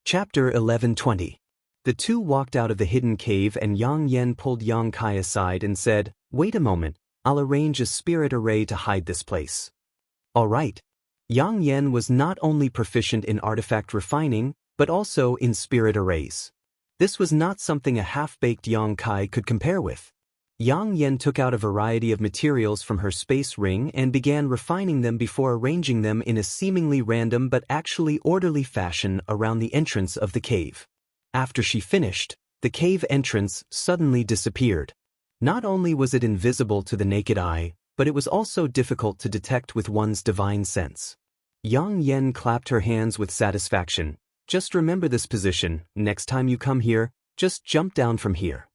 Chapter 11:20. The two walked out of the hidden cave and Yang Yen pulled Yang Kai aside and said, "Wait a moment, I'll arrange a spirit array to hide this place." All right. Yang Yen was not only proficient in artifact refining, but also in spirit arrays. This was not something a half-baked Yang Kai could compare with. Yang Yen took out a variety of materials from her space ring and began refining them before arranging them in a seemingly random but actually orderly fashion around the entrance of the cave. After she finished, the cave entrance suddenly disappeared. Not only was it invisible to the naked eye, but it was also difficult to detect with one's divine sense. Yang Yen clapped her hands with satisfaction. "Just remember this position, next time you come here, just jump down from here."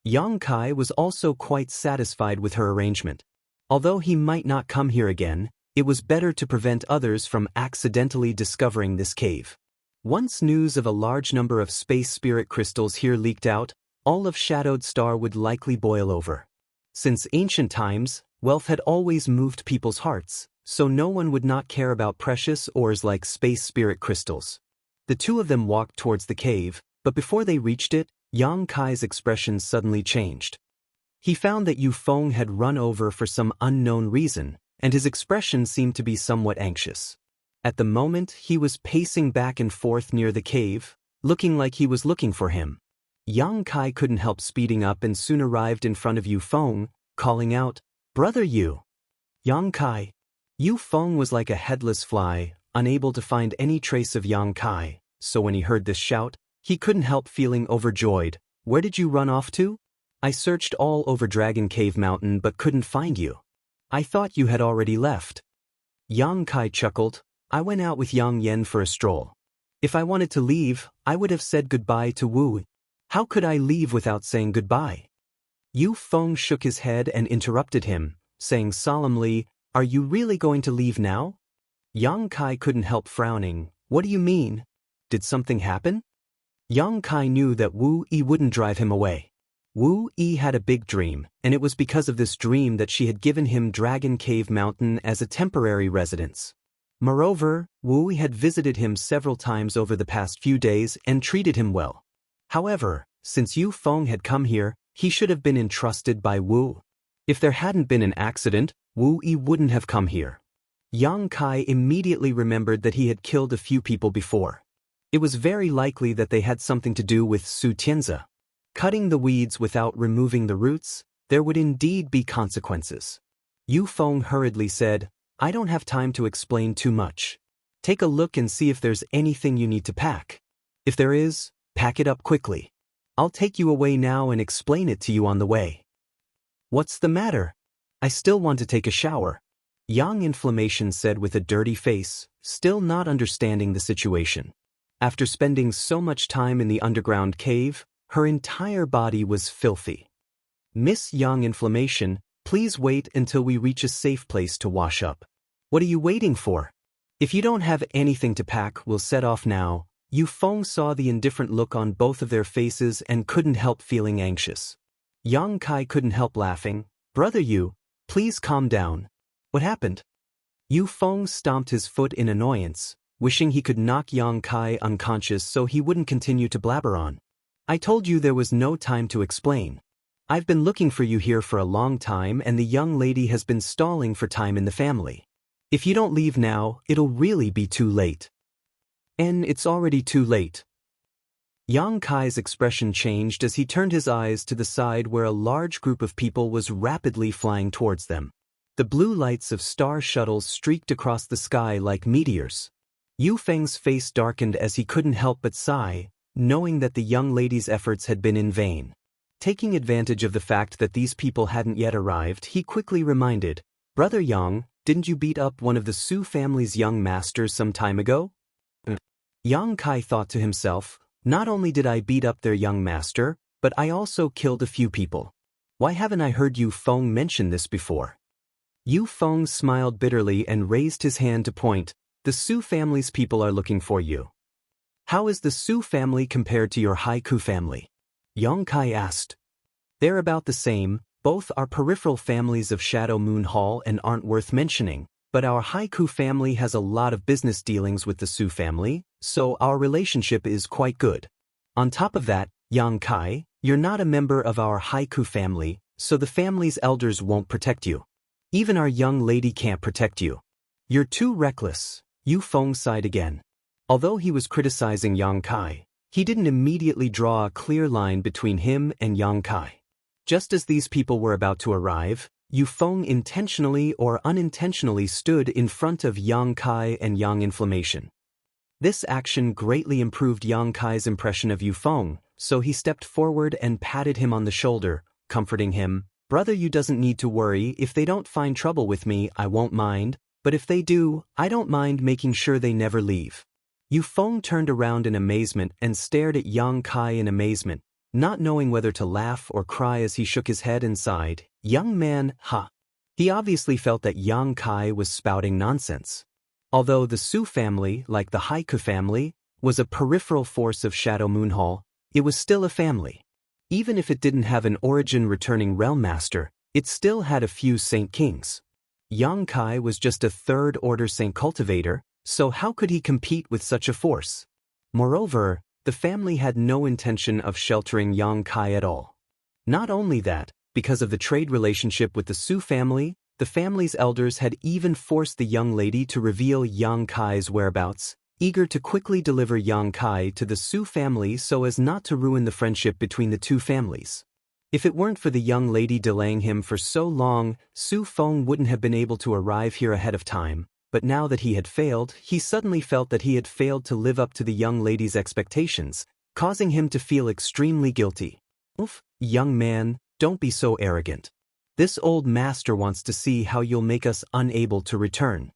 Yang Kai was also quite satisfied with her arrangement. Although he might not come here again, it was better to prevent others from accidentally discovering this cave. Once news of a large number of space spirit crystals here leaked out, all of Shadowed Star would likely boil over. Since ancient times, wealth had always moved people's hearts, so no one would not care about precious ores like space spirit crystals. The two of them walked towards the cave, but before they reached it, Yang Kai's expression suddenly changed. He found that Yu Feng had run over for some unknown reason, and his expression seemed to be somewhat anxious. At the moment, he was pacing back and forth near the cave, looking like he was looking for him. Yang Kai couldn't help speeding up and soon arrived in front of Yu Feng, calling out, "Brother Yu!" Yang Kai. Yu Feng was like a headless fly, unable to find any trace of Yang Kai, so when he heard this shout, he couldn't help feeling overjoyed. "Where did you run off to? I searched all over Dragon Cave Mountain but couldn't find you. I thought you had already left." Yang Kai chuckled. "I went out with Yang Yen for a stroll. If I wanted to leave, I would have said goodbye to Wu. How could I leave without saying goodbye?" Yu Feng shook his head and interrupted him, saying solemnly, "Are you really going to leave now?" Yang Kai couldn't help frowning. "What do you mean? Did something happen?" Yang Kai knew that Wu Yi wouldn't drive him away. Wu Yi had a big dream, and it was because of this dream that she had given him Dragon Cave Mountain as a temporary residence. Moreover, Wu Yi had visited him several times over the past few days and treated him well. However, since Yu Feng had come here, he should have been entrusted by Wu. If there hadn't been an accident, Wu Yi wouldn't have come here. Yang Kai immediately remembered that he had killed a few people before. It was very likely that they had something to do with Su Tianzi. Cutting the weeds without removing the roots, there would indeed be consequences. Yu Feng hurriedly said, "I don't have time to explain too much. Take a look and see if there's anything you need to pack. If there is, pack it up quickly. I'll take you away now and explain it to you on the way." "What's the matter? I still want to take a shower," Yang Inflammation said with a dirty face, still not understanding the situation. After spending so much time in the underground cave, her entire body was filthy. "Miss Yang Inflammation, please wait until we reach a safe place to wash up." "What are you waiting for? If you don't have anything to pack, we'll set off now." Yu Feng saw the indifferent look on both of their faces and couldn't help feeling anxious. Yang Kai couldn't help laughing. "Brother Yu, please calm down. What happened?" Yu Feng stomped his foot in annoyance, wishing he could knock Yang Kai unconscious so he wouldn't continue to blabber on. "I told you there was no time to explain. I've been looking for you here for a long time and the young lady has been stalling for time in the family. If you don't leave now, it'll really be too late." "And it's already too late." Yang Kai's expression changed as he turned his eyes to the side where a large group of people was rapidly flying towards them. The blue lights of star shuttles streaked across the sky like meteors. Yu Feng's face darkened as he couldn't help but sigh, knowing that the young lady's efforts had been in vain. Taking advantage of the fact that these people hadn't yet arrived, he quickly reminded, "Brother Yang, didn't you beat up one of the Su family's young masters some time ago?" Yang Kai thought to himself, "Not only did I beat up their young master, but I also killed a few people. Why haven't I heard Yu Feng mention this before?" Yu Feng smiled bitterly and raised his hand to point, "The Su family's people are looking for you." "How is the Su family compared to your Haiku family?" Yang Kai asked. "They're about the same, both are peripheral families of Shadow Moon Hall and aren't worth mentioning, but our Haiku family has a lot of business dealings with the Su family, so our relationship is quite good. On top of that, Yang Kai, you're not a member of our Haiku family, so the family's elders won't protect you. Even our young lady can't protect you. You're too reckless, Yu Feng sighed again. Although he was criticizing Yang Kai, he didn't immediately draw a clear line between him and Yang Kai. Just as these people were about to arrive, Yu Feng intentionally or unintentionally stood in front of Yang Kai and Yang Inflammation. This action greatly improved Yang Kai's impression of Yu Feng, so he stepped forward and patted him on the shoulder, comforting him. Brother, you doesn't need to worry. If they don't find trouble with me, I won't mind, but if they do, I don't mind making sure they never leave. Yu Feng turned around in amazement and stared at Yang Kai in amazement, not knowing whether to laugh or cry as he shook his head and sighed. Young man, ha. He obviously felt that Yang Kai was spouting nonsense. Although the Su family, like the Haiku family, was a peripheral force of Shadow Moon Hall, it was still a family. Even if it didn't have an origin-returning realm master, it still had a few Saint Kings. Yang Kai was just a third-order Saint Cultivator, so how could he compete with such a force? Moreover, the family had no intention of sheltering Yang Kai at all. Not only that, because of the trade relationship with the Su family, the family's elders had even forced the young lady to reveal Yang Kai's whereabouts, eager to quickly deliver Yang Kai to the Su family so as not to ruin the friendship between the two families. If it weren't for the young lady delaying him for so long, Su Feng wouldn't have been able to arrive here ahead of time, but now that he had failed, he suddenly felt that he had failed to live up to the young lady's expectations, causing him to feel extremely guilty. Oof, young man, don't be so arrogant. This old master wants to see how you'll make us unable to return.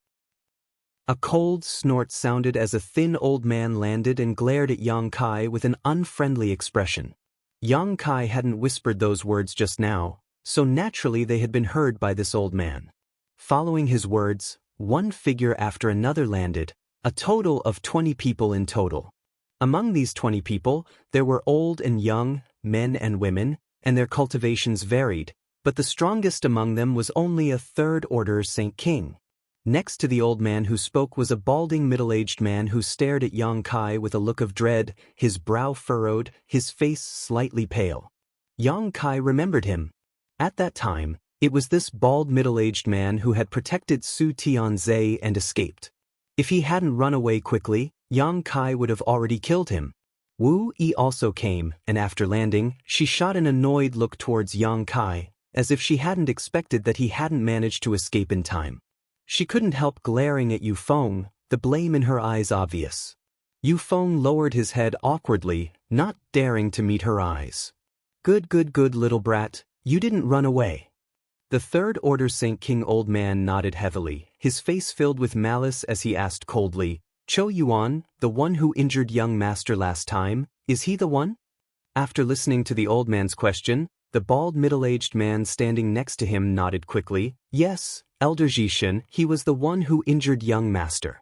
A cold snort sounded as a thin old man landed and glared at Yang Kai with an unfriendly expression. Yang Kai hadn't whispered those words just now, so naturally they had been heard by this old man. Following his words, one figure after another landed, a total of 20 people in total. Among these 20 people, there were old and young, men and women, and their cultivations varied, but the strongest among them was only a third-order Saint King. Next to the old man who spoke was a balding middle-aged man who stared at Yang Kai with a look of dread, his brow furrowed, his face slightly pale. Yang Kai remembered him. At that time, it was this bald middle-aged man who had protected Su Tianze and escaped. If he hadn't run away quickly, Yang Kai would have already killed him. Wu Yi also came, and after landing, she shot an annoyed look towards Yang Kai, as if she hadn't expected that he hadn't managed to escape in time. She couldn't help glaring at Yu Feng, the blame in her eyes obvious. Yu Feng lowered his head awkwardly, not daring to meet her eyes. Good little brat, you didn't run away. The third-order Saint King old man nodded heavily, his face filled with malice as he asked coldly, Cho Yuan, the one who injured young master last time, is he the one? After listening to the old man's question, the bald middle-aged man standing next to him nodded quickly. Yes, Elder Jishin, he was the one who injured young master.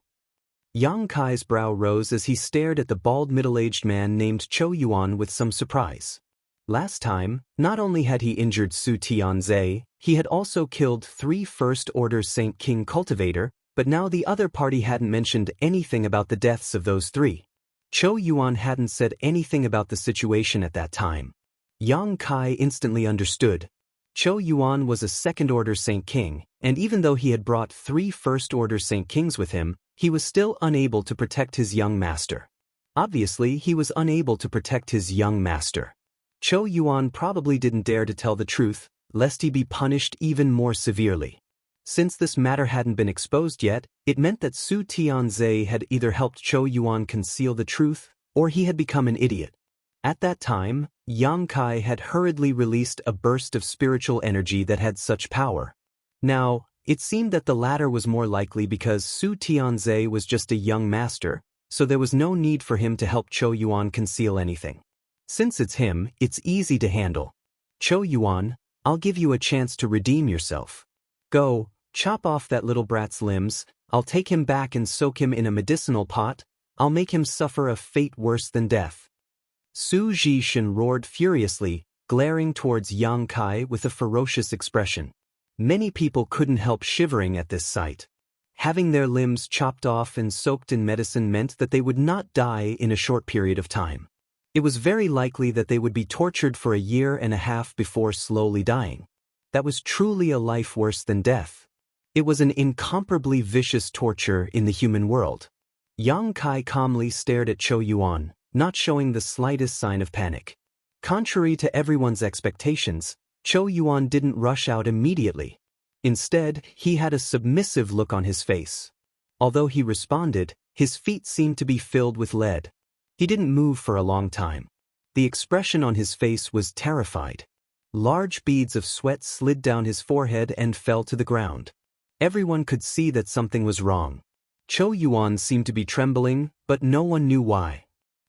Yang Kai's brow rose as he stared at the bald middle-aged man named Cho Yuan with some surprise. Last time, not only had he injured Su Tianze, he had also killed 3 first-order Saint King cultivator, but now the other party hadn't mentioned anything about the deaths of those 3. Cho Yuan hadn't said anything about the situation at that time. Yang Kai instantly understood. Cho Yuan was a second-order Saint King, and even though he had brought 3 first-order Saint Kings with him, he was still unable to protect his young master. Obviously, he was unable to protect his young master. Cho Yuan probably didn't dare to tell the truth, lest he be punished even more severely. Since this matter hadn't been exposed yet, it meant that Su Tianze had either helped Cho Yuan conceal the truth, or he had become an idiot. At that time, Yang Kai had hurriedly released a burst of spiritual energy that had such power. Now, it seemed that the latter was more likely because Su Tianze was just a young master, so there was no need for him to help Cho Yuan conceal anything. Since it's him, it's easy to handle. Cho Yuan, I'll give you a chance to redeem yourself. Go, chop off that little brat's limbs, I'll take him back and soak him in a medicinal pot, I'll make him suffer a fate worse than death. Su Jishin roared furiously, glaring towards Yang Kai with a ferocious expression. Many people couldn't help shivering at this sight. Having their limbs chopped off and soaked in medicine meant that they would not die in a short period of time. It was very likely that they would be tortured for a year and a half before slowly dying. That was truly a life worse than death. It was an incomparably vicious torture in the human world. Yang Kai calmly stared at Chou Yuan, not showing the slightest sign of panic. Contrary to everyone's expectations, Chou Yuan didn't rush out immediately. Instead, he had a submissive look on his face. Although he responded, his feet seemed to be filled with lead. He didn't move for a long time. The expression on his face was terrified. Large beads of sweat slid down his forehead and fell to the ground. Everyone could see that something was wrong. Chou Yuan seemed to be trembling, but no one knew why.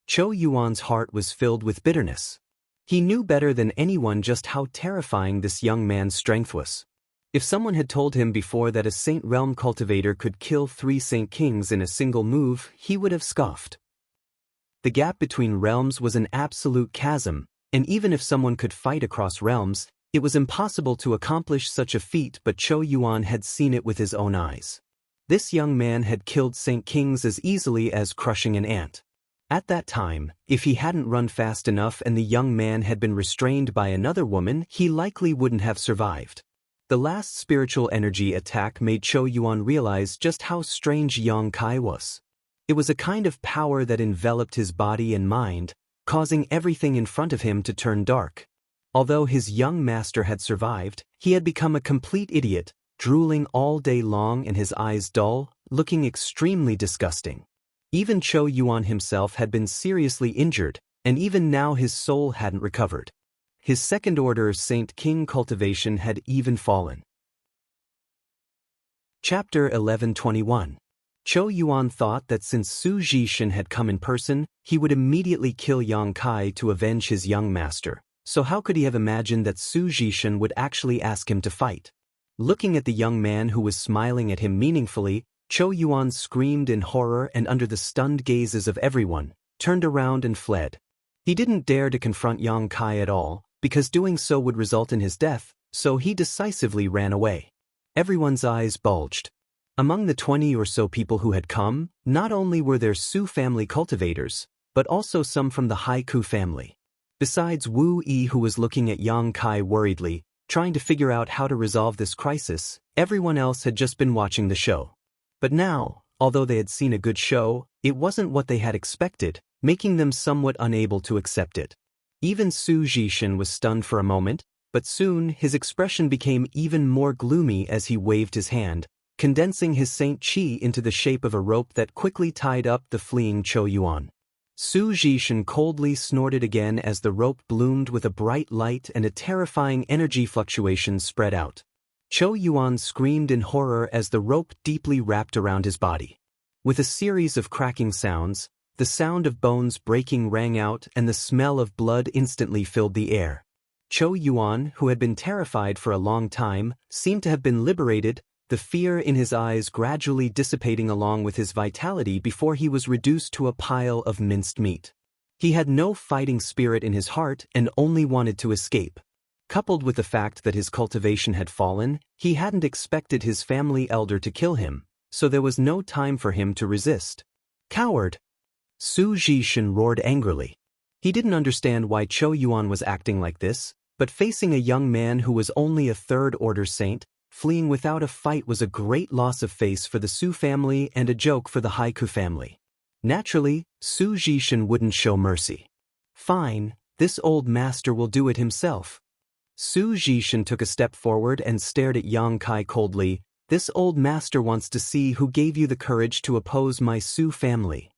Chou Yuan's heart was filled with bitterness. He knew better than anyone just how terrifying this young man's strength was. If someone had told him before that a Saint Realm cultivator could kill 3 Saint Kings in a single move, he would have scoffed. The gap between realms was an absolute chasm, and even if someone could fight across realms, it was impossible to accomplish such a feat, but Chou Yuan had seen it with his own eyes. This young man had killed Saint Kings as easily as crushing an ant. At that time, if he hadn't run fast enough and the young man had been restrained by another woman, he likely wouldn't have survived. The last spiritual energy attack made Chou Yuan realize just how strange Yang Kai was. It was a kind of power that enveloped his body and mind, causing everything in front of him to turn dark. Although his young master had survived, he had become a complete idiot, drooling all day long and his eyes dull, looking extremely disgusting. Even Chou Yuan himself had been seriously injured, and even now his soul hadn't recovered. His second-order Saint King cultivation had even fallen. Chapter 1121. Chou Yuan thought that since Su Zhishan had come in person, he would immediately kill Yang Kai to avenge his young master, so how could he have imagined that Su Zhishan would actually ask him to fight? Looking at the young man who was smiling at him meaningfully, Chou Yuan screamed in horror and under the stunned gazes of everyone, turned around and fled. He didn't dare to confront Yang Kai at all, because doing so would result in his death, so he decisively ran away. Everyone's eyes bulged. Among the 20 or so people who had come, not only were there Su family cultivators, but also some from the Haiku family. Besides Wu Yi, who was looking at Yang Kai worriedly, trying to figure out how to resolve this crisis, everyone else had just been watching the show. But now, although they had seen a good show, it wasn't what they had expected, making them somewhat unable to accept it. Even Su Zhishan was stunned for a moment, but soon his expression became even more gloomy as he waved his hand, condensing his Saint Qi into the shape of a rope that quickly tied up the fleeing Chou Yuan. Su Zhishan coldly snorted again as the rope bloomed with a bright light and a terrifying energy fluctuation spread out. Chou Yuan screamed in horror as the rope deeply wrapped around his body. With a series of cracking sounds, the sound of bones breaking rang out and the smell of blood instantly filled the air. Chou Yuan, who had been terrified for a long time, seemed to have been liberated, the fear in his eyes gradually dissipating along with his vitality before he was reduced to a pile of minced meat. He had no fighting spirit in his heart and only wanted to escape. Coupled with the fact that his cultivation had fallen, he hadn't expected his family elder to kill him, so there was no time for him to resist. Coward! Su Zhishan roared angrily. He didn't understand why Chou Yuan was acting like this, but facing a young man who was only a third-order saint, fleeing without a fight was a great loss of face for the Su family and a joke for the Haiku family. Naturally, Su Zhishan wouldn't show mercy. Fine, this old master will do it himself. Su Zhishan took a step forward and stared at Yang Kai coldly. This old master wants to see who gave you the courage to oppose my Su family.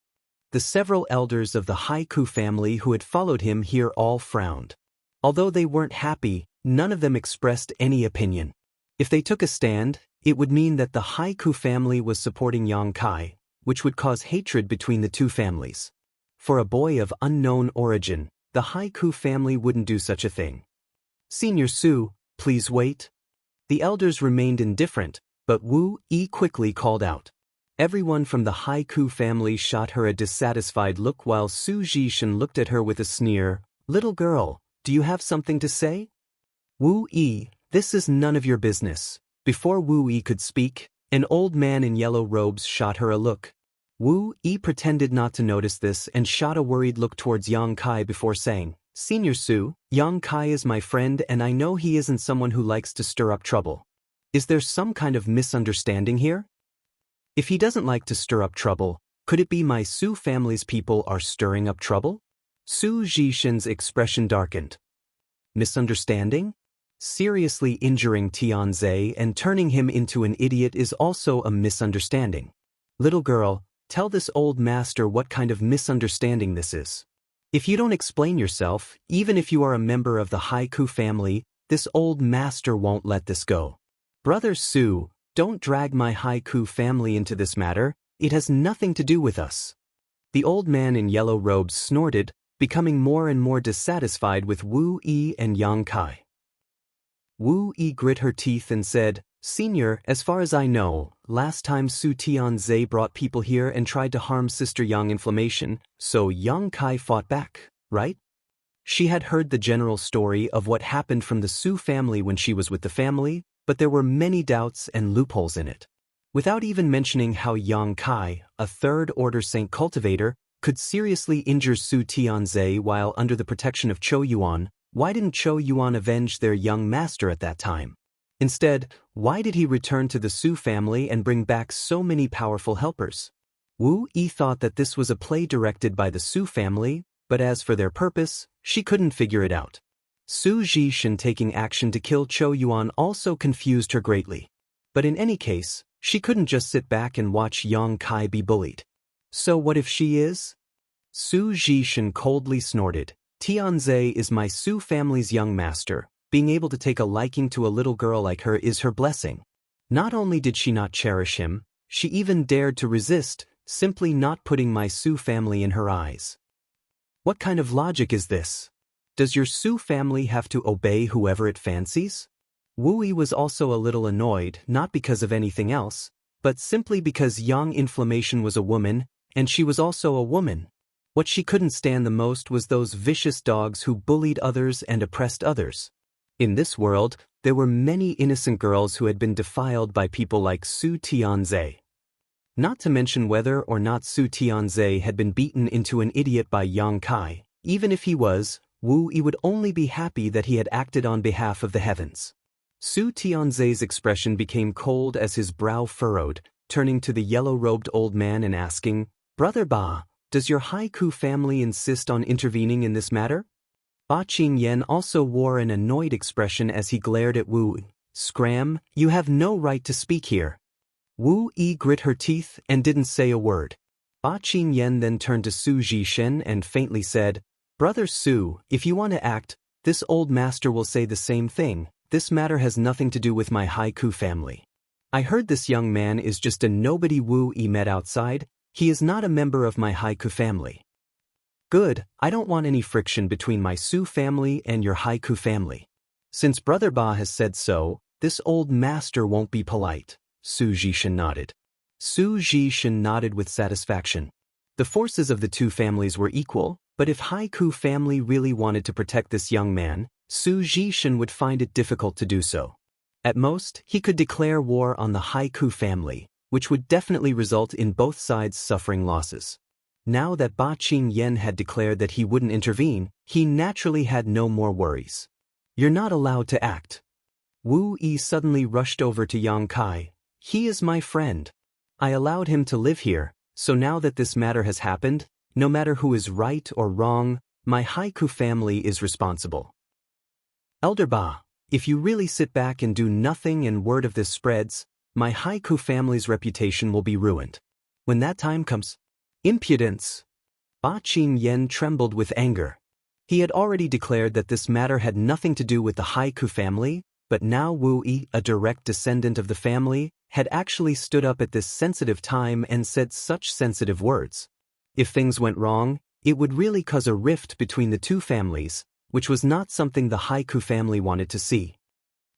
The several elders of the Haiku family who had followed him here all frowned. Although they weren't happy, none of them expressed any opinion. If they took a stand, it would mean that the Haiku family was supporting Yang Kai, which would cause hatred between the two families. For a boy of unknown origin, the Haiku family wouldn't do such a thing. Senior Su, please wait. The elders remained indifferent, but Wu Yi quickly called out. Everyone from the Haiku family shot her a dissatisfied look while Su Zhishan looked at her with a sneer. Little girl, do you have something to say? Wu Yi, this is none of your business. Before Wu Yi could speak, An old man in yellow robes shot her a look. Wu Yi pretended not to notice this and shot a worried look towards Yang Kai before saying, Senior Su, Yang Kai is my friend and I know he isn't someone who likes to stir up trouble. Is there some kind of misunderstanding here? If he doesn't like to stir up trouble, could it be my Su family's people are stirring up trouble? Su Zhishin's expression darkened. Misunderstanding? Seriously injuring Tianze and turning him into an idiot is also a misunderstanding. Little girl, tell this old master what kind of misunderstanding this is. If you don't explain yourself, even if you are a member of the Haiku family, this old master won't let this go. Brother Su, don't drag my Haiku family into this matter, it has nothing to do with us. The old man in yellow robes snorted, becoming more and more dissatisfied with Wu Yi and Yang Kai. Wu Yi grit her teeth and said, Senior, as far as I know, last time Su Tianze brought people here and tried to harm Sister Yang Inflammation, so Yang Kai fought back, right? She had heard the general story of what happened from the Su family when she was with the family, but there were many doubts and loopholes in it. Without even mentioning how Yang Kai, a third-order saint cultivator, could seriously injure Su Tianze while under the protection of Chou Yuan, why didn't Chou Yuan avenge their young master at that time? Instead, why did he return to the Su family and bring back so many powerful helpers? Wu Yi thought that this was a play directed by the Su family, but as for their purpose, she couldn't figure it out. Su Zhishin taking action to kill Chou Yuan also confused her greatly. But in any case, she couldn't just sit back and watch Yang Kai be bullied. So what if she is? Su Zhishin coldly snorted. Tianze is my Su family's young master. Being able to take a liking to a little girl like her is her blessing. Not only did she not cherish him, she even dared to resist, simply not putting my Su family in her eyes. What kind of logic is this? Does your Su family have to obey whoever it fancies? Wu Yi was also a little annoyed, not because of anything else, but simply because Yang Inflammation was a woman, and she was also a woman. What she couldn't stand the most was those vicious dogs who bullied others and oppressed others. In this world, there were many innocent girls who had been defiled by people like Su Tianze. Not to mention whether or not Su Tianze had been beaten into an idiot by Yang Kai, even if he was, Wu Yi would only be happy that he had acted on behalf of the heavens. Su Tianze's expression became cold as his brow furrowed, turning to the yellow-robed old man and asking, Brother Ba, does your Haiku family insist on intervening in this matter? Ba Qingyan also wore an annoyed expression as he glared at Wu Yi. Scram, you have no right to speak here. Wu Yi grit her teeth and didn't say a word. Ba Qingyan then turned to Su Zhishin and faintly said, Brother Su, if you want to act, this old master will say the same thing. This matter has nothing to do with my Haiku family. I heard this young man is just a nobody Wu Yi met outside. He is not a member of my Haiku family. Good, I don't want any friction between my Su family and your Haiku family. Since Brother Ba has said so, this old master won't be polite. Su Zhishin nodded. Su Zhishin nodded with satisfaction. The forces of the two families were equal, but if Haiku family really wanted to protect this young man, Su Zhishin would find it difficult to do so. At most, he could declare war on the Haiku family, which would definitely result in both sides suffering losses. Now that Ba Qingyan had declared that he wouldn't intervene, he naturally had no more worries. You're not allowed to act. Wu Yi suddenly rushed over to Yang Kai. He is my friend. I allowed him to live here, so now that this matter has happened, no matter who is right or wrong, my Haiku family is responsible. Elder Ba, if you really sit back and do nothing and word of this spreads, my Haiku family's reputation will be ruined. When that time comes, impudence! Ba Qingyan trembled with anger. He had already declared that this matter had nothing to do with the Haiku family, but now Wu Yi, a direct descendant of the family, had actually stood up at this sensitive time and said such sensitive words. If things went wrong, it would really cause a rift between the two families, which was not something the Haiku family wanted to see.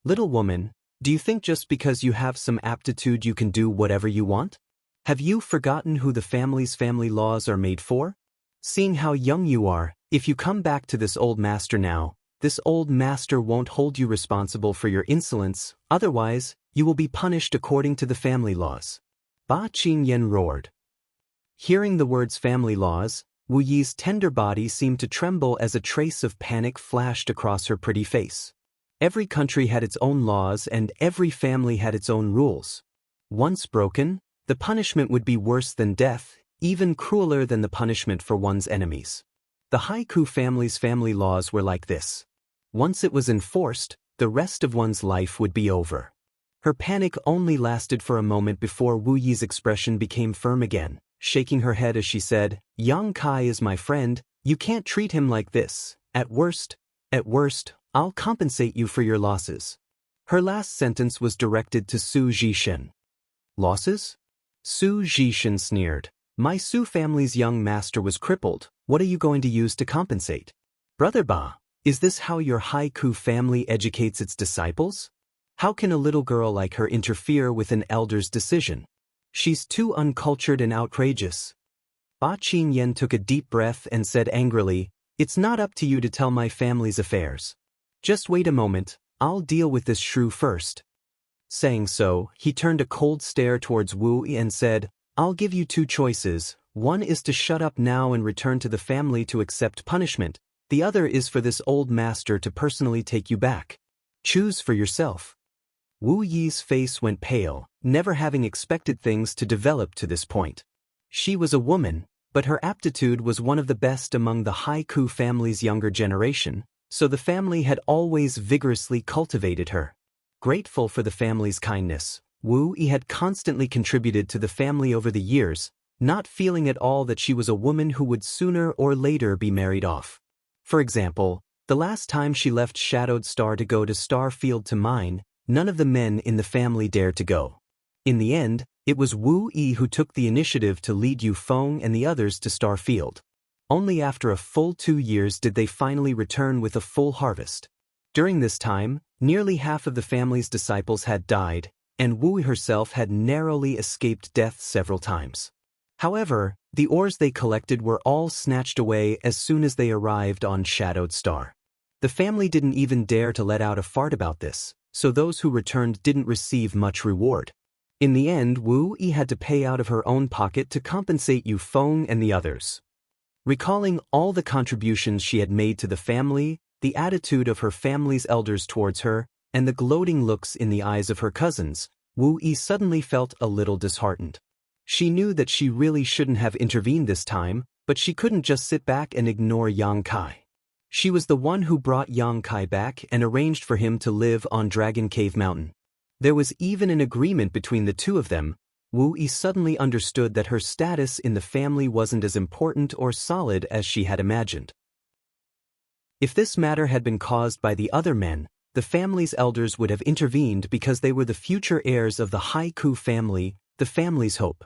Little woman, do you think just because you have some aptitude you can do whatever you want? Have you forgotten who the family's family laws are made for? Seeing how young you are, if you come back to this old master now, this old master won't hold you responsible for your insolence, otherwise, You will be punished according to the family laws. Ba Qingyan roared. Hearing the words family laws, Wu Yi's tender body seemed to tremble as a trace of panic flashed across her pretty face. Every country had its own laws and every family had its own rules. Once broken, the punishment would be worse than death, even crueler than the punishment for one's enemies. The Haiku family's family laws were like this. Once it was enforced, the rest of one's life would be over. Her panic only lasted for a moment before Wu Yi's expression became firm again, shaking her head as she said, Yang Kai is my friend, you can't treat him like this. At worst, I'll compensate you for your losses. Her last sentence was directed to Su Zhishen. Losses? Su Zhishen sneered. My Su family's young master was crippled. What are you going to use to compensate? Brother Ba, is this how your Haiku family educates its disciples? How can a little girl like her interfere with an elder's decision? She's too uncultured and outrageous. Ba Qingyan took a deep breath and said angrily, It's not up to you to tell my family's affairs. Just wait a moment, I'll deal with this shrew first. Saying so, he turned a cold stare towards Wu Yi and said, I'll give you two choices. One is to shut up now and return to the family to accept punishment. The other is for this old master to personally take you back. Choose for yourself. Wu Yi's face went pale, never having expected things to develop to this point. She was a woman, but her aptitude was one of the best among the Haiku family's younger generation, so the family had always vigorously cultivated her. Grateful for the family's kindness, Wu Yi had constantly contributed to the family over the years, not feeling at all that she was a woman who would sooner or later be married off. For example, the last time she left Shadowed Star to go to Starfield to mine, none of the men in the family dared to go. In the end, it was Wu Yi who took the initiative to lead Yu Feng and the others to Starfield. Only after a full 2 years did they finally return with a full harvest. During this time, nearly half of the family's disciples had died, and Wu Yi herself had narrowly escaped death several times. However, the ores they collected were all snatched away as soon as they arrived on Shadowed Star. The family didn't even dare to let out a fart about this, so those who returned didn't receive much reward. In the end, Wu Yi had to pay out of her own pocket to compensate Yu Feng and the others. Recalling all the contributions she had made to the family, the attitude of her family's elders towards her, and the gloating looks in the eyes of her cousins, Wu Yi suddenly felt a little disheartened. She knew that she really shouldn't have intervened this time, but she couldn't just sit back and ignore Yang Kai. She was the one who brought Yang Kai back and arranged for him to live on Dragon Cave Mountain. There was even an agreement between the two of them. Wu Yi suddenly understood that her status in the family wasn't as important or solid as she had imagined. If this matter had been caused by the other men, the family's elders would have intervened because they were the future heirs of the Haiku family, the family's hope.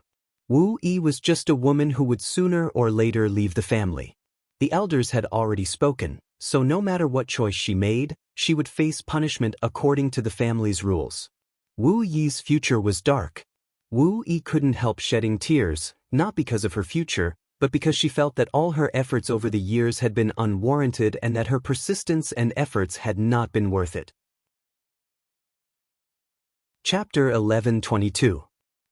Wu Yi was just a woman who would sooner or later leave the family. The elders had already spoken, so no matter what choice she made, she would face punishment according to the family's rules. Wu Yi's future was dark. Wu Yi couldn't help shedding tears, not because of her future, but because she felt that all her efforts over the years had been unwarranted and that her persistence and efforts had not been worth it. Chapter 11:22.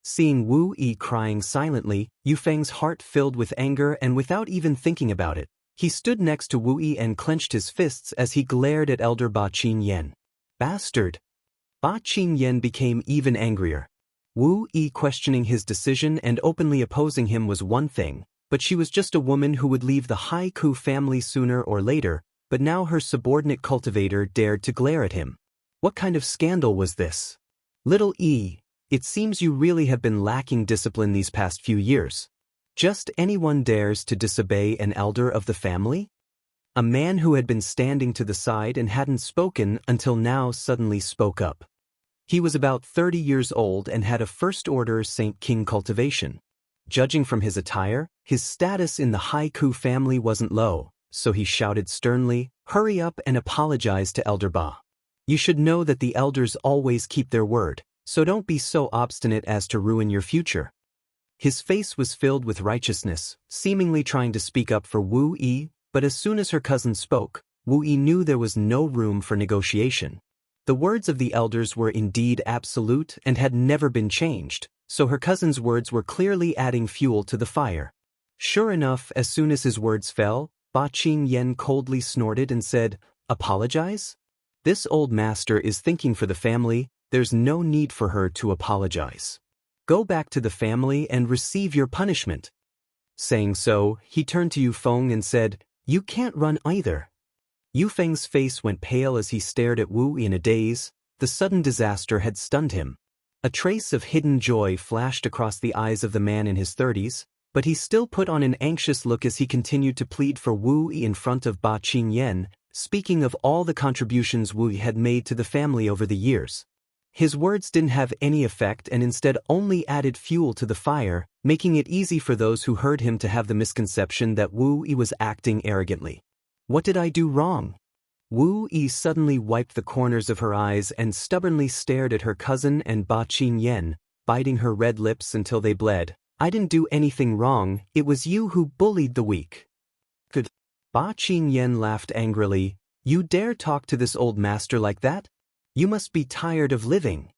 Seeing Wu Yi crying silently, Yu Feng's heart filled with anger, and without even thinking about it, he stood next to Wu Yi and clenched his fists as he glared at Elder Ba Qingyan. Bastard! Ba Qingyan became even angrier. Wu Yi questioning his decision and openly opposing him was one thing, but she was just a woman who would leave the Haiku family sooner or later, but now her subordinate cultivator dared to glare at him. What kind of scandal was this? Little E, it seems you really have been lacking discipline these past few years. Just anyone dares to disobey an elder of the family? A man who had been standing to the side and hadn't spoken until now suddenly spoke up. He was about 30 years old and had a first-order Saint King cultivation. Judging from his attire, his status in the Haiku family wasn't low, so he shouted sternly, "Hurry up and apologize to Elder Ba. You should know that the elders always keep their word, so don't be so obstinate as to ruin your future." His face was filled with righteousness, seemingly trying to speak up for Wu Yi, but as soon as her cousin spoke, Wu Yi knew there was no room for negotiation. The words of the elders were indeed absolute and had never been changed, so her cousin's words were clearly adding fuel to the fire. Sure enough, as soon as his words fell, Ba Qingyan coldly snorted and said, "Apologize? This old master is thinking for the family, there's no need for her to apologize. Go back to the family and receive your punishment." Saying so, he turned to Yu Feng and said, "You can't run either." Yu Feng's face went pale as he stared at Wu in a daze. The sudden disaster had stunned him. A trace of hidden joy flashed across the eyes of the man in his 30s, but he still put on an anxious look as he continued to plead for Wu Yi in front of Ba Qingyan, speaking of all the contributions Wu Yi had made to the family over the years. His words didn't have any effect and instead only added fuel to the fire, making it easy for those who heard him to have the misconception that Wu Yi was acting arrogantly. "What did I do wrong?" Wu Yi suddenly wiped the corners of her eyes and stubbornly stared at her cousin and Ba Qingyan, biting her red lips until they bled. "I didn't do anything wrong, it was you who bullied the weak." "Good." Ba Qingyan laughed angrily. "You dare talk to this old master like that? You must be tired of living."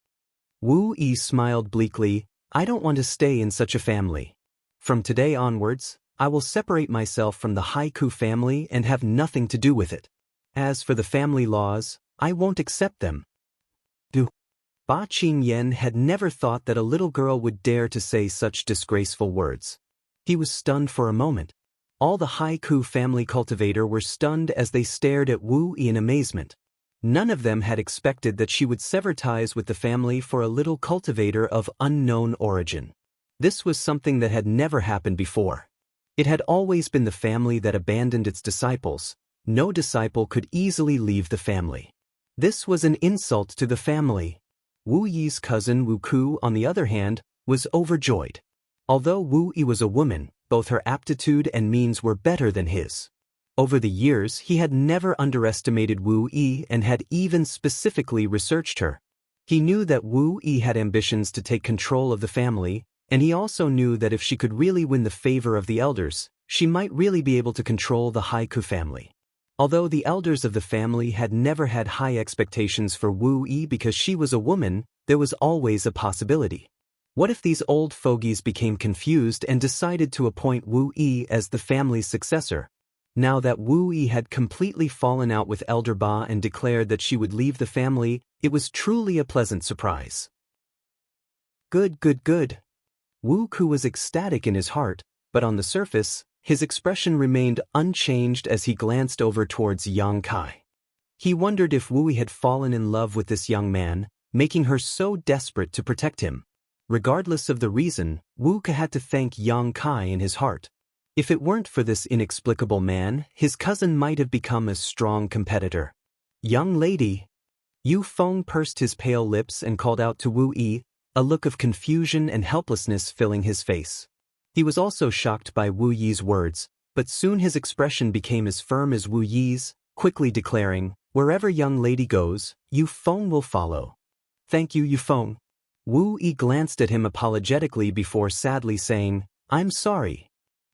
Wu Yi smiled bleakly. "I don't want to stay in such a family. From today onwards, I will separate myself from the Haiku family and have nothing to do with it. As for the family laws, I won't accept them." Ba Qingyan had never thought that a little girl would dare to say such disgraceful words. He was stunned for a moment. All the Haiku family cultivator were stunned as they stared at Wu Yi in amazement. None of them had expected that she would sever ties with the family for a little cultivator of unknown origin. This was something that had never happened before. It had always been the family that abandoned its disciples. No disciple could easily leave the family. This was an insult to the family. Wu Yi's cousin Wu Ku, on the other hand, was overjoyed. Although Wu Yi was a woman, both her aptitude and means were better than his. Over the years, he had never underestimated Wu Yi and had even specifically researched her. He knew that Wu Yi had ambitions to take control of the family, and he also knew that if she could really win the favor of the elders, she might really be able to control the Haiku family. Although the elders of the family had never had high expectations for Wu Yi because she was a woman, there was always a possibility. What if these old fogies became confused and decided to appoint Wu Yi as the family's successor? Now that Wu Yi had completely fallen out with Elder Ba and declared that she would leave the family, it was truly a pleasant surprise. Good. Wu Ku was ecstatic in his heart, but on the surface, his expression remained unchanged as he glanced over towards Yang Kai. He wondered if Wu Yi had fallen in love with this young man, making her so desperate to protect him. Regardless of the reason, Wu Ku had to thank Yang Kai in his heart. If it weren't for this inexplicable man, his cousin might have become a strong competitor. "Young lady." Yu Feng pursed his pale lips and called out to Wu Yi, a look of confusion and helplessness filling his face. He was also shocked by Wu Yi's words, but soon his expression became as firm as Wu Yi's, quickly declaring, "Wherever young lady goes, Yu Feng will follow." "Thank you, Yu Feng." Wu Yi glanced at him apologetically before sadly saying, "I'm sorry."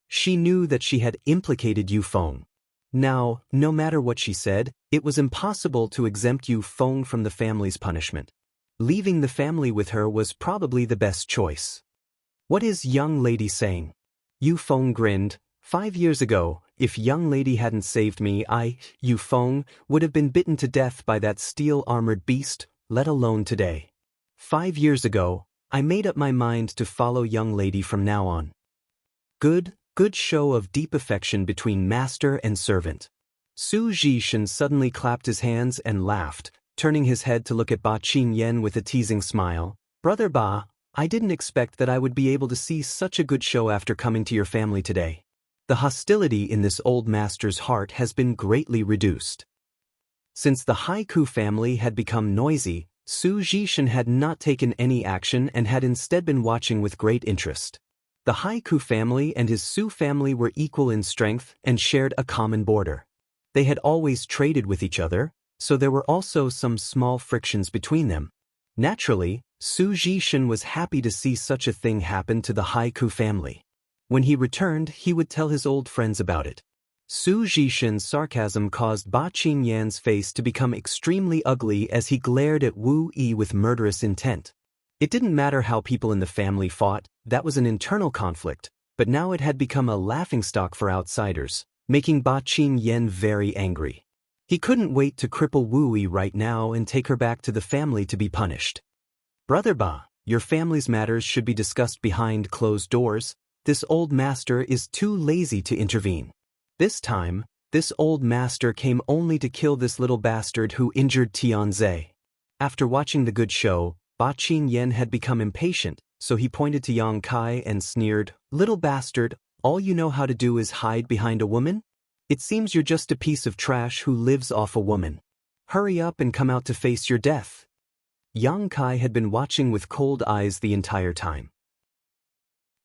She knew that she had implicated Yu Feng. Now, no matter what she said, it was impossible to exempt Yu Feng from the family's punishment. Leaving the family with her was probably the best choice. "What is young lady saying?" Yu Feng grinned. 5 years ago, if young lady hadn't saved me, Yu Feng, would have been bitten to death by that steel-armored beast, let alone today. 5 years ago, I made up my mind to follow young lady from now on." Good show of deep affection between master and servant. Su Zhishan suddenly clapped his hands and laughed, turning his head to look at Ba Qingyan with a teasing smile. "Brother Ba, I didn't expect that I would be able to see such a good show after coming to your family today. The hostility in this old master's heart has been greatly reduced." Since the Haiku family had become noisy, Su Zhishan had not taken any action and had instead been watching with great interest. The Haiku family and his Su family were equal in strength and shared a common border. They had always traded with each other, so there were also some small frictions between them. Naturally, Su Zhishan was happy to see such a thing happen to the Haiku family. When he returned, he would tell his old friends about it. Su Zhishin's sarcasm caused Ba Qingyan's face to become extremely ugly as he glared at Wu Yi with murderous intent. It didn't matter how people in the family fought, that was an internal conflict, but now it had become a laughingstock for outsiders, making Ba Qingyan very angry. He couldn't wait to cripple Wu Yi right now and take her back to the family to be punished. Brother Ba, your family's matters should be discussed behind closed doors. This old master is too lazy to intervene. This time, this old master came only to kill this little bastard who injured Tianze. After watching the good show, Ba Qingyan had become impatient, so he pointed to Yang Kai and sneered, "Little bastard, all you know how to do is hide behind a woman? It seems you're just a piece of trash who lives off a woman. Hurry up and come out to face your death." Yang Kai had been watching with cold eyes the entire time.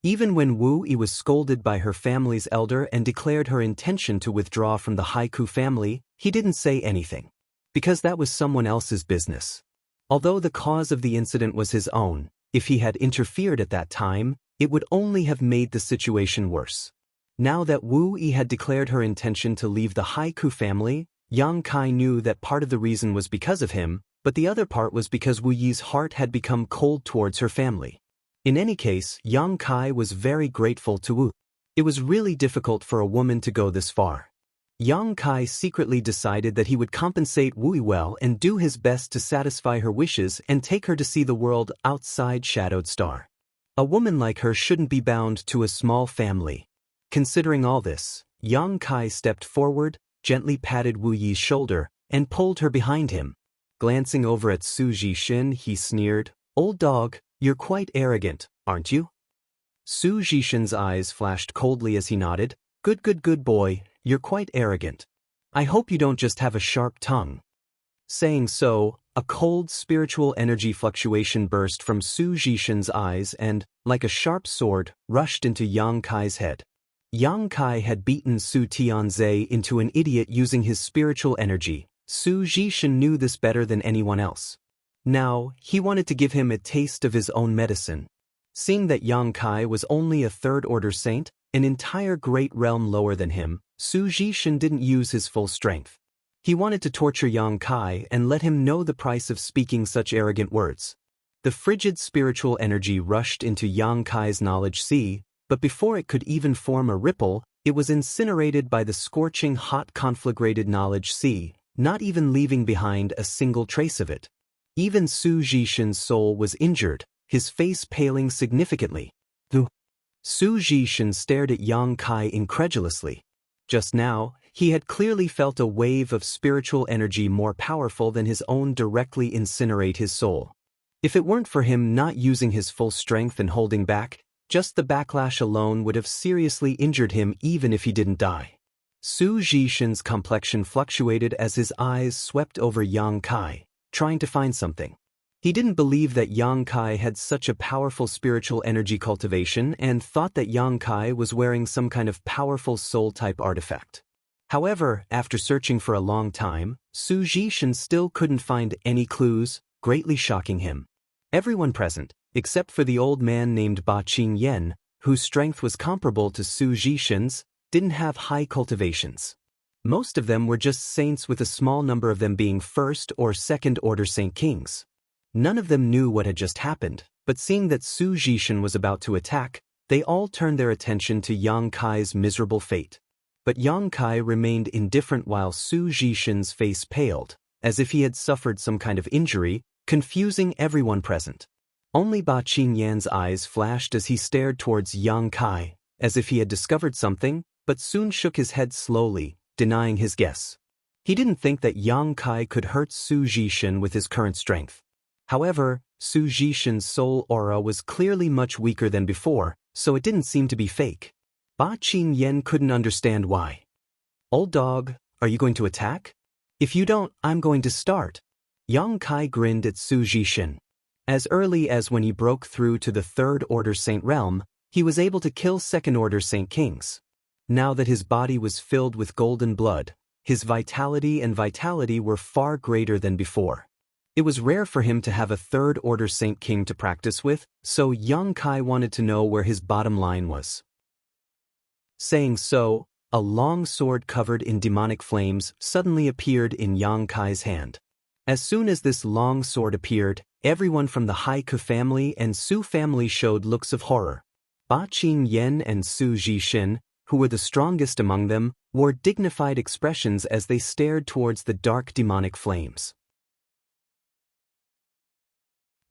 Even when Wu Yi was scolded by her family's elder and declared her intention to withdraw from the Haiku family, he didn't say anything. Because that was someone else's business. Although the cause of the incident was his own, if he had interfered at that time, it would only have made the situation worse. Now that Wu Yi had declared her intention to leave the Haiku family, Yang Kai knew that part of the reason was because of him, but the other part was because Wu Yi's heart had become cold towards her family. In any case, Yang Kai was very grateful to Wu. It was really difficult for a woman to go this far. Yang Kai secretly decided that he would compensate Wu Yi well and do his best to satisfy her wishes and take her to see the world outside Shadowed Star. A woman like her shouldn't be bound to a small family. Considering all this, Yang Kai stepped forward, gently patted Wu Yi's shoulder, and pulled her behind him. Glancing over at Su Zhishin, he sneered, "Old dog, you're quite arrogant, aren't you?" Su Zhishin's eyes flashed coldly as he nodded. Good boy, you're quite arrogant. I hope you don't just have a sharp tongue." Saying so, a cold spiritual energy fluctuation burst from Su Zhishin's eyes and, like a sharp sword, rushed into Yang Kai's head. Yang Kai had beaten Su Tianze into an idiot using his spiritual energy. Su Zhishin knew this better than anyone else. Now, he wanted to give him a taste of his own medicine. Seeing that Yang Kai was only a third-order saint, an entire great realm lower than him, Su Zhishin didn't use his full strength. He wanted to torture Yang Kai and let him know the price of speaking such arrogant words. The frigid spiritual energy rushed into Yang Kai's knowledge sea, but before it could even form a ripple, it was incinerated by the scorching hot conflagrated knowledge sea, not even leaving behind a single trace of it. Even Su Zhishin's soul was injured, his face paling significantly. Su Zhishin stared at Yang Kai incredulously. Just now, he had clearly felt a wave of spiritual energy more powerful than his own directly incinerate his soul. If it weren't for him not using his full strength and holding back, just the backlash alone would have seriously injured him even if he didn't die. Su Zhishin's complexion fluctuated as his eyes swept over Yang Kai, trying to find something. He didn't believe that Yang Kai had such a powerful spiritual energy cultivation and thought that Yang Kai was wearing some kind of powerful soul-type artifact. However, after searching for a long time, Su Zhishin still couldn't find any clues, greatly shocking him. Everyone present, except for the old man named Ba Qingyan, whose strength was comparable to Su Zhishin's, didn't have high cultivations. Most of them were just saints, with a small number of them being first or second-order saint kings. None of them knew what had just happened, but seeing that Su Zhishin was about to attack, they all turned their attention to Yang Kai's miserable fate. But Yang Kai remained indifferent while Su Zhishin's face paled, as if he had suffered some kind of injury, confusing everyone present. Only Ba Qingyan's eyes flashed as he stared towards Yang Kai, as if he had discovered something, but soon shook his head slowly, denying his guess. He didn't think that Yang Kai could hurt Su Zhishin with his current strength. However, Su Zhishin's soul aura was clearly much weaker than before, so it didn't seem to be fake. Ba Qingyan couldn't understand why. "Old dog, are you going to attack? If you don't, I'm going to start." Yang Kai grinned at Su Zhishin. As early as when he broke through to the third-order saint realm, he was able to kill second-order saint kings. Now that his body was filled with golden blood, his vitality were far greater than before. It was rare for him to have a third-order saint king to practice with, so Yang Kai wanted to know where his bottom line was. Saying so, A long sword covered in demonic flames suddenly appeared in Yang Kai's hand. As soon as this long sword appeared, everyone from the Haiku family and Su family showed looks of horror. Ba Qingyan and Su Zhishin, who were the strongest among them, wore dignified expressions as they stared towards the dark demonic flames.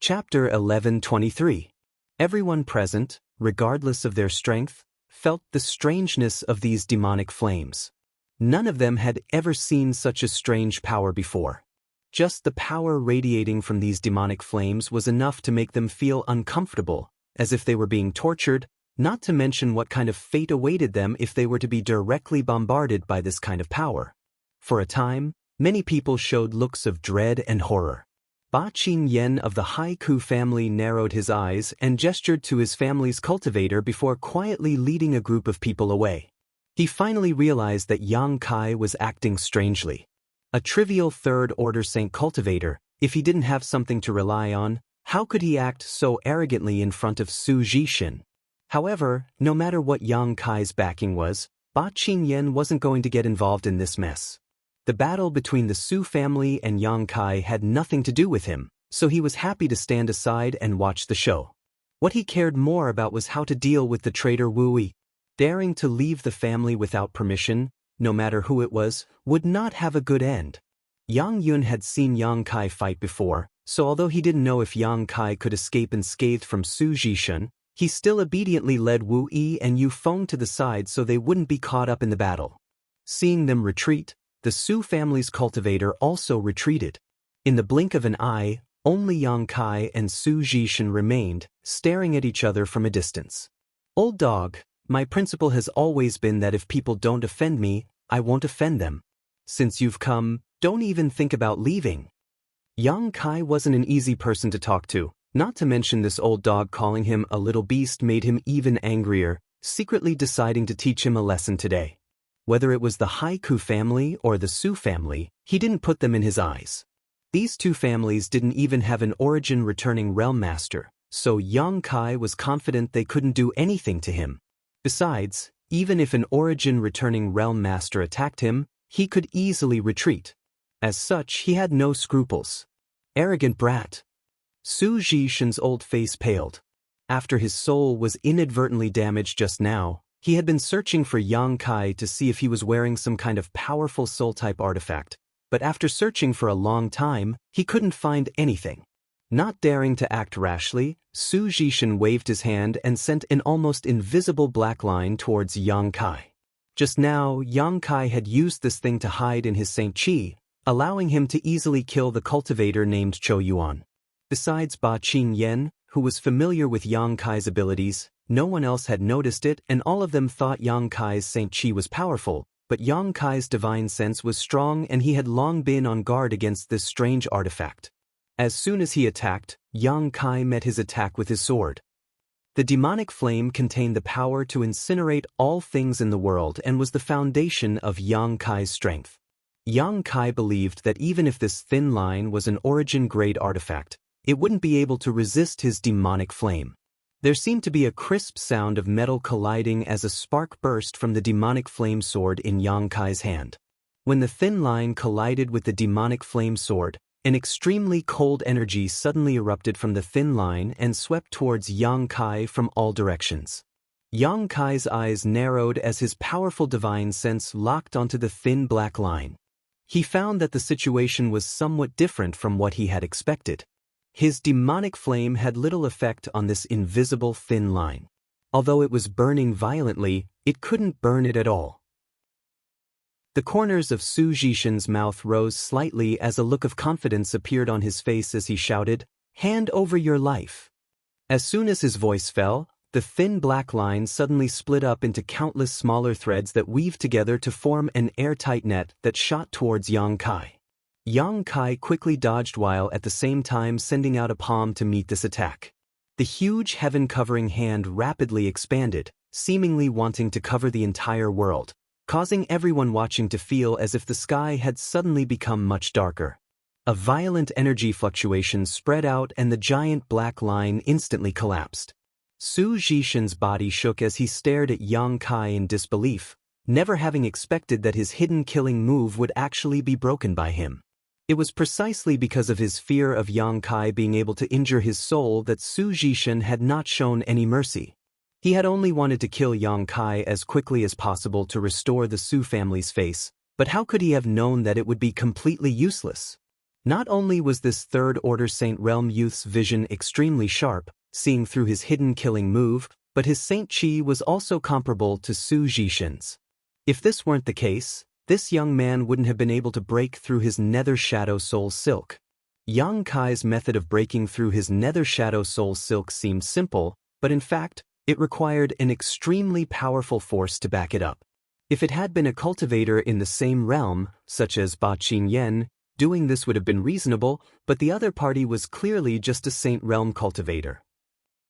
Chapter 11:23. Everyone present, regardless of their strength, felt the strangeness of these demonic flames. None of them had ever seen such a strange power before. Just the power radiating from these demonic flames was enough to make them feel uncomfortable, as if they were being tortured, not to mention what kind of fate awaited them if they were to be directly bombarded by this kind of power. For a time, many people showed looks of dread and horror. Ba Qingyan of the Haiku family narrowed his eyes and gestured to his family's cultivator before quietly leading a group of people away. He finally realized that Yang Kai was acting strangely. A trivial third-order saint cultivator, if he didn't have something to rely on, how could he act so arrogantly in front of Su Zhishin? However, no matter what Yang Kai's backing was, Ba Qingyan wasn't going to get involved in this mess. The battle between the Su family and Yang Kai had nothing to do with him, so he was happy to stand aside and watch the show. What he cared more about was how to deal with the traitor Wu Yi. Daring to leave the family without permission, no matter who it was, would not have a good end. Yang Yun had seen Yang Kai fight before, so although he didn't know if Yang Kai could escape unscathed from Su Zhishin, he still obediently led Wu Yi and Yu Feng to the side so they wouldn't be caught up in the battle. Seeing them retreat, the Su family's cultivator also retreated. In the blink of an eye, only Yang Kai and Su Zhishin remained, staring at each other from a distance. "Old dog, my principle has always been that if people don't offend me, I won't offend them. Since you've come, don't even think about leaving." Yang Kai wasn't an easy person to talk to, not to mention this old dog calling him a little beast made him even angrier, secretly deciding to teach him a lesson today. Whether it was the Haiku family or the Su family, he didn't put them in his eyes. These two families didn't even have an origin-returning realm master, so Yang Kai was confident they couldn't do anything to him. Besides, even if an origin-returning realm master attacked him, he could easily retreat. As such, he had no scruples. Arrogant brat. Su Zhishin's old face paled. After his soul was inadvertently damaged just now, he had been searching for Yang Kai to see if he was wearing some kind of powerful soul-type artifact, but after searching for a long time, he couldn't find anything. Not daring to act rashly, Su Zhishin waved his hand and sent an almost invisible black line towards Yang Kai. Just now, Yang Kai had used this thing to hide in his Saint Qi, allowing him to easily kill the cultivator named Chou Yuan. Besides Ba Qingyan, who was familiar with Yang Kai's abilities, no one else had noticed it and all of them thought Yang Kai's Saint Qi was powerful, but Yang Kai's divine sense was strong and he had long been on guard against this strange artifact. As soon as he attacked, Yang Kai met his attack with his sword. The demonic flame contained the power to incinerate all things in the world and was the foundation of Yang Kai's strength. Yang Kai believed that even if this thin line was an origin-grade artifact, it wouldn't be able to resist his demonic flame. There seemed to be a crisp sound of metal colliding as a spark burst from the demonic flame sword in Yang Kai's hand. When the thin line collided with the demonic flame sword, an extremely cold energy suddenly erupted from the thin line and swept towards Yang Kai from all directions. Yang Kai's eyes narrowed as his powerful divine sense locked onto the thin black line. He found that the situation was somewhat different from what he had expected. His demonic flame had little effect on this invisible thin line. Although it was burning violently, it couldn't burn it at all. The corners of Su Zhishin's mouth rose slightly as a look of confidence appeared on his face as he shouted, "Hand over your life." As soon as his voice fell, the thin black line suddenly split up into countless smaller threads that weaved together to form an airtight net that shot towards Yang Kai. Yang Kai quickly dodged while at the same time sending out a palm to meet this attack. The huge heaven-covering hand rapidly expanded, seemingly wanting to cover the entire world, causing everyone watching to feel as if the sky had suddenly become much darker. A violent energy fluctuation spread out and the giant black line instantly collapsed. Su Zhishin's body shook as he stared at Yang Kai in disbelief, never having expected that his hidden killing move would actually be broken by him. It was precisely because of his fear of Yang Kai being able to injure his soul that Su Zhishan had not shown any mercy. He had only wanted to kill Yang Kai as quickly as possible to restore the Su family's face, but how could he have known that it would be completely useless? Not only was this third-order Saint Realm youth's vision extremely sharp, seeing through his hidden killing move, but his Saint Chi was also comparable to Su Zhishan's. If this weren't the case, this young man wouldn't have been able to break through his Nether Shadow Soul Silk. Yang Kai's method of breaking through his Nether Shadow Soul Silk seemed simple, but in fact, it required an extremely powerful force to back it up. If it had been a cultivator in the same realm, such as Ba Qingyan, doing this would have been reasonable, but the other party was clearly just a Saint Realm cultivator.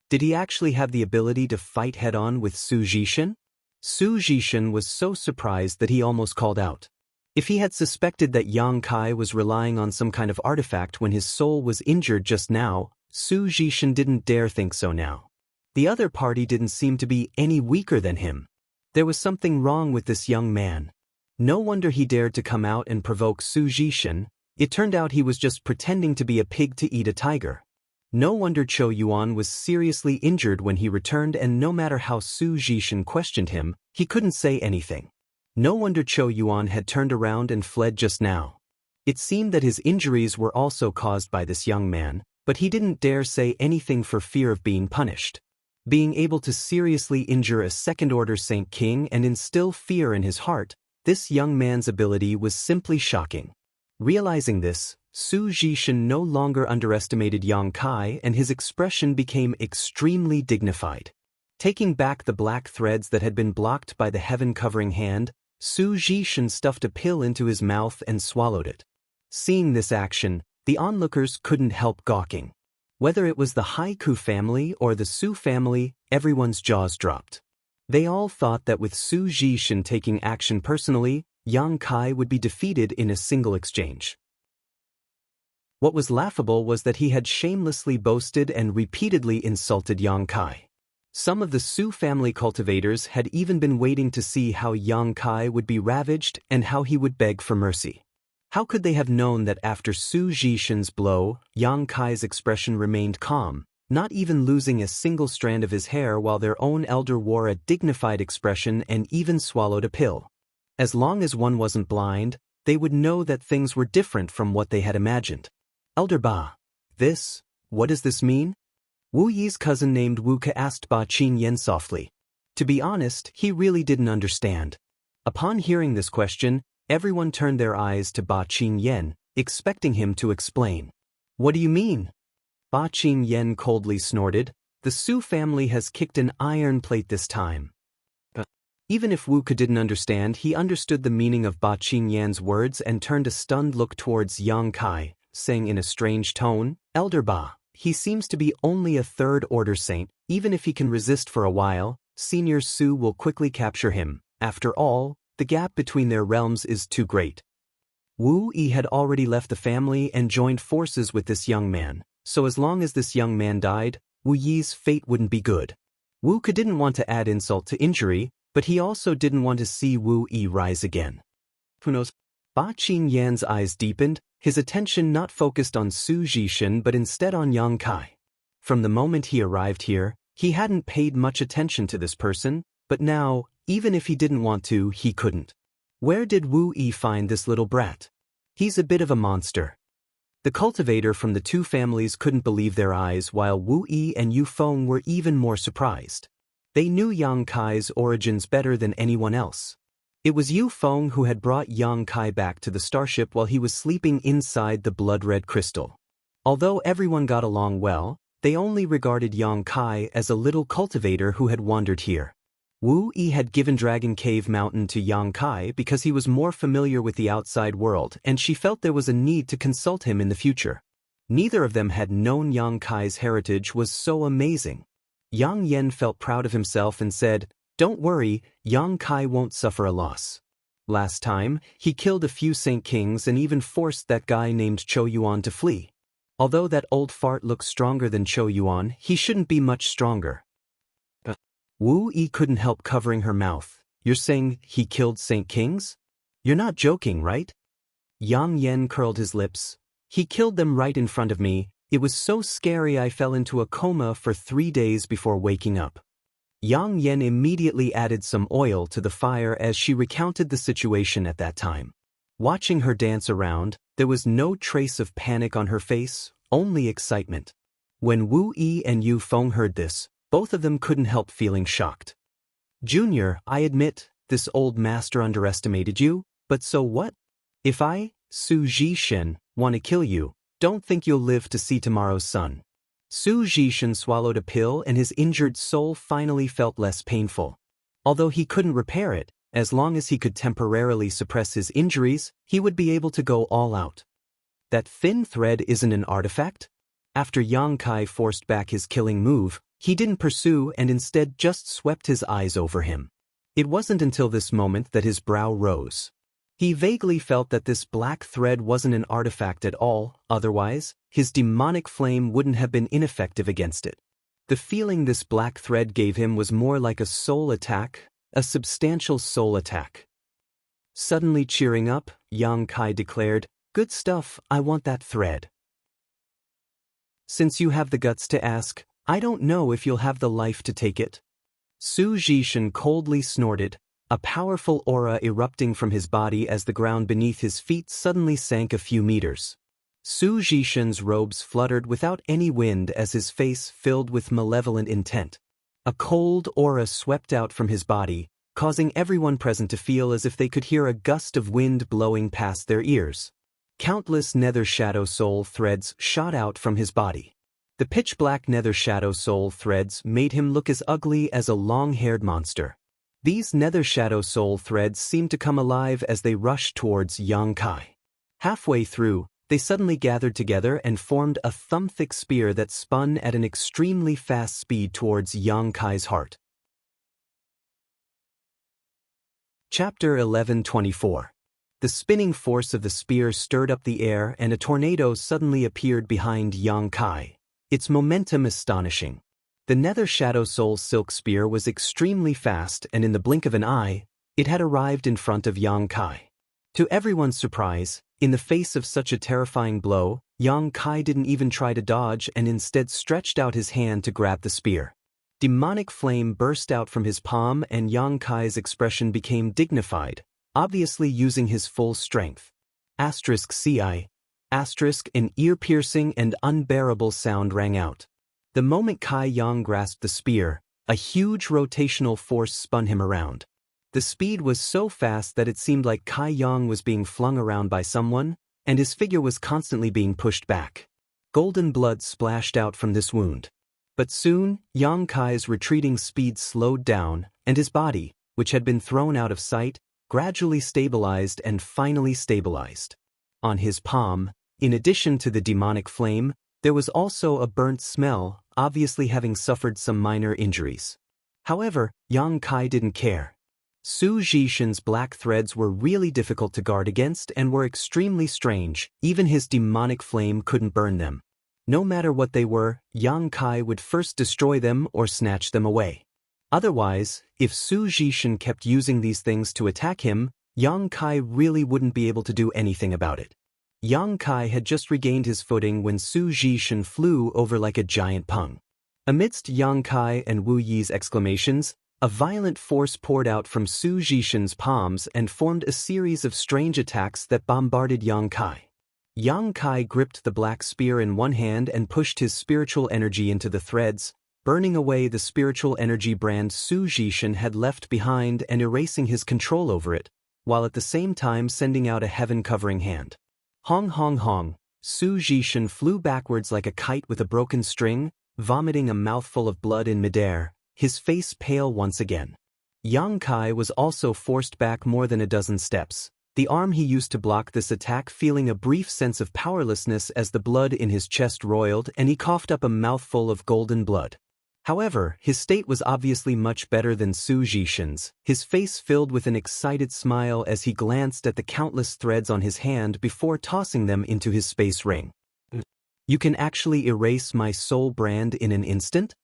Did he actually have the ability to fight head-on with Su Zhishan? Su Zhishan was so surprised that he almost called out. If he had suspected that Yang Kai was relying on some kind of artifact when his soul was injured just now, Su Zhishan didn't dare think so now. The other party didn't seem to be any weaker than him. There was something wrong with this young man. No wonder he dared to come out and provoke Su Zhishan. It turned out he was just pretending to be a pig to eat a tiger. No wonder Chou Yuan was seriously injured when he returned, and no matter how Su Zhishan questioned him, he couldn't say anything. No wonder Chou Yuan had turned around and fled just now. It seemed that his injuries were also caused by this young man, but he didn't dare say anything for fear of being punished. Being able to seriously injure a second-order Saint King and instill fear in his heart, this young man's ability was simply shocking. Realizing this, Su Zhishan no longer underestimated Yang Kai, and his expression became extremely dignified. Taking back the black threads that had been blocked by the heaven-covering hand, Su Zhishan stuffed a pill into his mouth and swallowed it. Seeing this action, the onlookers couldn't help gawking. Whether it was the Haiku family or the Su family, everyone's jaws dropped. They all thought that with Su Zhishan taking action personally, Yang Kai would be defeated in a single exchange. What was laughable was that he had shamelessly boasted and repeatedly insulted Yang Kai. Some of the Su family cultivators had even been waiting to see how Yang Kai would be ravaged and how he would beg for mercy. How could they have known that after Su Zhishan's blow, Yang Kai's expression remained calm, not even losing a single strand of his hair, while their own elder wore a dignified expression and even swallowed a pill? As long as one wasn't blind, they would know that things were different from what they had imagined. Elder Ba, what does this mean? Wu Yi's cousin named Wu Ke asked Ba Qingyan softly. To be honest, he really didn't understand. Upon hearing this question, everyone turned their eyes to Ba Qingyan, expecting him to explain. What do you mean? Ba Qingyan coldly snorted. The Su family has kicked an iron plate this time. Even if Wu Ke didn't understand, he understood the meaning of Ba Qingyan's words and turned a stunned look towards Yang Kai, saying in a strange tone, Elder Ba, he seems to be only a third-order saint. Even if he can resist for a while, Senior Su will quickly capture him. After all, the gap between their realms is too great. Wu Yi had already left the family and joined forces with this young man, so as long as this young man died, Wu Yi's fate wouldn't be good. Wu Ke didn't want to add insult to injury, but he also didn't want to see Wu Yi rise again. Who knows? Ba Qingyan's eyes deepened, his attention not focused on Su Zhishan but instead on Yang Kai. From the moment he arrived here, he hadn't paid much attention to this person, but now, even if he didn't want to, he couldn't. Where did Wu Yi find this little brat? He's a bit of a monster. The cultivator from the two families couldn't believe their eyes, while Wu Yi and Yu Feng were even more surprised. They knew Yang Kai's origins better than anyone else. It was Yu Feng who had brought Yang Kai back to the starship while he was sleeping inside the blood-red crystal. Although everyone got along well, they only regarded Yang Kai as a little cultivator who had wandered here. Wu Yi had given Dragon Cave Mountain to Yang Kai because he was more familiar with the outside world, and she felt there was a need to consult him in the future. Neither of them had known Yang Kai's heritage was so amazing. Yang Yen felt proud of himself and said, "Don't worry, Yang Kai won't suffer a loss. Last time, he killed a few Saint Kings and even forced that guy named Chou Yuan to flee. Although that old fart looks stronger than Chou Yuan, he shouldn't be much stronger." Wu Yi couldn't help covering her mouth. You're saying he killed Saint Kings? You're not joking, right? Yang Yen curled his lips. He killed them right in front of me. It was so scary I fell into a coma for 3 days before waking up. Yang Yen immediately added some oil to the fire as she recounted the situation at that time. Watching her dance around, there was no trace of panic on her face, only excitement. When Wu Yi and Yu Feng heard this, both of them couldn't help feeling shocked. Junior, I admit, this old master underestimated you, but so what? If I, Su Zhishen, want to kill you, don't think you'll live to see tomorrow's sun. Su Zhishen swallowed a pill and his injured soul finally felt less painful. Although he couldn't repair it, as long as he could temporarily suppress his injuries, he would be able to go all out. That thin thread isn't an artifact? After Yang Kai forced back his killing move, he didn't pursue and instead just swept his eyes over him. It wasn't until this moment that his brow rose. He vaguely felt that this black thread wasn't an artifact at all, otherwise, his demonic flame wouldn't have been ineffective against it. The feeling this black thread gave him was more like a soul attack, a substantial soul attack. Suddenly cheering up, Yang Kai declared, "Good stuff, I want that thread." Since you have the guts to ask, I don't know if you'll have the life to take it. Su Zhishen coldly snorted, a powerful aura erupting from his body as the ground beneath his feet suddenly sank a few meters. Su Zhishen's robes fluttered without any wind as his face filled with malevolent intent. A cold aura swept out from his body, causing everyone present to feel as if they could hear a gust of wind blowing past their ears. Countless nether shadow soul threads shot out from his body. The pitch-black nether shadow soul threads made him look as ugly as a long-haired monster. These nether shadow soul threads seemed to come alive as they rushed towards Yang Kai. Halfway through, they suddenly gathered together and formed a thumb-thick spear that spun at an extremely fast speed towards Yang Kai's heart. Chapter 11:24. The spinning force of the spear stirred up the air and a tornado suddenly appeared behind Yang Kai, its momentum astonishing. The nether shadow soul silk spear was extremely fast and in the blink of an eye, it had arrived in front of Yang Kai. To everyone's surprise, in the face of such a terrifying blow, Yang Kai didn't even try to dodge and instead stretched out his hand to grab the spear. Demonic flame burst out from his palm and Yang Kai's expression became dignified, obviously using his full strength. *CI. An ear-piercing and unbearable sound rang out. The moment Kai Yang grasped the spear, a huge rotational force spun him around. The speed was so fast that it seemed like Kai Yang was being flung around by someone, and his figure was constantly being pushed back. Golden blood splashed out from this wound. But soon, Yang Kai's retreating speed slowed down, and his body, which had been thrown out of sight, gradually stabilized and finally stabilized. On his palm, in addition to the demonic flame, there was also a burnt smell, obviously having suffered some minor injuries. However, Yang Kai didn't care. Su Zhishen's black threads were really difficult to guard against and were extremely strange, even his demonic flame couldn't burn them. No matter what they were, Yang Kai would first destroy them or snatch them away. Otherwise, if Su Zhishen kept using these things to attack him, Yang Kai really wouldn't be able to do anything about it. Yang Kai had just regained his footing when Su Zhishen flew over like a giant pung. Amidst Yang Kai and Wu Yi's exclamations, a violent force poured out from Su Zhishen's palms and formed a series of strange attacks that bombarded Yang Kai. Yang Kai gripped the black spear in one hand and pushed his spiritual energy into the threads, burning away the spiritual energy brand Su Zhishen had left behind and erasing his control over it, while at the same time sending out a heaven-covering hand. Hong hong hong, Su Zhishen flew backwards like a kite with a broken string, vomiting a mouthful of blood in midair, his face pale once again. Yang Kai was also forced back more than a dozen steps, the arm he used to block this attack feeling a brief sense of powerlessness as the blood in his chest roiled and he coughed up a mouthful of golden blood. However, his state was obviously much better than Su Zhishen's, his face filled with an excited smile as he glanced at the countless threads on his hand before tossing them into his space ring. You can actually erase my soul brand in an instant?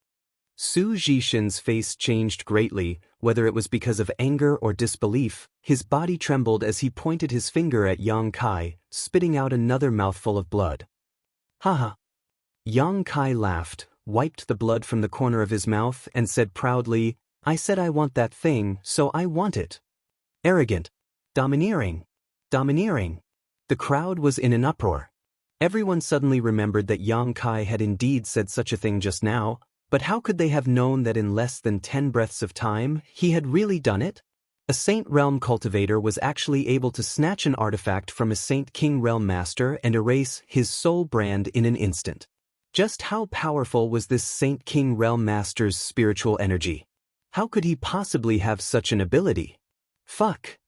Su Zhishen's face changed greatly, whether it was because of anger or disbelief, his body trembled as he pointed his finger at Yang Kai, spitting out another mouthful of blood. Haha. Yang Kai laughed, wiped the blood from the corner of his mouth, and said proudly, I said I want that thing, so I want it. Arrogant. Domineering. Domineering. The crowd was in an uproar. Everyone suddenly remembered that Yang Kai had indeed said such a thing just now, but how could they have known that in less than 10 breaths of time, he had really done it? A Saint Realm cultivator was actually able to snatch an artifact from a Saint King Realm master and erase his soul brand in an instant. Just how powerful was this Saint King Realm master's spiritual energy? How could he possibly have such an ability? Fuck.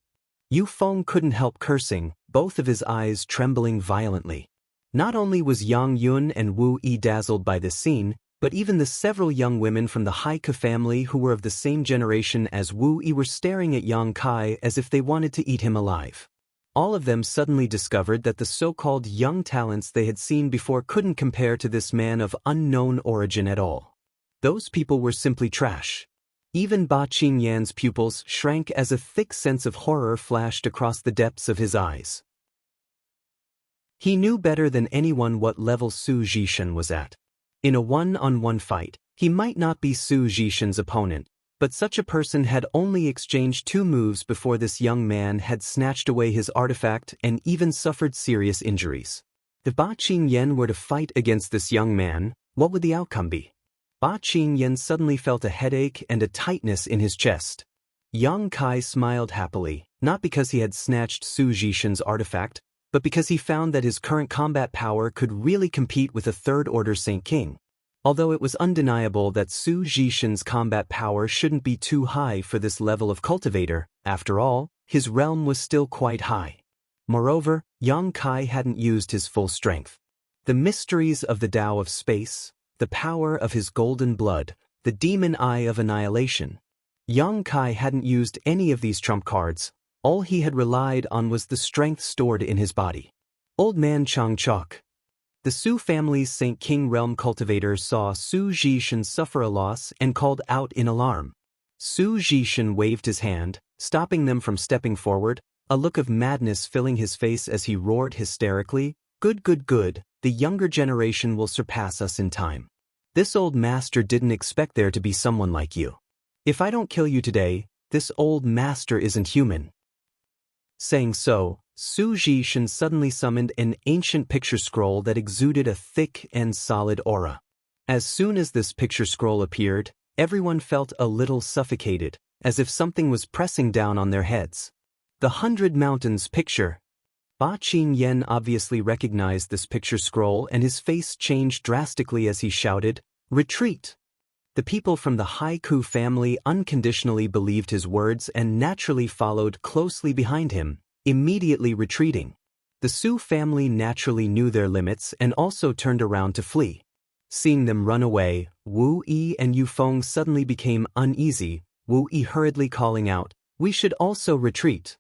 Yu Feng couldn't help cursing, both of his eyes trembling violently. Not only was Yang Yun and Wu Yi dazzled by this scene, but even the several young women from the Haiku family who were of the same generation as Wu Yi were staring at Yang Kai as if they wanted to eat him alive. All of them suddenly discovered that the so-called young talents they had seen before couldn't compare to this man of unknown origin at all. Those people were simply trash. Even Ba Qingyan's pupils shrank as a thick sense of horror flashed across the depths of his eyes. He knew better than anyone what level Su Zhishan was at. In a one-on-one fight, he might not be Su Zhishan's opponent, but such a person had only exchanged 2 moves before this young man had snatched away his artifact and even suffered serious injuries. If Ba Qingyan were to fight against this young man, what would the outcome be? Ba Qingyan suddenly felt a headache and a tightness in his chest. Yang Kai smiled happily, not because he had snatched Su Zhishan's artifact, but because he found that his current combat power could really compete with a third-order Saint King. Although it was undeniable that Su Zhishan's combat power shouldn't be too high for this level of cultivator, after all, his realm was still quite high. Moreover, Yang Kai hadn't used his full strength. The mysteries of the Tao of space, the power of his golden blood, the demon eye of annihilation. Yang Kai hadn't used any of these trump cards. All he had relied on was the strength stored in his body. Old Man Chang Chok. The Su family's Saint King Realm cultivator saw Su Zhishan suffer a loss and called out in alarm. Su Zhishan waved his hand, stopping them from stepping forward, a look of madness filling his face as he roared hysterically, Good, good, good, the younger generation will surpass us in time. This old master didn't expect there to be someone like you. If I don't kill you today, this old master isn't human. Saying so, Su Zhishan suddenly summoned an ancient picture scroll that exuded a thick and solid aura. As soon as this picture scroll appeared, everyone felt a little suffocated, as if something was pressing down on their heads. The 100 Mountains picture. Ba Qingyan obviously recognized this picture scroll and his face changed drastically as he shouted, Retreat! The people from the Haiku family unconditionally believed his words and naturally followed closely behind him, immediately retreating. The Su family naturally knew their limits and also turned around to flee. Seeing them run away, Wu Yi and Yu Feng suddenly became uneasy, Wu Yi hurriedly calling out, We should also retreat.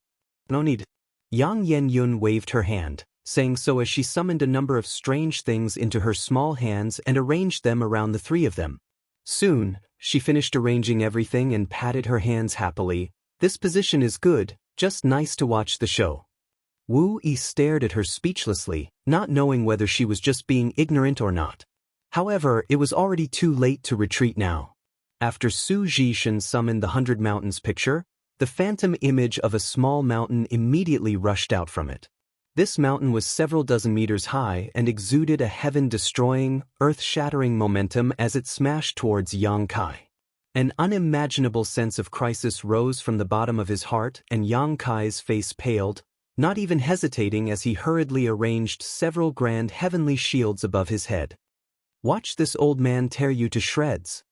No need. Yang Yenyun waved her hand, saying so as she summoned a number of strange things into her small hands and arranged them around the 3 of them. Soon, she finished arranging everything and patted her hands happily. This position is good, just nice to watch the show. Wu Yi stared at her speechlessly, not knowing whether she was just being ignorant or not. However, it was already too late to retreat now. After Su Zhishan summoned the 100 Mountains picture, the phantom image of a small mountain immediately rushed out from it. This mountain was several dozen meters high and exuded a heaven-destroying, earth-shattering momentum as it smashed towards Yang Kai. An unimaginable sense of crisis rose from the bottom of his heart and Yang Kai's face paled, not even hesitating as he hurriedly arranged several grand heavenly shields above his head. Watch this old man tear you to shreds.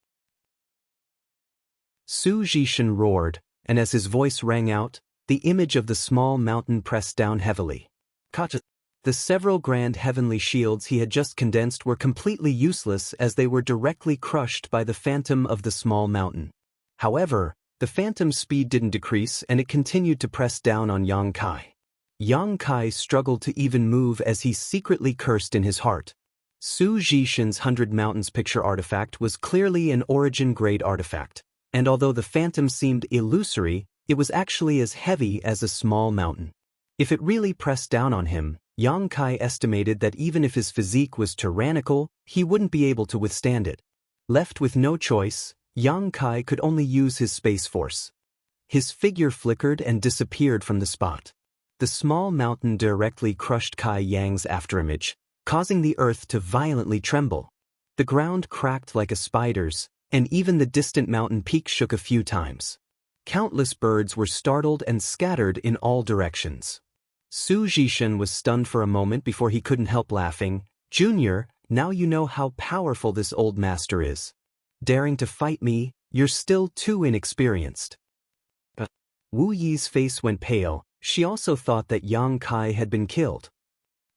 Su Zhishan roared, and as his voice rang out, the image of the small mountain pressed down heavily. The several grand heavenly shields he had just condensed were completely useless as they were directly crushed by the phantom of the small mountain. However, the phantom's speed didn't decrease and it continued to press down on Yang Kai. Yang Kai struggled to even move as he secretly cursed in his heart. Su Zhishan's 100 Mountains picture artifact was clearly an origin-grade artifact. And although the phantom seemed illusory, it was actually as heavy as a small mountain. If it really pressed down on him, Yang Kai estimated that even if his physique was tyrannical, he wouldn't be able to withstand it. Left with no choice, Yang Kai could only use his space force. His figure flickered and disappeared from the spot. The small mountain directly crushed Kai Yang's afterimage, causing the earth to violently tremble. The ground cracked like a spider's, and even the distant mountain peak shook a few times. Countless birds were startled and scattered in all directions. Su Jishan was stunned for a moment before he couldn't help laughing. "Junior, now you know how powerful this old master is. Daring to fight me, you're still too inexperienced." Wu Yi's face went pale. She also thought that Yang Kai had been killed.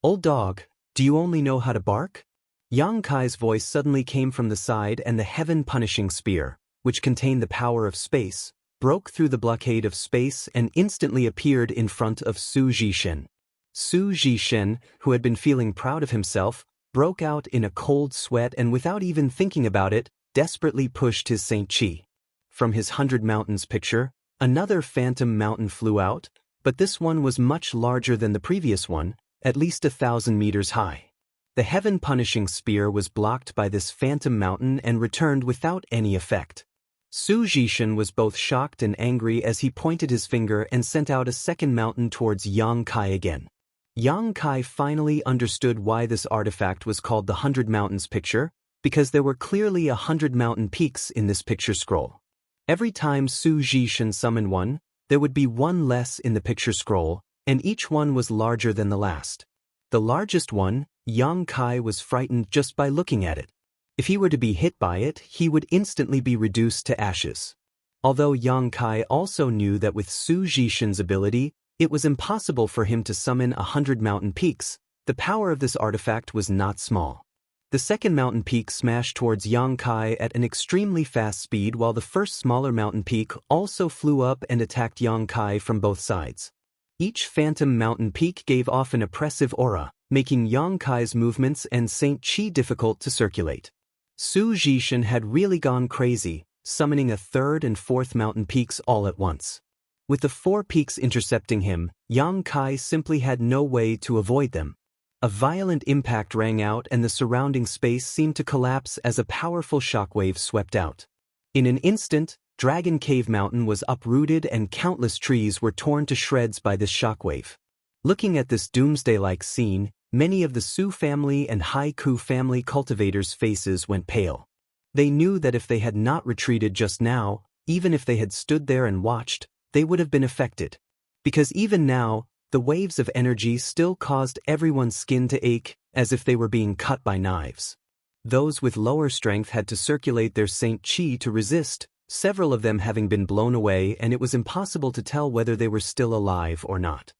"Old dog, do you only know how to bark?" Yang Kai's voice suddenly came from the side, and the heaven-punishing spear, which contained the power of space, broke through the blockade of space and instantly appeared in front of Su Jishan. Su Jishan, who had been feeling proud of himself, broke out in a cold sweat and without even thinking about it, desperately pushed his Saint Chi. From his 100 Mountains picture, another phantom mountain flew out, but this one was much larger than the previous one, at least 1,000 meters high. The heaven-punishing spear was blocked by this phantom mountain and returned without any effect. Su Jishan was both shocked and angry as he pointed his finger and sent out a second mountain towards Yang Kai again. Yang Kai finally understood why this artifact was called the 100 Mountains picture, because there were clearly 100 mountain peaks in this picture scroll. Every time Su Jishan summoned one, there would be one less in the picture scroll, and each one was larger than the last. The largest one, Yang Kai was frightened just by looking at it. If he were to be hit by it, he would instantly be reduced to ashes. Although Yang Kai also knew that with Su Jishan's ability, it was impossible for him to summon 100 mountain peaks, the power of this artifact was not small. The second mountain peak smashed towards Yang Kai at an extremely fast speed, while the first smaller mountain peak also flew up and attacked Yang Kai from both sides. Each phantom mountain peak gave off an oppressive aura, making Yang Kai's movements and Saint Chi difficult to circulate. Su Jishan had really gone crazy, summoning a third and fourth mountain peaks all at once. With the 4 peaks intercepting him, Yang Kai simply had no way to avoid them. A violent impact rang out and the surrounding space seemed to collapse as a powerful shockwave swept out. In an instant, Dragon Cave Mountain was uprooted and countless trees were torn to shreds by this shockwave. Looking at this doomsday-like scene, many of the Su family and Haiku family cultivators' faces went pale. They knew that if they had not retreated just now, even if they had stood there and watched, they would have been affected. Because even now, the waves of energy still caused everyone's skin to ache, as if they were being cut by knives. Those with lower strength had to circulate their Saint Chi to resist, several of them having been blown away, and it was impossible to tell whether they were still alive or not.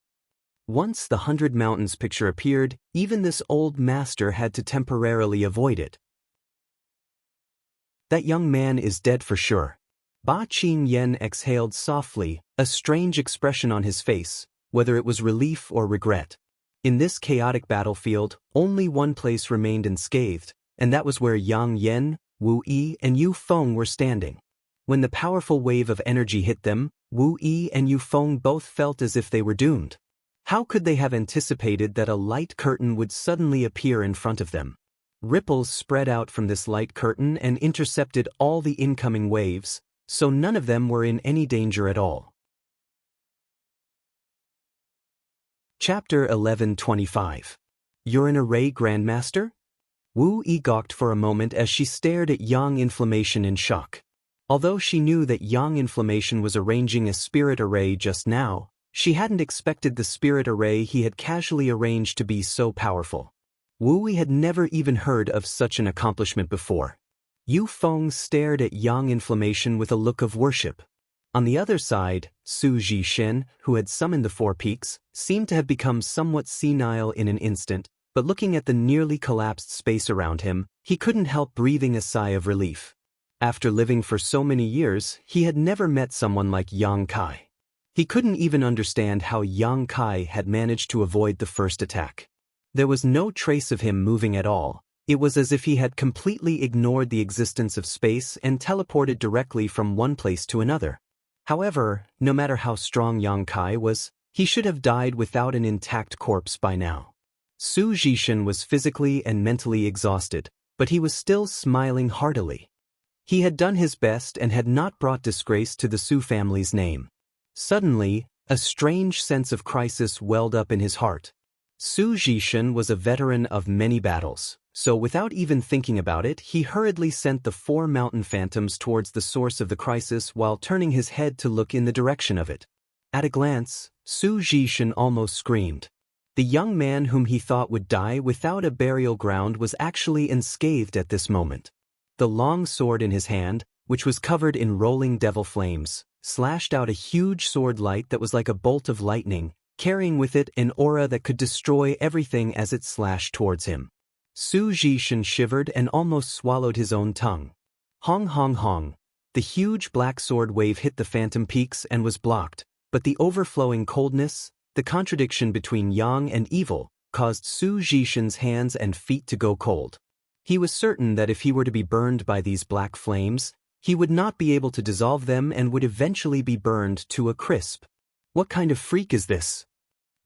Once the 100 Mountains picture appeared, even this old master had to temporarily avoid it. "That young man is dead for sure." Ba Qing Yen exhaled softly, a strange expression on his face, whether it was relief or regret. In this chaotic battlefield, only one place remained unscathed, and that was where Yang Yen, Wu Yi, and Yu Feng were standing. When the powerful wave of energy hit them, Wu Yi and Yu Feng both felt as if they were doomed. How could they have anticipated that a light curtain would suddenly appear in front of them? Ripples spread out from this light curtain and intercepted all the incoming waves, so none of them were in any danger at all. Chapter 11:25. You're an array Grandmaster? Wu Yi gawked for a moment as she stared at Yang Inflammation in shock. Although she knew that Yang Inflammation was arranging a spirit array just now, she hadn't expected the spirit array he had casually arranged to be so powerful. Wu Yi had never even heard of such an accomplishment before. Yu Feng stared at Yang Inflammation with a look of worship. On the other side, Su Jishan, who had summoned the 4 peaks, seemed to have become somewhat senile in an instant, but looking at the nearly collapsed space around him, he couldn't help breathing a sigh of relief. After living for so many years, he had never met someone like Yang Kai. He couldn't even understand how Yang Kai had managed to avoid the first attack. There was no trace of him moving at all, It was as if he had completely ignored the existence of space and teleported directly from one place to another. However, no matter how strong Yang Kai was, he should have died without an intact corpse by now. Su Zhishan was physically and mentally exhausted, but he was still smiling heartily. He had done his best and had not brought disgrace to the Su family's name. Suddenly, a strange sense of crisis welled up in his heart. Su Zhishan was a veteran of many battles, so without even thinking about it, he hurriedly sent the 4 mountain phantoms towards the source of the crisis while turning his head to look in the direction of it. At a glance, Su Zhishan almost screamed. The young man whom he thought would die without a burial ground was actually unscathed at this moment. The long sword in his hand, which was covered in rolling devil flames, slashed out a huge sword light that was like a bolt of lightning, carrying with it an aura that could destroy everything as it slashed towards him. Su Zhishan shivered and almost swallowed his own tongue. Hong hong hong. The huge black sword wave hit the phantom peaks and was blocked, but the overflowing coldness, the contradiction between yang and evil, caused Su Zhishan's hands and feet to go cold. He was certain that if he were to be burned by these black flames, he would not be able to dissolve them and would eventually be burned to a crisp. What kind of freak is this?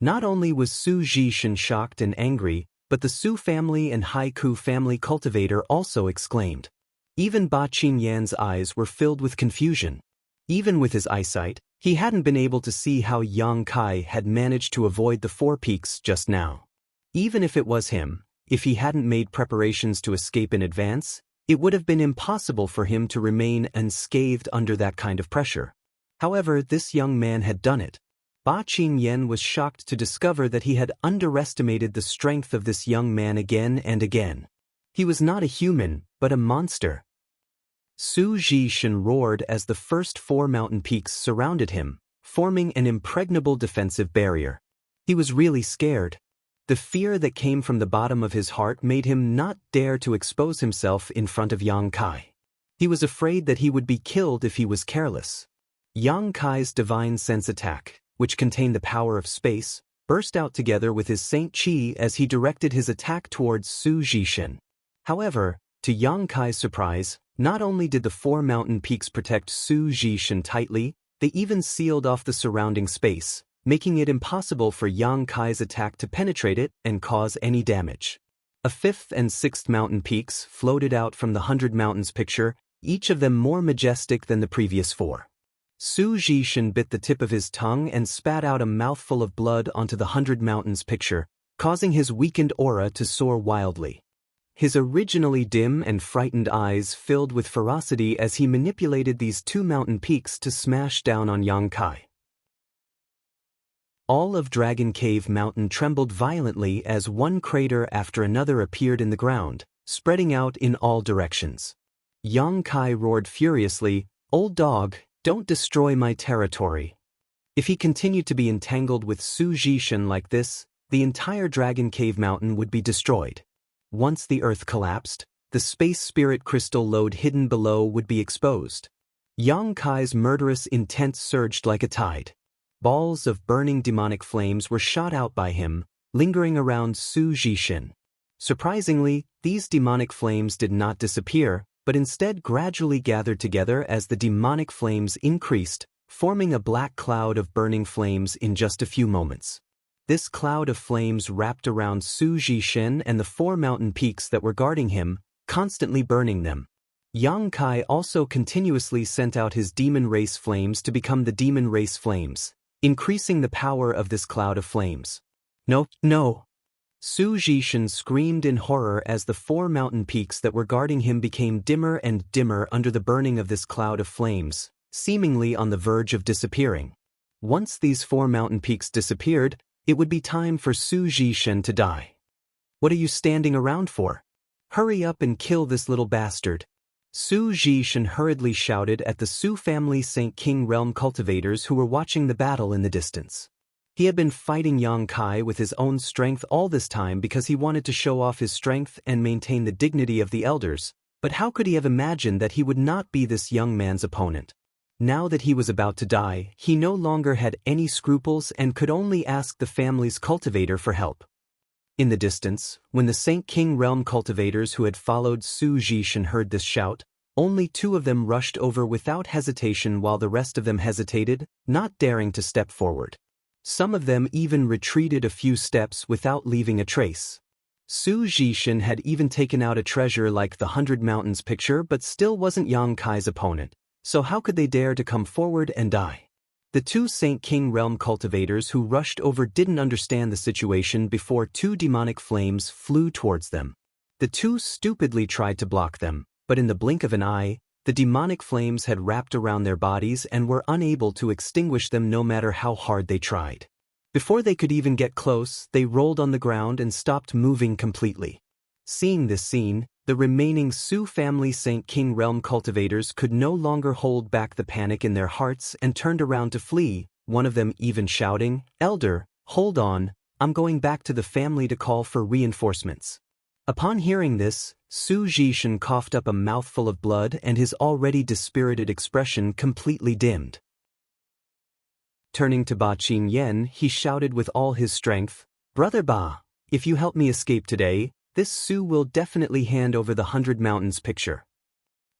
Not only was Su Zhishan shocked and angry, but the Su family and Haiku family cultivator also exclaimed. Even Ba Qingyan's eyes were filled with confusion. Even with his eyesight, he hadn't been able to see how Yang Kai had managed to avoid the 4 peaks just now. Even if it was him, if he hadn't made preparations to escape in advance, it would have been impossible for him to remain unscathed under that kind of pressure. However, this young man had done it. Ba Qingyan was shocked to discover that he had underestimated the strength of this young man again and again. He was not a human, but a monster. Su Zhishan roared as the first 4 mountain peaks surrounded him, forming an impregnable defensive barrier. He was really scared. The fear that came from the bottom of his heart made him not dare to expose himself in front of Yang Kai. He was afraid that he would be killed if he was careless. Yang Kai's divine sense attack, which contained the power of space, burst out together with his Saint Qi as he directed his attack towards Su Zhishan. However, to Yang Kai's surprise, not only did the 4 mountain peaks protect Su Zhishan tightly, they even sealed off the surrounding space, making it impossible for Yang Kai's attack to penetrate it and cause any damage. A 5th and 6th mountain peaks floated out from the 100 Mountains picture, each of them more majestic than the previous 4. Su Zhishan bit the tip of his tongue and spat out a mouthful of blood onto the 100 Mountains picture, causing his weakened aura to soar wildly. His originally dim and frightened eyes filled with ferocity as he manipulated these 2 mountain peaks to smash down on Yang Kai. All of Dragon Cave Mountain trembled violently as one crater after another appeared in the ground, spreading out in all directions. Yang Kai roared furiously, "Old dog, don't destroy my territory." If he continued to be entangled with Su Zhishan like this, the entire Dragon Cave Mountain would be destroyed. Once the earth collapsed, the space spirit crystal lode hidden below would be exposed. Yang Kai's murderous intent surged like a tide. Balls of burning demonic flames were shot out by him, lingering around Su Zhishan. Surprisingly, these demonic flames did not disappear, but instead gradually gathered together as the demonic flames increased, forming a black cloud of burning flames in just a few moments. This cloud of flames wrapped around Su Zhishan and the 4 mountain peaks that were guarding him, constantly burning them. Yang Kai also continuously sent out his demon race flames to become the demon race flames, increasing the power of this cloud of flames. "No, no!" Su Zhishan screamed in horror as the 4 mountain peaks that were guarding him became dimmer and dimmer under the burning of this cloud of flames, seemingly on the verge of disappearing. Once these 4 mountain peaks disappeared, it would be time for Su Zhishan to die. "What are you standing around for? Hurry up and kill this little bastard." Su Zhishan hurriedly shouted at the Su family Saint King realm cultivators who were watching the battle in the distance. He had been fighting Yang Kai with his own strength all this time because he wanted to show off his strength and maintain the dignity of the elders, but how could he have imagined that he would not be this young man's opponent? Now that he was about to die, he no longer had any scruples and could only ask the family's cultivator for help. In the distance, when the Saint King realm cultivators who had followed Su Zhishan heard this shout, only 2 of them rushed over without hesitation while the rest of them hesitated, not daring to step forward. Some of them even retreated a few steps without leaving a trace. Su Zhishan had even taken out a treasure like the 100 Mountains picture but still wasn't Yang Kai's opponent, so how could they dare to come forward and die? The 2 Saint King realm cultivators who rushed over didn't understand the situation before 2 demonic flames flew towards them. The 2 stupidly tried to block them, but in the blink of an eye, the demonic flames had wrapped around their bodies and were unable to extinguish them no matter how hard they tried. Before they could even get close, they rolled on the ground and stopped moving completely. Seeing this scene, the remaining Su family Saint King realm cultivators could no longer hold back the panic in their hearts and turned around to flee, one of them even shouting, "Elder, hold on, I'm going back to the family to call for reinforcements." Upon hearing this, Su Zhishan coughed up a mouthful of blood and his already dispirited expression completely dimmed. Turning to Ba Qingyan, he shouted with all his strength, "Brother Ba, if you help me escape today, this Su will definitely hand over the 100 Mountains picture."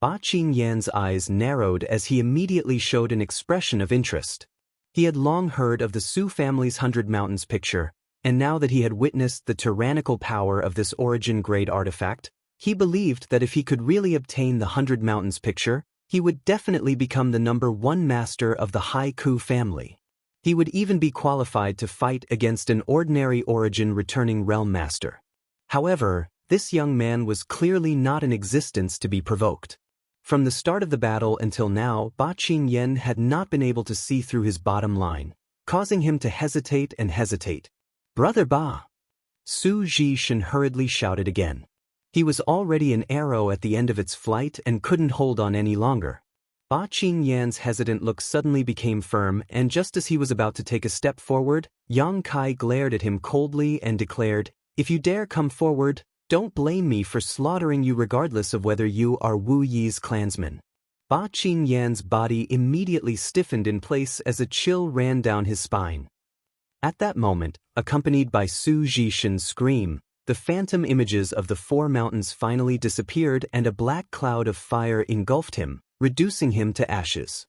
Ba Qingyan's eyes narrowed as he immediately showed an expression of interest. He had long heard of the Su family's 100 Mountains picture, and now that he had witnessed the tyrannical power of this origin-grade artifact, he believed that if he could really obtain the 100 Mountains picture, he would definitely become the #1 master of the Haiku family. He would even be qualified to fight against an ordinary origin returning realm master. However, this young man was clearly not in existence to be provoked. From the start of the battle until now, Ba Qingyan had not been able to see through his bottom line, causing him to hesitate and hesitate. "Brother Ba!" Su Zhishan hurriedly shouted again. He was already an arrow at the end of its flight and couldn't hold on any longer. Ba Qingyan's hesitant look suddenly became firm, and just as he was about to take a step forward, Yang Kai glared at him coldly and declared, "If you dare come forward, don't blame me for slaughtering you regardless of whether you are Wu Yi's clansman." Ba Qingyan's body immediately stiffened in place as a chill ran down his spine. At that moment, accompanied by Su Zhishan's scream, the phantom images of the 4 mountains finally disappeared and a black cloud of fire engulfed him, reducing him to ashes.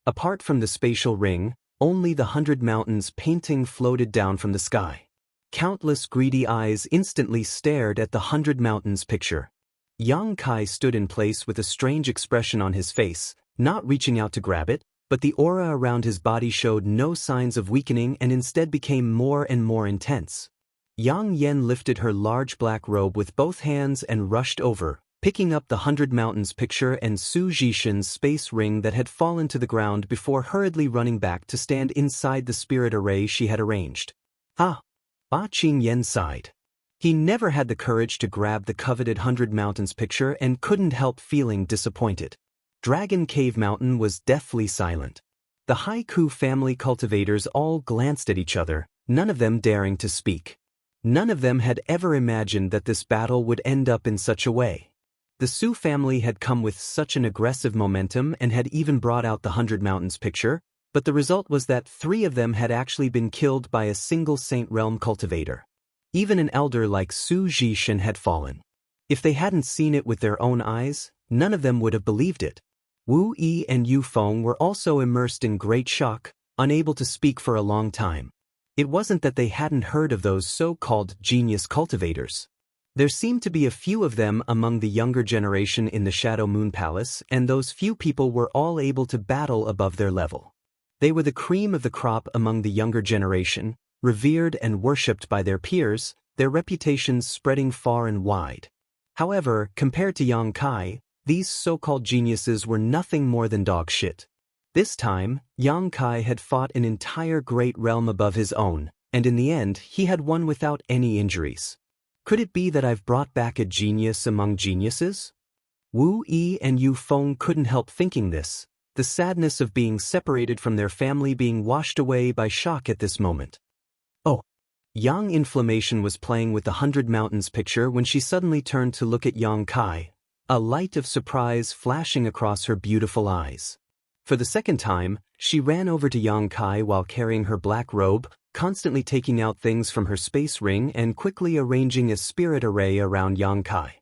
Apart from the spatial ring, only the 100 Mountains painting floated down from the sky. Countless greedy eyes instantly stared at the 100 Mountains picture. Yang Kai stood in place with a strange expression on his face, not reaching out to grab it, but the aura around his body showed no signs of weakening and instead became more and more intense. Yang Yen lifted her large black robe with both hands and rushed over, picking up the 100 Mountains picture and Su Zhishan's space ring that had fallen to the ground before hurriedly running back to stand inside the spirit array she had arranged. "Ah!" Ba Qingyan sighed. He never had the courage to grab the coveted 100 Mountains picture and couldn't help feeling disappointed. Dragon Cave Mountain was deathly silent. The Haiku family cultivators all glanced at each other, none of them daring to speak. None of them had ever imagined that this battle would end up in such a way. The Su family had come with such an aggressive momentum and had even brought out the 100 Mountains picture, but the result was that 3 of them had actually been killed by a single Saint Realm cultivator. Even an elder like Su Zhishan had fallen. If they hadn't seen it with their own eyes, none of them would have believed it. Wu Yi and Yu Feng were also immersed in great shock, unable to speak for a long time. It wasn't that they hadn't heard of those so-called genius cultivators. There seemed to be a few of them among the younger generation in the Shadow Moon Palace, and those few people were all able to battle above their level. They were the cream of the crop among the younger generation, revered and worshipped by their peers, their reputations spreading far and wide. However, compared to Yang Kai, these so-called geniuses were nothing more than dog shit. This time, Yang Kai had fought an entire great realm above his own, and in the end he had won without any injuries. Could it be that I've brought back a genius among geniuses? Wu Yi and Yu Feng couldn't help thinking this, the sadness of being separated from their family being washed away by shock at this moment. Oh! Yang Inflammation was playing with the 100 Mountains picture when she suddenly turned to look at Yang Kai, a light of surprise flashing across her beautiful eyes. For the second time, she ran over to Yang Kai while carrying her black robe, constantly taking out things from her space ring and quickly arranging a spirit array around Yang Kai.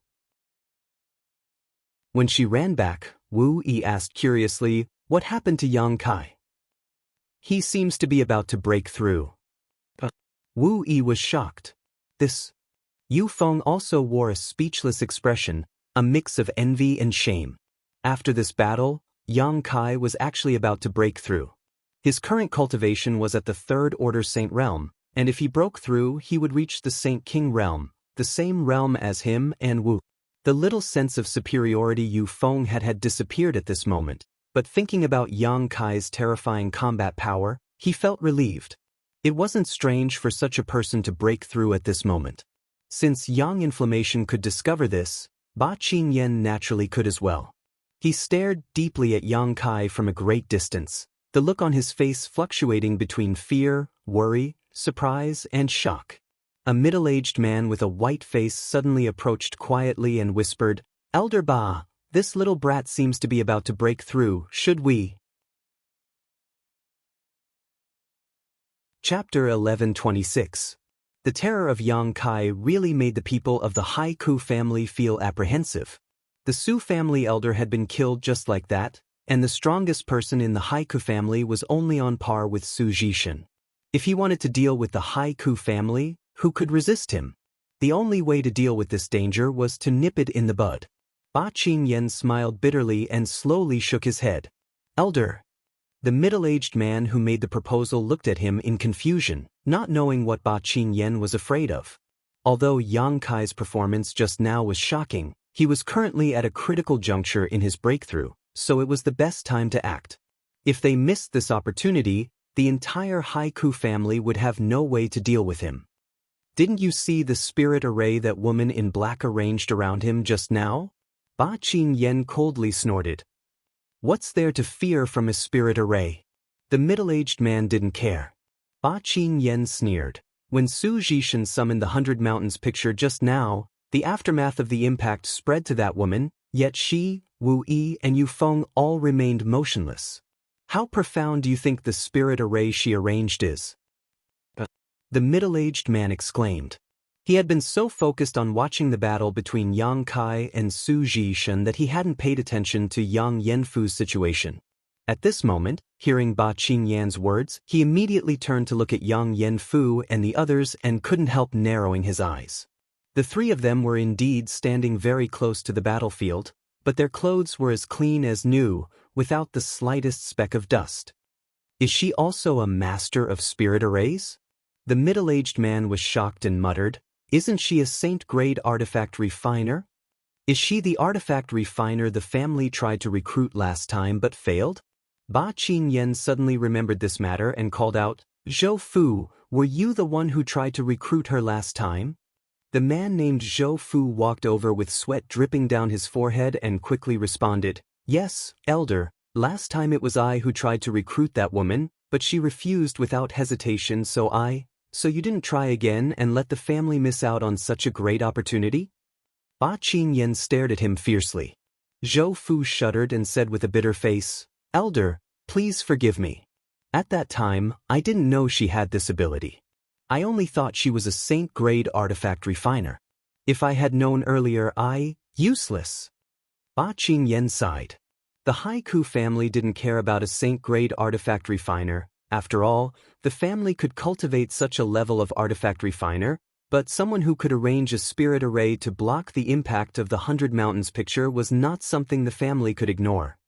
When she ran back, Wu Yi asked curiously, "What happened to Yang Kai? He seems to be about to break through." Wu Yi was shocked. This Yu Feng also wore a speechless expression, a mix of envy and shame. After this battle, Yang Kai was actually about to break through. His current cultivation was at the Third Order Saint Realm, and if he broke through, he would reach the Saint King Realm, the same realm as him and Wu. The little sense of superiority Yu Feng had disappeared at this moment, but thinking about Yang Kai's terrifying combat power, he felt relieved. It wasn't strange for such a person to break through at this moment. Since Yang Inflammation could discover this, Ba Qingyan naturally could as well. He stared deeply at Yang Kai from a great distance, the look on his face fluctuating between fear, worry, surprise, and shock. A middle-aged man with a white face suddenly approached quietly and whispered, "Elder Ba, this little brat seems to be about to break through, should we?" Chapter 11:26. The terror of Yang Kai really made the people of the Haiku family feel apprehensive. The Su family elder had been killed just like that, and the strongest person in the Haiku family was only on par with Su Jishin. If he wanted to deal with the Haiku family, who could resist him? The only way to deal with this danger was to nip it in the bud. Ba Qingyan smiled bitterly and slowly shook his head. "Elder." The middle-aged man who made the proposal looked at him in confusion, not knowing what Ba Qingyan was afraid of. Although Yang Kai's performance just now was shocking, he was currently at a critical juncture in his breakthrough, so it was the best time to act. If they missed this opportunity, the entire Haiku family would have no way to deal with him. "Didn't you see the spirit array that woman in black arranged around him just now?" Ba Qingyan coldly snorted. "What's there to fear from a spirit array?" The middle-aged man didn't care. Ba Qingyan sneered. When Su Jishin summoned the 100 Mountains picture just now, the aftermath of the impact spread to that woman, yet she, Wu Yi, and Yu Feng all remained motionless. How profound do you think the spirit array she arranged is? The middle-aged man exclaimed. He had been so focused on watching the battle between Yang Kai and Su Jishin that he hadn't paid attention to Yang Yanfu's situation. At this moment, hearing Ba Qingyan's words, he immediately turned to look at Yang Yanfu and the others and couldn't help narrowing his eyes. The three of them were indeed standing very close to the battlefield, but their clothes were as clean as new, without the slightest speck of dust. "Is she also a master of spirit arrays?" The middle-aged man was shocked and muttered, "Isn't she a saint-grade artifact refiner? Is she the artifact refiner the family tried to recruit last time but failed?" Ba Qingyan suddenly remembered this matter and called out, "Zhou Fu, were you the one who tried to recruit her last time?" The man named Zhou Fu walked over with sweat dripping down his forehead and quickly responded, "Yes, elder, last time it was I who tried to recruit that woman, but she refused without hesitation, so you didn't try again and let the family miss out on such a great opportunity?" Ba Qingyan stared at him fiercely. Zhou Fu shuddered and said with a bitter face, "Elder, please forgive me. At that time, I didn't know she had this ability. I only thought she was a saint-grade artifact refiner. If I had known earlier, useless." Ba Qingyan sighed. The Haiku family didn't care about a saint-grade artifact refiner. After all, the family could cultivate such a level of artifact refiner, but someone who could arrange a spirit array to block the impact of the 100 Mountains picture was not something the family could ignore.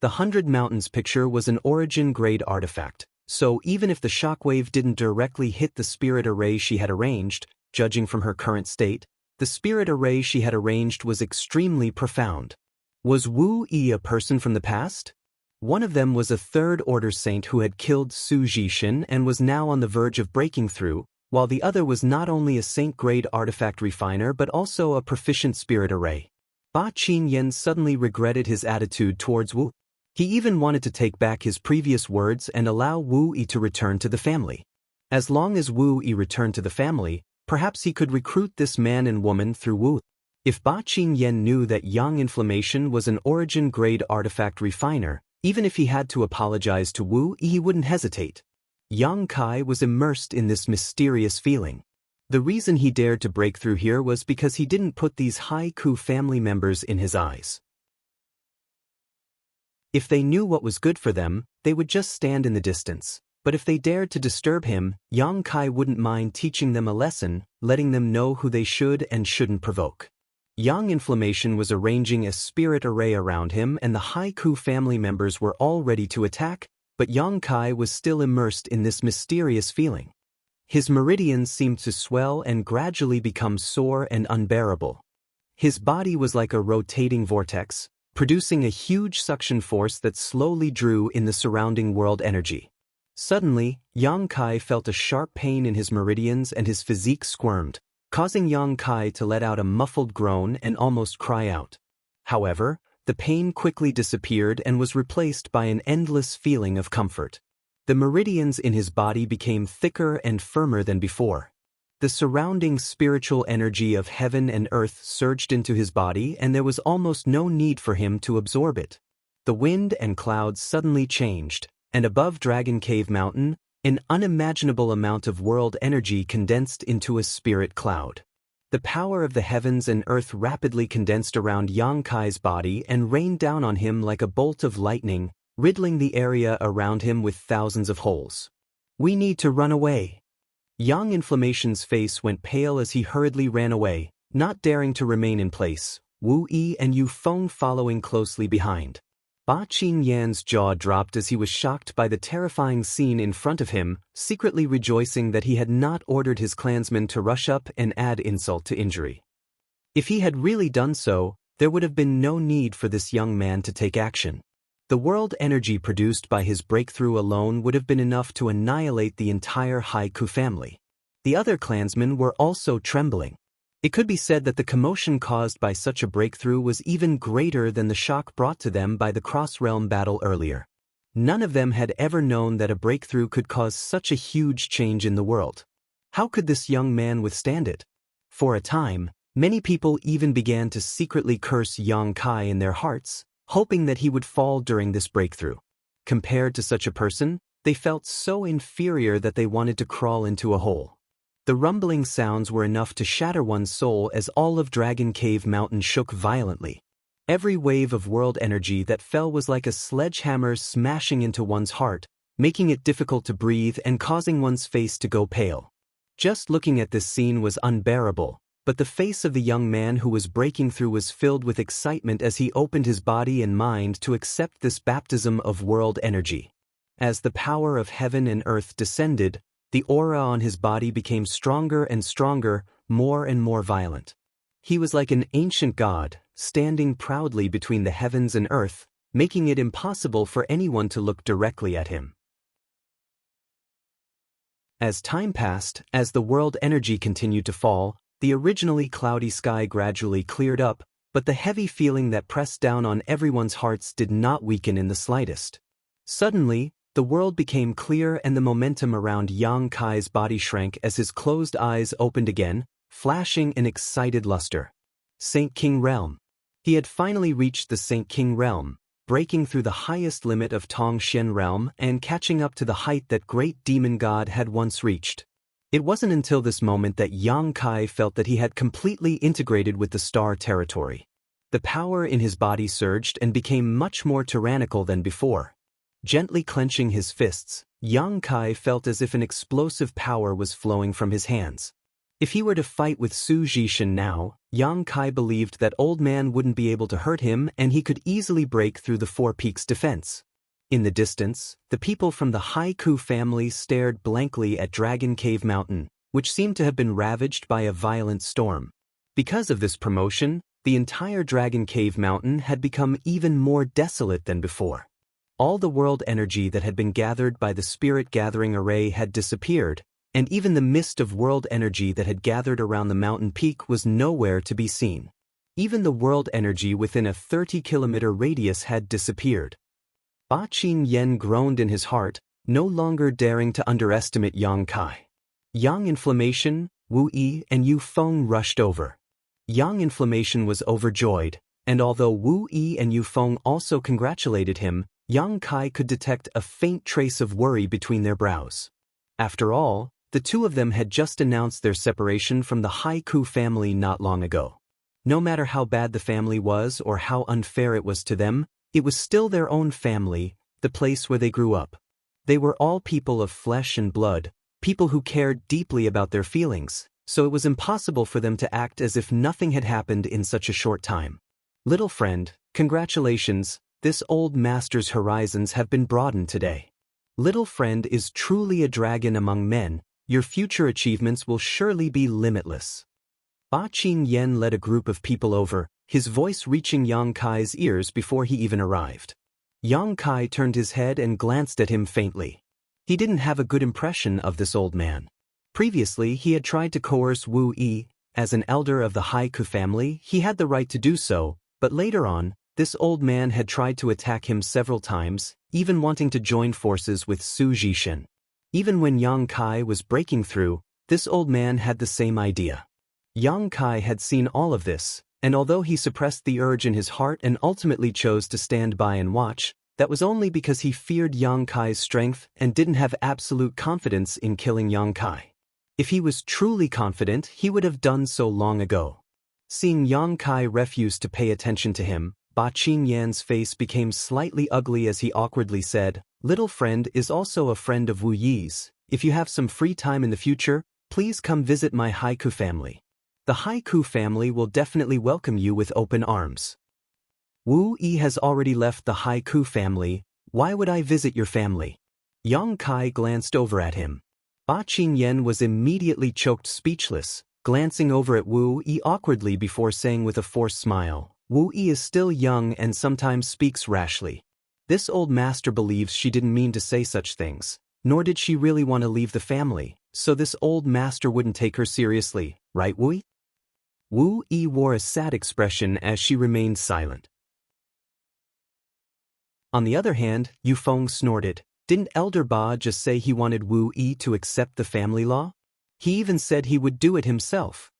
The 100 Mountains picture was an origin-grade artifact, so even if the shockwave didn't directly hit the spirit array she had arranged, judging from her current state, the spirit array she had arranged was extremely profound. Was Wu Yi a person from the past? One of them was a third-order saint who had killed Su Jishin and was now on the verge of breaking through, while the other was not only a saint-grade artifact refiner but also a proficient spirit array. Ba Qingyan suddenly regretted his attitude towards Wu. He even wanted to take back his previous words and allow Wu Yi to return to the family. As long as Wu Yi returned to the family, perhaps he could recruit this man and woman through Wu. If Ba Qingyan knew that Yang Inflammation was an origin-grade artifact refiner, even if he had to apologize to Wu Yi, he wouldn't hesitate. Yang Kai was immersed in this mysterious feeling. The reason he dared to break through here was because he didn't put these Haiku family members in his eyes. If they knew what was good for them, they would just stand in the distance. But if they dared to disturb him, Yang Kai wouldn't mind teaching them a lesson, letting them know who they should and shouldn't provoke. Yang Inflammation was arranging a spirit array around him, and the Haiku family members were all ready to attack, but Yang Kai was still immersed in this mysterious feeling. His meridians seemed to swell and gradually become sore and unbearable. His body was like a rotating vortex, producing a huge suction force that slowly drew in the surrounding world energy. Suddenly, Yang Kai felt a sharp pain in his meridians and his physique squirmed, causing Yang Kai to let out a muffled groan and almost cry out. However, the pain quickly disappeared and was replaced by an endless feeling of comfort. The meridians in his body became thicker and firmer than before. The surrounding spiritual energy of heaven and earth surged into his body, and there was almost no need for him to absorb it. The wind and clouds suddenly changed, and above Dragon Cave Mountain, an unimaginable amount of world energy condensed into a spirit cloud. The power of the heavens and earth rapidly condensed around Yang Kai's body and rained down on him like a bolt of lightning, riddling the area around him with thousands of holes. "We need to run away." Yang Inflammation's face went pale as he hurriedly ran away, not daring to remain in place, Wu Yi and Yu Feng following closely behind. Ba Qingyan's jaw dropped as he was shocked by the terrifying scene in front of him, secretly rejoicing that he had not ordered his clansmen to rush up and add insult to injury. If he had really done so, there would have been no need for this young man to take action. The world energy produced by his breakthrough alone would have been enough to annihilate the entire Haiku family. The other clansmen were also trembling. It could be said that the commotion caused by such a breakthrough was even greater than the shock brought to them by the cross-realm battle earlier. None of them had ever known that a breakthrough could cause such a huge change in the world. How could this young man withstand it? For a time, many people even began to secretly curse Yang Kai in their hearts, hoping that he would fall during this breakthrough. Compared to such a person, they felt so inferior that they wanted to crawl into a hole. The rumbling sounds were enough to shatter one's soul as all of Dragon Cave Mountain shook violently. Every wave of world energy that fell was like a sledgehammer smashing into one's heart, making it difficult to breathe and causing one's face to go pale. Just looking at this scene was unbearable, but the face of the young man who was breaking through was filled with excitement as he opened his body and mind to accept this baptism of world energy. As the power of heaven and earth descended, the aura on his body became stronger and stronger, more and more violent. He was like an ancient god, standing proudly between the heavens and earth, making it impossible for anyone to look directly at him. As time passed, as the world energy continued to fall, the originally cloudy sky gradually cleared up, but the heavy feeling that pressed down on everyone's hearts did not weaken in the slightest. Suddenly, the world became clear and the momentum around Yang Kai's body shrank as his closed eyes opened again, flashing an excited luster. Saint King Realm. He had finally reached the Saint King Realm, breaking through the highest limit of Tong Xian Realm and catching up to the height that great demon god had once reached. It wasn't until this moment that Yang Kai felt that he had completely integrated with the star territory. The power in his body surged and became much more tyrannical than before. Gently clenching his fists, Yang Kai felt as if an explosive power was flowing from his hands. If he were to fight with Su Jishan now, Yang Kai believed that old man wouldn't be able to hurt him and he could easily break through the Four Peaks defense. In the distance, the people from the Haiku family stared blankly at Dragon Cave Mountain, which seemed to have been ravaged by a violent storm. Because of this promotion, the entire Dragon Cave Mountain had become even more desolate than before. All the world energy that had been gathered by the Spirit Gathering Array had disappeared, and even the mist of world energy that had gathered around the mountain peak was nowhere to be seen. Even the world energy within a 30-kilometer radius had disappeared. Ba Qingyan groaned in his heart, no longer daring to underestimate Yang Kai. Yang Inflammation, Wu Yi, and Yu Feng rushed over. Yang Inflammation was overjoyed, and although Wu Yi and Yu Feng also congratulated him, Yang Kai could detect a faint trace of worry between their brows. After all, the two of them had just announced their separation from the Haiku family not long ago. No matter how bad the family was or how unfair it was to them, it was still their own family, the place where they grew up. They were all people of flesh and blood, people who cared deeply about their feelings, so it was impossible for them to act as if nothing had happened in such a short time. Little friend, congratulations, this old master's horizons have been broadened today. Little friend is truly a dragon among men, your future achievements will surely be limitless. Ba Qingyan led a group of people over, his voice reaching Yang Kai's ears before he even arrived. Yang Kai turned his head and glanced at him faintly. He didn't have a good impression of this old man. Previously, he had tried to coerce Wu Yi. As an elder of the Haiku family, he had the right to do so, but later on, this old man had tried to attack him several times, even wanting to join forces with Su Jishin. Even when Yang Kai was breaking through, this old man had the same idea. Yang Kai had seen all of this, and although he suppressed the urge in his heart and ultimately chose to stand by and watch, that was only because he feared Yang Kai's strength and didn't have absolute confidence in killing Yang Kai. If he was truly confident, he would have done so long ago. Seeing Yang Kai refuse to pay attention to him, Ba Qingyan's face became slightly ugly as he awkwardly said, "Little friend is also a friend of Wu Yi's. If you have some free time in the future, please come visit my Haiku family. The Haiku family will definitely welcome you with open arms." "Wu Yi has already left the Haiku family, why would I visit your family?" Yang Kai glanced over at him. Ba Qingyan was immediately choked speechless, glancing over at Wu Yi awkwardly before saying with a forced smile, "Wu Yi is still young and sometimes speaks rashly. This old master believes she didn't mean to say such things, nor did she really want to leave the family, so this old master wouldn't take her seriously, right Wu Yi?" Wu Yi wore a sad expression as she remained silent. On the other hand, Yu Feng snorted. Didn't Elder Ba just say he wanted Wu Yi to accept the family law? He even said he would do it himself.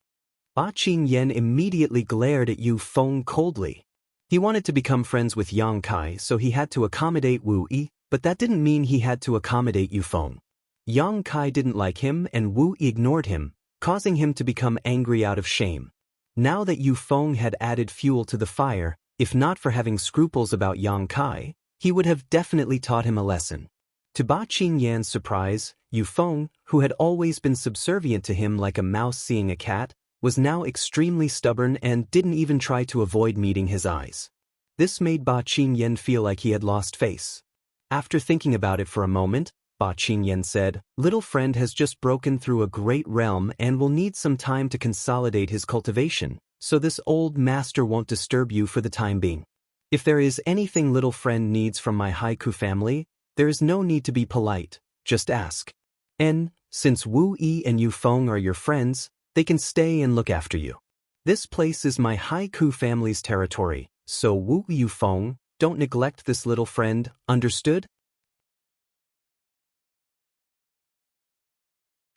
Ba Qingyan immediately glared at Yu Feng coldly. He wanted to become friends with Yang Kai, so he had to accommodate Wu Yi, but that didn't mean he had to accommodate Yu Feng. Yang Kai didn't like him and Wu Yi ignored him, causing him to become angry out of shame. Now that Yu Feng had added fuel to the fire, if not for having scruples about Yang Kai, he would have definitely taught him a lesson. To Ba Qingyan's surprise, Yu Feng, who had always been subservient to him like a mouse seeing a cat, was now extremely stubborn and didn't even try to avoid meeting his eyes. This made Ba Qingyan feel like he had lost face. After thinking about it for a moment, Ba Qingyan said, "Little friend has just broken through a great realm and will need some time to consolidate his cultivation, so this old master won't disturb you for the time being. If there is anything little friend needs from my Haiku family, there is no need to be polite, just ask. And, since Wu Yi and Yu Feng are your friends, they can stay and look after you. This place is my Haiku family's territory, so Wu Yu Feng, don't neglect this little friend, understood?"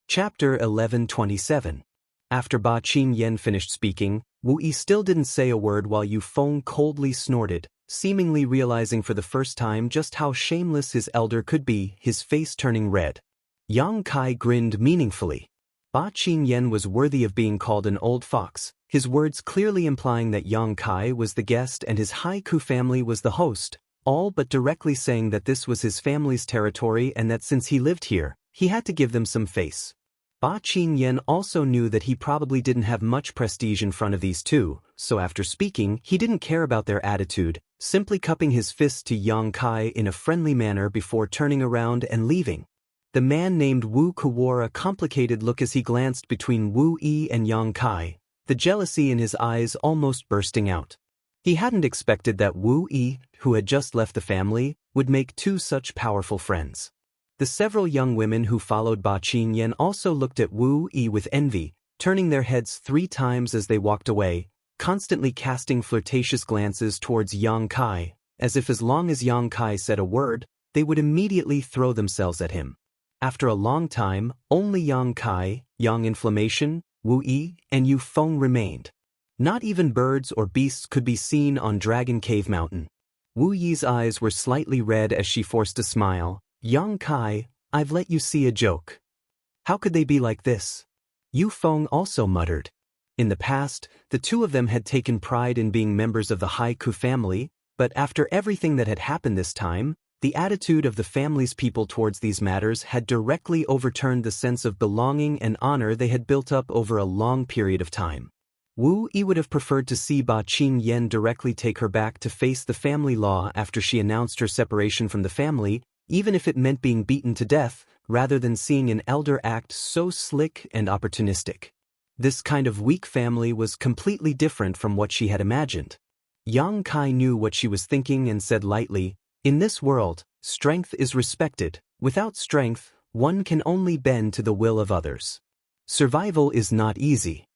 Chapter 11:27. After Ba Qingyan finished speaking, Wu Yi still didn't say a word while Yu Feng coldly snorted, seemingly realizing for the first time just how shameless his elder could be, his face turning red. Yang Kai grinned meaningfully. Ba Qingyan was worthy of being called an old fox, his words clearly implying that Yang Kai was the guest and his Haiku family was the host, all but directly saying that this was his family's territory and that since he lived here, he had to give them some face. Ba Qingyan also knew that he probably didn't have much prestige in front of these two, so after speaking, he didn't care about their attitude, simply cupping his fist to Yang Kai in a friendly manner before turning around and leaving. The man named Wu Ku wore a complicated look as he glanced between Wu Yi and Yang Kai, the jealousy in his eyes almost bursting out. He hadn't expected that Wu Yi, who had just left the family, would make two such powerful friends. The several young women who followed Ba Qingyan also looked at Wu Yi with envy, turning their heads 3 times as they walked away, constantly casting flirtatious glances towards Yang Kai, as if as long as Yang Kai said a word, they would immediately throw themselves at him. After a long time, only Yang Kai, Yang Inflammation, Wu Yi, and Yu Feng remained. Not even birds or beasts could be seen on Dragon Cave Mountain. Wu Yi's eyes were slightly red as she forced a smile. "Yang Kai, I've let you see a joke. How could they be like this? Yu Feng also muttered. In the past, the two of them had taken pride in being members of the Haiku family, but after everything that had happened this time, the attitude of the family's people towards these matters had directly overturned the sense of belonging and honor they had built up over a long period of time. Wu Yi would have preferred to see Ba Qing Yen directly take her back to face the family law after she announced her separation from the family, even if it meant being beaten to death, rather than seeing an elder act so slick and opportunistic. This kind of weak family was completely different from what she had imagined. Yang Kai knew what she was thinking and said lightly, "In this world, strength is respected. Without strength, one can only bend to the will of others. Survival is not easy."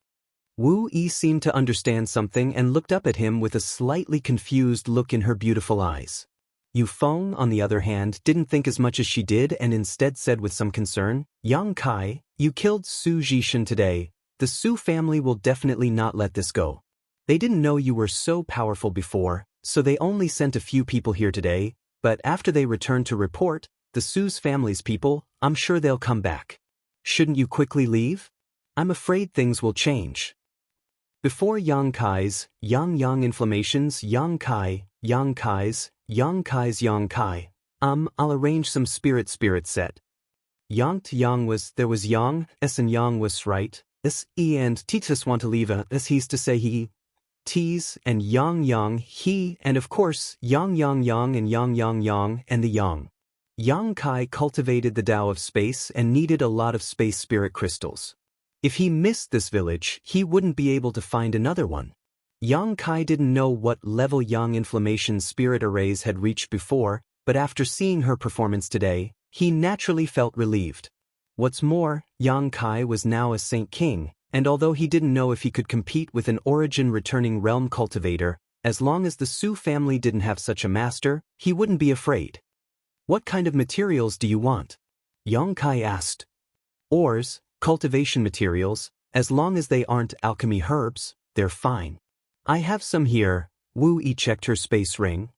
Wu Yi seemed to understand something and looked up at him with a slightly confused look in her beautiful eyes. Yu Feng, on the other hand, didn't think as much as she did and instead said with some concern, "Yang Kai, you killed Su Jishan today. The Su family will definitely not let this go. They didn't know you were so powerful before, so they only sent a few people here today, but after they return to report, the Su's family's people, I'm sure they'll come back. Shouldn't you quickly leave? I'm afraid things will change." Before Yang Kai's, Yang inflammations, Yang Kai's, I'll arrange some spirit set. Yang was, there was Yang, S and Yang was right, S, E and Titus want to leave as he's to say he, T's and Yang, he, and of course, Yang and Yang and the Yang. Yang Kai cultivated the Tao of space and needed a lot of space spirit crystals. If he missed this village, he wouldn't be able to find another one. Yang Kai didn't know what level Yang Inflammation's spirit arrays had reached before, but after seeing her performance today, he naturally felt relieved. What's more, Yang Kai was now a Saint King, and although he didn't know if he could compete with an origin-returning realm cultivator, as long as the Su family didn't have such a master, he wouldn't be afraid. "What kind of materials do you want?" Yang Kai asked. "Ores, cultivation materials, as long as they aren't alchemy herbs, they're fine. I have some here." Wu Yi checked her space ring.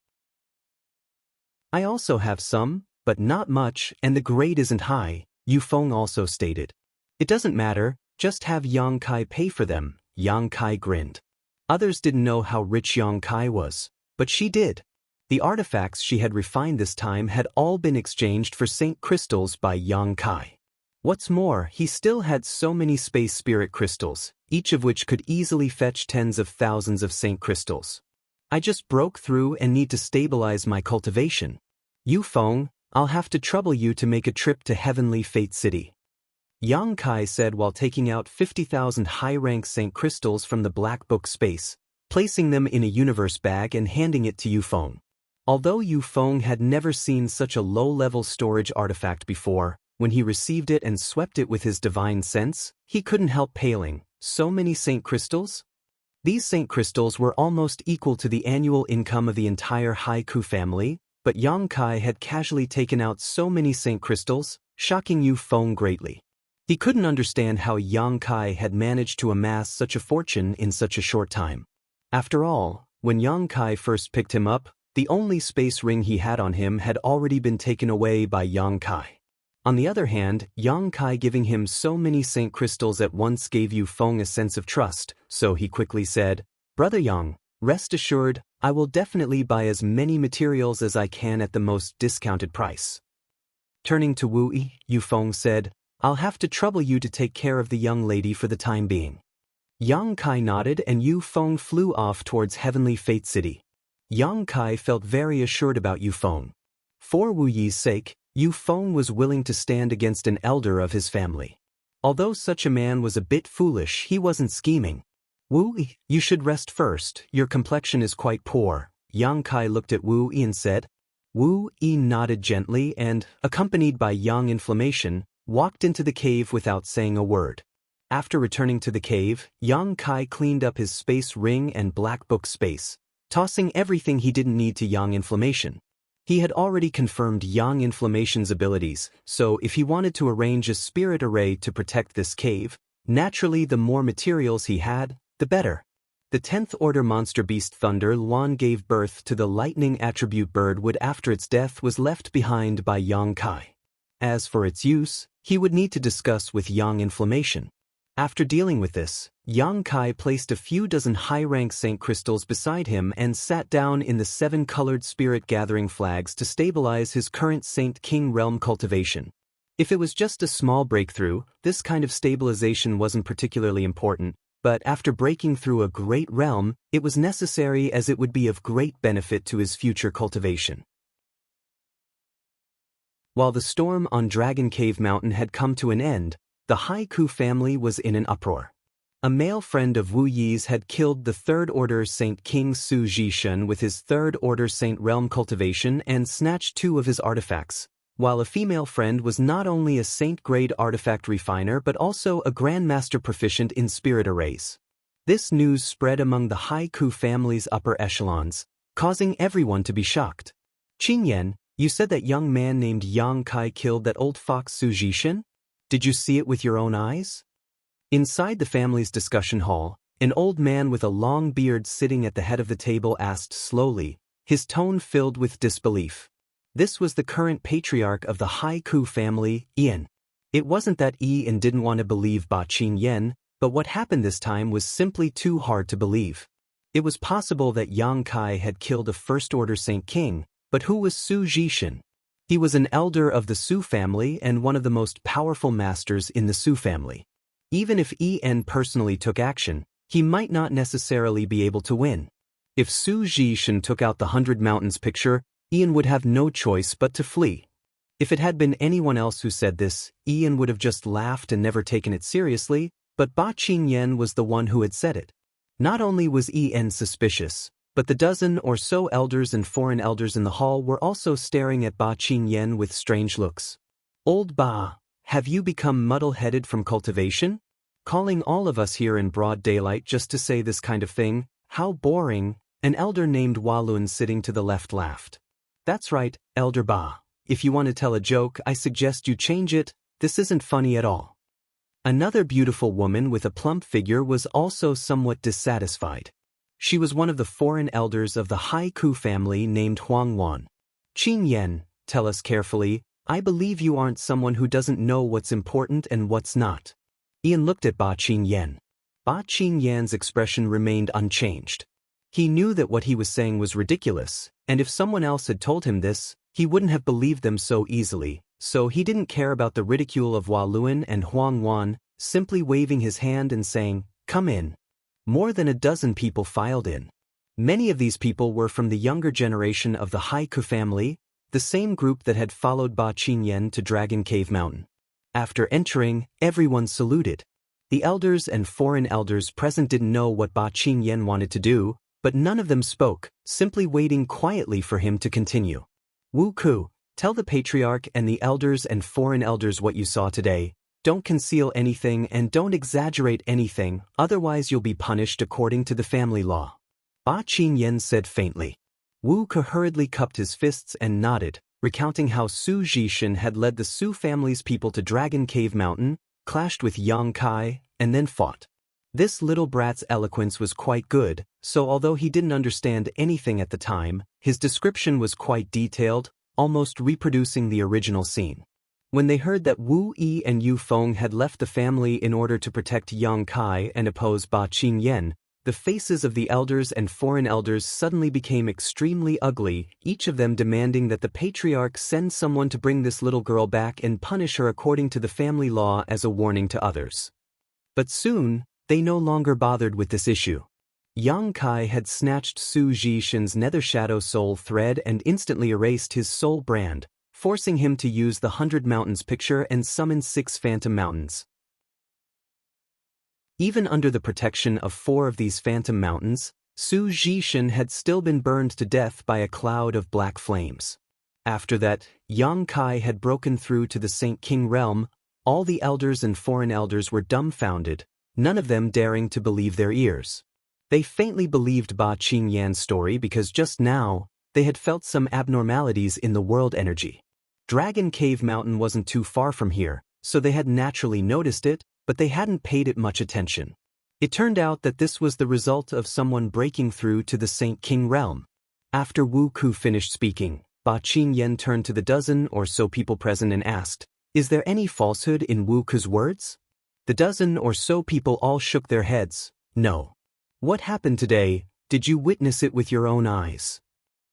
"I also have some, but not much, and the grade isn't high," Yu Feng also stated. "It doesn't matter, just have Yang Kai pay for them." Yang Kai grinned. Others didn't know how rich Yang Kai was, but she did. The artifacts she had refined this time had all been exchanged for Saint crystals by Yang Kai. What's more, he still had so many space spirit crystals, each of which could easily fetch tens of thousands of Saint crystals. "I just broke through and need to stabilize my cultivation. Yu Feng, I'll have to trouble you to make a trip to Heavenly Fate City," Yang Kai said while taking out 50,000 high-rank Saint crystals from the Black Book space, placing them in a universe bag and handing it to Yu Feng. Although Yu Feng had never seen such a low-level storage artifact before, when he received it and swept it with his divine sense, he couldn't help paling. So many Saint crystals? These Saint crystals were almost equal to the annual income of the entire Haiku family, but Yang Kai had casually taken out so many Saint crystals, shocking Yu Feng greatly. He couldn't understand how Yang Kai had managed to amass such a fortune in such a short time. After all, when Yang Kai first picked him up, the only space ring he had on him had already been taken away by Yang Kai. On the other hand, Yang Kai giving him so many Saint crystals at once gave Yu Feng a sense of trust, so he quickly said, "Brother Yang, rest assured, I will definitely buy as many materials as I can at the most discounted price." Turning to Wu Yi, Yu Feng said, "I'll have to trouble you to take care of the young lady for the time being." Yang Kai nodded and Yu Feng flew off towards Heavenly Fate City. Yang Kai felt very assured about Yu Feng. For Wu Yi's sake, Yu Feng was willing to stand against an elder of his family. Although such a man was a bit foolish, he wasn't scheming. "Wu Yi, you should rest first, your complexion is quite poor." Yang Kai looked at Wu Yi and said. Wu Yi nodded gently and, accompanied by Yang Inflammation, walked into the cave without saying a word. After returning to the cave, Yang Kai cleaned up his space ring and Black Book space, tossing everything he didn't need to Yang Inflammation. He had already confirmed Yang Inflammation's abilities, so if he wanted to arrange a spirit array to protect this cave, naturally the more materials he had, the better. The 10th order monster beast Thunder Luan gave birth to the lightning attribute Birdwood after its death was left behind by Yang Kai. As for its use, he would need to discuss with Yang Inflammation. After dealing with this, Yang Kai placed a few dozen high-rank saint crystals beside him and sat down in the 7-colored spirit-gathering flags to stabilize his current Saint King realm cultivation. If it was just a small breakthrough, this kind of stabilization wasn't particularly important, but after breaking through a great realm, it was necessary as it would be of great benefit to his future cultivation. While the storm on Dragon Cave Mountain had come to an end, the Haiku family was in an uproar. A male friend of Wu Yi's had killed the Third Order Saint King Su Jishan with his Third Order Saint Realm cultivation and snatched 2 of his artifacts, while a female friend was not only a Saint-grade artifact refiner but also a Grandmaster proficient in spirit arrays. This news spread among the Haiku family's upper echelons, causing everyone to be shocked. Qin Yan, you said that young man named Yang Kai killed that old fox Su Jishan? Did you see it with your own eyes? Inside the family's discussion hall, an old man with a long beard sitting at the head of the table asked slowly, his tone filled with disbelief. This was the current patriarch of the Haiku family, Ian. It wasn't that Ian didn't want to believe Ba Qin Yan, but what happened this time was simply too hard to believe. It was possible that Yang Kai had killed a First Order Saint King, but who was Su Jishan? He was an elder of the Su family and one of the most powerful masters in the Su family. Even if En personally took action, he might not necessarily be able to win. If Su Jishan took out the 100 Mountains picture, Ian would have no choice but to flee. If it had been anyone else who said this, Ian would have just laughed and never taken it seriously, but Ba Qin Yan was the one who had said it. Not only was En suspicious, but the dozen or so elders and foreign elders in the hall were also staring at Ba Qin Yan with strange looks. Old Ba, have you become muddle-headed from cultivation? Calling all of us here in broad daylight just to say this kind of thing? How boring, an elder named Walun sitting to the left laughed. That's right, Elder Ba. If you want to tell a joke, I suggest you change it, this isn't funny at all. Another beautiful woman with a plump figure was also somewhat dissatisfied. She was one of the foreign elders of the Haiku family named Huang Wan. Qin Yan, tell us carefully, I believe you aren't someone who doesn't know what's important and what's not. Ian looked at Ba Qin Yan. Ba Qin Yan's expression remained unchanged. He knew that what he was saying was ridiculous, and if someone else had told him this, he wouldn't have believed them so easily, so he didn't care about the ridicule of Walun and Huang Wan, simply waving his hand and saying, "Come in." More than a dozen people filed in. Many of these people were from the younger generation of the Haiku family, the same group that had followed Ba Qin Yan to Dragon Cave Mountain. After entering, everyone saluted. The elders and foreign elders present didn't know what Ba Qin Yan wanted to do, but none of them spoke, simply waiting quietly for him to continue. Wu Ku, tell the patriarch and the elders and foreign elders what you saw today. Don't conceal anything and don't exaggerate anything, otherwise you'll be punished according to the family law. Ba Qin Yan said faintly. Wu Ke hurriedly cupped his fists and nodded, recounting how Su Jishan had led the Su family's people to Dragon Cave Mountain, clashed with Yang Kai, and then fought. This little brat's eloquence was quite good, so although he didn't understand anything at the time, his description was quite detailed, almost reproducing the original scene. When they heard that Wu Yi and Yu Feng had left the family in order to protect Yang Kai and oppose Ba Qin Yan, the faces of the elders and foreign elders suddenly became extremely ugly, each of them demanding that the patriarch send someone to bring this little girl back and punish her according to the family law as a warning to others. But soon, they no longer bothered with this issue. Yang Kai had snatched Su Jishan's Nether Shadow Soul thread and instantly erased his soul brand, forcing him to use the 100 Mountains picture and summon 6 Phantom Mountains. Even under the protection of 4 of these Phantom Mountains, Su Jishan had still been burned to death by a cloud of black flames. After that, Yang Kai had broken through to the Saint King realm. All the elders and foreign elders were dumbfounded, none of them daring to believe their ears. They faintly believed Ba Qin Yan's story because just now, they had felt some abnormalities in the world energy. Dragon Cave Mountain wasn't too far from here, so they had naturally noticed it, but they hadn't paid it much attention. It turned out that this was the result of someone breaking through to the Saint King realm. After Wu Ku finished speaking, Ba Qin Yan turned to the dozen or so people present and asked, Is there any falsehood in Wu Ke's words? The dozen or so people all shook their heads. No. What happened today? Did you witness it with your own eyes?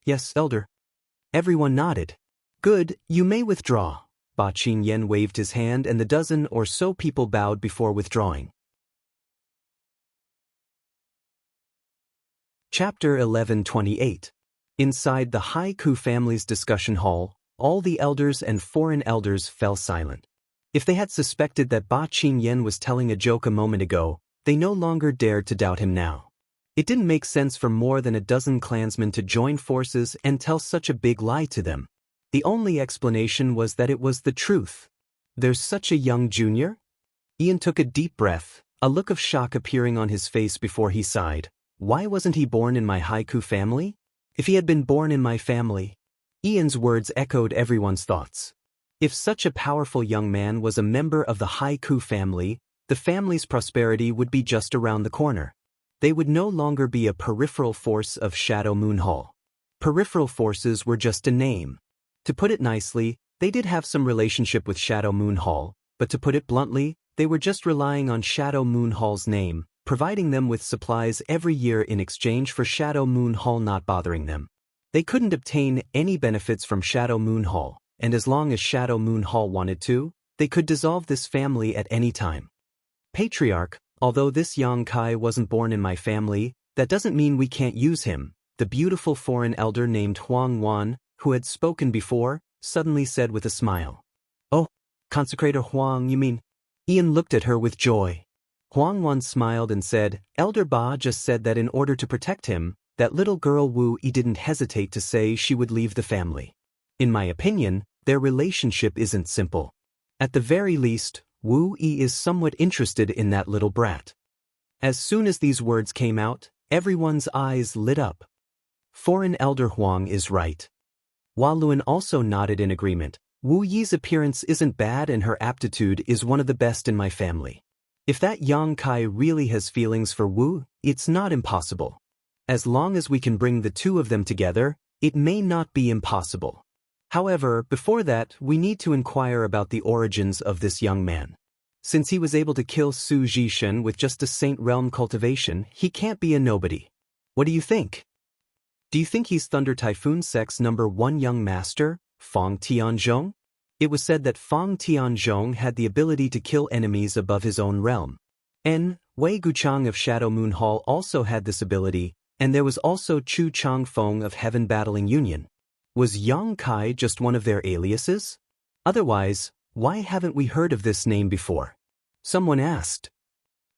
Yes, Elder. Everyone nodded. Good, you may withdraw. Ba Qingyan waved his hand and the dozen or so people bowed before withdrawing. Chapter 11:28. Inside the Haiku family's discussion hall, all the elders and foreign elders fell silent. If they had suspected that Ba Qingyan was telling a joke a moment ago, they no longer dared to doubt him now. It didn't make sense for more than a dozen clansmen to join forces and tell such a big lie to them. The only explanation was that it was the truth. There's such a young junior? Ian took a deep breath, a look of shock appearing on his face before he sighed. Why wasn't he born in my Haiku family? If he had been born in my family. Ian's words echoed everyone's thoughts. If such a powerful young man was a member of the Haiku family, the family's prosperity would be just around the corner. They would no longer be a peripheral force of Shadow Moon Hall. Peripheral forces were just a name. To put it nicely, they did have some relationship with Shadow Moon Hall, but to put it bluntly, they were just relying on Shadow Moon Hall's name, providing them with supplies every year in exchange for Shadow Moon Hall not bothering them. They couldn't obtain any benefits from Shadow Moon Hall, and as long as Shadow Moon Hall wanted to, they could dissolve this family at any time. Patriarch, although this Yang Kai wasn't born in my family, that doesn't mean we can't use him, the beautiful foreign elder named Huang Wan, who had spoken before, suddenly said with a smile. Oh, Consecrator Huang, you mean? Ian looked at her with joy. Huang Wan smiled and said, Elder Ba just said that in order to protect him, that little girl Wu Yi didn't hesitate to say she would leave the family. In my opinion, their relationship isn't simple. At the very least, Wu Yi is somewhat interested in that little brat. As soon as these words came out, everyone's eyes lit up. Foreign Elder Huang is right. Hua Luan also nodded in agreement. Wu Yi's appearance isn't bad and her aptitude is one of the best in my family. If that Yang Kai really has feelings for Wu, it's not impossible. As long as we can bring the two of them together, it may not be impossible. However, before that, we need to inquire about the origins of this young man. Since he was able to kill Su Jishen with just a Saint Realm cultivation, he can't be a nobody. What do you think? Do you think he's Thunder Typhoon Sect's #1 young master, Fang Tianzhong? It was said that Fang Tianzhong had the ability to kill enemies above his own realm. Wei Guchang of Shadow Moon Hall also had this ability, and there was also Chu Changfeng of Heaven Battling Union. Was Yang Kai just one of their aliases? Otherwise, why haven't we heard of this name before? Someone asked.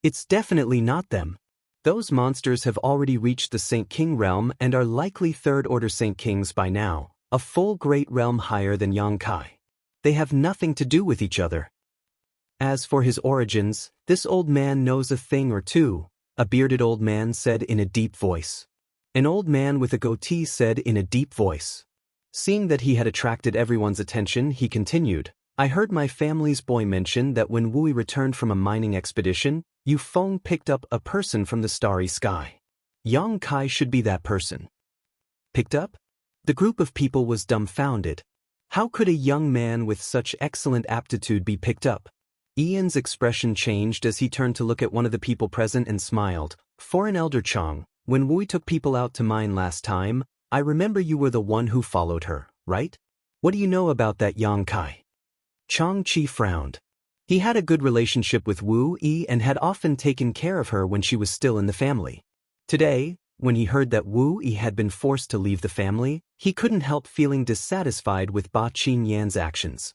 It's definitely not them. Those monsters have already reached the Saint King realm and are likely third-order Saint Kings by now, a full great realm higher than Yang Kai. They have nothing to do with each other. As for his origins, this old man knows a thing or two, a bearded old man said in a deep voice. An old man with a goatee said in a deep voice. Seeing that he had attracted everyone's attention, he continued, I heard my family's boy mention that when Wu Yi returned from a mining expedition, Yu Feng picked up a person from the starry sky. Yang Kai should be that person. Picked up? The group of people was dumbfounded. How could a young man with such excellent aptitude be picked up? Ian's expression changed as he turned to look at one of the people present and smiled. Foreign Elder Chang, when Wu Yi took people out to mine last time, I remember you were the one who followed her, right? What do you know about that Yang Kai? Chang Chi frowned. He had a good relationship with Wu Yi and had often taken care of her when she was still in the family. Today, when he heard that Wu Yi had been forced to leave the family, he couldn't help feeling dissatisfied with Ba Qingyan's actions.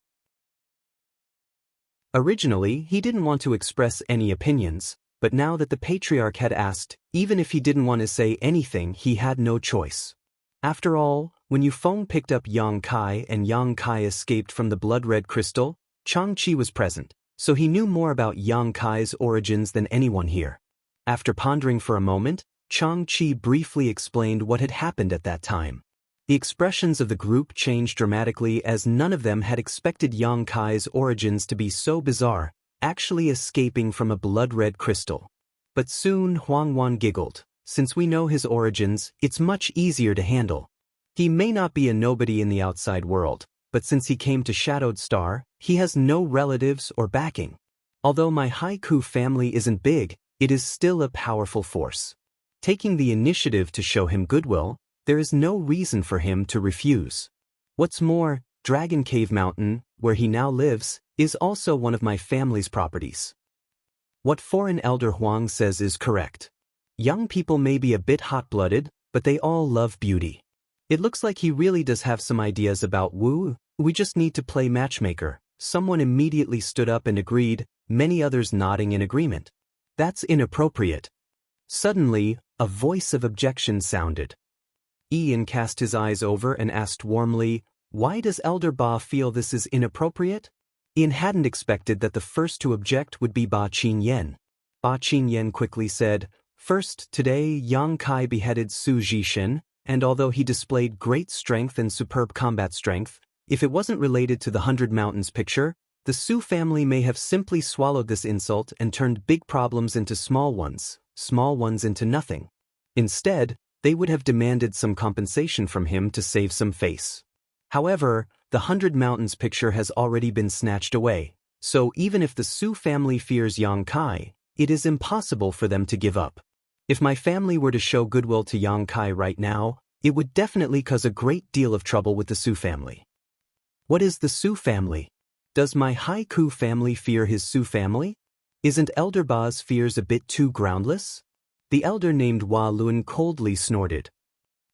Originally, he didn't want to express any opinions, but now that the Patriarch had asked, even if he didn't want to say anything, he had no choice. After all, when Yu Feng picked up Yang Kai and Yang Kai escaped from the blood-red crystal, Chang Chi was present, so he knew more about Yang Kai's origins than anyone here. After pondering for a moment, Chang Chi briefly explained what had happened at that time. The expressions of the group changed dramatically as none of them had expected Yang Kai's origins to be so bizarre, actually escaping from a blood-red crystal. But soon Huang Wan giggled. Since we know his origins, it's much easier to handle. He may not be a nobody in the outside world, but since he came to Shadowed Star, he has no relatives or backing. Although my haiku family isn't big, it is still a powerful force. Taking the initiative to show him goodwill, there is no reason for him to refuse. What's more, Dragon Cave Mountain, where he now lives, is also one of my family's properties. What Foreign Elder Huang says is correct. Young people may be a bit hot-blooded, but they all love beauty. It looks like he really does have some ideas about Wu. We just need to play matchmaker. Someone immediately stood up and agreed, many others nodding in agreement. That's inappropriate. Suddenly, a voice of objection sounded. Ian cast his eyes over and asked warmly, "Why does Elder Ba feel this is inappropriate?" Ian hadn't expected that the first to object would be Ba Qingyan. Ba Qingyan quickly said, "First, today Yang Kai beheaded Su Jishin, and although he displayed great strength and superb combat strength, if it wasn't related to the 100 Mountains picture, the Su family may have simply swallowed this insult and turned big problems into small ones into nothing. Instead, they would have demanded some compensation from him to save some face. However, the 100 Mountains picture has already been snatched away, so even if the Su family fears Yang Kai, it is impossible for them to give up. If my family were to show goodwill to Yang Kai right now, it would definitely cause a great deal of trouble with the Su family." What is the Su family? Does my haiku family fear his Su family? Isn't Elder Ba's fears a bit too groundless? The elder named Hua Lun coldly snorted.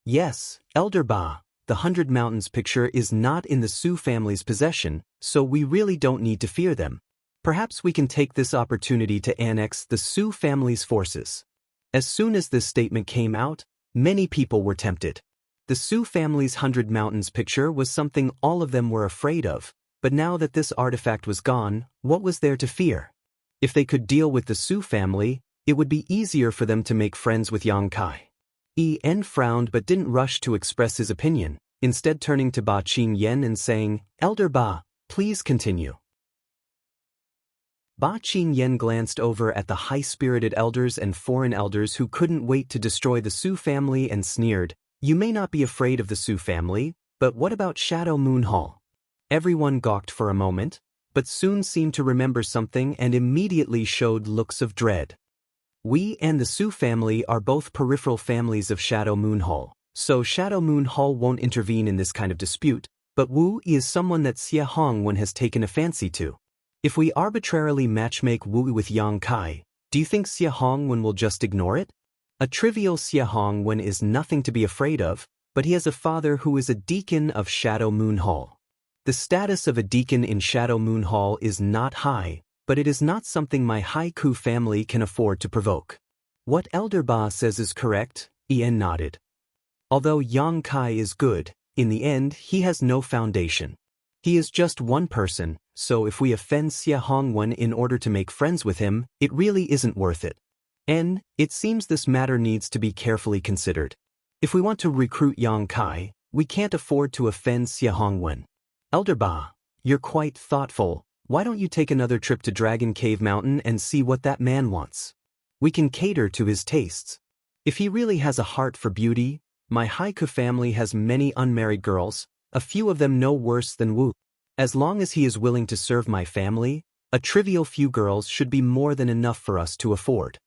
Yes, Elder Ba, the 100 Mountains picture is not in the Su family's possession, so we really don't need to fear them. Perhaps we can take this opportunity to annex the Su family's forces. As soon as this statement came out, many people were tempted. The Su family's 100 Mountains picture was something all of them were afraid of, but now that this artifact was gone, what was there to fear? If they could deal with the Su family, it would be easier for them to make friends with Yang Kai. En frowned but didn't rush to express his opinion, instead turning to Ba Qingyan and saying, "Elder Ba, please continue." Ba Qingyan glanced over at the high-spirited elders and foreign elders who couldn't wait to destroy the Su family and sneered, "You may not be afraid of the Su family, but what about Shadow Moon Hall?" Everyone gawked for a moment, but soon seemed to remember something and immediately showed looks of dread. We and the Su family are both peripheral families of Shadow Moon Hall, so Shadow Moon Hall won't intervene in this kind of dispute, but Wu is someone that Xie Hongwen has taken a fancy to. If we arbitrarily matchmake Wu with Yang Kai, do you think Xie Hongwen will just ignore it? A trivial Xie Hongwen is nothing to be afraid of, but he has a father who is a deacon of Shadow Moon Hall. The status of a deacon in Shadow Moon Hall is not high, but it is not something my haiku family can afford to provoke. What Elder Ba says is correct, Ian nodded. Although Yang Kai is good, in the end he has no foundation. He is just one person, so if we offend Xie Hongwen in order to make friends with him, it really isn't worth it. It seems this matter needs to be carefully considered. If we want to recruit Yang Kai, we can't afford to offend Xie Hongwen. Elder Ba, you're quite thoughtful. Why don't you take another trip to Dragon Cave Mountain and see what that man wants? We can cater to his tastes. If he really has a heart for beauty, my haiku family has many unmarried girls, a few of them no worse than Wu. As long as he is willing to serve my family, a trivial few girls should be more than enough for us to afford.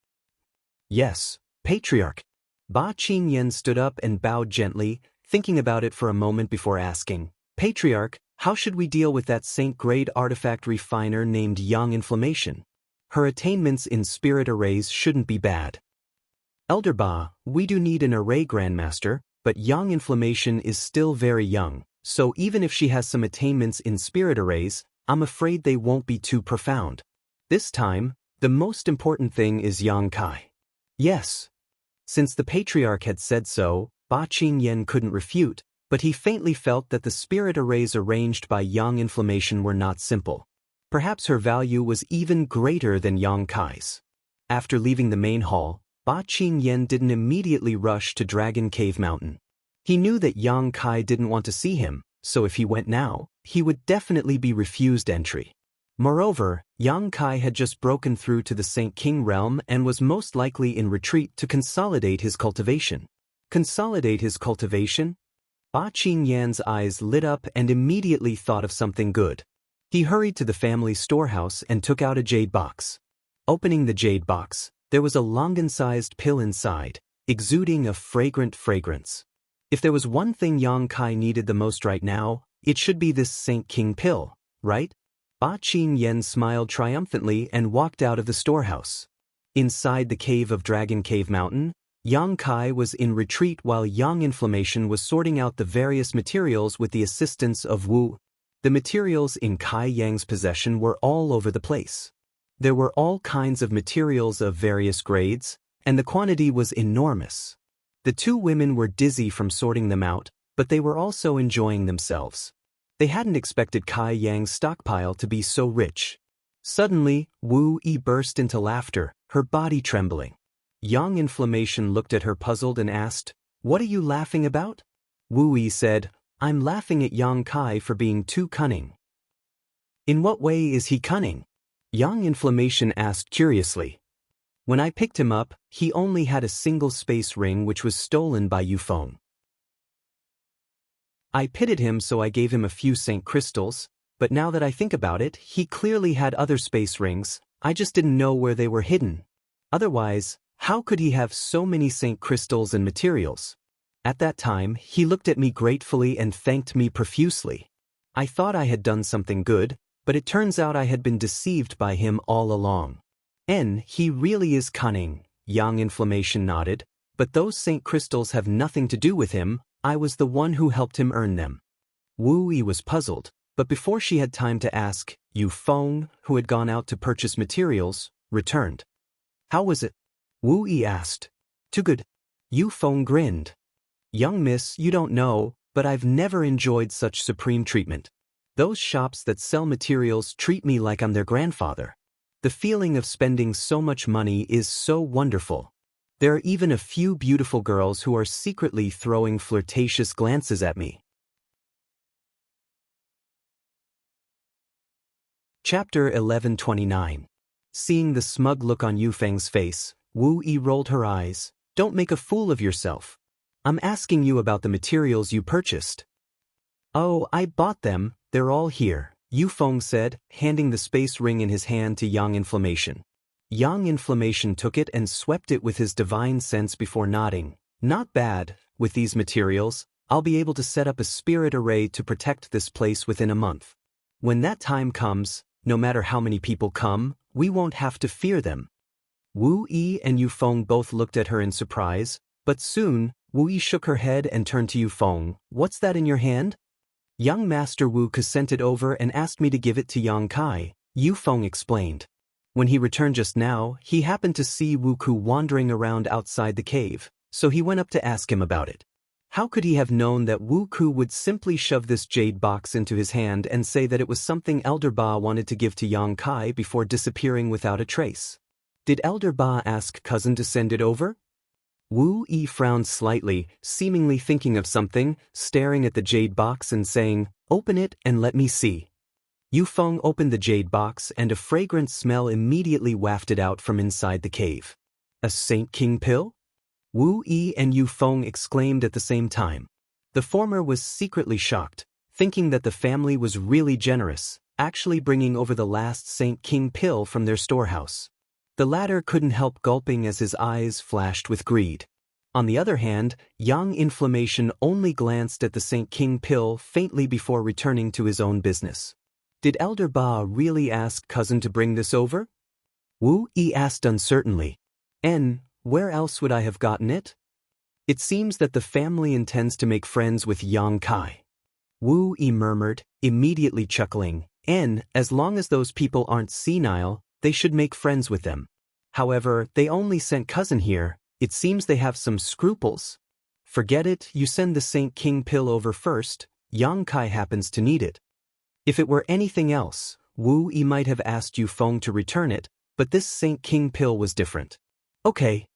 Yes, Patriarch. Ba Qingyan stood up and bowed gently, thinking about it for a moment before asking, "Patriarch, how should we deal with that Saint-grade artifact refiner named Young Inflammation? Her attainments in spirit arrays shouldn't be bad." Elder Ba, we do need an array grandmaster, but Young Inflammation is still very young, so even if she has some attainments in spirit arrays, I'm afraid they won't be too profound. This time, the most important thing is Yang Kai. Yes. Since the Patriarch had said so, Ba Qingyan couldn't refute, but he faintly felt that the spirit arrays arranged by Young Inflammation were not simple. Perhaps her value was even greater than Yang Kai's. After leaving the main hall, Ba Qingyan didn't immediately rush to Dragon Cave Mountain. He knew that Yang Kai didn't want to see him, so if he went now, he would definitely be refused entry. Moreover, Yang Kai had just broken through to the Saint King realm and was most likely in retreat to consolidate his cultivation. Consolidate his cultivation? Ba Qingyan's eyes lit up and immediately thought of something good. He hurried to the family storehouse and took out a jade box. Opening the jade box, there was a longan-sized pill inside, exuding a fragrant fragrance. If there was one thing Yang Kai needed the most right now, it should be this Saint King pill, right? Ba Qingyan smiled triumphantly and walked out of the storehouse. Inside the cave of Dragon Cave Mountain, Yang Kai was in retreat while Yang Inflammation was sorting out the various materials with the assistance of Wu. The materials in Kai Yang's possession were all over the place. There were all kinds of materials of various grades, and the quantity was enormous. The two women were dizzy from sorting them out, but they were also enjoying themselves. They hadn't expected Kai Yang's stockpile to be so rich. Suddenly, Wu Yi burst into laughter, her body trembling. Yang Inflammation looked at her puzzled and asked, "What are you laughing about?" Wu Yi said, "I'm laughing at Yang Kai for being too cunning." "In what way is he cunning?" Yang Inflammation asked curiously. "When I picked him up, he only had a single space ring which was stolen by Yufeng. I pitied him so I gave him a few Saint crystals, but now that I think about it, he clearly had other space rings, I just didn't know where they were hidden. Otherwise, how could he have so many Saint crystals and materials?" At that time, he looked at me gratefully and thanked me profusely. I thought I had done something good, but it turns out I had been deceived by him all along. He really is cunning, Yang Inflammation nodded, but those Saint crystals have nothing to do with him, I was the one who helped him earn them. Wu Yi was puzzled, but before she had time to ask, Yufeng, who had gone out to purchase materials, returned. "How was it?" Wu Yi asked. "Too good." Yufeng grinned. "Young miss, you don't know, but I've never enjoyed such supreme treatment. Those shops that sell materials treat me like I'm their grandfather. The feeling of spending so much money is so wonderful. There are even a few beautiful girls who are secretly throwing flirtatious glances at me." Chapter 1129. Seeing the smug look on Yufeng's face, Wu Yi rolled her eyes. "Don't make a fool of yourself. I'm asking you about the materials you purchased." "Oh, I bought them, they're all here," Yufeng said, handing the space ring in his hand to Yang Inflammation. Yang Inflammation took it and swept it with his divine sense before nodding. "Not bad, with these materials, I'll be able to set up a spirit array to protect this place within a month. When that time comes, no matter how many people come, we won't have to fear them." Wu Yi and Yufeng both looked at her in surprise, but soon, Wu Yi shook her head and turned to Yufeng. "What's that in your hand?" "Young Master Wu Ke sent it over and asked me to give it to Yang Kai," Yufeng explained. When he returned just now, he happened to see Wu Ku wandering around outside the cave, so he went up to ask him about it. How could he have known that Wu Ku would simply shove this jade box into his hand and say that it was something Elder Ba wanted to give to Yang Kai before disappearing without a trace? Did Elder Ba ask cousin to send it over? Wu Yi frowned slightly, seemingly thinking of something, staring at the jade box and saying, "Open it and let me see." Yufeng opened the jade box and a fragrant smell immediately wafted out from inside the cave. "A Saint King pill?" Wu Yi and Yufeng exclaimed at the same time. The former was secretly shocked, thinking that the family was really generous, actually bringing over the last Saint King pill from their storehouse. The latter couldn't help gulping as his eyes flashed with greed. On the other hand, Yang Inflammation only glanced at the Saint King pill faintly before returning to his own business. Did Elder Ba really ask cousin to bring this over? Wu Yi asked uncertainly. Where else would I have gotten it? It seems that the family intends to make friends with Yang Kai. Wu Yi murmured, immediately chuckling, as long as those people aren't senile, they should make friends with them. However, they only sent cousin here, it seems they have some scruples. Forget it, you send the Saint King pill over first, Yang Kai happens to need it. If it were anything else, Wu Yi might have asked Yufeng to return it, but this Saint King pill was different. Okay.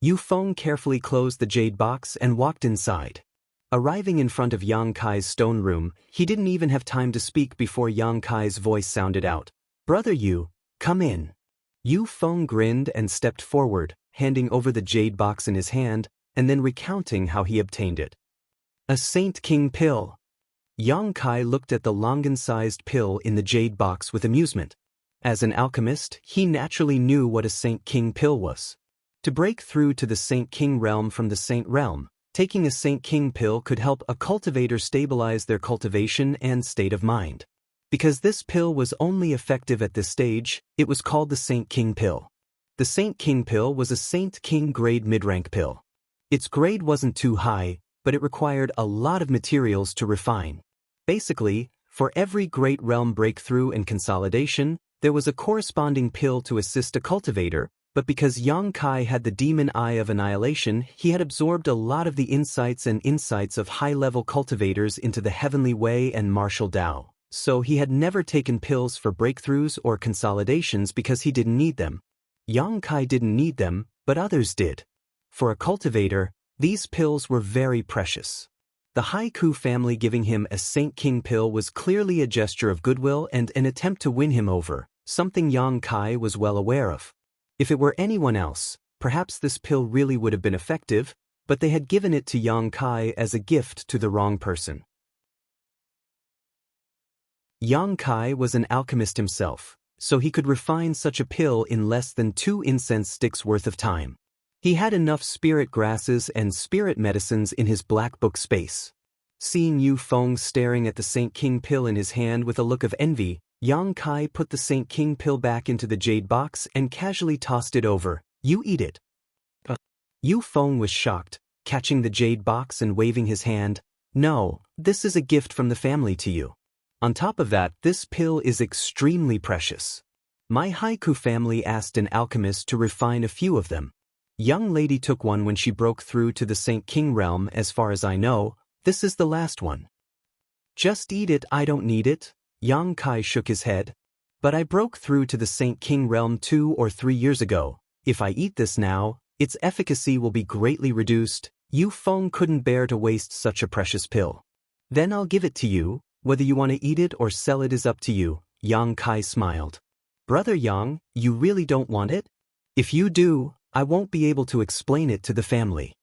Yufeng carefully closed the jade box and walked inside. Arriving in front of Yang Kai's stone room, he didn't even have time to speak before Yang Kai's voice sounded out. "Brother Yu, come in." Yufeng grinned and stepped forward, handing over the jade box in his hand, and then recounting how he obtained it. A Saint King pill. Yang Kai looked at the Longan-sized pill in the jade box with amusement. As an alchemist, he naturally knew what a Saint King pill was. To break through to the Saint King realm from the Saint realm, taking a Saint King pill could help a cultivator stabilize their cultivation and state of mind. Because this pill was only effective at this stage, it was called the Saint King pill. The Saint King pill was a Saint King grade mid-rank pill. Its grade wasn't too high, but it required a lot of materials to refine. Basically, for every great realm breakthrough and consolidation, there was a corresponding pill to assist a cultivator, but because Yang Kai had the demon eye of annihilation, he had absorbed a lot of the insights of high-level cultivators into the heavenly way and martial Tao, so he had never taken pills for breakthroughs or consolidations because he didn't need them. Yang Kai didn't need them, but others did. For a cultivator, these pills were very precious. The Haiku family giving him a Saint King pill was clearly a gesture of goodwill and an attempt to win him over, something Yang Kai was well aware of. If it were anyone else, perhaps this pill really would have been effective, but they had given it to Yang Kai as a gift to the wrong person. Yang Kai was an alchemist himself, so he could refine such a pill in less than 2 incense sticks worth of time. He had enough spirit grasses and spirit medicines in his black book space. Seeing Yu Feng staring at the Saint King pill in his hand with a look of envy, Yang Kai put the Saint King pill back into the jade box and casually tossed it over. "You eat it." Yu Feng was shocked, catching the jade box and waving his hand. "No, this is a gift from the family to you. On top of that, this pill is extremely precious. My Haiku family asked an alchemist to refine a few of them. Young lady took one when she broke through to the Saint King realm. As far as I know, this is the last one." "Just eat it, I don't need it." Yang Kai shook his head. "But I broke through to the Saint King realm 2 or 3 years ago. If I eat this now, its efficacy will be greatly reduced." Yu Feng couldn't bear to waste such a precious pill. "Then I'll give it to you. Whether you want to eat it or sell it is up to you." Yang Kai smiled. "Brother Yang, you really don't want it? If you do, I won't be able to explain it to the family."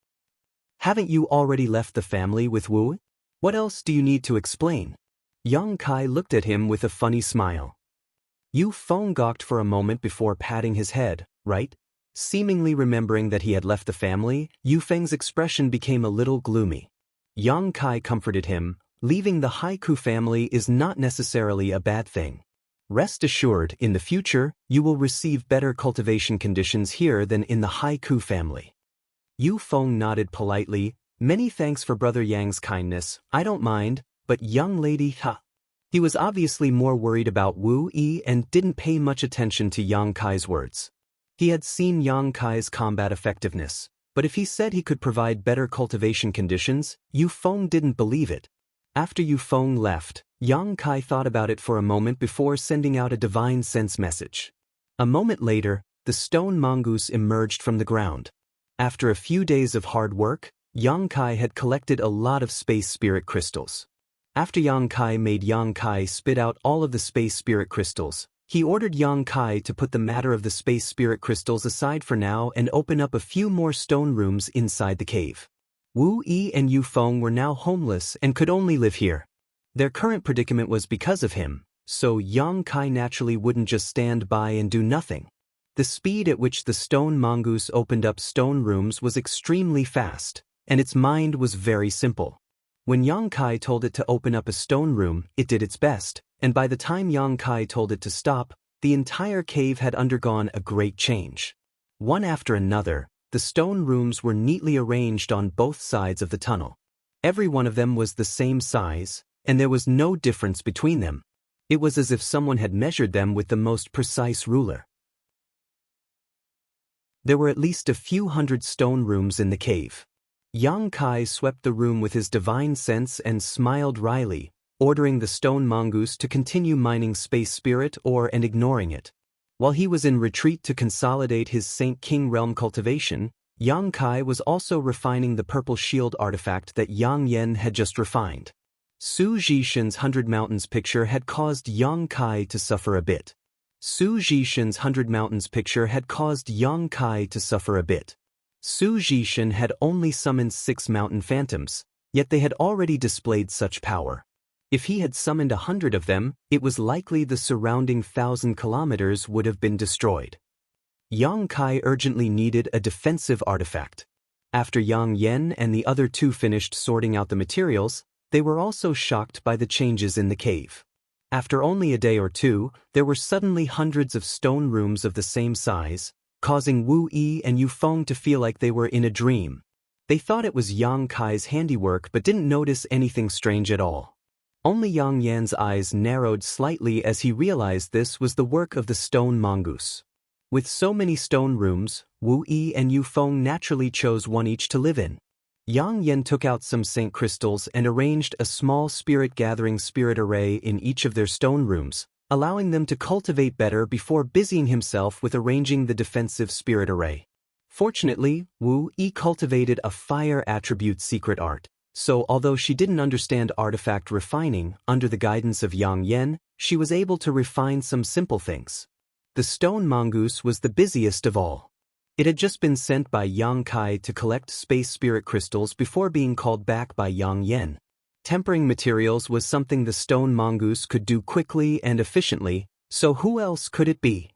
"Haven't you already left the family with Wu? What else do you need to explain?" Yang Kai looked at him with a funny smile. Yu Feng gawked for a moment before patting his head. "Right?" Seemingly remembering that he had left the family, Yu Feng's expression became a little gloomy. Yang Kai comforted him. "Leaving the Haiku family is not necessarily a bad thing. Rest assured, in the future, you will receive better cultivation conditions here than in the Haiku family." Yu Feng nodded politely. "Many thanks for Brother Yang's kindness. I don't mind, but young lady, ha." He was obviously more worried about Wu Yi and didn't pay much attention to Yang Kai's words. He had seen Yang Kai's combat effectiveness, but if he said he could provide better cultivation conditions, Yu Feng didn't believe it. After Yu Feng left, Yang Kai thought about it for a moment before sending out a divine sense message. A moment later, the stone mongoose emerged from the ground. After a few days of hard work, Yang Kai had collected a lot of space spirit crystals. After Yang Kai made Yang Kai spit out all of the space spirit crystals, he ordered Yang Kai to put the matter of the space spirit crystals aside for now and open up a few more stone rooms inside the cave. Wu Yi and Yu Feng were now homeless and could only live here. Their current predicament was because of him, so Yang Kai naturally wouldn't just stand by and do nothing. The speed at which the stone mongoose opened up stone rooms was extremely fast, and its mind was very simple. When Yang Kai told it to open up a stone room, it did its best, and by the time Yang Kai told it to stop, the entire cave had undergone a great change. One after another, the stone rooms were neatly arranged on both sides of the tunnel. Every one of them was the same size, and there was no difference between them. It was as if someone had measured them with the most precise ruler. There were at least a few hundred stone rooms in the cave. Yang Kai swept the room with his divine sense and smiled wryly, ordering the stone mongoose to continue mining space spirit and ignoring it. While he was in retreat to consolidate his Saint King realm cultivation, Yang Kai was also refining the purple shield artifact that Yang Yen had just refined. Su Jishin's 100 Mountains picture had caused Yang Kai to suffer a bit. Su Jishin's 100 Mountains picture had caused Yang Kai to suffer a bit. Su Jishin had only summoned 6 mountain phantoms. Yet they had already displayed such power. If he had summoned 100 of them, it was likely the surrounding 1,000 kilometers would have been destroyed. Yang Kai urgently needed a defensive artifact. After Yang Yen and the other two finished sorting out the materials, they were also shocked by the changes in the cave. After only a day or two, there were suddenly hundreds of stone rooms of the same size, causing Wu Yi and Yu Feng to feel like they were in a dream. They thought it was Yang Kai's handiwork but didn't notice anything strange at all. Only Yang Yan's eyes narrowed slightly as he realized this was the work of the stone mongoose. With so many stone rooms, Wu Yi and Yu Feng naturally chose one each to live in. Yang Yan took out some saint crystals and arranged a small spirit-gathering spirit array in each of their stone rooms, allowing them to cultivate better before busying himself with arranging the defensive spirit array. Fortunately, Wu Yi cultivated a fire attribute secret art, so although she didn't understand artifact refining, under the guidance of Yang Yan, she was able to refine some simple things. The stone mongoose was the busiest of all. It had just been sent by Yang Kai to collect space spirit crystals before being called back by Yang Yan. Tempering materials was something the stone mongoose could do quickly and efficiently, so who else could it be?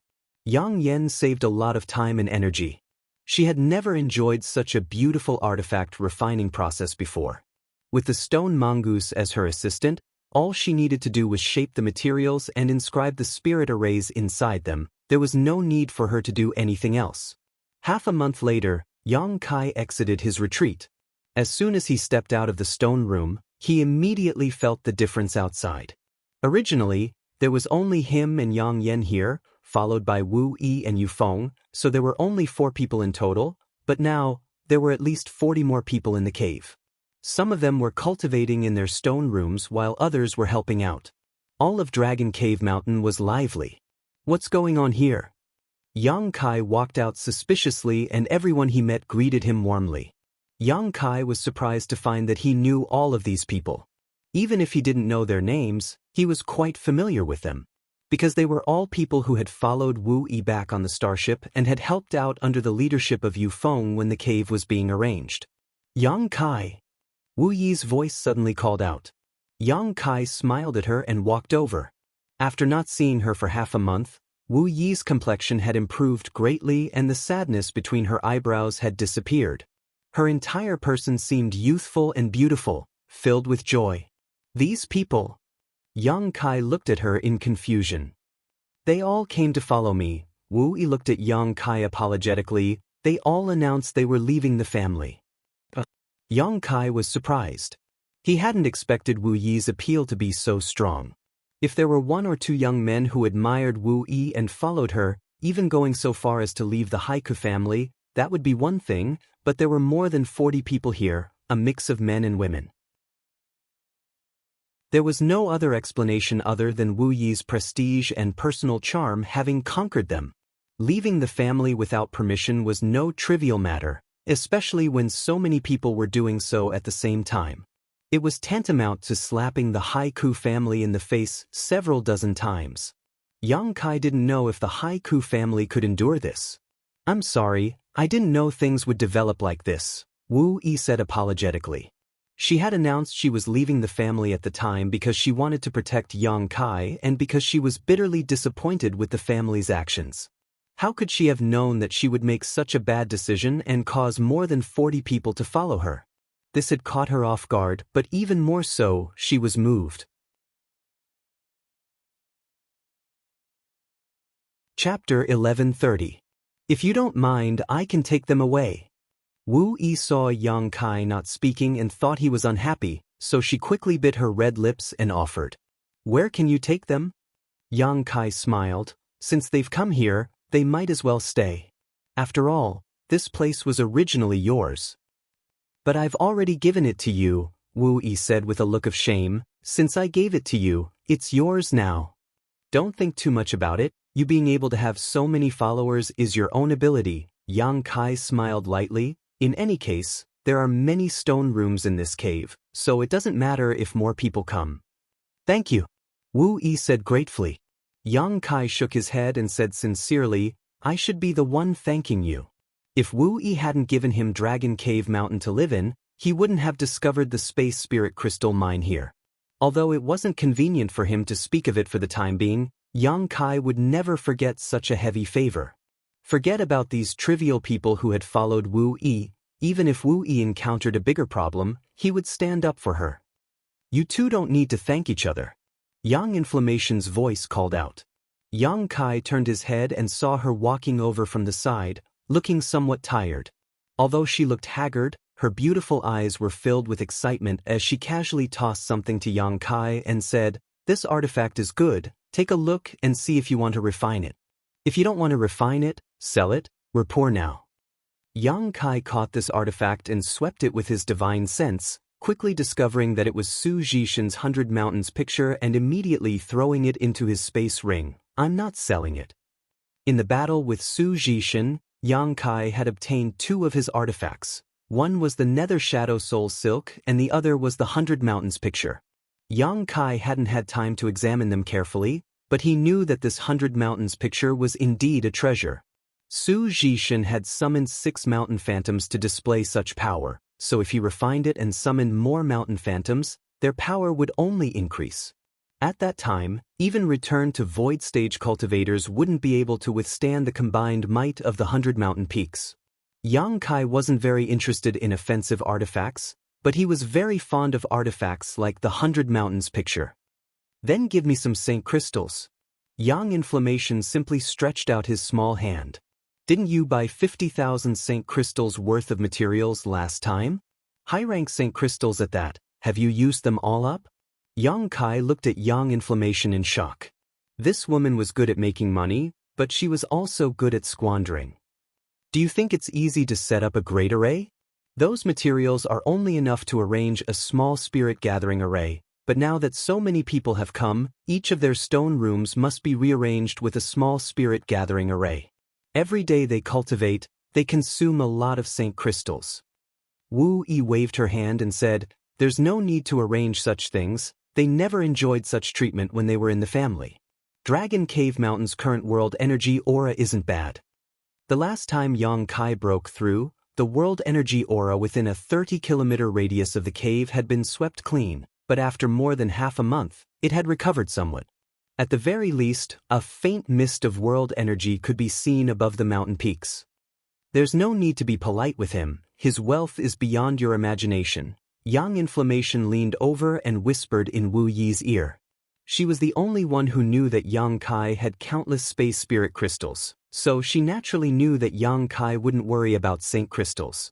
Yang Yan saved a lot of time and energy. She had never enjoyed such a beautiful artifact refining process before. With the stone mongoose as her assistant, all she needed to do was shape the materials and inscribe the spirit arrays inside them. There was no need for her to do anything else. Half a month later, Yang Kai exited his retreat. As soon as he stepped out of the stone room, he immediately felt the difference outside. Originally, there was only him and Yang Yan here, followed by Wu Yi and Yu Feng, so there were only 4 people in total, but now, there were at least 40 more people in the cave. Some of them were cultivating in their stone rooms while others were helping out. All of Dragon Cave Mountain was lively. What's going on here? Yang Kai walked out suspiciously and everyone he met greeted him warmly. Yang Kai was surprised to find that he knew all of these people. Even if he didn't know their names, he was quite familiar with them. Because they were all people who had followed Wu Yi back on the starship and had helped out under the leadership of Yu Feng when the cave was being arranged. Yang Kai! Wu Yi's voice suddenly called out. Yang Kai smiled at her and walked over. After not seeing her for half a month, Wu Yi's complexion had improved greatly and the sadness between her eyebrows had disappeared. Her entire person seemed youthful and beautiful, filled with joy. These people. Yang Kai looked at her in confusion. They all came to follow me. Wu Yi looked at Yang Kai apologetically. They all announced they were leaving the family. Yang Kai was surprised. He hadn't expected Wu Yi's appeal to be so strong. If there were 1 or 2 young men who admired Wu Yi and followed her, even going so far as to leave the Haiku family, that would be one thing, but there were more than 40 people here, a mix of men and women. There was no other explanation other than Wu Yi's prestige and personal charm having conquered them. Leaving the family without permission was no trivial matter, especially when so many people were doing so at the same time. It was tantamount to slapping the Haiku family in the face several dozen times. Yang Kai didn't know if the Haiku family could endure this. I'm sorry, I didn't know things would develop like this, Wu Yi said apologetically. She had announced she was leaving the family at the time because she wanted to protect Yang Kai and because she was bitterly disappointed with the family's actions. How could she have known that she would make such a bad decision and cause more than 40 people to follow her? This had caught her off guard, but even more so, she was moved. Chapter 1130. If you don't mind, I can take them away. Wu Yi saw Yang Kai not speaking and thought he was unhappy, so she quickly bit her red lips and offered. Where can you take them? Yang Kai smiled. Since they've come here, they might as well stay. After all, this place was originally yours. But I've already given it to you, Wu Yi said with a look of shame. Since I gave it to you, it's yours now. Don't think too much about it. You being able to have so many followers is your own ability. Yang Kai smiled lightly. In any case, there are many stone rooms in this cave, so it doesn't matter if more people come. Thank you, Wu Yi said gratefully. Yang Kai shook his head and said sincerely, I should be the one thanking you. If Wu Yi hadn't given him Dragon Cave Mountain to live in, he wouldn't have discovered the space spirit crystal mine here. Although it wasn't convenient for him to speak of it for the time being, Yang Kai would never forget such a heavy favor. Forget about these trivial people who had followed Wu Yi. Even if Wu Yi encountered a bigger problem, he would stand up for her. You two don't need to thank each other. Yang Inflammation's voice called out. Yang Kai turned his head and saw her walking over from the side, looking somewhat tired. Although she looked haggard, her beautiful eyes were filled with excitement as she casually tossed something to Yang Kai and said, "This artifact is good, take a look and see if you want to refine it. If you don't want to refine it, sell it, we're poor now." Yang Kai caught this artifact and swept it with his divine sense, quickly discovering that it was Su Jishin's 100 Mountains picture and immediately throwing it into his space ring. "I'm not selling it." In the battle with Su Jishin, Yang Kai had obtained 2 of his artifacts. One was the Nether Shadow Soul Silk and the other was the 100 Mountains picture. Yang Kai hadn't had time to examine them carefully, but he knew that this 100 Mountains picture was indeed a treasure. Su Jishin had summoned 6 mountain phantoms to display such power, so if he refined it and summoned more mountain phantoms, their power would only increase. At that time, even returned to void stage cultivators wouldn't be able to withstand the combined might of the 100 mountain peaks. Yang Kai wasn't very interested in offensive artifacts, but he was very fond of artifacts like the 100 Mountains picture. "Then give me some Saint Crystals." Yang Inflammation simply stretched out his small hand. "Didn't you buy 50,000 Saint Crystals worth of materials last time? High-rank Saint Crystals at that, have you used them all up?" Yang Kai looked at Yang Inflammation in shock. This woman was good at making money, but she was also good at squandering. "Do you think it's easy to set up a great array? Those materials are only enough to arrange a small spirit gathering array, but now that so many people have come, each of their stone rooms must be rearranged with a small spirit gathering array. Every day they cultivate, they consume a lot of Saint Crystals." Wu Yi waved her hand and said, "There's no need to arrange such things, they never enjoyed such treatment when they were in the family. Dragon Cave Mountain's current world energy aura isn't bad." The last time Yang Kai broke through, the world energy aura within a 30-kilometer radius of the cave had been swept clean, but after more than half a month, it had recovered somewhat. At the very least, a faint mist of world energy could be seen above the mountain peaks. "There's no need to be polite with him, his wealth is beyond your imagination." Yang Inflammation leaned over and whispered in Wu Yi's ear. She was the only one who knew that Yang Kai had countless space spirit crystals, so she naturally knew that Yang Kai wouldn't worry about Saint Crystals.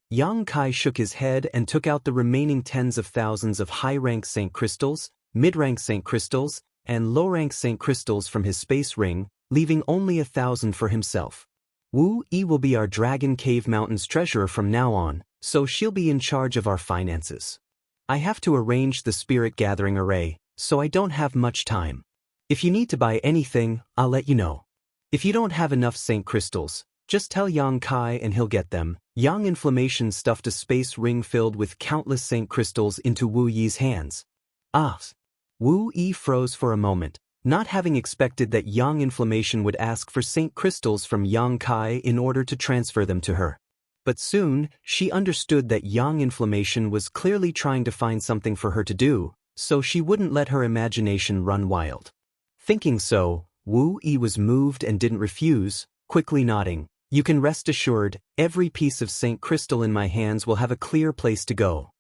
Yang Kai shook his head and took out the remaining tens of thousands of high-rank Saint Crystals, mid-rank Saint Crystals, and low-rank Saint Crystals from his space ring, leaving only 1,000 for himself. "Wu Yi will be our Dragon Cave Mountains treasurer from now on, so she'll be in charge of our finances. I have to arrange the spirit gathering array, so I don't have much time. If you need to buy anything, I'll let you know. If you don't have enough Saint Crystals, just tell Yang Kai and he'll get them." Yang Inflammation stuffed a space ring filled with countless Saint Crystals into Wu Yi's hands. "Ah!" Wu Yi froze for a moment, not having expected that Yang Inflammation would ask for Saint Crystals from Yang Kai in order to transfer them to her. But soon, she understood that Yang Inflammation was clearly trying to find something for her to do, so she wouldn't let her imagination run wild. Thinking so, Wu Yi was moved and didn't refuse, quickly nodding. "You can rest assured, every piece of Saint Crystal in my hands will have a clear place to go."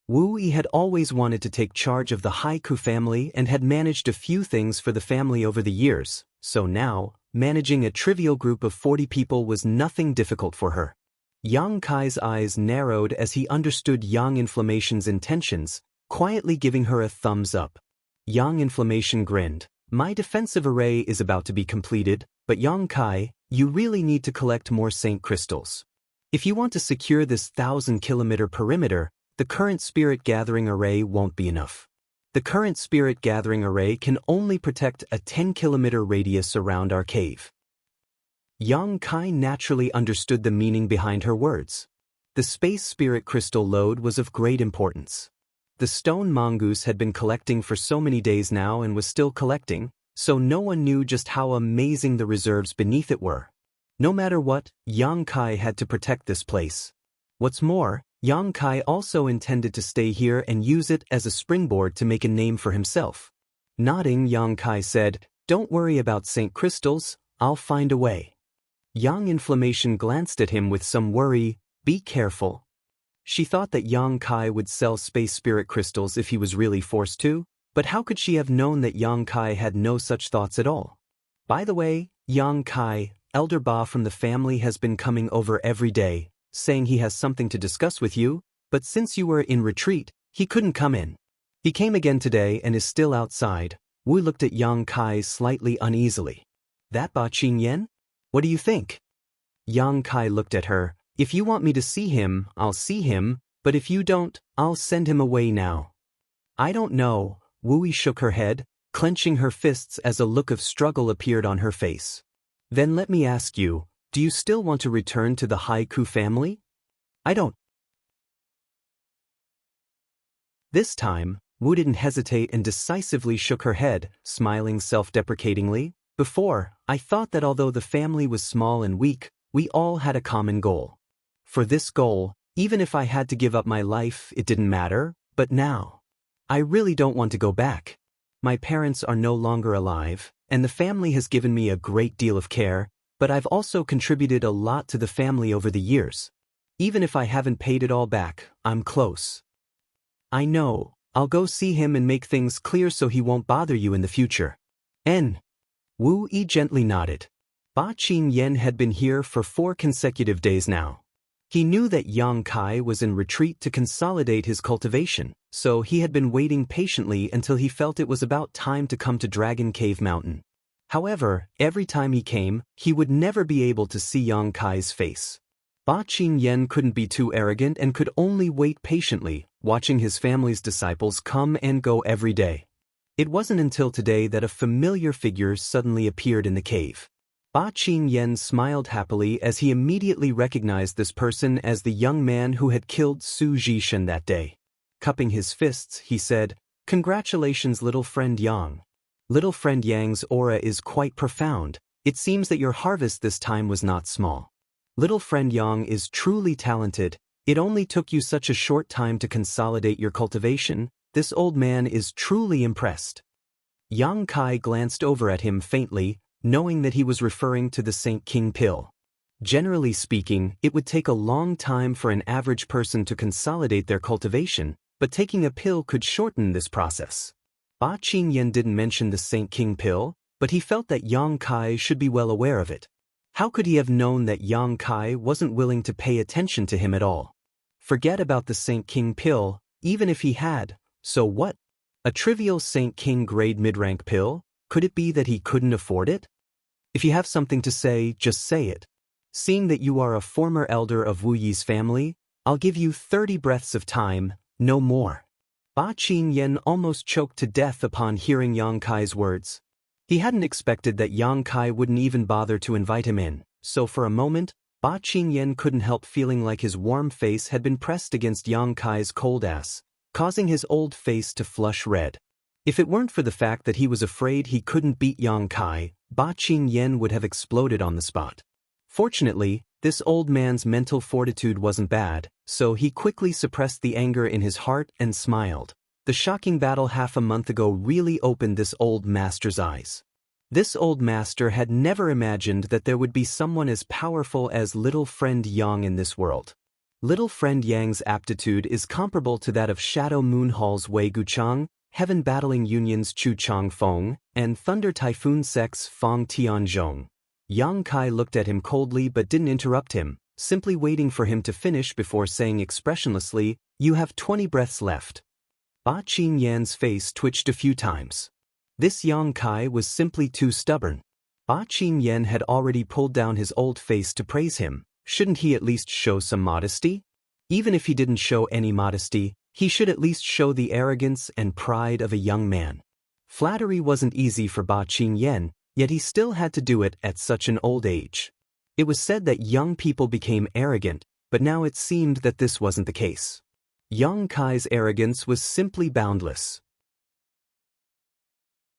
Wu Yi had always wanted to take charge of the Haiku family and had managed a few things for the family over the years, so now, managing a trivial group of 40 people was nothing difficult for her. Yang Kai's eyes narrowed as he understood Yang Inflammation's intentions, quietly giving her a thumbs up. Yang Inflammation grinned. "My defensive array is about to be completed, but Yang Kai, you really need to collect more Saint Crystals. If you want to secure this 1,000-kilometer perimeter, the current spirit gathering array won't be enough. The current spirit gathering array can only protect a 10-kilometer radius around our cave." Yang Kai naturally understood the meaning behind her words. The space spirit crystal load was of great importance. The stone mongoose had been collecting for so many days now and was still collecting, so no one knew just how amazing the reserves beneath it were. No matter what, Yang Kai had to protect this place. What's more, Yang Kai also intended to stay here and use it as a springboard to make a name for himself. Nodding, Yang Kai said, "Don't worry about St. Crystals, I'll find a way." Yang Inflammation glanced at him with some worry. "Be careful." She thought that Yang Kai would sell space spirit crystals if he was really forced to, but how could she have known that Yang Kai had no such thoughts at all? "By the way, Yang Kai, Elder Ba from the family has been coming over every day, saying he has something to discuss with you, but since you were in retreat, he couldn't come in. He came again today and is still outside." Wu looked at Yang Kai slightly uneasily. "That Ba Qingyan? What do you think?" Yang Kai looked at her. "If you want me to see him, I'll see him, but if you don't, I'll send him away now." "I don't know." Wu shook her head, clenching her fists as a look of struggle appeared on her face. "Then let me ask you, do you still want to return to the Haiku family?" "I don't." This time, Wu didn't hesitate and decisively shook her head, smiling self-deprecatingly. "Before, I thought that although the family was small and weak, we all had a common goal. For this goal, even if I had to give up my life, it didn't matter, but now, I really don't want to go back. My parents are no longer alive, and the family has given me a great deal of care, but I've also contributed a lot to the family over the years. Even if I haven't paid it all back, I'm close. I know, I'll go see him and make things clear so he won't bother you in the future." Wu Yi gently nodded. Ba Qingyan had been here for 4 consecutive days now. He knew that Yang Kai was in retreat to consolidate his cultivation, so he had been waiting patiently until he felt it was about time to come to Dragon Cave Mountain. However, every time he came, he would never be able to see Yang Kai's face. Ba Qingyan couldn't be too arrogant and could only wait patiently, watching his family's disciples come and go every day. It wasn't until today that a familiar figure suddenly appeared in the cave. Ba Qingyan smiled happily as he immediately recognized this person as the young man who had killed Su Jishan that day. Cupping his fists, he said, "Congratulations, little friend Yang. Little friend Yang's aura is quite profound. It seems that your harvest this time was not small. Little friend Yang is truly talented. It only took you such a short time to consolidate your cultivation. This old man is truly impressed." Yang Kai glanced over at him faintly, knowing that he was referring to the Saint King pill. Generally speaking, it would take a long time for an average person to consolidate their cultivation, but taking a pill could shorten this process. Ba Qingyan didn't mention the Saint King pill, but he felt that Yang Kai should be well aware of it. How could he have known that Yang Kai wasn't willing to pay attention to him at all? Forget about the Saint King pill, even if he had, so what? A trivial Saint King grade mid-rank pill? Could it be that he couldn't afford it? If you have something to say, just say it. Seeing that you are a former elder of Wu Yi's family, I'll give you 30 breaths of time, no more. Ba Qingyan almost choked to death upon hearing Yang Kai's words. He hadn't expected that Yang Kai wouldn't even bother to invite him in, so for a moment, Ba Qingyan couldn't help feeling like his warm face had been pressed against Yang Kai's cold ass, causing his old face to flush red. If it weren't for the fact that he was afraid he couldn't beat Yang Kai, Ba Qingyan would have exploded on the spot. Fortunately, this old man's mental fortitude wasn't bad, so he quickly suppressed the anger in his heart and smiled. The shocking battle half a month ago really opened this old master's eyes. This old master had never imagined that there would be someone as powerful as little friend Yang in this world. Little friend Yang's aptitude is comparable to that of Shadow Moon Hall's Wei Guchang, Heaven Battling Union's Chu Chang Feng, and Thunder Typhoon Sect's Fang Tianzhong. Yang Kai looked at him coldly but didn't interrupt him, simply waiting for him to finish before saying expressionlessly, "You have 20 breaths left." Ba Qingyan's face twitched a few times. This Yang Kai was simply too stubborn. Ba Qingyan had already pulled down his old face to praise him. Shouldn't he at least show some modesty? Even if he didn't show any modesty, he should at least show the arrogance and pride of a young man. Flattery wasn't easy for Ba Qingyan, yet he still had to do it at such an old age. It was said that young people became arrogant, but now it seemed that this wasn't the case. Yang Kai's arrogance was simply boundless.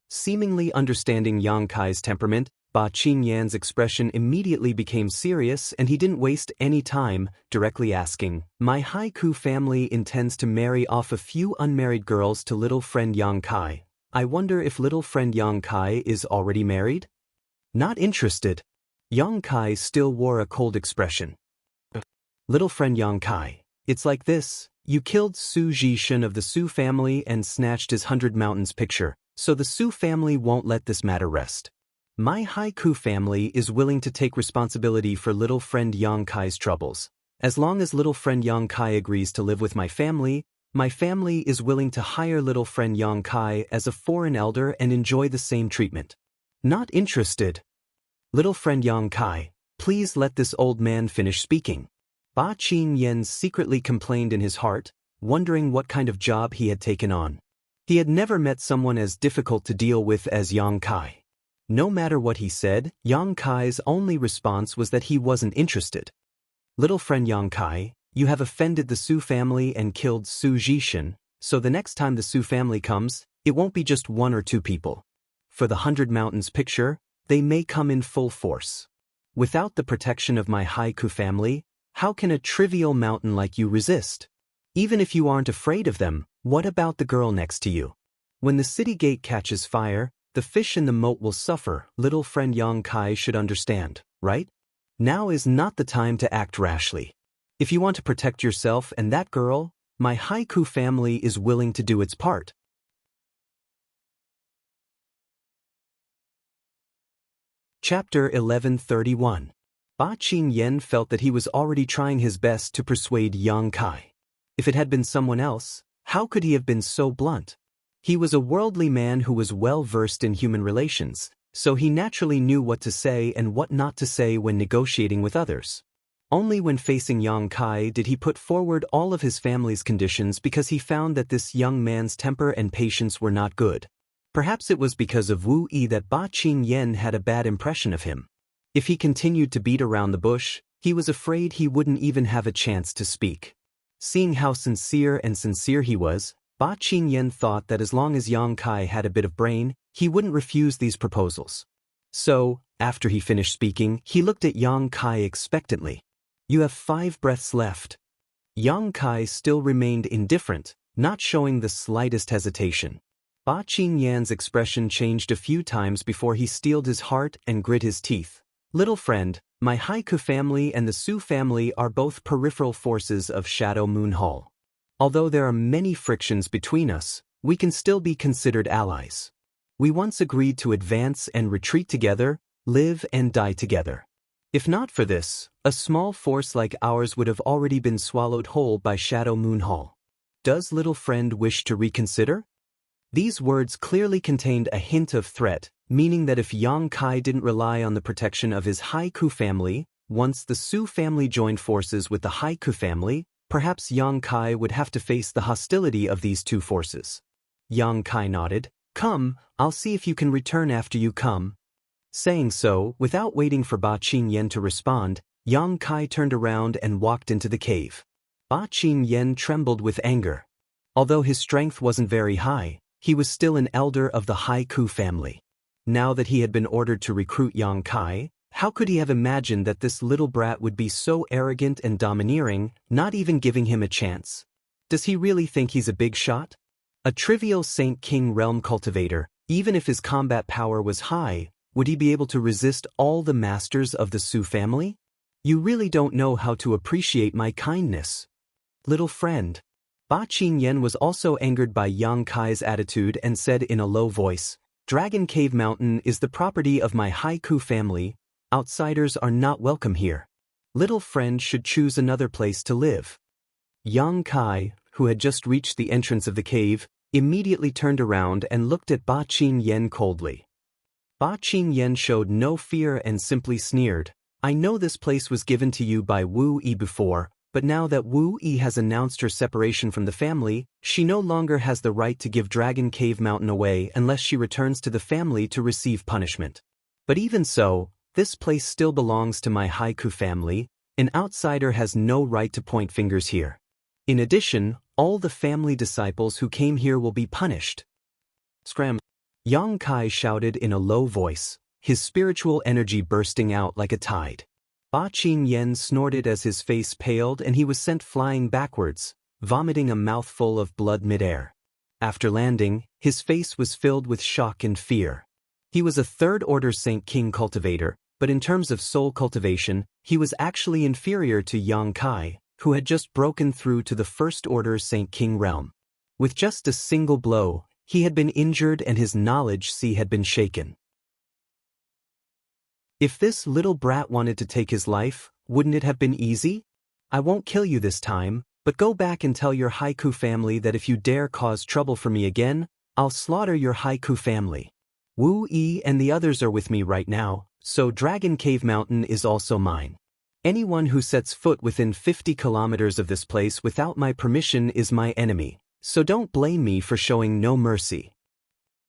Seemingly understanding Yang Kai's temperament, Ba Qingyan's expression immediately became serious and he didn't waste any time, directly asking, "My haiku family intends to marry off a few unmarried girls to little friend Yang Kai. I wonder if little friend Yang Kai is already married?" "Not interested." Yang Kai still wore a cold expression. "Little friend Yang Kai, it's like this. You killed Su Jishin of the Su family and snatched his 100 Mountains picture, so the Su family won't let this matter rest. My haiku family is willing to take responsibility for little friend Yang Kai's troubles. As long as little friend Yang Kai agrees to live with my family is willing to hire little friend Yang Kai as a foreign elder and enjoy the same treatment." "Not interested." "Little friend Yang Kai, please let this old man finish speaking." Ba Qingyan secretly complained in his heart, wondering what kind of job he had taken on. He had never met someone as difficult to deal with as Yang Kai. No matter what he said, Yang Kai's only response was that he wasn't interested. "Little friend Yang Kai, you have offended the Su family and killed Su Jishin, so the next time the Su family comes, it won't be just 1 or 2 people. For the 100 Mountains picture, they may come in full force. Without the protection of my haiku family, how can a trivial mountain like you resist? Even if you aren't afraid of them, what about the girl next to you? When the city gate catches fire, the fish in the moat will suffer. Little friend Yang Kai should understand, right? Now is not the time to act rashly. If you want to protect yourself and that girl, my haiku family is willing to do its part." Chapter 1131. Ba Qingyan felt that he was already trying his best to persuade Yang Kai. If it had been someone else, how could he have been so blunt? He was a worldly man who was well versed in human relations, so he naturally knew what to say and what not to say when negotiating with others. Only when facing Yang Kai did he put forward all of his family's conditions because he found that this young man's temper and patience were not good. Perhaps it was because of Wu Yi that Ba Qingyan had a bad impression of him. If he continued to beat around the bush, he was afraid he wouldn't even have a chance to speak. Seeing how sincere he was, Ba Qingyan thought that as long as Yang Kai had a bit of brain, he wouldn't refuse these proposals. So, after he finished speaking, he looked at Yang Kai expectantly. "You have 5 breaths left." Yang Kai still remained indifferent, not showing the slightest hesitation. Ba Qingyan's expression changed a few times before he steeled his heart and grit his teeth. "Little friend, my haiku family and the Su family are both peripheral forces of Shadow Moon Hall. Although there are many frictions between us, we can still be considered allies. We once agreed to advance and retreat together, live and die together. If not for this, a small force like ours would have already been swallowed whole by Shadow Moon Hall. Does little friend wish to reconsider?" These words clearly contained a hint of threat, meaning that if Yang Kai didn't rely on the protection of his haiku family, once the Su family joined forces with the haiku family, perhaps Yang Kai would have to face the hostility of these 2 forces. Yang Kai nodded. "Come, I'll see if you can return after you come." Saying so, without waiting for Ba Qingyan to respond, Yang Kai turned around and walked into the cave. Ba Qingyan trembled with anger. Although his strength wasn't very high, he was still an elder of the haiku family. Now that he had been ordered to recruit Yang Kai, how could he have imagined that this little brat would be so arrogant and domineering, not even giving him a chance? Does he really think he's a big shot? A trivial Saint King realm cultivator, even if his combat power was high, would he be able to resist all the masters of the Su family? "You really don't know how to appreciate my kindness, little friend." Ba Qingyan was also angered by Yang Kai's attitude and said in a low voice, "Dragon Cave Mountain is the property of my haiku family. Outsiders are not welcome here. Little friend should choose another place to live." Yang Kai, who had just reached the entrance of the cave, immediately turned around and looked at Ba Qingyan coldly. Ba Qingyan showed no fear and simply sneered, "I know this place was given to you by Wu Yi before, but now that Wu Yi has announced her separation from the family, she no longer has the right to give Dragon Cave Mountain away unless she returns to the family to receive punishment. But even so, this place still belongs to my haiku family. An outsider has no right to point fingers here. In addition, all the family disciples who came here will be punished." "Scram!" Yang Kai shouted in a low voice. his spiritual energy bursting out like a tide. Ba Qingyan snorted as his face paled and he was sent flying backwards, vomiting a mouthful of blood midair. After landing, his face was filled with shock and fear. He was a third-order Saint King cultivator, but in terms of soul cultivation, he was actually inferior to Yang Kai, who had just broken through to the first-order Saint King realm. With just a single blow, he had been injured and his knowledge sea had been shaken. If this little brat wanted to take his life, wouldn't it have been easy? I won't kill you this time, but go back and tell your Haiku family that if you dare cause trouble for me again, I'll slaughter your Haiku family. Wu Yi and the others are with me right now, so Dragon Cave Mountain is also mine. Anyone who sets foot within 50 kilometers of this place without my permission is my enemy, so don't blame me for showing no mercy.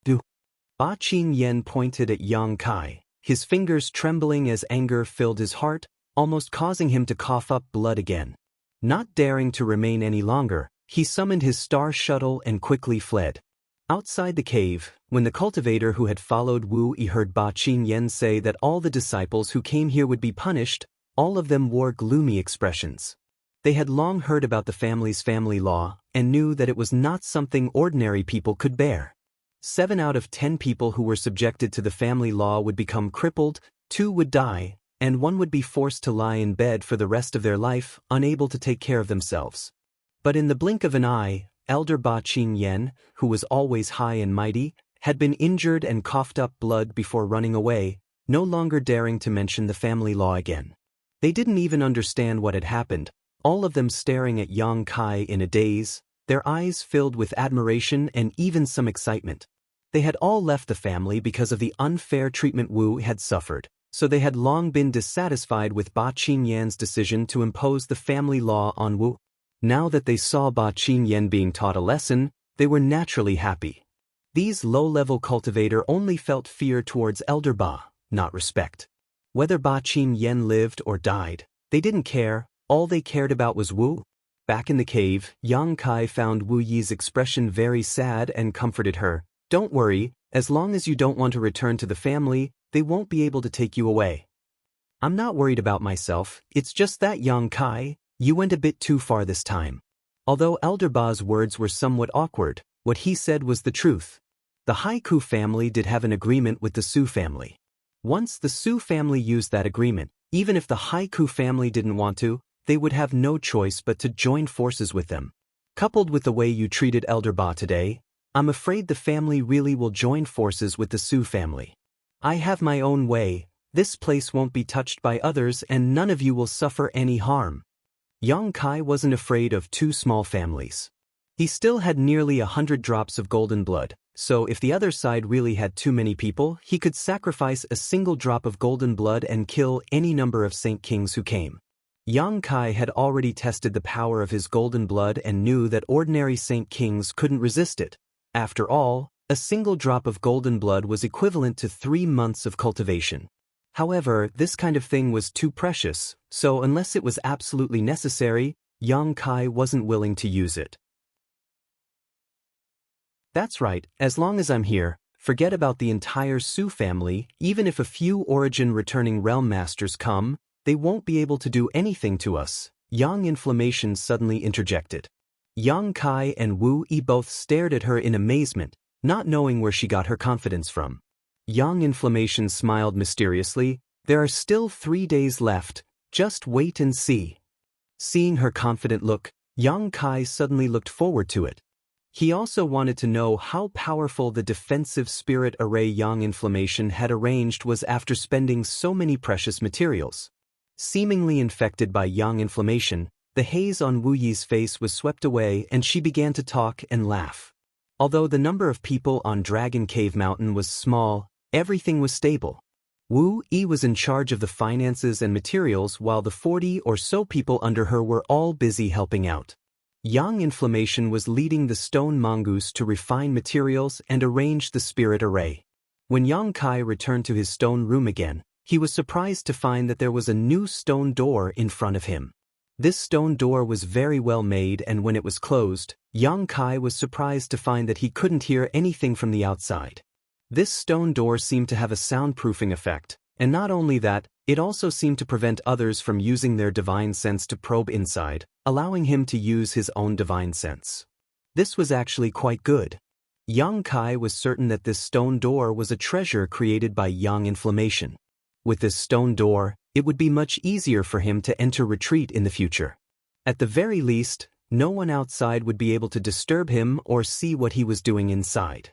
Ba Qingyan pointed at Yang Kai, his fingers trembling as anger filled his heart, almost causing him to cough up blood again. Not daring to remain any longer, he summoned his star shuttle and quickly fled. Outside the cave, when the cultivator who had followed Wu Yi heard Ba Qingyan say that all the disciples who came here would be punished, all of them wore gloomy expressions. They had long heard about the family's family law and knew that it was not something ordinary people could bear. 7 out of 10 people who were subjected to the family law would become crippled, 2 would die, and 1 would be forced to lie in bed for the rest of their life, unable to take care of themselves. But in the blink of an eye, Elder Ba Qingyan, who was always high and mighty, had been injured and coughed up blood before running away, no longer daring to mention the family law again. They didn't even understand what had happened, all of them staring at Yang Kai in a daze, their eyes filled with admiration and even some excitement. They had all left the family because of the unfair treatment Wu had suffered, so they had long been dissatisfied with Ba Qingyan's decision to impose the family law on Wu. Now that they saw Ba Qingyan being taught a lesson, they were naturally happy. These low-level cultivator only felt fear towards Elder Ba, not respect. Whether Ba Qingyan lived or died, they didn't care, all they cared about was Wu. Back in the cave, Yang Kai found Wu Yi's expression very sad and comforted her. Don't worry, as long as you don't want to return to the family, they won't be able to take you away. I'm not worried about myself, it's just that Yang Kai, you went a bit too far this time. Although Elder Ba's words were somewhat awkward, what he said was the truth. The Haiku family did have an agreement with the Su family. Once the Su family used that agreement, even if the Haiku family didn't want to, they would have no choice but to join forces with them. Coupled with the way you treated Elder Ba today, I'm afraid the family really will join forces with the Su family. I have my own way, this place won't be touched by others and none of you will suffer any harm. Yang Kai wasn't afraid of 2 small families. He still had nearly 100 drops of golden blood, so if the other side really had too many people, he could sacrifice a single drop of golden blood and kill any number of Saint Kings who came. Yang Kai had already tested the power of his golden blood and knew that ordinary Saint Kings couldn't resist it. After all, a single drop of golden blood was equivalent to 3 months of cultivation. However, this kind of thing was too precious, so unless it was absolutely necessary, Yang Kai wasn't willing to use it. That's right, as long as I'm here, forget about the entire Su family, even if a few origin-returning realm masters come, they won't be able to do anything to us, Yang Inflammation suddenly interjected. Yang Kai and Wu Yi both stared at her in amazement, not knowing where she got her confidence from. Yang Inflammation smiled mysteriously, there are still 3 days left, just wait and see. Seeing her confident look, Yang Kai suddenly looked forward to it. He also wanted to know how powerful the defensive spirit array Yang Inflammation had arranged was after spending so many precious materials. Seemingly infected by Yang Inflammation, the haze on Wu Yi's face was swept away and she began to talk and laugh. Although the number of people on Dragon Cave Mountain was small, everything was stable. Wu Yi was in charge of the finances and materials while the 40 or so people under her were all busy helping out. Yang Inflammation was leading the stone mongoose to refine materials and arrange the spirit array. When Yang Kai returned to his stone room again, he was surprised to find that there was a new stone door in front of him. This stone door was very well made and when it was closed, Yang Kai was surprised to find that he couldn't hear anything from the outside. This stone door seemed to have a soundproofing effect, and not only that, it also seemed to prevent others from using their divine sense to probe inside, allowing him to use his own divine sense. This was actually quite good. Yang Kai was certain that this stone door was a treasure created by Yang Inflammation. With this stone door, it would be much easier for him to enter retreat in the future. At the very least, no one outside would be able to disturb him or see what he was doing inside.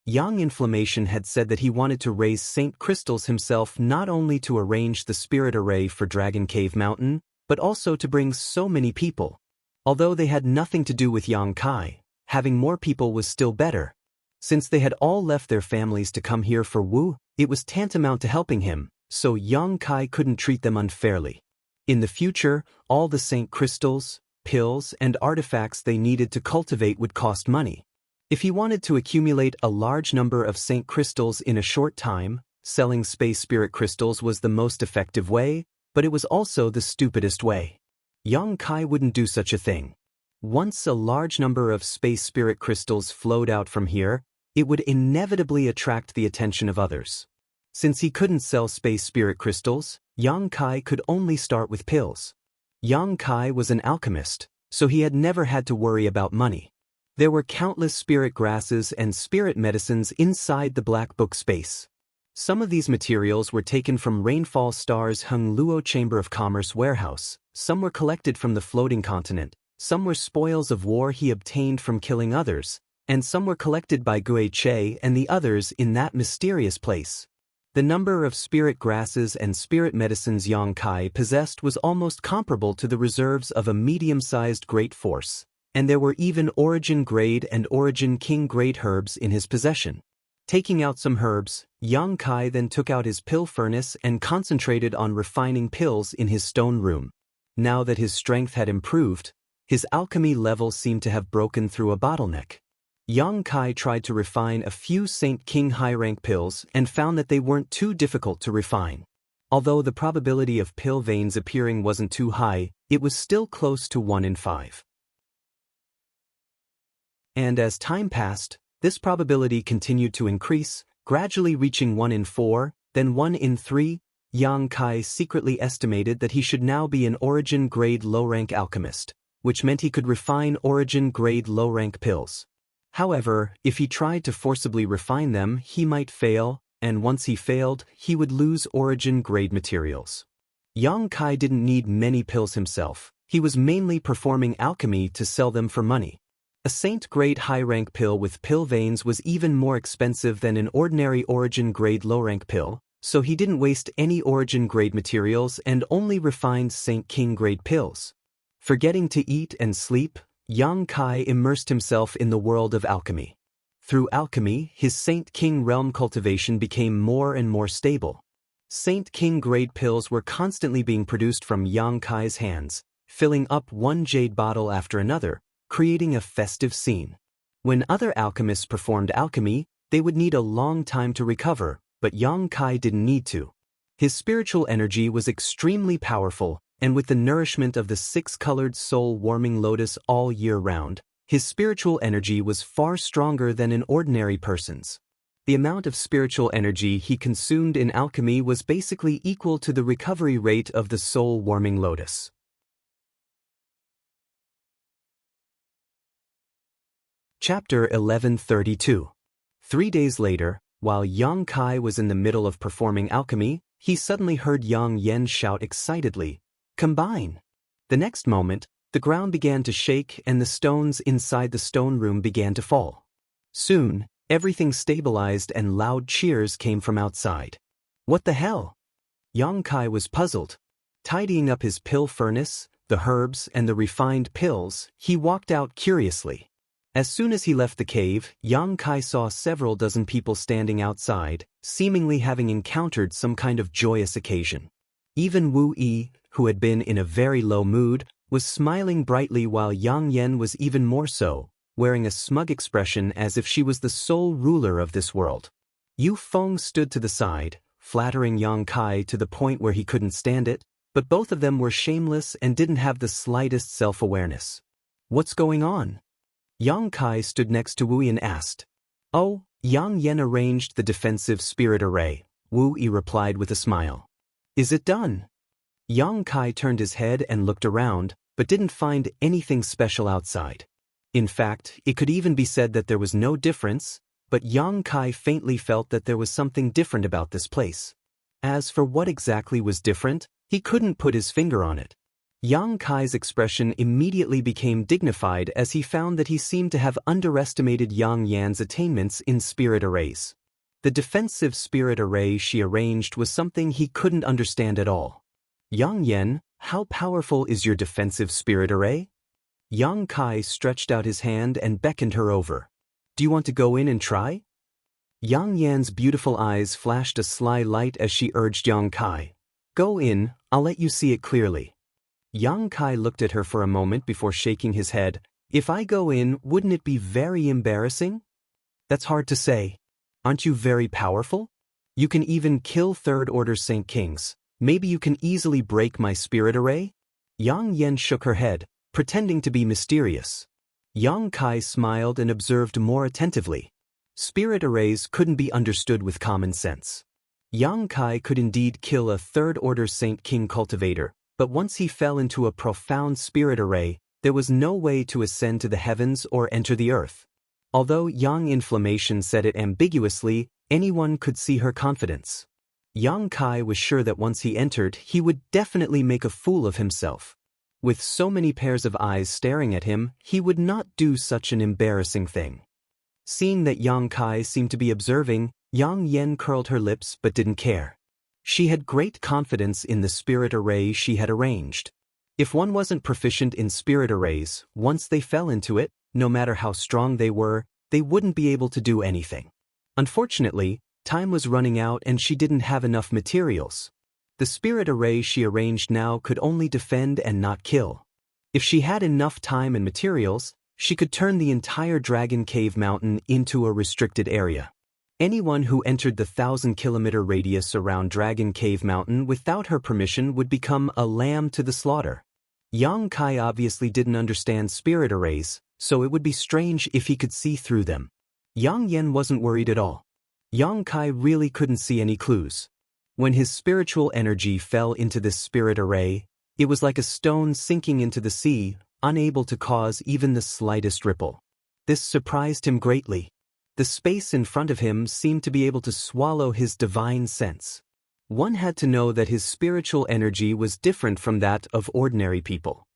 Yang Inflammation had said that he wanted to raise Saint Crystals himself not only to arrange the spirit array for Dragon Cave Mountain, but also to bring so many people. Although they had nothing to do with Yang Kai, having more people was still better. Since they had all left their families to come here for Wu, it was tantamount to helping him, so Yang Kai couldn't treat them unfairly. In the future, all the Saint Crystals, pills, and artifacts they needed to cultivate would cost money. If he wanted to accumulate a large number of Saint Crystals in a short time, selling Space Spirit Crystals was the most effective way, but it was also the stupidest way. Yang Kai wouldn't do such a thing. Once a large number of Space Spirit Crystals flowed out from here, it would inevitably attract the attention of others. Since he couldn't sell Space Spirit Crystals, Yang Kai could only start with pills. Yang Kai was an alchemist, so he had never had to worry about money. There were countless spirit grasses and spirit medicines inside the Black Book space. Some of these materials were taken from Rainfall Star's Hung Luo Chamber of Commerce warehouse, some were collected from the floating continent, some were spoils of war he obtained from killing others, and some were collected by Gui Che and the others in that mysterious place. The number of spirit grasses and spirit medicines Yang Kai possessed was almost comparable to the reserves of a medium-sized great force, and there were even Origin Grade and Origin King Grade herbs in his possession. Taking out some herbs, Yang Kai then took out his pill furnace and concentrated on refining pills in his stone room. Now that his strength had improved, his alchemy level seemed to have broken through a bottleneck. Yang Kai tried to refine a few Saint King high-rank pills and found that they weren't too difficult to refine. Although the probability of pill veins appearing wasn't too high, it was still close to 1 in 5. And as time passed, this probability continued to increase, gradually reaching 1 in 4, then 1 in 3. Yang Kai secretly estimated that he should now be an Origin Grade low-rank alchemist, which meant he could refine Origin Grade low-rank pills. However, if he tried to forcibly refine them, he might fail, and once he failed, he would lose Origin Grade materials. Yang Kai didn't need many pills himself, he was mainly performing alchemy to sell them for money. A Saint Grade high-rank pill with pill veins was even more expensive than an ordinary Origin Grade low-rank pill, so he didn't waste any Origin Grade materials and only refined Saint King Grade pills. Forgetting to eat and sleep, Yang Kai immersed himself in the world of alchemy. Through alchemy, his Saint King realm cultivation became more and more stable. Saint King Grade pills were constantly being produced from Yang Kai's hands, filling up one jade bottle after another, creating a festive scene. When other alchemists performed alchemy, they would need a long time to recover, but Yang Kai didn't need to. His spiritual energy was extremely powerful, and with the nourishment of the 6-colored soul-warming lotus all year round, his spiritual energy was far stronger than an ordinary person's. The amount of spiritual energy he consumed in alchemy was basically equal to the recovery rate of the soul-warming lotus. Chapter 1132. 3 days later, while Yang Kai was in the middle of performing alchemy, he suddenly heard Yang Yen shout excitedly, "Combine!" The next moment, the ground began to shake and the stones inside the stone room began to fall. Soon, everything stabilized and loud cheers came from outside. What the hell? Yang Kai was puzzled. Tidying up his pill furnace, the herbs, and the refined pills, he walked out curiously. As soon as he left the cave, Yang Kai saw several dozen people standing outside, seemingly having encountered some kind of joyous occasion. Even Wu Yi, who had been in a very low mood, was smiling brightly while Yang Yen was even more so, wearing a smug expression as if she was the sole ruler of this world. Yu Feng stood to the side, flattering Yang Kai to the point where he couldn't stand it, but both of them were shameless and didn't have the slightest self-awareness. What's going on? Yang Kai stood next to Wu Yi and asked. Oh, Yang Yan arranged the defensive spirit array. Wu Yi replied with a smile. Is it done? Yang Kai turned his head and looked around, but didn't find anything special outside. In fact, it could even be said that there was no difference, but Yang Kai faintly felt that there was something different about this place. As for what exactly was different, he couldn't put his finger on it. Yang Kai's expression immediately became dignified as he found that he seemed to have underestimated Yang Yan's attainments in spirit arrays. The defensive spirit array she arranged was something he couldn't understand at all. Yang Yan, how powerful is your defensive spirit array? Yang Kai stretched out his hand and beckoned her over. Do you want to go in and try? Yang Yan's beautiful eyes flashed a sly light as she urged Yang Kai. Go in, I'll let you see it clearly. Yang Kai looked at her for a moment before shaking his head. If I go in, wouldn't it be very embarrassing? That's hard to say. Aren't you very powerful? You can even kill third-order Saint Kings. Maybe you can easily break my spirit array? Yang Yan shook her head, pretending to be mysterious. Yang Kai smiled and observed more attentively. Spirit arrays couldn't be understood with common sense. Yang Kai could indeed kill a third-order Saint King cultivator, but once he fell into a profound spirit array, there was no way to ascend to the heavens or enter the earth. Although Yang Inflammation said it ambiguously, anyone could see her confidence. Yang Kai was sure that once he entered, he would definitely make a fool of himself. With so many pairs of eyes staring at him, he would not do such an embarrassing thing. Seeing that Yang Kai seemed to be observing, Yang Yan curled her lips but didn't care. She had great confidence in the spirit array she had arranged. If one wasn't proficient in spirit arrays, once they fell into it, no matter how strong they were, they wouldn't be able to do anything. Unfortunately, time was running out and she didn't have enough materials. The spirit array she arranged now could only defend and not kill. If she had enough time and materials, she could turn the entire Dragon Cave Mountain into a restricted area. Anyone who entered the 1,000-kilometer radius around Dragon Cave Mountain without her permission would become a lamb to the slaughter. Yang Kai obviously didn't understand spirit arrays, so it would be strange if he could see through them. Yang Yan wasn't worried at all. Yang Kai really couldn't see any clues. When his spiritual energy fell into this spirit array, it was like a stone sinking into the sea, unable to cause even the slightest ripple. This surprised him greatly. The space in front of him seemed to be able to swallow his divine sense. One had to know that his spiritual energy was different from that of ordinary people.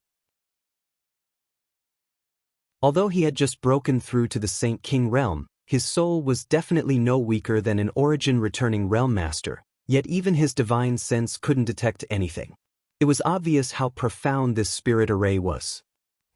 Although he had just broken through to the Saint King realm, his soul was definitely no weaker than an origin-returning realm master, yet even his divine sense couldn't detect anything. It was obvious how profound this spirit array was.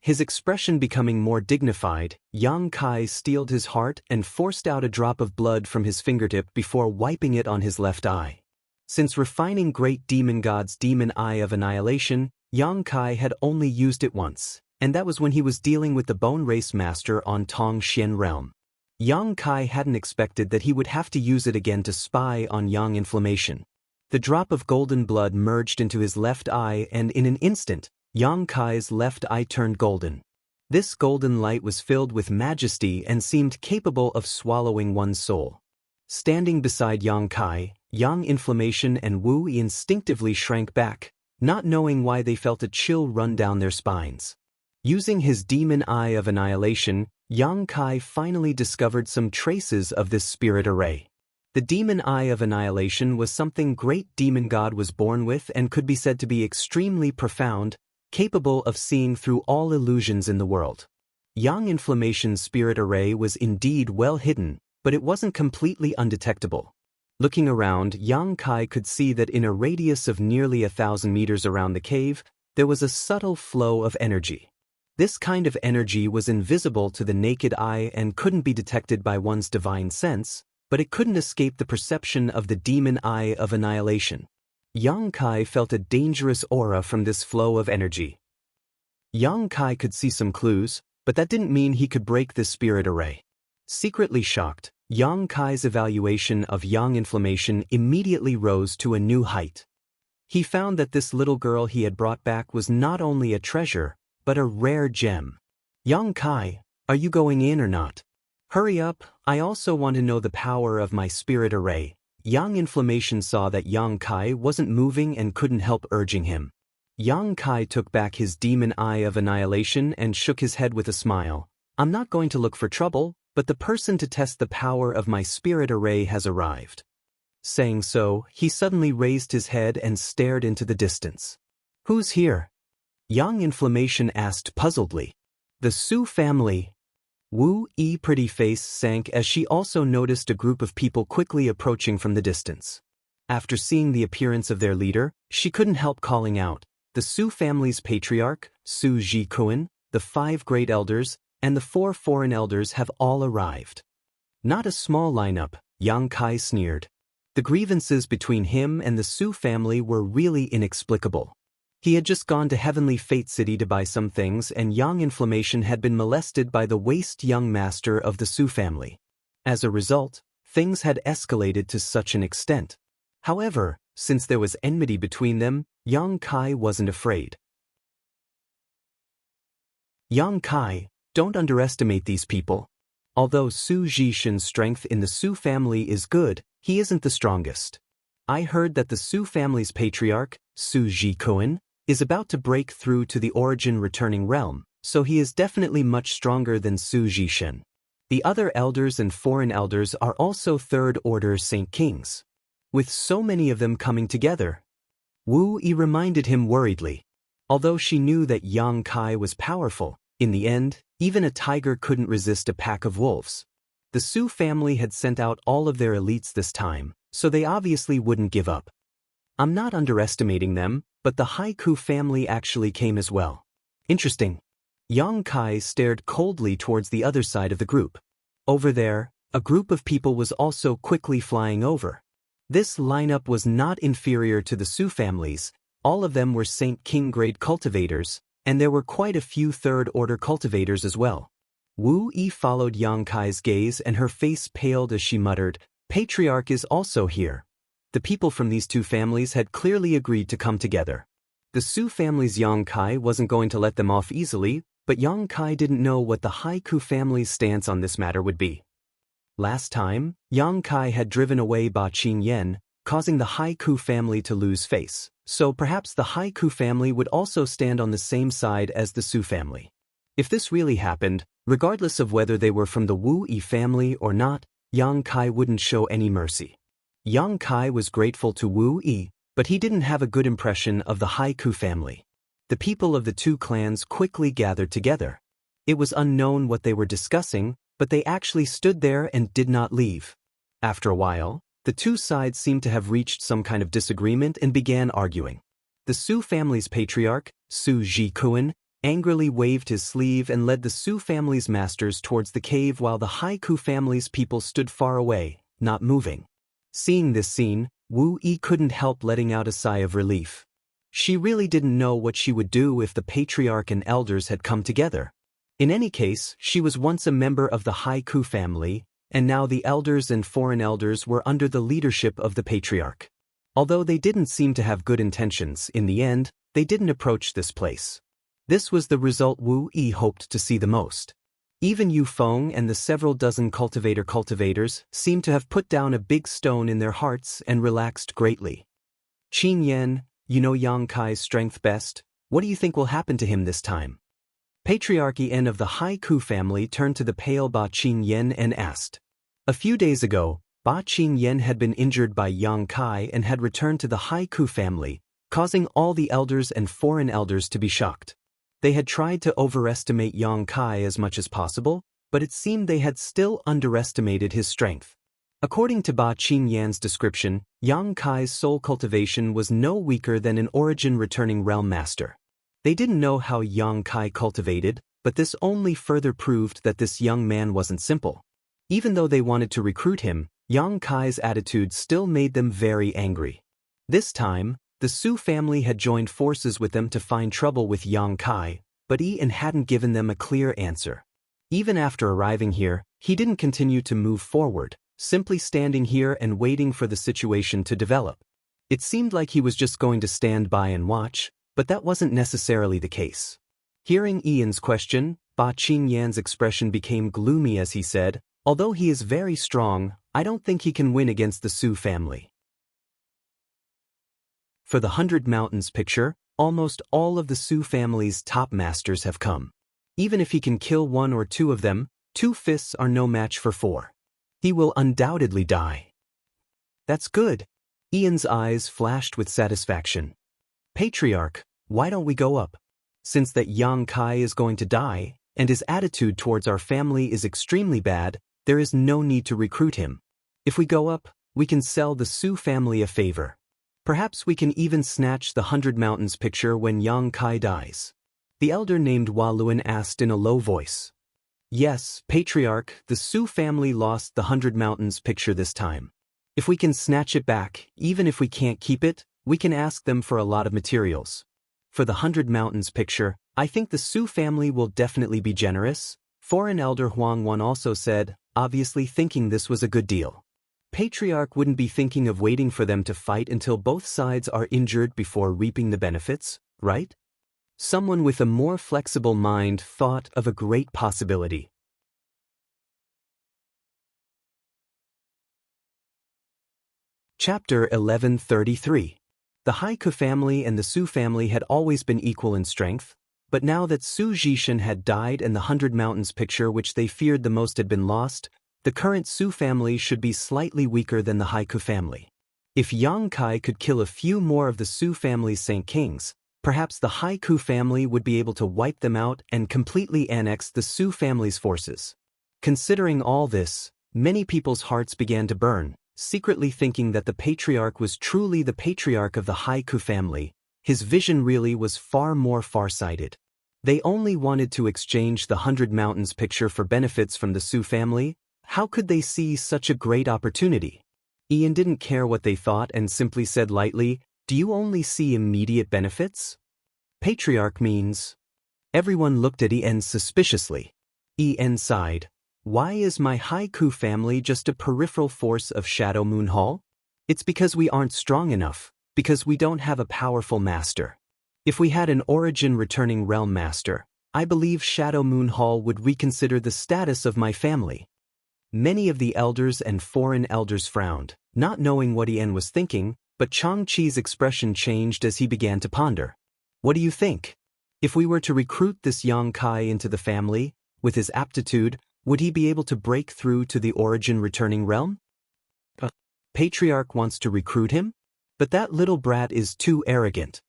His expression becoming more dignified, Yang Kai steeled his heart and forced out a drop of blood from his fingertip before wiping it on his left eye. Since refining Great Demon God's Demon Eye of Annihilation, Yang Kai had only used it once, and that was when he was dealing with the Bone Race Master on Tong Xian Realm. Yang Kai hadn't expected that he would have to use it again to spy on Yang Inflammation. The drop of golden blood merged into his left eye and in an instant, Yang Kai's left eye turned golden. This golden light was filled with majesty and seemed capable of swallowing one's soul. Standing beside Yang Kai, Yang Inflammation and Wu Yi instinctively shrank back, not knowing why they felt a chill run down their spines. Using his Demon Eye of Annihilation, Yang Kai finally discovered some traces of this spirit array. The Demon Eye of Annihilation was something Great Demon God was born with and could be said to be extremely profound, capable of seeing through all illusions in the world. Yang Inflammation's spirit array was indeed well hidden, but it wasn't completely undetectable. Looking around, Yang Kai could see that in a radius of nearly 1,000 meters around the cave, there was a subtle flow of energy. This kind of energy was invisible to the naked eye and couldn't be detected by one's divine sense, but it couldn't escape the perception of the Demon Eye of Annihilation. Yang Kai felt a dangerous aura from this flow of energy. Yang Kai could see some clues, but that didn't mean he could break this spirit array. Secretly shocked, Yang Kai's evaluation of Yang Inflammation immediately rose to a new height. He found that this little girl he had brought back was not only a treasure, but a rare gem. Yang Kai, are you going in or not? Hurry up, I also want to know the power of my spirit array. Yang Inflammation saw that Yang Kai wasn't moving and couldn't help urging him. Yang Kai took back his demon eye of annihilation and shook his head with a smile. I'm not going to look for trouble, but the person to test the power of my spirit array has arrived. Saying so, he suddenly raised his head and stared into the distance. Who's here? Yang Inflammation asked puzzledly. The Su family. Wu Yi's pretty face sank as she also noticed a group of people quickly approaching from the distance. After seeing the appearance of their leader, she couldn't help calling out, the Su family's patriarch, Su Jikuan, the 5 great elders, and the 4 foreign elders have all arrived. Not a small lineup, Yang Kai sneered. The grievances between him and the Su family were really inexplicable. He had just gone to Heavenly Fate City to buy some things, and Yang Inflammation had been molested by the waste young master of the Su family. As a result, things had escalated to such an extent. However, since there was enmity between them, Yang Kai wasn't afraid. Yang Kai, don't underestimate these people. Although Su Jishin's strength in the Su family is good, he isn't the strongest. I heard that the Su family's patriarch, Su Jikuan, is about to break through to the origin returning realm, so he is definitely much stronger than Su Jishin. The other elders and foreign elders are also third-order Saint Kings. With so many of them coming together, Wu Yi reminded him worriedly. Although she knew that Yang Kai was powerful, in the end, even a tiger couldn't resist a pack of wolves. The Su family had sent out all of their elites this time, so they obviously wouldn't give up. I'm not underestimating them, but the Haiku family actually came as well. Interesting. Yang Kai stared coldly towards the other side of the group. Over there, a group of people was also quickly flying over. This lineup was not inferior to the Su families, all of them were Saint King grade cultivators, and there were quite a few third-order cultivators as well. Wu Yi followed Yang Kai's gaze and her face paled as she muttered, Patriarch is also here. The people from these two families had clearly agreed to come together. The Su family's Yang Kai wasn't going to let them off easily, but Yang Kai didn't know what the Haiku family's stance on this matter would be. Last time, Yang Kai had driven away Ba Qingyan, causing the Haiku family to lose face, so perhaps the Haiku family would also stand on the same side as the Su family. If this really happened, regardless of whether they were from the Wu Yi family or not, Yang Kai wouldn't show any mercy. Yang Kai was grateful to Wu Yi, but he didn't have a good impression of the Haiku family. The people of the two clans quickly gathered together. It was unknown what they were discussing, but they actually stood there and did not leave. After a while, the two sides seemed to have reached some kind of disagreement and began arguing. The Su family's patriarch, Su Jikuan, angrily waved his sleeve and led the Su family's masters towards the cave while the Haiku family's people stood far away, not moving. Seeing this scene, Wu Yi couldn't help letting out a sigh of relief. She really didn't know what she would do if the patriarch and elders had come together. In any case, she was once a member of the Haiku family, and now the elders and foreign elders were under the leadership of the patriarch. Although they didn't seem to have good intentions, in the end, they didn't approach this place. This was the result Wu Yi hoped to see the most. Even Yu Feng and the several dozen cultivators seemed to have put down a big stone in their hearts and relaxed greatly. Qin Yan, you know Yang Kai's strength best, what do you think will happen to him this time? Patriarchy N of the Haiku family turned to the pale Ba Qingyan and asked. A few days ago, Ba Qingyan had been injured by Yang Kai and had returned to the Haiku family, causing all the elders and foreign elders to be shocked. They had tried to overestimate Yang Kai as much as possible, but it seemed they had still underestimated his strength. According to Ba Qingyan's description, Yang Kai's soul cultivation was no weaker than an origin returning realm master. They didn't know how Yang Kai cultivated, but this only further proved that this young man wasn't simple. Even though they wanted to recruit him, Yang Kai's attitude still made them very angry. This time, the Su family had joined forces with them to find trouble with Yang Kai, but Ian hadn't given them a clear answer. Even after arriving here, he didn't continue to move forward, simply standing here and waiting for the situation to develop. It seemed like he was just going to stand by and watch, but that wasn't necessarily the case. Hearing Ian's question, Ba Qingyan's expression became gloomy as he said, Although he is very strong, I don't think he can win against the Su family. For the 100 Mountains picture, almost all of the Su family's top masters have come. Even if he can kill 1 or 2 of them, 2 fists are no match for 4. He will undoubtedly die. That's good. Ian's eyes flashed with satisfaction. Patriarch, why don't we go up? Since that Yang Kai is going to die, and his attitude towards our family is extremely bad, there is no need to recruit him. If we go up, we can sell the Su family a favor. Perhaps we can even snatch the 100 Mountains picture when Yang Kai dies. The elder named Waluan asked in a low voice. Yes, Patriarch, the Su family lost the 100 Mountains picture this time. If we can snatch it back, even if we can't keep it, we can ask them for a lot of materials. For the 100 Mountains picture, I think the Su family will definitely be generous. Foreign elder Huang Wan also said, obviously thinking this was a good deal. Patriarch wouldn't be thinking of waiting for them to fight until both sides are injured before reaping the benefits, right? Someone with a more flexible mind thought of a great possibility. Chapter 1133. The Haiku family and the Su family had always been equal in strength, but now that Su Jishan had died and the 100 Mountains picture which they feared the most had been lost, the current Su family should be slightly weaker than the Haiku family. If Yang Kai could kill a few more of the Su family's Saint Kings, perhaps the Haiku family would be able to wipe them out and completely annex the Su family's forces. Considering all this, many people's hearts began to burn, secretly thinking that the patriarch was truly the patriarch of the Haiku family. His vision really was far more far-sighted. They only wanted to exchange the 100 Mountains picture for benefits from the Su family. How could they see such a great opportunity? Ian didn't care what they thought and simply said lightly, "Do you only see immediate benefits?" Patriarch means. Everyone looked at Ian suspiciously. Ian sighed. Why is my Haiku family just a peripheral force of Shadow Moon Hall? It's because we aren't strong enough, because we don't have a powerful master. If we had an origin returning realm master, I believe Shadow Moon Hall would reconsider the status of my family. Many of the elders and foreign elders frowned, not knowing what Ian was thinking, but Changqi's expression changed as he began to ponder. What do you think? If we were to recruit this Yang Kai into the family, with his aptitude, would he be able to break through to the origin returning realm? Patriarch wants to recruit him? But that little brat is too arrogant.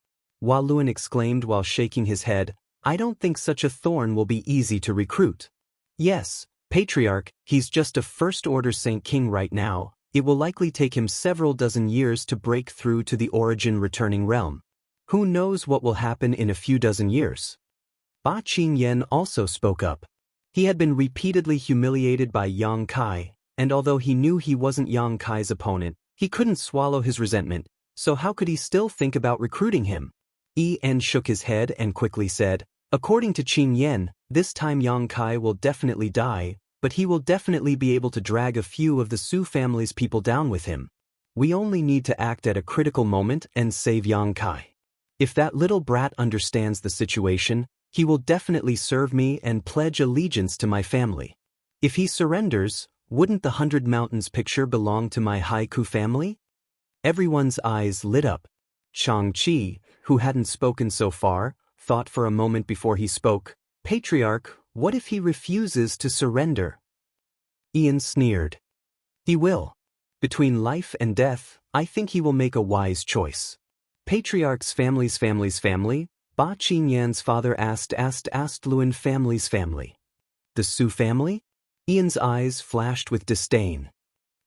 Waluan exclaimed while shaking his head, I don't think such a thorn will be easy to recruit. Yes, Patriarch, he's just a first-order Saint King right now. It will likely take him several dozen years to break through to the origin returning realm. Who knows what will happen in a few dozen years? Ba Qingyan also spoke up. He had been repeatedly humiliated by Yang Kai, and although he knew he wasn't Yang Kai's opponent, he couldn't swallow his resentment, so how could he still think about recruiting him? En shook his head and quickly said, according to Qingyan, this time Yang Kai will definitely die, but he will definitely be able to drag a few of the Su family's people down with him. We only need to act at a critical moment and save Yang Kai. If that little brat understands the situation, he will definitely serve me and pledge allegiance to my family. If he surrenders, wouldn't the 100 Mountains picture belong to my Haiku family? Everyone's eyes lit up. Changqi, who hadn't spoken so far, thought for a moment before he spoke, Patriarch, what if he refuses to surrender? Ian sneered. He will. Between life and death, I think he will make a wise choice. Patriarch's family's family, Ba Qingyan's father asked Luan family's family. The Su family? Ian's eyes flashed with disdain.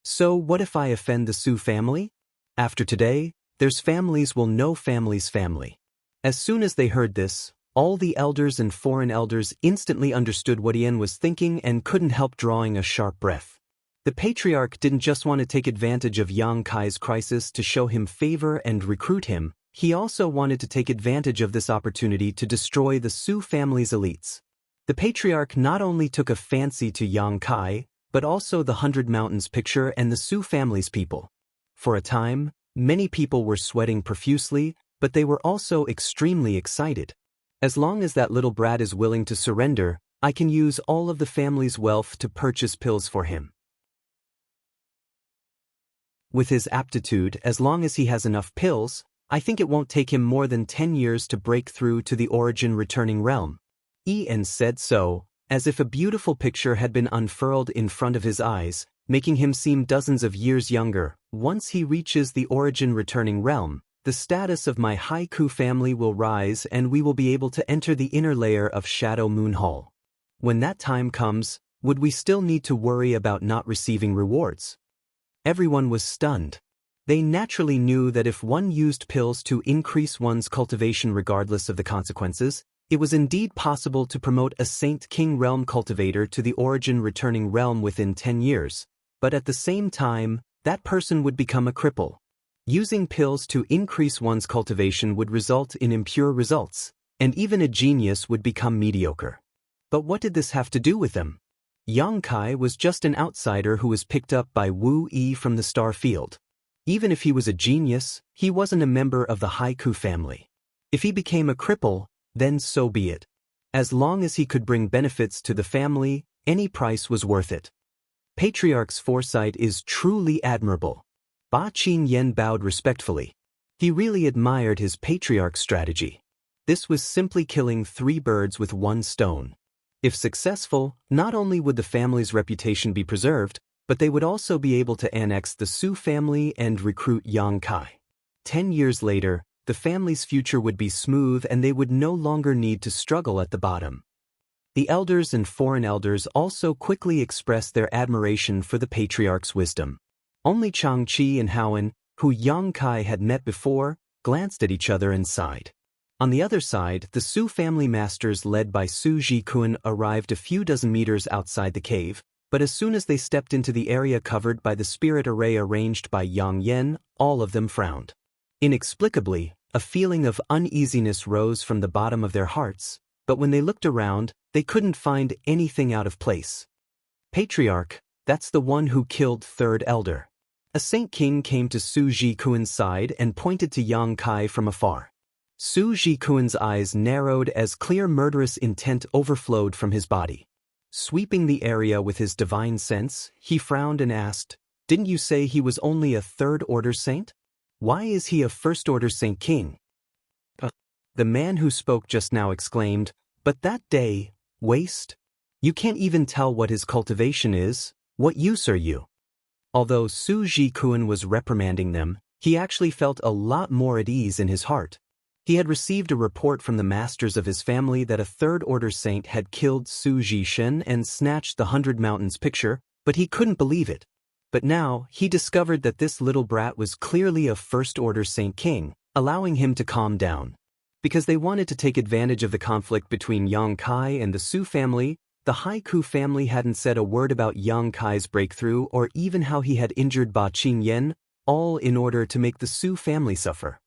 So what if I offend the Su family? After today, there's families will know family's family. As soon as they heard this, all the elders and foreign elders instantly understood what Ian was thinking and couldn't help drawing a sharp breath. The patriarch didn't just want to take advantage of Yang Kai's crisis to show him favor and recruit him, he also wanted to take advantage of this opportunity to destroy the Su family's elites. The patriarch not only took a fancy to Yang Kai, but also the 100 Mountains picture and the Su family's people. For a time, many people were sweating profusely, but they were also extremely excited. As long as that little brat is willing to surrender, I can use all of the family's wealth to purchase pills for him. With his aptitude, as long as he has enough pills, I think it won't take him more than 10 years to break through to the origin returning realm. Ian said so, as if a beautiful picture had been unfurled in front of his eyes, making him seem dozens of years younger. Once he reaches the origin returning realm, the status of my Haiku family will rise and we will be able to enter the inner layer of Shadow Moon Hall. When that time comes, would we still need to worry about not receiving rewards? Everyone was stunned. They naturally knew that if one used pills to increase one's cultivation regardless of the consequences, it was indeed possible to promote a Saint King Realm cultivator to the origin returning realm within 10 years, but at the same time, that person would become a cripple. Using pills to increase one's cultivation would result in impure results, and even a genius would become mediocre. But what did this have to do with them? Yang Kai was just an outsider who was picked up by Wu Yi from the star field. Even if he was a genius, he wasn't a member of the Haiku family. If he became a cripple, then so be it. As long as he could bring benefits to the family, any price was worth it. Patriarch's foresight is truly admirable. Ba Qingyan bowed respectfully. He really admired his patriarch's strategy. This was simply killing 3 birds with 1 stone. If successful, not only would the family's reputation be preserved, but they would also be able to annex the Su family and recruit Yang Kai. 10 years later, the family's future would be smooth and they would no longer need to struggle at the bottom. The elders and foreign elders also quickly expressed their admiration for the patriarch's wisdom. Only Changqi and Howen, who Yang Kai had met before, glanced at each other and sighed. On the other side, the Su family masters led by Su Jikun arrived a few dozen meters outside the cave, but as soon as they stepped into the area covered by the spirit array arranged by Yang Yen, all of them frowned. Inexplicably, a feeling of uneasiness rose from the bottom of their hearts, but when they looked around, they couldn't find anything out of place. Patriarch, that's the one who killed Third Elder. A Saint King came to Su Jikuan's side and pointed to Yang Kai from afar. Su Jikuan's eyes narrowed as clear murderous intent overflowed from his body. Sweeping the area with his divine sense, he frowned and asked, "Didn't you say he was only a third-order saint? Why is he a first-order Saint King?" The man who spoke just now exclaimed, "But that day, waste? You can't even tell what his cultivation is. What use are you?" Although Su Jikuan was reprimanding them, he actually felt a lot more at ease in his heart. He had received a report from the masters of his family that a third-order saint had killed Su Jishen and snatched the 100 Mountains picture, but he couldn't believe it. But now, he discovered that this little brat was clearly a first-order Saint King, allowing him to calm down. Because they wanted to take advantage of the conflict between Yang Kai and the Su family, the Haiku family hadn't said a word about Yang Kai's breakthrough or even how he had injured Ba Qingyan, all in order to make the Su family suffer.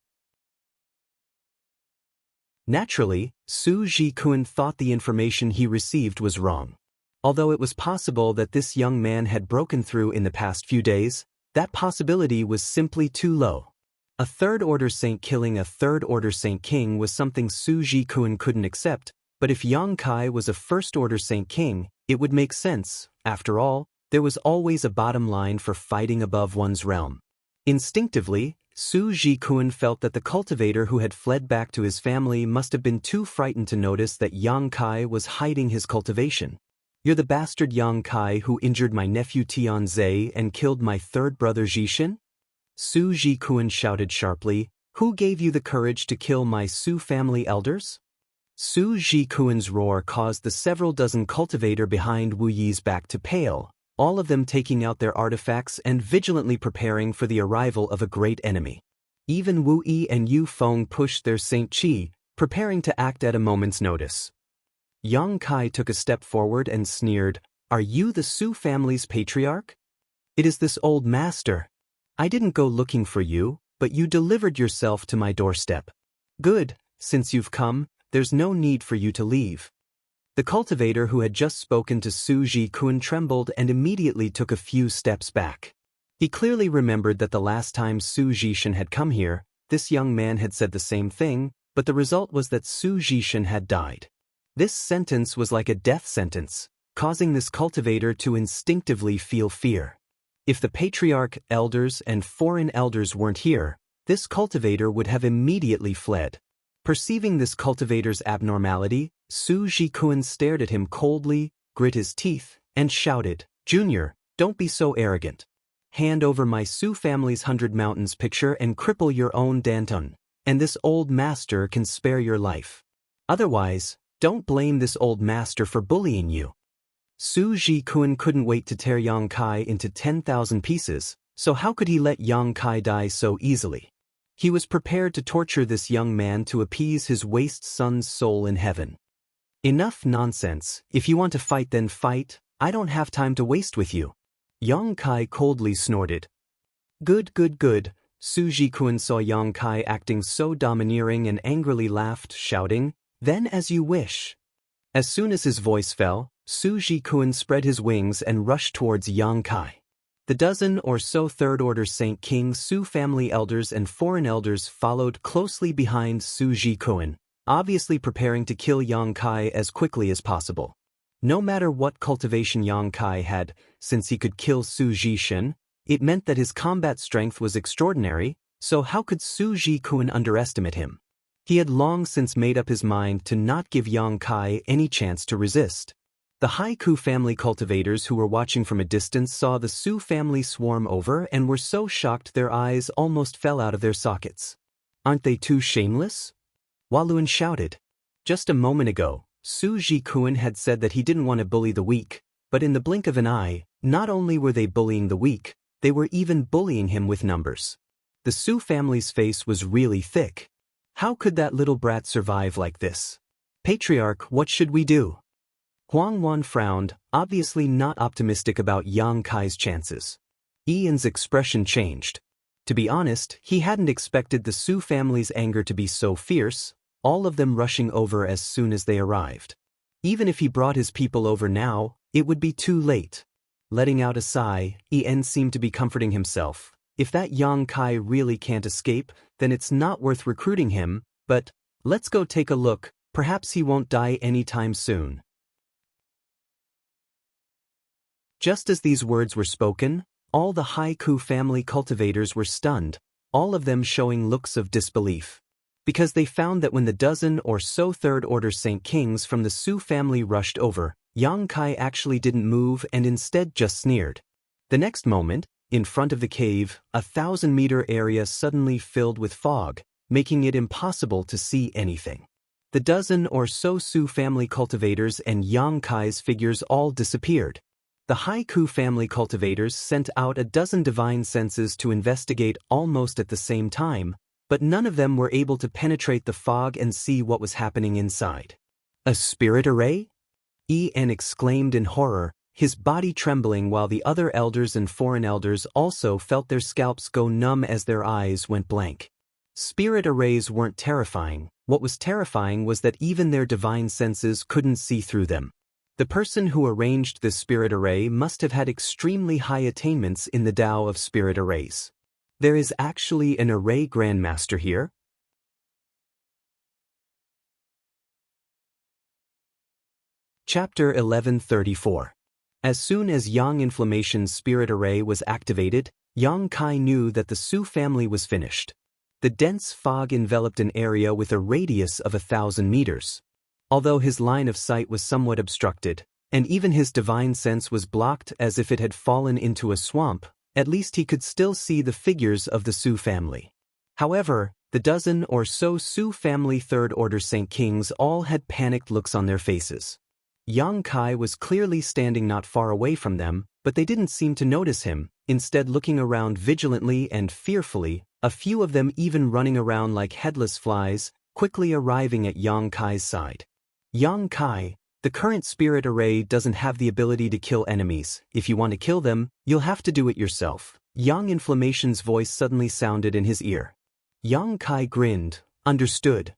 Naturally, Su Jikun thought the information he received was wrong. Although it was possible that this young man had broken through in the past few days, that possibility was simply too low. A third-order saint killing a third-order Saint King was something Su Jikun couldn't accept, but if Yang Kai was a first-order Saint King, it would make sense. After all, there was always a bottom line for fighting above one's realm. Instinctively, Su Jikun felt that the cultivator who had fled back to his family must have been too frightened to notice that Yang Kai was hiding his cultivation. "You're the bastard Yang Kai who injured my nephew Tianze and killed my third brother Jishin?" Su Jikun shouted sharply, "Who gave you the courage to kill my Su family elders?" Su Jikuan's roar caused the several dozen cultivator behind Wu Yi's back to pale, all of them taking out their artifacts and vigilantly preparing for the arrival of a great enemy. Even Wu Yi and Yu Feng pushed their Saint Qi, preparing to act at a moment's notice. Yang Kai took a step forward and sneered, "Are you the Su family's patriarch? It is this old master. I didn't go looking for you, but you delivered yourself to my doorstep. Good, since you've come, there's no need for you to leave." The cultivator who had just spoken to Su Jikun trembled and immediately took a few steps back. He clearly remembered that the last time Su Jishin had come here, this young man had said the same thing, but the result was that Su Jishin had died. This sentence was like a death sentence, causing this cultivator to instinctively feel fear. If the patriarch, elders, and foreign elders weren't here, this cultivator would have immediately fled. Perceiving this cultivator's abnormality, Su Jikun stared at him coldly, grit his teeth, and shouted, "Junior, don't be so arrogant. Hand over my Su family's 100 Mountains picture and cripple your own Danton, and this old master can spare your life. Otherwise, don't blame this old master for bullying you." Su Jikun couldn't wait to tear Yang Kai into 10,000 pieces, so how could he let Yang Kai die so easily? He was prepared to torture this young man to appease his waste son's soul in heaven. "Enough nonsense. If you want to fight, then fight. I don't have time to waste with you." Yang Kai coldly snorted. Good, good, good." Su Jikun saw Yang Kai acting so domineering and angrily laughed, shouting, "Then as you wish." As soon as his voice fell, Su Jikun spread his wings and rushed towards Yang Kai. The dozen or so third-order Saint King Su family elders and foreign elders followed closely behind Su Jikun, obviously preparing to kill Yang Kai as quickly as possible. No matter what cultivation Yang Kai had, since he could kill Su Jishin, it meant that his combat strength was extraordinary, so how could Su Jikun underestimate him? He had long since made up his mind to not give Yang Kai any chance to resist. The Haiku family cultivators who were watching from a distance saw the Su family swarm over and were so shocked their eyes almost fell out of their sockets. "Aren't they too shameless?" Walun shouted. Just a moment ago, Su Jikun had said that he didn't want to bully the weak, but in the blink of an eye, not only were they bullying the weak, they were even bullying him with numbers. The Su family's face was really thick. How could that little brat survive like this? "Patriarch, what should we do?" Huang Wan frowned, obviously not optimistic about Yang Kai's chances. Ian's expression changed. To be honest, he hadn't expected the Su family's anger to be so fierce, all of them rushing over as soon as they arrived. Even if he brought his people over now, it would be too late. Letting out a sigh, Ian seemed to be comforting himself. If that Yang Kai really can't escape, then it's not worth recruiting him, but let's go take a look, perhaps he won't die anytime soon. Just as these words were spoken, all the Haiku family cultivators were stunned, all of them showing looks of disbelief. Because they found that when the dozen or so third-order Saint Kings from the Su family rushed over, Yang Kai actually didn't move and instead just sneered. The next moment, in front of the cave, a 1,000-meter area suddenly filled with fog, making it impossible to see anything. The dozen or so Su family cultivators and Yang Kai's figures all disappeared. The Haiku family cultivators sent out a dozen divine senses to investigate almost at the same time, but none of them were able to penetrate the fog and see what was happening inside. "A spirit array?" En exclaimed in horror, his body trembling, while the other elders and foreign elders also felt their scalps go numb as their eyes went blank. Spirit arrays weren't terrifying. What was terrifying was that even their divine senses couldn't see through them. The person who arranged this spirit array must have had extremely high attainments in the Tao of spirit arrays. There is actually an array grandmaster here? Chapter 1134. As soon as Yang Inflammation's spirit array was activated, Yang Kai knew that the Su family was finished. The dense fog enveloped an area with a radius of 1,000 meters. Although his line of sight was somewhat obstructed, and even his divine sense was blocked as if it had fallen into a swamp, at least he could still see the figures of the Su family. However, the dozen or so Su family third-order Saint Kings all had panicked looks on their faces. Yang Kai was clearly standing not far away from them, but they didn't seem to notice him, instead looking around vigilantly and fearfully, a few of them even running around like headless flies, quickly arriving at Yang Kai's side. "Yang Kai, the current spirit array doesn't have the ability to kill enemies. If you want to kill them, you'll have to do it yourself." Yang Inflammation's voice suddenly sounded in his ear. Yang Kai grinned, understood.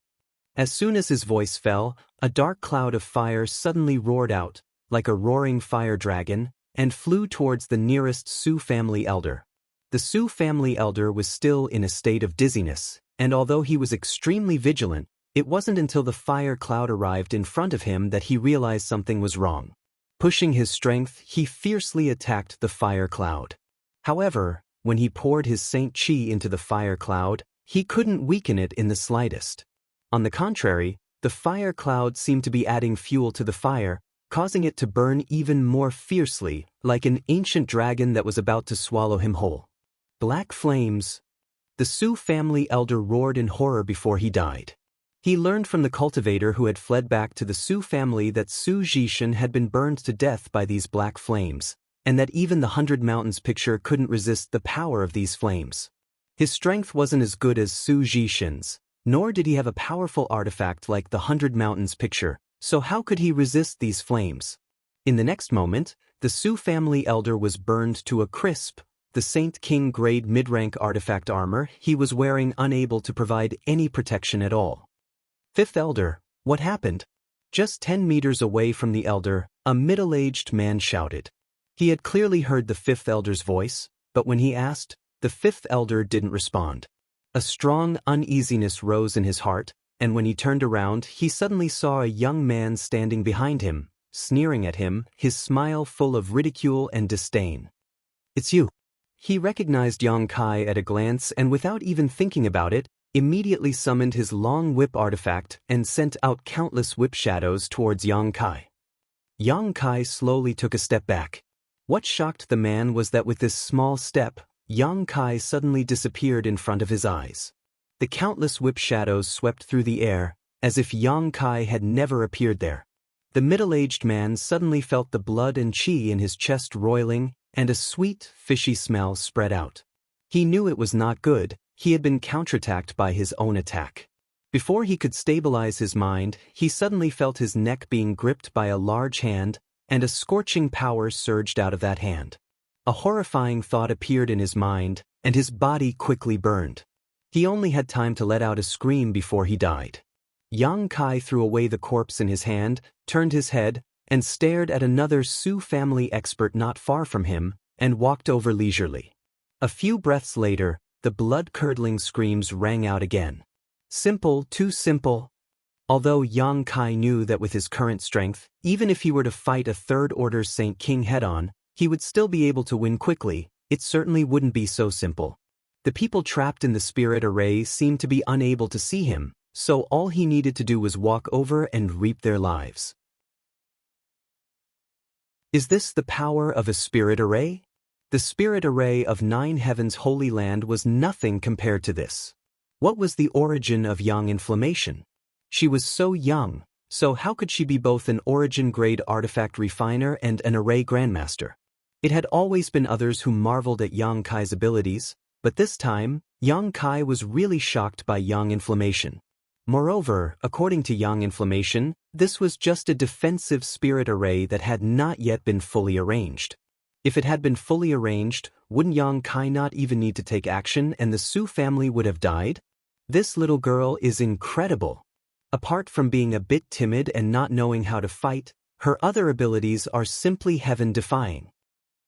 As soon as his voice fell, a dark cloud of fire suddenly roared out, like a roaring fire dragon, and flew towards the nearest Su family elder. The Su family elder was still in a state of dizziness, and although he was extremely vigilant, It wasn't until the fire cloud arrived in front of him that he realized something was wrong. Pushing his strength, he fiercely attacked the fire cloud. However, when he poured his Saint Chi into the fire cloud, he couldn't weaken it in the slightest. On the contrary, the fire cloud seemed to be adding fuel to the fire, causing it to burn even more fiercely, like an ancient dragon that was about to swallow him whole. Black flames. The Su family elder roared in horror before he died. He learned from the cultivator who had fled back to the Su family that Su Jishan had been burned to death by these black flames, and that even the 100 Mountains picture couldn't resist the power of these flames. His strength wasn't as good as Su Jishan's, nor did he have a powerful artifact like the 100 Mountains picture, so how could he resist these flames? In the next moment, the Su family elder was burned to a crisp. The Saint King grade mid-rank artifact armor he was wearing unable to provide any protection at all. Fifth Elder, what happened? Just 10 meters away from the Elder, a middle-aged man shouted. He had clearly heard the Fifth Elder's voice, but when he asked, the Fifth Elder didn't respond. A strong uneasiness rose in his heart, and when he turned around, he suddenly saw a young man standing behind him, sneering at him, his smile full of ridicule and disdain. "It's you." He recognized Yang Kai at a glance and without even thinking about it, immediately summoned his long whip artifact and sent out countless whip shadows towards Yang Kai. Yang Kai slowly took a step back. What shocked the man was that with this small step, Yang Kai suddenly disappeared in front of his eyes. The countless whip shadows swept through the air, as if Yang Kai had never appeared there. The middle-aged man suddenly felt the blood and chi in his chest roiling, and a sweet, fishy smell spread out. He knew it was not good. He had been counterattacked by his own attack. Before he could stabilize his mind, he suddenly felt his neck being gripped by a large hand, and a scorching power surged out of that hand. A horrifying thought appeared in his mind, and his body quickly burned. He only had time to let out a scream before he died. Yang Kai threw away the corpse in his hand, turned his head, and stared at another Su family expert not far from him, and walked over leisurely. A few breaths later, the blood-curdling screams rang out again. Simple, too simple. Although Yang Kai knew that with his current strength, even if he were to fight a third-order Saint King head-on, he would still be able to win quickly, it certainly wouldn't be so simple. The people trapped in the spirit array seemed to be unable to see him, so all he needed to do was walk over and reap their lives. Is this the power of a spirit array? The spirit array of 9 Heavens Holy Land was nothing compared to this. What was the origin of Yang Inflammation? She was so young, so how could she be both an origin-grade artifact refiner and an array grandmaster? It had always been others who marveled at Yang Kai's abilities, but this time, Yang Kai was really shocked by Yang Inflammation. Moreover, according to Yang Inflammation, this was just a defensive spirit array that had not yet been fully arranged. If it had been fully arranged, wouldn't Yang Kai not even need to take action and the Su family would have died? This little girl is incredible. Apart from being a bit timid and not knowing how to fight, her other abilities are simply heaven-defying.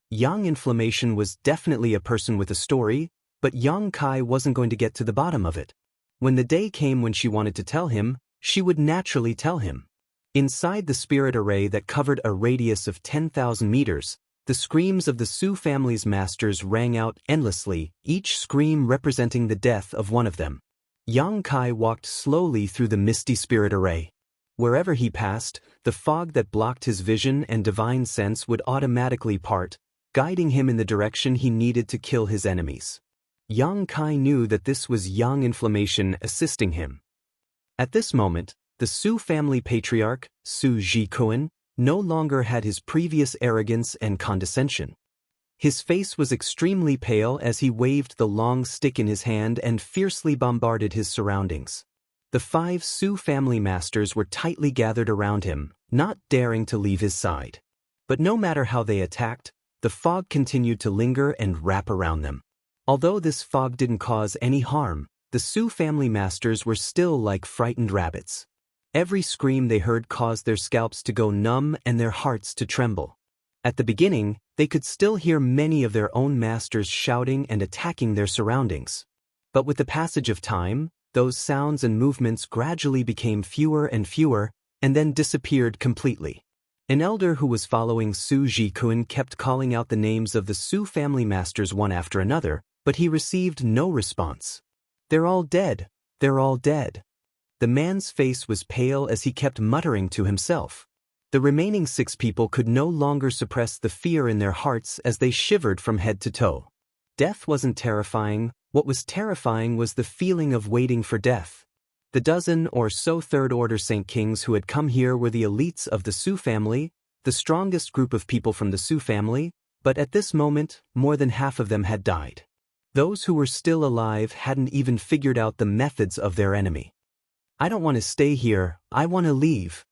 Yang Inflammation was definitely a person with a story, but Yang Kai wasn't going to get to the bottom of it. When the day came when she wanted to tell him, she would naturally tell him. Inside the spirit array that covered a radius of 10,000 meters, the screams of the Su family's masters rang out endlessly, each scream representing the death of one of them. Yang Kai walked slowly through the misty spirit array. Wherever he passed, the fog that blocked his vision and divine sense would automatically part, guiding him in the direction he needed to kill his enemies. Yang Kai knew that this was Yang Inflammation assisting him. At this moment, the Su family patriarch, Su Jikuan, no longer had his previous arrogance and condescension. His face was extremely pale as he waved the long stick in his hand and fiercely bombarded his surroundings. The 5 Su family masters were tightly gathered around him, not daring to leave his side. But no matter how they attacked, the fog continued to linger and wrap around them. Although this fog didn't cause any harm, the Su family masters were still like frightened rabbits. Every scream they heard caused their scalps to go numb and their hearts to tremble. At the beginning, they could still hear many of their own masters shouting and attacking their surroundings. But with the passage of time, those sounds and movements gradually became fewer and fewer, and then disappeared completely. An elder who was following Su Jikun kept calling out the names of the Su family masters one after another, but he received no response. "They're all dead. They're all dead." The man's face was pale as he kept muttering to himself. The remaining 6 people could no longer suppress the fear in their hearts as they shivered from head to toe. Death wasn't terrifying. What was terrifying was the feeling of waiting for death. The dozen or so third-order Saint Kings who had come here were the elites of the Su family, the strongest group of people from the Su family, but at this moment, more than half of them had died. Those who were still alive hadn't even figured out the methods of their enemy. "I don't want to stay here, I want to leave."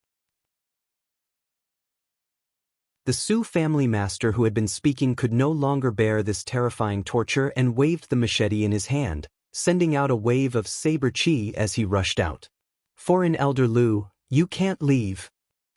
The Su family master who had been speaking could no longer bear this terrifying torture and waved the machete in his hand, sending out a wave of saber chi as he rushed out. "Foreign Elder Lu, you can't leave."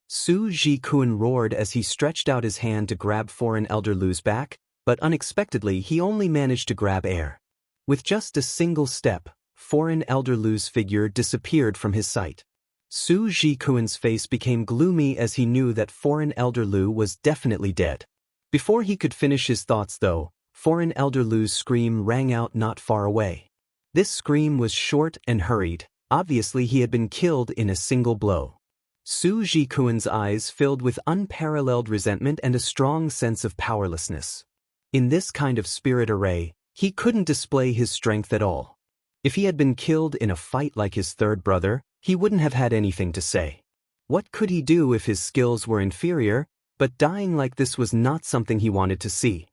Su Jikun roared as he stretched out his hand to grab Foreign Elder Lu's back, but unexpectedly he only managed to grab air. With just a single step, Foreign Elder Lu's figure disappeared from his sight. Su Jikun's face became gloomy as he knew that Foreign Elder Lu was definitely dead. Before he could finish his thoughts though, Foreign Elder Lu's scream rang out not far away. This scream was short and hurried. Obviously he had been killed in a single blow. Su Jikun's eyes filled with unparalleled resentment and a strong sense of powerlessness. In this kind of spirit array, he couldn't display his strength at all. If he had been killed in a fight like his third brother, he wouldn't have had anything to say. What could he do if his skills were inferior? But dying like this was not something he wanted to see.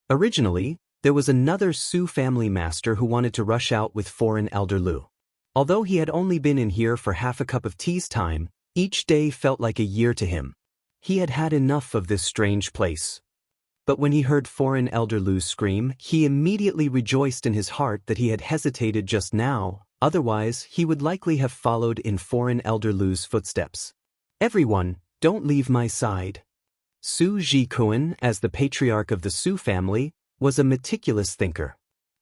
Originally, there was another Su family master who wanted to rush out with Foreign Elder Lu. Although he had only been in here for half a cup of tea's time, each day felt like a year to him. He had had enough of this strange place. But when he heard Foreign Elder Lu scream, he immediately rejoiced in his heart that he had hesitated just now, otherwise he would likely have followed in Foreign Elder Lu's footsteps. "Everyone, don't leave my side." Su Jikun, as the patriarch of the Su family, was a meticulous thinker.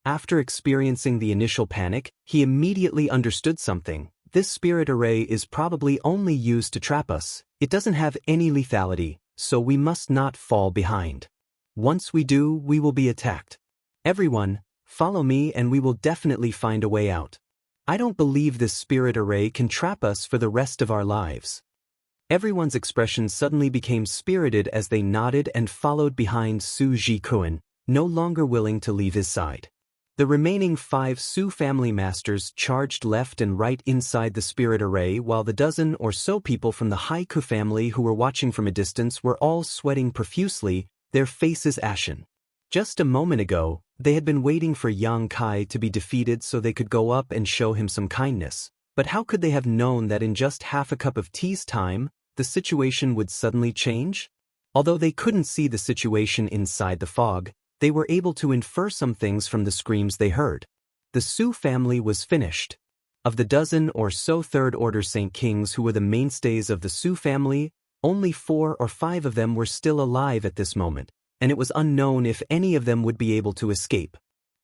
After experiencing the initial panic, he immediately understood something. This spirit array is probably only used to trap us. It doesn't have any lethality, so we must not fall behind. Once we do, we will be attacked. "Everyone, follow me and we will definitely find a way out. I don't believe this spirit array can trap us for the rest of our lives." Everyone's expression suddenly became spirited as they nodded and followed behind Su Jikun, no longer willing to leave his side. The remaining 5 Su family masters charged left and right inside the spirit array while the dozen or so people from the Haiku family who were watching from a distance were all sweating profusely, their faces ashen. Just a moment ago, they had been waiting for Yang Kai to be defeated so they could go up and show him some kindness. But how could they have known that in just half a cup of tea's time, the situation would suddenly change? Although they couldn't see the situation inside the fog, they were able to infer some things from the screams they heard. The Su family was finished. Of the dozen or so third-order Saint Kings who were the mainstays of the Su family, only 4 or 5 of them were still alive at this moment, and it was unknown if any of them would be able to escape.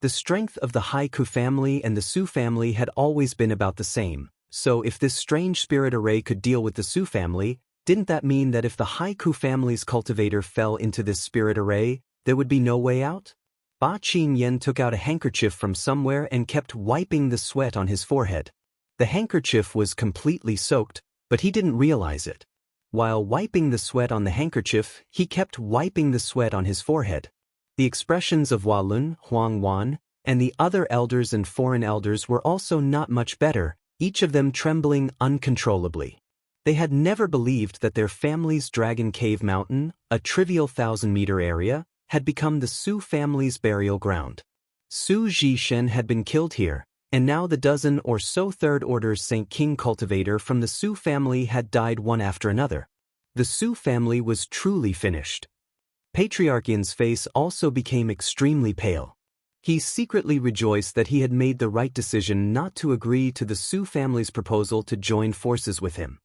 The strength of the Haiku family and the Su family had always been about the same, so if this strange spirit array could deal with the Su family, didn't that mean that if the Haiku family's cultivator fell into this spirit array, there would be no way out? Ba Qingyan took out a handkerchief from somewhere and kept wiping the sweat on his forehead. The handkerchief was completely soaked, but he didn't realize it. While wiping the sweat on the handkerchief, he kept wiping the sweat on his forehead. The expressions of Walun, Huang Wan, and the other elders and foreign elders were also not much better, each of them trembling uncontrollably. They had never believed that their family's Dragon Cave Mountain, a trivial 1,000-meter area, had become the Su family's burial ground. Su Jishen had been killed here, and now the dozen or so third-order Saint King cultivator from the Su family had died one after another. The Su family was truly finished. Patriarch Yin's face also became extremely pale. He secretly rejoiced that he had made the right decision not to agree to the Su family's proposal to join forces with him.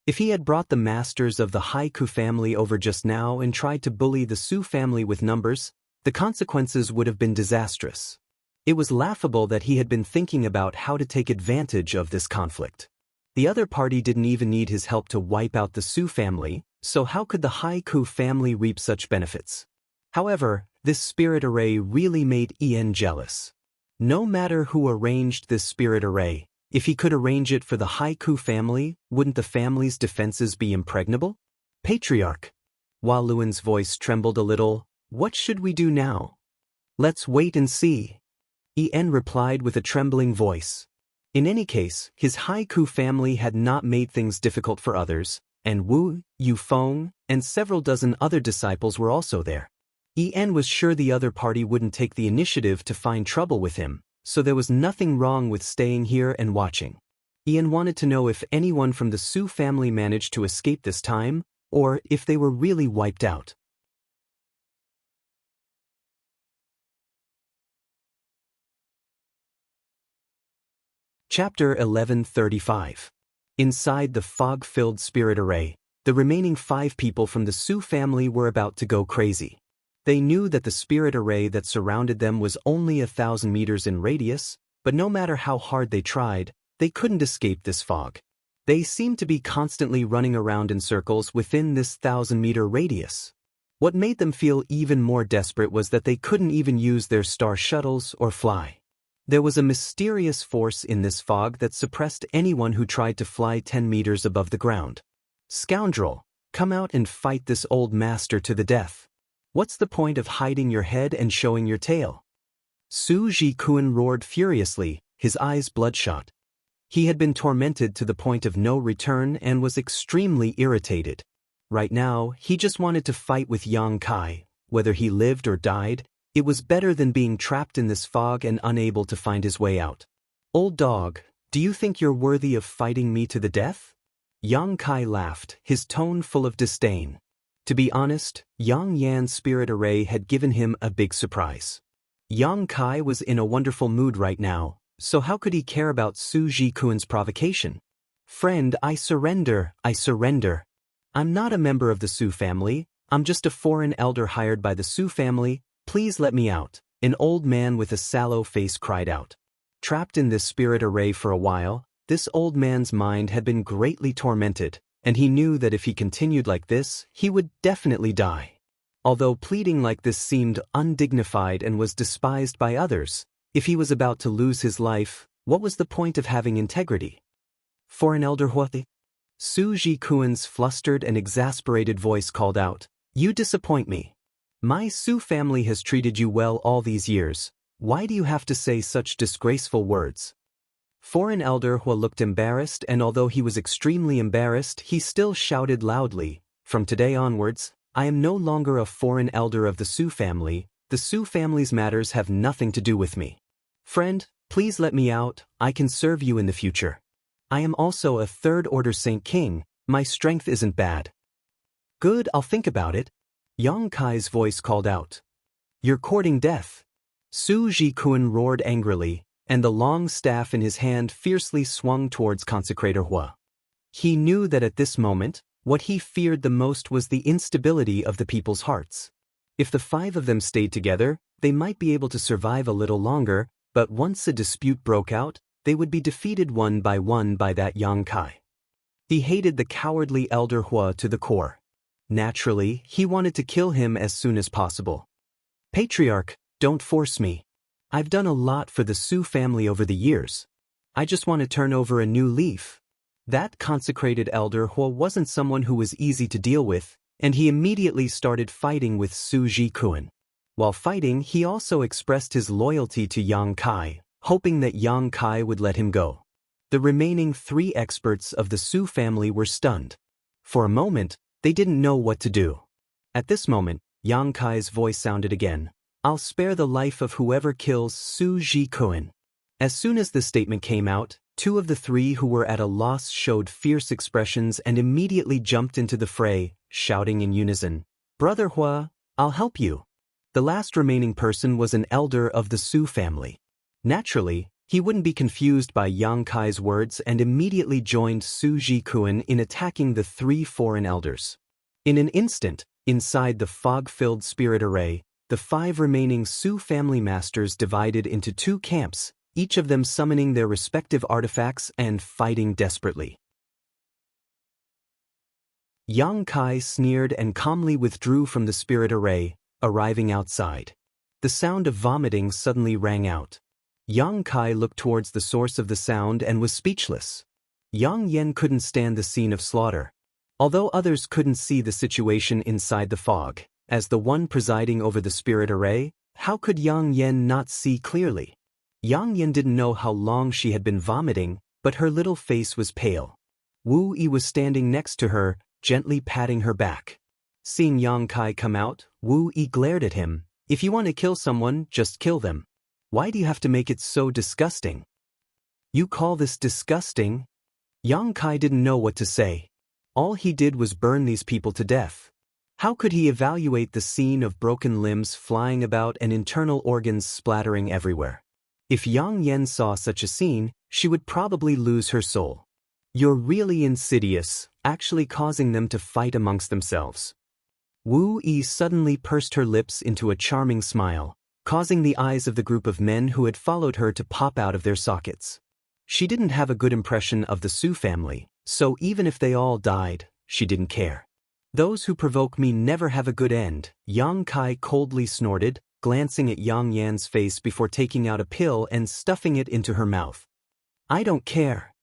If he had brought the masters of the Haiku family over just now and tried to bully the Su family with numbers, The consequences would have been disastrous. It was laughable that he had been thinking about how to take advantage of this conflict. The other party didn't even need his help to wipe out the Su family, so how could the Haiku family reap such benefits? However, this spirit array really made En jealous. No matter who arranged this spirit array, if he could arrange it for the Haiku family, wouldn't the family's defenses be impregnable? Patriarch. Hua Luan's voice trembled a little. What should we do now? Let's wait and see. En replied with a trembling voice. In any case, his Haiku family had not made things difficult for others, and Wu, Yufeng, and several dozen other disciples were also there. En was sure the other party wouldn't take the initiative to find trouble with him, so there was nothing wrong with staying here and watching. En wanted to know if anyone from the Su family managed to escape this time, or if they were really wiped out. Chapter 1135. Inside the fog-filled spirit array, the remaining 5 people from the Su family were about to go crazy. They knew that the spirit array that surrounded them was only 1,000 meters in radius, but no matter how hard they tried, they couldn't escape this fog. They seemed to be constantly running around in circles within this 1,000-meter radius. What made them feel even more desperate was that they couldn't even use their star shuttles or fly. There was a mysterious force in this fog that suppressed anyone who tried to fly 10 meters above the ground. Scoundrel, come out and fight this old master to the death. What's the point of hiding your head and showing your tail? Su Jikuan roared furiously, his eyes bloodshot. He had been tormented to the point of no return and was extremely irritated. Right now, he just wanted to fight with Yang Kai. Whether he lived or died, it was better than being trapped in this fog and unable to find his way out. Old dog, do you think you're worthy of fighting me to the death? Yang Kai laughed, his tone full of disdain. To be honest, Yang Yan's spirit array had given him a big surprise. Yang Kai was in a wonderful mood right now, so how could he care about Su Jikuan's provocation? Friend, I surrender, I surrender. I'm not a member of the Su family, I'm just a foreign elder hired by the Su family. Please let me out, an old man with a sallow face cried out. Trapped in this spirit array for a while, this old man's mind had been greatly tormented, and he knew that if he continued like this, he would definitely die. Although pleading like this seemed undignified and was despised by others, if he was about to lose his life, what was the point of having integrity? For an elder Huati? Su Jikuan's flustered and exasperated voice called out, You disappoint me. My Su family has treated you well all these years. Why do you have to say such disgraceful words? Foreign elder Hua looked embarrassed, and although he was extremely embarrassed, he still shouted loudly, From today onwards, I am no longer a foreign elder of the Su family. The Su family's matters have nothing to do with me. Friend, please let me out, I can serve you in the future. I am also a third-order Saint King, my strength isn't bad. Good, I'll think about it. Yang Kai's voice called out. You're courting death. Su Jikuan roared angrily, and the long staff in his hand fiercely swung towards Consecrator Hua. He knew that at this moment, what he feared the most was the instability of the people's hearts. If the 5 of them stayed together, they might be able to survive a little longer, but once a dispute broke out, they would be defeated one by that Yang Kai. He hated the cowardly elder Hua to the core. Naturally, he wanted to kill him as soon as possible. Patriarch, don't force me. I've done a lot for the Su family over the years. I just want to turn over a new leaf. That consecrated elder Hua wasn't someone who was easy to deal with, and he immediately started fighting with Su Jikuan. While fighting, he also expressed his loyalty to Yang Kai, hoping that Yang Kai would let him go. The remaining 3 experts of the Su family were stunned. For a moment, they didn't know what to do. At this moment, Yang Kai's voice sounded again. I'll spare the life of whoever kills Su Jikuan. As soon as the statement came out, 2 of the 3 who were at a loss showed fierce expressions and immediately jumped into the fray, shouting in unison, Brother Hua, I'll help you. The last remaining person was an elder of the Su family. Naturally, he wouldn't be confused by Yang Kai's words and immediately joined Su Jikuan in attacking the 3 foreign elders. In an instant, inside the fog-filled spirit array, The 5 remaining Su family masters divided into 2 camps, each of them summoning their respective artifacts and fighting desperately. Yang Kai sneered and calmly withdrew from the spirit array, arriving outside. The sound of vomiting suddenly rang out. Yang Kai looked towards the source of the sound and was speechless. Yang Yen couldn't stand the scene of slaughter. Although others couldn't see the situation inside the fog, as the one presiding over the spirit array, how could Yang Yen not see clearly? Yang Yen didn't know how long she had been vomiting, but her little face was pale. Wu Yi was standing next to her, gently patting her back. Seeing Yang Kai come out, Wu Yi glared at him. If you want to kill someone, just kill them. Why do you have to make it so disgusting? You call this disgusting? Yang Kai didn't know what to say. All he did was burn these people to death. How could he evaluate the scene of broken limbs flying about and internal organs splattering everywhere? If Yang Yen saw such a scene, she would probably lose her soul. You're really insidious, actually causing them to fight amongst themselves. Wu Yi suddenly pursed her lips into a charming smile, causing the eyes of the group of men who had followed her to pop out of their sockets. She didn't have a good impression of the Su family, so even if they all died, she didn't care. Those who provoke me never have a good end, Yang Kai coldly snorted, glancing at Yang Yan's face before taking out a pill and stuffing it into her mouth. I don't care.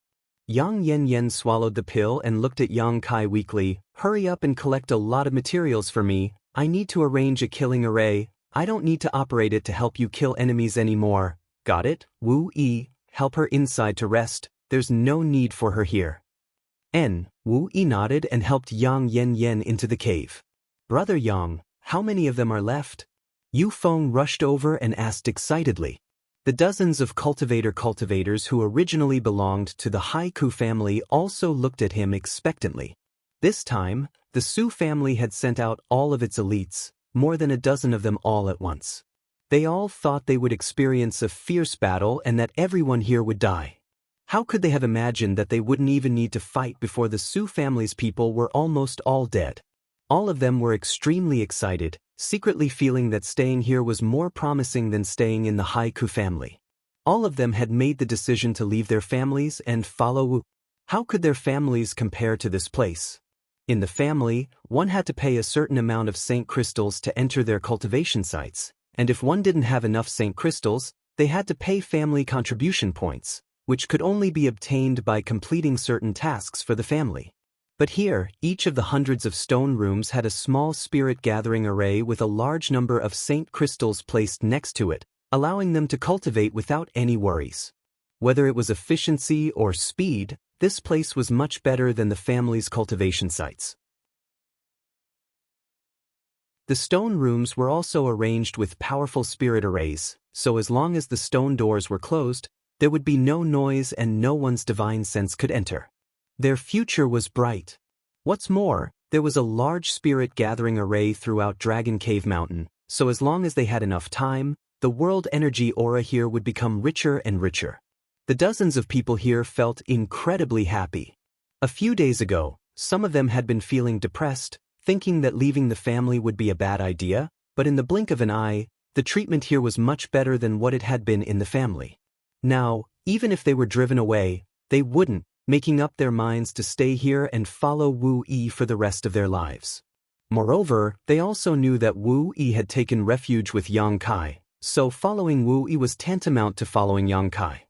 Yang Yen swallowed the pill and looked at Yang Kai weakly. Hurry up and collect a lot of materials for me. I need to arrange a killing array. I don't need to operate it to help you kill enemies anymore. Got it? Wu Yi, help her inside to rest. There's no need for her here. Wu Yi nodded and helped Yang Yen into the cave. Brother Yang, how many of them are left? Yu Feng rushed over and asked excitedly. The dozens of cultivators who originally belonged to the Haiku family also looked at him expectantly. This time, the Su family had sent out all of its elites, more than a dozen of them all at once. They all thought they would experience a fierce battle and that everyone here would die. How could they have imagined that they wouldn't even need to fight before the Su family's people were almost all dead? All of them were extremely excited, secretly feeling that staying here was more promising than staying in the Haiku family. All of them had made the decision to leave their families and follow Wu. How could their families compare to this place? In the family, one had to pay a certain amount of Saint Crystals to enter their cultivation sites, and if one didn't have enough Saint Crystals, they had to pay family contribution points, which could only be obtained by completing certain tasks for the family. But here, each of the hundreds of stone rooms had a small spirit gathering array with a large number of Saint Crystals placed next to it, allowing them to cultivate without any worries. Whether it was efficiency or speed, this place was much better than the family's cultivation sites. The stone rooms were also arranged with powerful spirit arrays, so as long as the stone doors were closed, there would be no noise and no one's divine sense could enter. Their future was bright. What's more, there was a large spirit gathering array throughout Dragon Cave Mountain, so as long as they had enough time, the world energy aura here would become richer and richer. The dozens of people here felt incredibly happy. A few days ago, some of them had been feeling depressed, thinking that leaving the family would be a bad idea, but in the blink of an eye, the treatment here was much better than what it had been in the family. Now, even if they were driven away, they wouldn't, making up their minds to stay here and follow Wu Yi for the rest of their lives. Moreover, they also knew that Wu Yi had taken refuge with Yang Kai, so following Wu Yi was tantamount to following Yang Kai.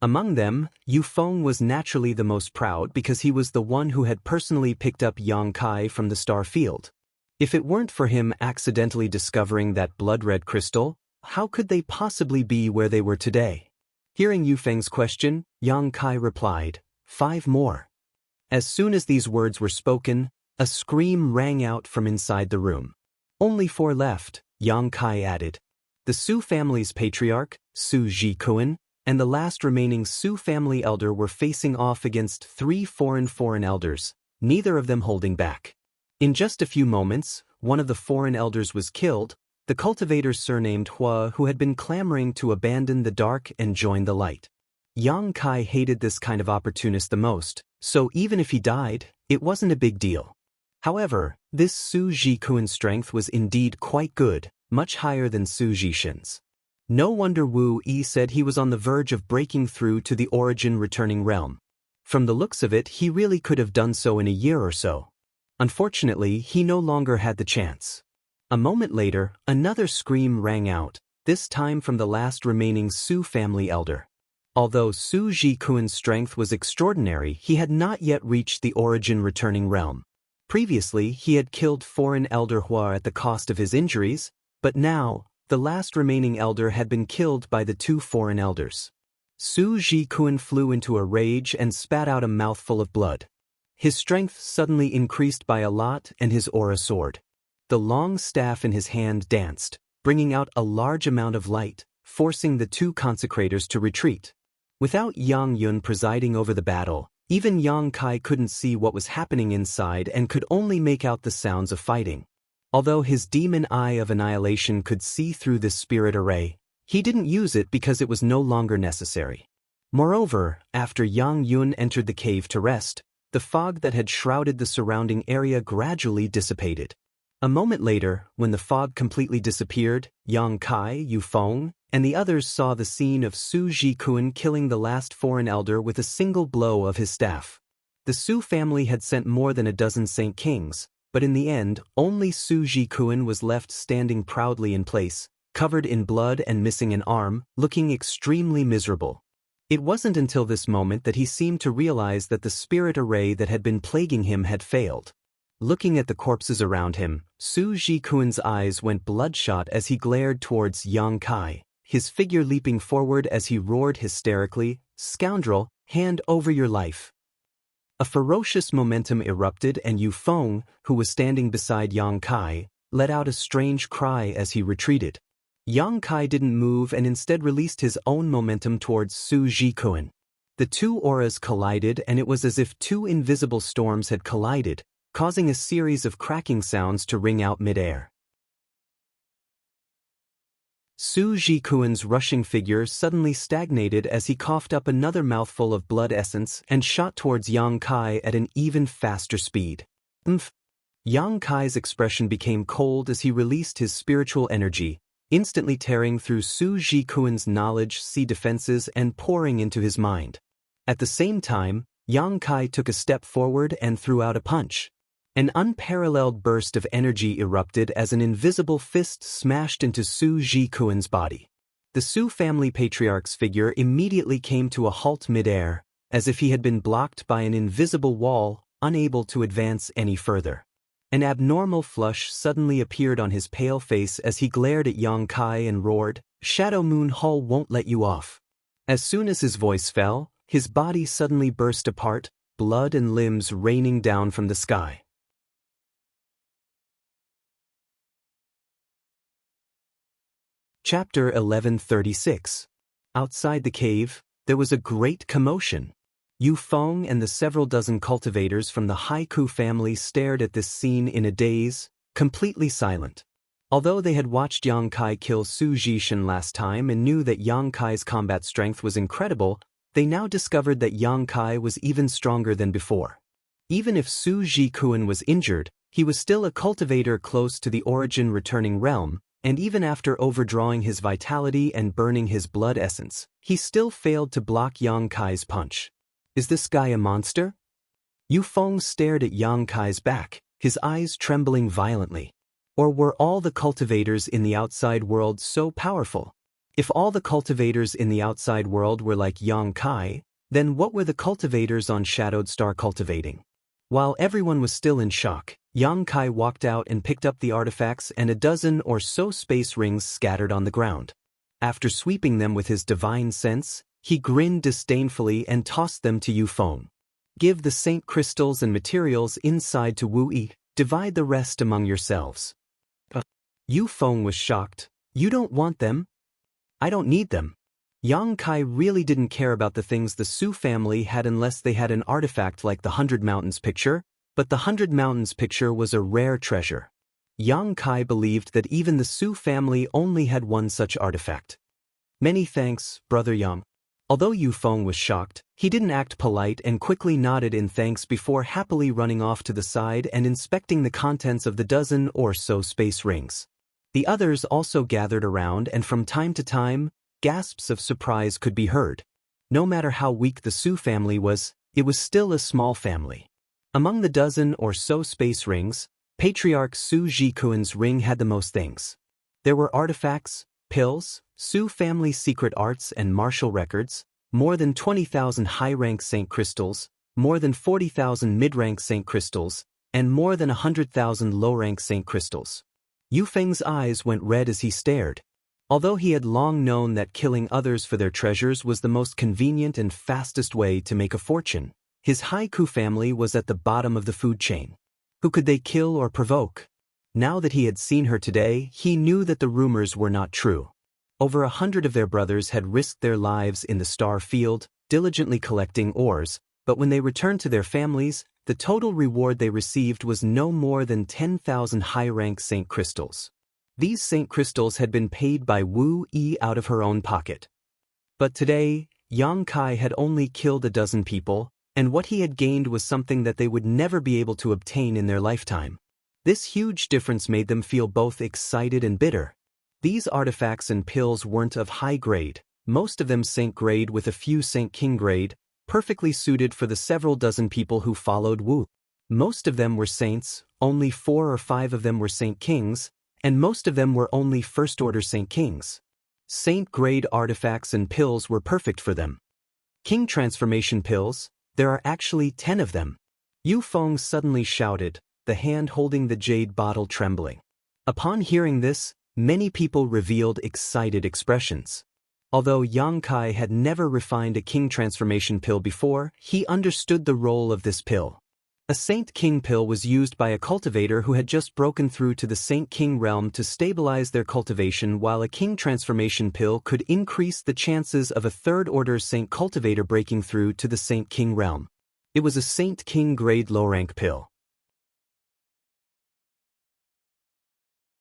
Among them, Yu Feng was naturally the most proud because he was the one who had personally picked up Yang Kai from the star field. If it weren't for him accidentally discovering that blood-red crystal, how could they possibly be where they were today? Hearing Yu Feng's question, Yang Kai replied, 5 more. As soon as these words were spoken, a scream rang out from inside the room. Only 4 left, Yang Kai added. The Su family's patriarch, Su Jikuan, and the last remaining Su family elder were facing off against 3 foreign elders, neither of them holding back. In just a few moments, one of the foreign elders was killed, the cultivator surnamed Hua, who had been clamoring to abandon the dark and join the light. Yang Kai hated this kind of opportunist the most, so even if he died, it wasn't a big deal. However, this Su Jikuan's strength was indeed quite good, much higher than Su Zhishen's. No wonder Wu Yi said he was on the verge of breaking through to the origin returning realm. From the looks of it, he really could have done so in a year or so. Unfortunately, he no longer had the chance. A moment later, another scream rang out, this time from the last remaining Su family elder. Although Su Zhikuan's strength was extraordinary, he had not yet reached the origin returning realm. Previously, he had killed foreign elder Hua at the cost of his injuries, but now, the last remaining elder had been killed by the two foreign elders. Su Zhikuan flew into a rage and spat out a mouthful of blood. His strength suddenly increased by a lot and his aura soared. The long staff in his hand danced, bringing out a large amount of light, forcing the two consecrators to retreat. Without Yang Yun presiding over the battle, even Yang Kai couldn't see what was happening inside and could only make out the sounds of fighting. Although his demon eye of annihilation could see through this spirit array, he didn't use it because it was no longer necessary. Moreover, after Yang Yun entered the cave to rest, the fog that had shrouded the surrounding area gradually dissipated. A moment later, when the fog completely disappeared, Yang Kai, Yu Feng, and the others saw the scene of Su Zhikuan killing the last foreign elder with a single blow of his staff. The Su family had sent more than a dozen Saint Kings, but in the end, only Su Zhikuan was left standing proudly in place, covered in blood and missing an arm, looking extremely miserable. It wasn't until this moment that he seemed to realize that the spirit array that had been plaguing him had failed. Looking at the corpses around him, Su Zhikuan's eyes went bloodshot as he glared towards Yang Kai, his figure leaping forward as he roared hysterically, "Scoundrel, hand over your life." A ferocious momentum erupted and Yu Feng, who was standing beside Yang Kai, let out a strange cry as he retreated. Yang Kai didn't move and instead released his own momentum towards Su Zhikuan. The two auras collided and it was as if two invisible storms had collided, causing a series of cracking sounds to ring out mid-air. Su Zhikuan's rushing figure suddenly stagnated as he coughed up another mouthful of blood essence and shot towards Yang Kai at an even faster speed. Yang Kai's expression became cold as he released his spiritual energy, instantly tearing through Su Zhikuan's knowledge, defenses and pouring into his mind. At the same time, Yang Kai took a step forward and threw out a punch. An unparalleled burst of energy erupted as an invisible fist smashed into Su Zhikuan's body. The Su family patriarch's figure immediately came to a halt mid-air, as if he had been blocked by an invisible wall, unable to advance any further. An abnormal flush suddenly appeared on his pale face as he glared at Yang Kai and roared, "Shadow Moon Hall won't let you off." As soon as his voice fell, his body suddenly burst apart, blood and limbs raining down from the sky. Chapter 1136. Outside the cave, there was a great commotion. Yu Feng and the several dozen cultivators from the Haiku family stared at this scene in a daze, completely silent. Although they had watched Yang Kai kill Su Zhishen last time and knew that Yang Kai's combat strength was incredible, they now discovered that Yang Kai was even stronger than before. Even if Su Zhikuan was injured, he was still a cultivator close to the origin returning realm, and even after overdrawing his vitality and burning his blood essence, he still failed to block Yang Kai's punch. Is this guy a monster? Yu Feng stared at Yang Kai's back, his eyes trembling violently. Or were all the cultivators in the outside world so powerful? If all the cultivators in the outside world were like Yang Kai, then what were the cultivators on Shadowed Star cultivating? While everyone was still in shock, Yang Kai walked out and picked up the artifacts and a dozen or so space rings scattered on the ground. After sweeping them with his divine sense, he grinned disdainfully and tossed them to Yu Feng. Give the saint crystals and materials inside to Wu Yi, divide the rest among yourselves. Yu Feng was shocked. You don't want them? I don't need them. Yang Kai really didn't care about the things the Su family had unless they had an artifact like the 100 Mountains picture, but the 100 Mountains picture was a rare treasure. Yang Kai believed that even the Su family only had one such artifact. Many thanks, Brother Yang. Although Yu Feng was shocked, he didn't act polite and quickly nodded in thanks before happily running off to the side and inspecting the contents of the dozen or so space rings. The others also gathered around, and from time to time, gasps of surprise could be heard. No matter how weak the Su family was, it was still a small family. Among the dozen or so space rings, Patriarch Su Jikuan's ring had the most things. There were artifacts, pills, Su family secret arts and martial records, more than 20,000 high-rank Saint crystals, more than 40,000 mid-rank Saint crystals, and more than 100,000 low-rank Saint crystals. Yu Feng's eyes went red as he stared. Although he had long known that killing others for their treasures was the most convenient and fastest way to make a fortune, his Haiku family was at the bottom of the food chain. Who could they kill or provoke? Now that he had seen her today, he knew that the rumors were not true. Over 100 of their brothers had risked their lives in the star field, diligently collecting ores, but when they returned to their families, the total reward they received was no more than 10,000 high-rank Saint crystals. These Saint crystals had been paid by Wu Yi out of her own pocket. But today, Yang Kai had only killed a dozen people, and what he had gained was something that they would never be able to obtain in their lifetime. This huge difference made them feel both excited and bitter. These artifacts and pills weren't of high grade, most of them Saint grade with a few Saint King grade, perfectly suited for the several dozen people who followed Wu. Most of them were saints, only 4 or 5 of them were Saint Kings, and most of them were only first-order Saint Kings. Saint-grade artifacts and pills were perfect for them. King transformation pills, there are actually 10 of them. Yu Feng suddenly shouted, the hand holding the jade bottle trembling. Upon hearing this, many people revealed excited expressions. Although Yang Kai had never refined a king transformation pill before, he understood the role of this pill. A Saint King pill was used by a cultivator who had just broken through to the Saint King realm to stabilize their cultivation, while a king transformation pill could increase the chances of a third-order Saint cultivator breaking through to the Saint King realm. It was a Saint King grade low-rank pill.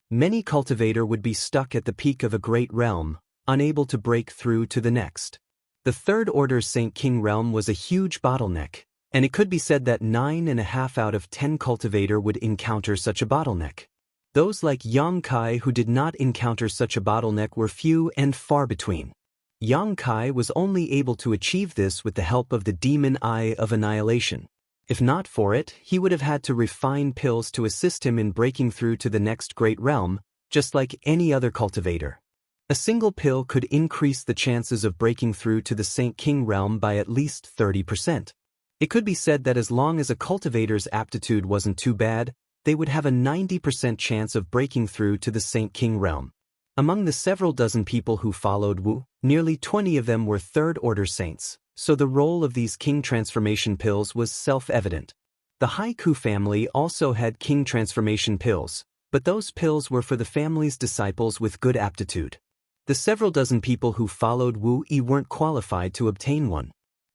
Many cultivator would be stuck at the peak of a great realm, unable to break through to the next. The third-order Saint King realm was a huge bottleneck, and it could be said that 9.5 out of 10 cultivator would encounter such a bottleneck. Those like Yang Kai who did not encounter such a bottleneck were few and far between. Yang Kai was only able to achieve this with the help of the Demon Eye of Annihilation. If not for it, he would have had to refine pills to assist him in breaking through to the next great realm, just like any other cultivator. A single pill could increase the chances of breaking through to the Saint King realm by at least 30%. It could be said that as long as a cultivator's aptitude wasn't too bad, they would have a 90% chance of breaking through to the Saint King realm. Among the several dozen people who followed Wu, nearly 20 of them were third-order saints, so the role of these king transformation pills was self-evident. The Haiku family also had king transformation pills, but those pills were for the family's disciples with good aptitude. The several dozen people who followed Wu Yi weren't qualified to obtain one.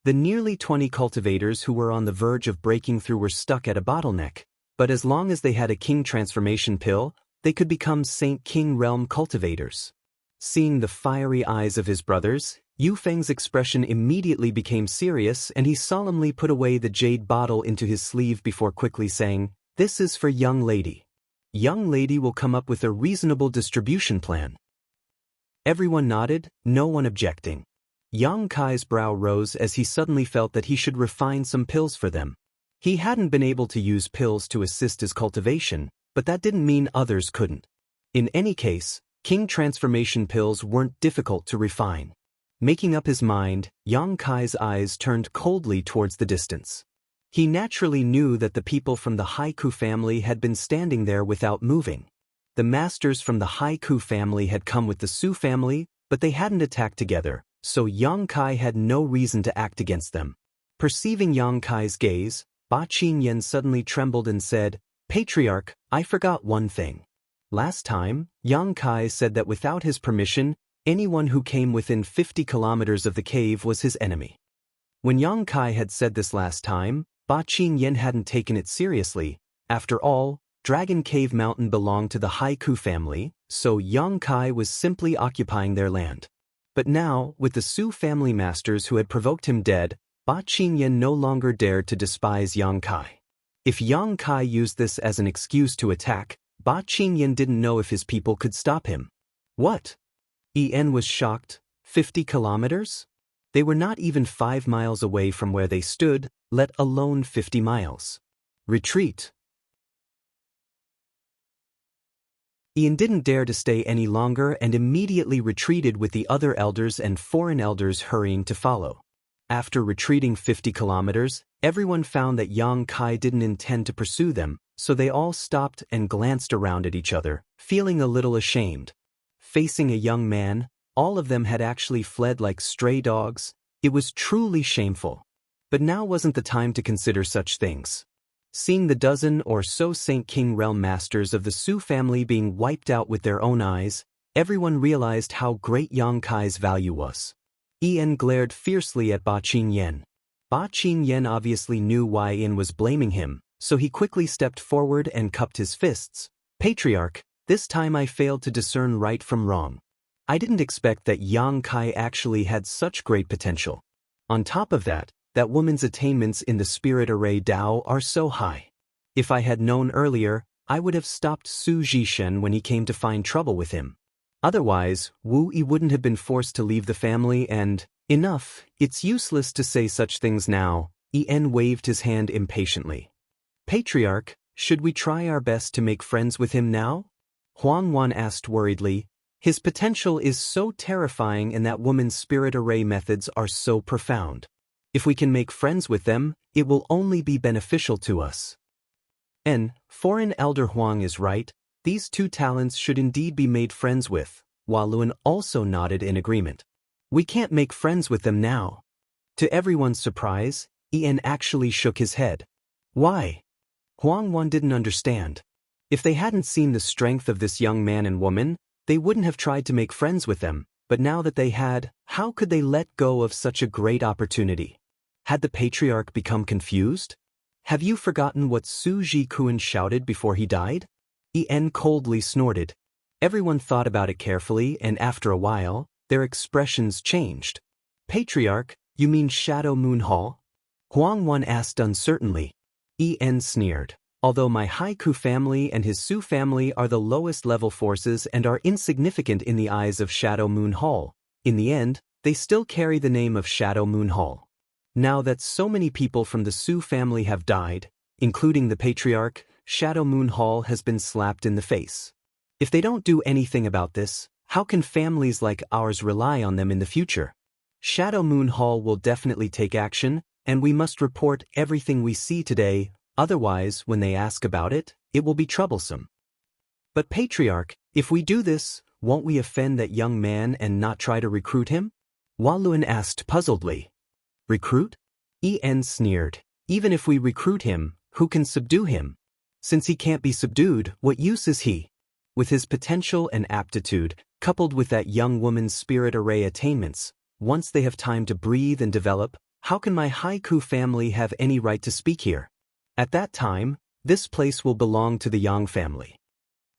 The nearly 20 cultivators who were on the verge of breaking through were stuck at a bottleneck, but as long as they had a king transformation pill, they could become Saint King realm cultivators. Seeing the fiery eyes of his brothers, Yu Feng's expression immediately became serious, and he solemnly put away the jade bottle into his sleeve before quickly saying, "This is for young lady. Young lady will come up with a reasonable distribution plan." Everyone nodded, no one objecting. Yang Kai's brow rose as he suddenly felt that he should refine some pills for them. He hadn't been able to use pills to assist his cultivation, but that didn't mean others couldn't. In any case, king transformation pills weren't difficult to refine. Making up his mind, Yang Kai's eyes turned coldly towards the distance. He naturally knew that the people from the Haiku family had been standing there without moving. The masters from the Haiku family had come with the Su family, but they hadn't attacked together, so Yang Kai had no reason to act against them. Perceiving Yang Kai's gaze, Ba Qingyan suddenly trembled and said, "Patriarch, I forgot one thing. Last time, Yang Kai said that without his permission, anyone who came within 50 kilometers of the cave was his enemy." When Yang Kai had said this last time, Ba Qingyan hadn't taken it seriously. After all, Dragon Cave Mountain belonged to the Haiku family, so Yang Kai was simply occupying their land. But now, with the Su family masters who had provoked him dead, Ba Qingyan no longer dared to despise Yang Kai. If Yang Kai used this as an excuse to attack, Ba Qingyan didn't know if his people could stop him. What? En was shocked. 50 kilometers? They were not even 5 miles away from where they stood, let alone 50 miles. Retreat. En didn't dare to stay any longer and immediately retreated with the other elders and foreign elders hurrying to follow. After retreating 50 kilometers, everyone found that Yang Kai didn't intend to pursue them, so they all stopped and glanced around at each other, feeling a little ashamed. Facing a young man, all of them had actually fled like stray dogs. It was truly shameful. But now wasn't the time to consider such things. Seeing the dozen or so Saint King realm masters of the Su family being wiped out with their own eyes, everyone realized how great Yang Kai's value was. En glared fiercely at Ba Qingyan. Ba Qingyan obviously knew why En was blaming him, so he quickly stepped forward and cupped his fists. Patriarch, this time I failed to discern right from wrong. I didn't expect that Yang Kai actually had such great potential. On top of that woman's attainments in the spirit array Dao are so high. If I had known earlier, I would have stopped Su Zhishen when he came to find trouble with him. Otherwise, Wu Yi wouldn't have been forced to leave the family and, enough, it's useless to say such things now. En waved his hand impatiently. Patriarch, should we try our best to make friends with him now? Huang Wan asked worriedly. His potential is so terrifying and that woman's spirit array methods are so profound. If we can make friends with them, it will only be beneficial to us. Foreign Elder Huang is right, these two talents should indeed be made friends with. Waluan also nodded in agreement. We can't make friends with them now. To everyone's surprise, En actually shook his head. Why? Huang Wan didn't understand. If they hadn't seen the strength of this young man and woman, they wouldn't have tried to make friends with them, but now that they had, how could they let go of such a great opportunity? Had the patriarch become confused? Have you forgotten what Su Zhikuan shouted before he died? En coldly snorted. Everyone thought about it carefully and after a while, their expressions changed. Patriarch, you mean Shadow Moon Hall? Huang Wan asked uncertainly. En sneered. Although my Haiku family and his Su family are the lowest level forces and are insignificant in the eyes of Shadow Moon Hall, in the end, they still carry the name of Shadow Moon Hall. Now that so many people from the Su family have died, including the patriarch, Shadow Moon Hall has been slapped in the face. If they don't do anything about this, how can families like ours rely on them in the future? Shadow Moon Hall will definitely take action, and we must report everything we see today, otherwise, when they ask about it, it will be troublesome. But Patriarch, if we do this, won't we offend that young man and not try to recruit him? Waluan asked puzzledly. Recruit? En sneered. Even if we recruit him, who can subdue him? Since he can't be subdued, what use is he? With his potential and aptitude, coupled with that young woman's spirit array attainments, once they have time to breathe and develop, how can my Haiku family have any right to speak here? At that time, this place will belong to the Yang family.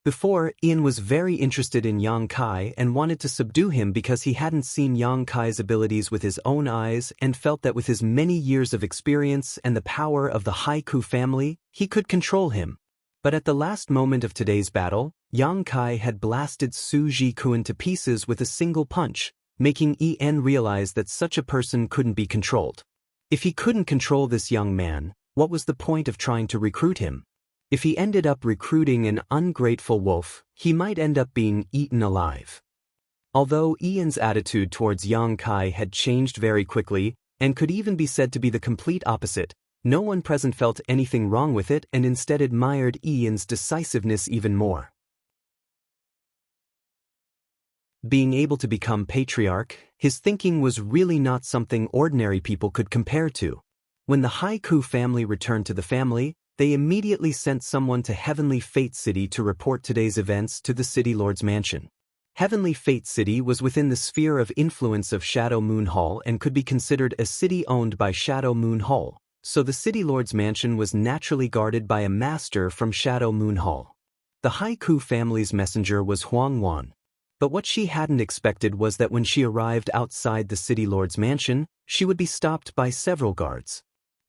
Before, En was very interested in Yang Kai and wanted to subdue him because he hadn't seen Yang Kai's abilities with his own eyes and felt that with his many years of experience and the power of the Haiku family, he could control him. But at the last moment of today's battle, Yang Kai had blasted Su Zhikuan to pieces with a single punch, making En realize that such a person couldn't be controlled. If he couldn't control this young man, what was the point of trying to recruit him? If he ended up recruiting an ungrateful wolf, he might end up being eaten alive. Although En's attitude towards Yang Kai had changed very quickly, and could even be said to be the complete opposite, no one present felt anything wrong with it and instead admired En's decisiveness even more. Being able to become patriarch, his thinking was really not something ordinary people could compare to. When the Haiku family returned to the family, they immediately sent someone to Heavenly Fate City to report today's events to the City Lord's mansion. Heavenly Fate City was within the sphere of influence of Shadow Moon Hall and could be considered a city owned by Shadow Moon Hall, so the City Lord's mansion was naturally guarded by a master from Shadow Moon Hall. The Haiku family's messenger was Huang Wan. But what she hadn't expected was that when she arrived outside the City Lord's mansion, she would be stopped by several guards.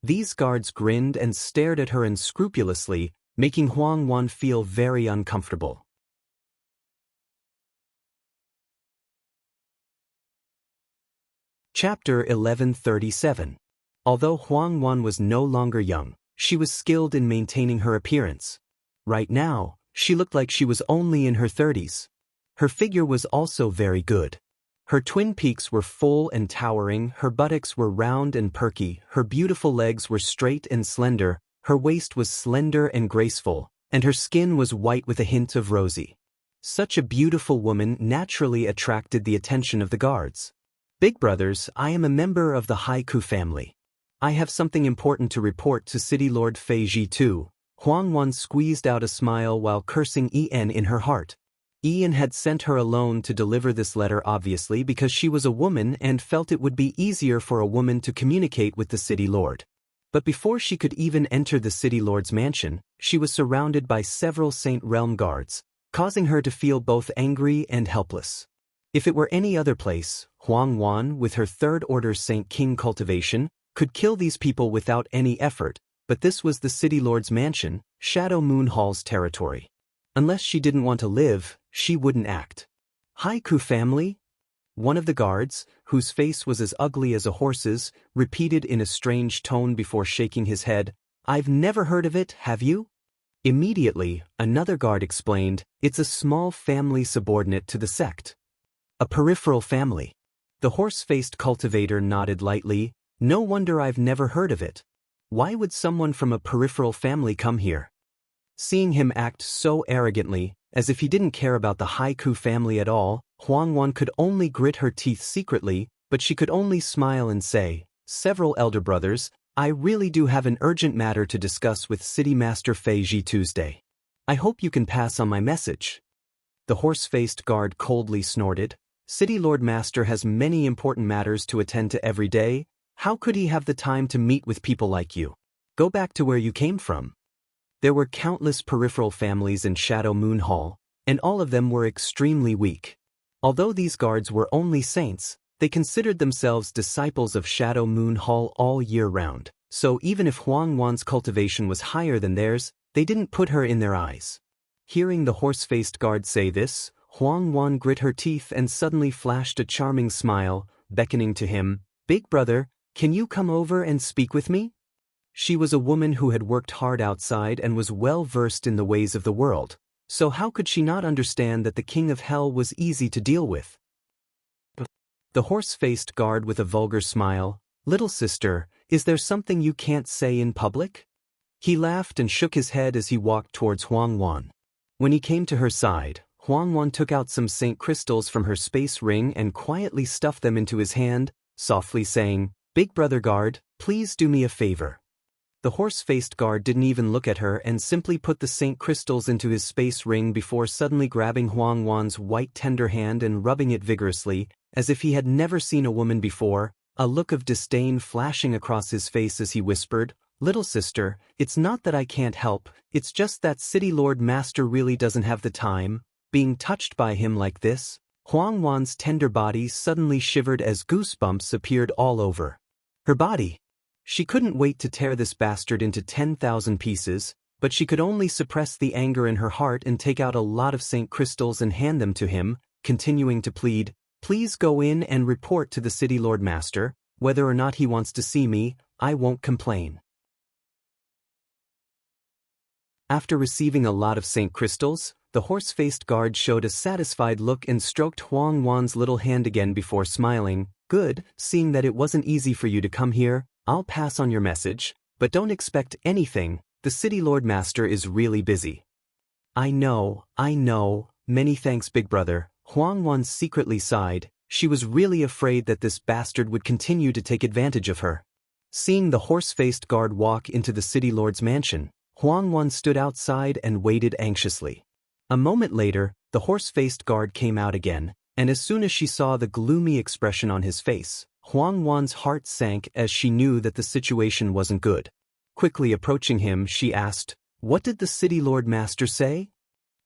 These guards grinned and stared at her unscrupulously, making Huang Wan feel very uncomfortable. Chapter 1137. Although Huang Wan was no longer young, she was skilled in maintaining her appearance. Right now, she looked like she was only in her 30s. Her figure was also very good. Her twin peaks were full and towering, her buttocks were round and perky, her beautiful legs were straight and slender, her waist was slender and graceful, and her skin was white with a hint of rosy. Such a beautiful woman naturally attracted the attention of the guards. Big brothers, I am a member of the Haiku family. I have something important to report to City Lord Fei Ji too. Huang Wan squeezed out a smile while cursing En in her heart. En had sent her alone to deliver this letter obviously because she was a woman and felt it would be easier for a woman to communicate with the city lord. But before she could even enter the city lord's mansion, she was surrounded by several Saint Realm guards, causing her to feel both angry and helpless. If it were any other place, Huang Wan, with her third-order Saint King cultivation, could kill these people without any effort, but this was the city lord's mansion, Shadow Moon Hall's territory. Unless she didn't want to live, she wouldn't act. Haiku family? One of the guards, whose face was as ugly as a horse's, repeated in a strange tone before shaking his head, I've never heard of it, have you? Immediately, another guard explained, it's a small family subordinate to the sect. A peripheral family. The horse-faced cultivator nodded lightly, no wonder I've never heard of it. Why would someone from a peripheral family come here? Seeing him act so arrogantly, as if he didn't care about the Haiku family at all, Huang Wan could only grit her teeth secretly, but she could only smile and say, several elder brothers, I really do have an urgent matter to discuss with City Master Fei Ji Tuesday. I hope you can pass on my message. The horse-faced guard coldly snorted, City Lord Master has many important matters to attend to every day. How could he have the time to meet with people like you? Go back to where you came from. There were countless peripheral families in Shadow Moon Hall, and all of them were extremely weak. Although these guards were only saints, they considered themselves disciples of Shadow Moon Hall all year round, so even if Huang Wan's cultivation was higher than theirs, they didn't put her in their eyes. Hearing the horse-faced guard say this, Huang Wan grit her teeth and suddenly flashed a charming smile, beckoning to him, Big brother, can you come over and speak with me? She was a woman who had worked hard outside and was well versed in the ways of the world, so how could she not understand that the King of Hell was easy to deal with? The horse-faced guard with a vulgar smile, Little sister, is there something you can't say in public? He laughed and shook his head as he walked towards Huang Wan. When he came to her side, Huang Wan took out some Saint crystals from her space ring and quietly stuffed them into his hand, softly saying, Big brother guard, please do me a favor. The horse-faced guard didn't even look at her and simply put the Saint crystals into his space ring before suddenly grabbing Huang Wan's white tender hand and rubbing it vigorously, as if he had never seen a woman before, a look of disdain flashing across his face as he whispered, Little sister, it's not that I can't help, it's just that City Lord Master really doesn't have the time. Being touched by him like this, Huang Wan's tender body suddenly shivered as goosebumps appeared all over her body. She couldn't wait to tear this bastard into 10,000 pieces, but she could only suppress the anger in her heart and take out a lot of Saint crystals and hand them to him, continuing to plead, Please go in and report to the City Lord Master, whether or not he wants to see me, I won't complain. After receiving a lot of Saint crystals, the horse-faced guard showed a satisfied look and stroked Huang Wan's little hand again before smiling, Good, seeing that it wasn't easy for you to come here, I'll pass on your message, but don't expect anything, the City Lord Master is really busy. I know, many thanks big brother, Huang Wan secretly sighed, she was really afraid that this bastard would continue to take advantage of her. Seeing the horse-faced guard walk into the City Lord's mansion, Huang Wan stood outside and waited anxiously. A moment later, the horse-faced guard came out again, and as soon as she saw the gloomy expression on his face, Huang Wan's heart sank as she knew that the situation wasn't good. Quickly approaching him, she asked, What did the City Lord Master say?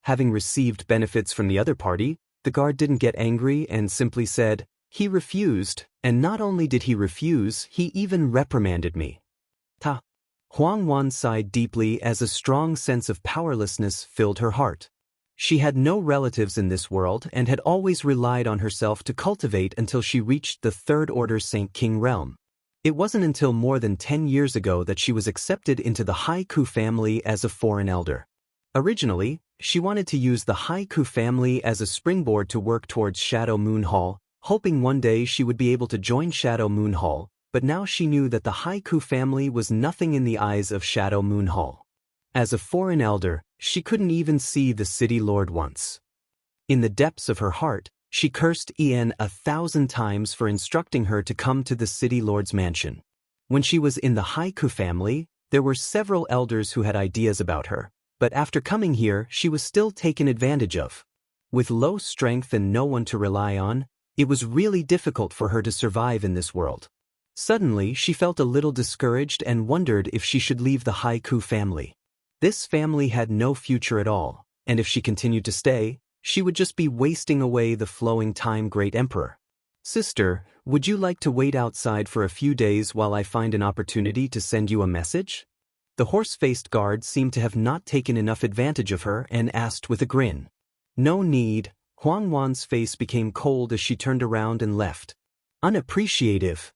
Having received benefits from the other party, the guard didn't get angry and simply said, He refused, and not only did he refuse, he even reprimanded me. Huang Wan sighed deeply as a strong sense of powerlessness filled her heart. She had no relatives in this world and had always relied on herself to cultivate until she reached the Third Order Saint King realm. It wasn't until more than 10 years ago that she was accepted into the Haiku family as a foreign elder. Originally, she wanted to use the Haiku family as a springboard to work towards Shadow Moon Hall, hoping one day she would be able to join Shadow Moon Hall, but now she knew that the Haiku family was nothing in the eyes of Shadow Moon Hall. As a foreign elder, she couldn't even see the city lord once. In the depths of her heart, she cursed Ian 1,000 times for instructing her to come to the city lord's mansion. When she was in the Haiku family, there were several elders who had ideas about her, but after coming here she was still taken advantage of. With low strength and no one to rely on, it was really difficult for her to survive in this world. Suddenly she felt a little discouraged and wondered if she should leave the Haiku family. This family had no future at all, and if she continued to stay, she would just be wasting away the flowing time, Great Emperor. Sister, would you like to wait outside for a few days while I find an opportunity to send you a message? The horse-faced guard seemed to have not taken enough advantage of her and asked with a grin. No need. Huang Wan's face became cold as she turned around and left. Unappreciative.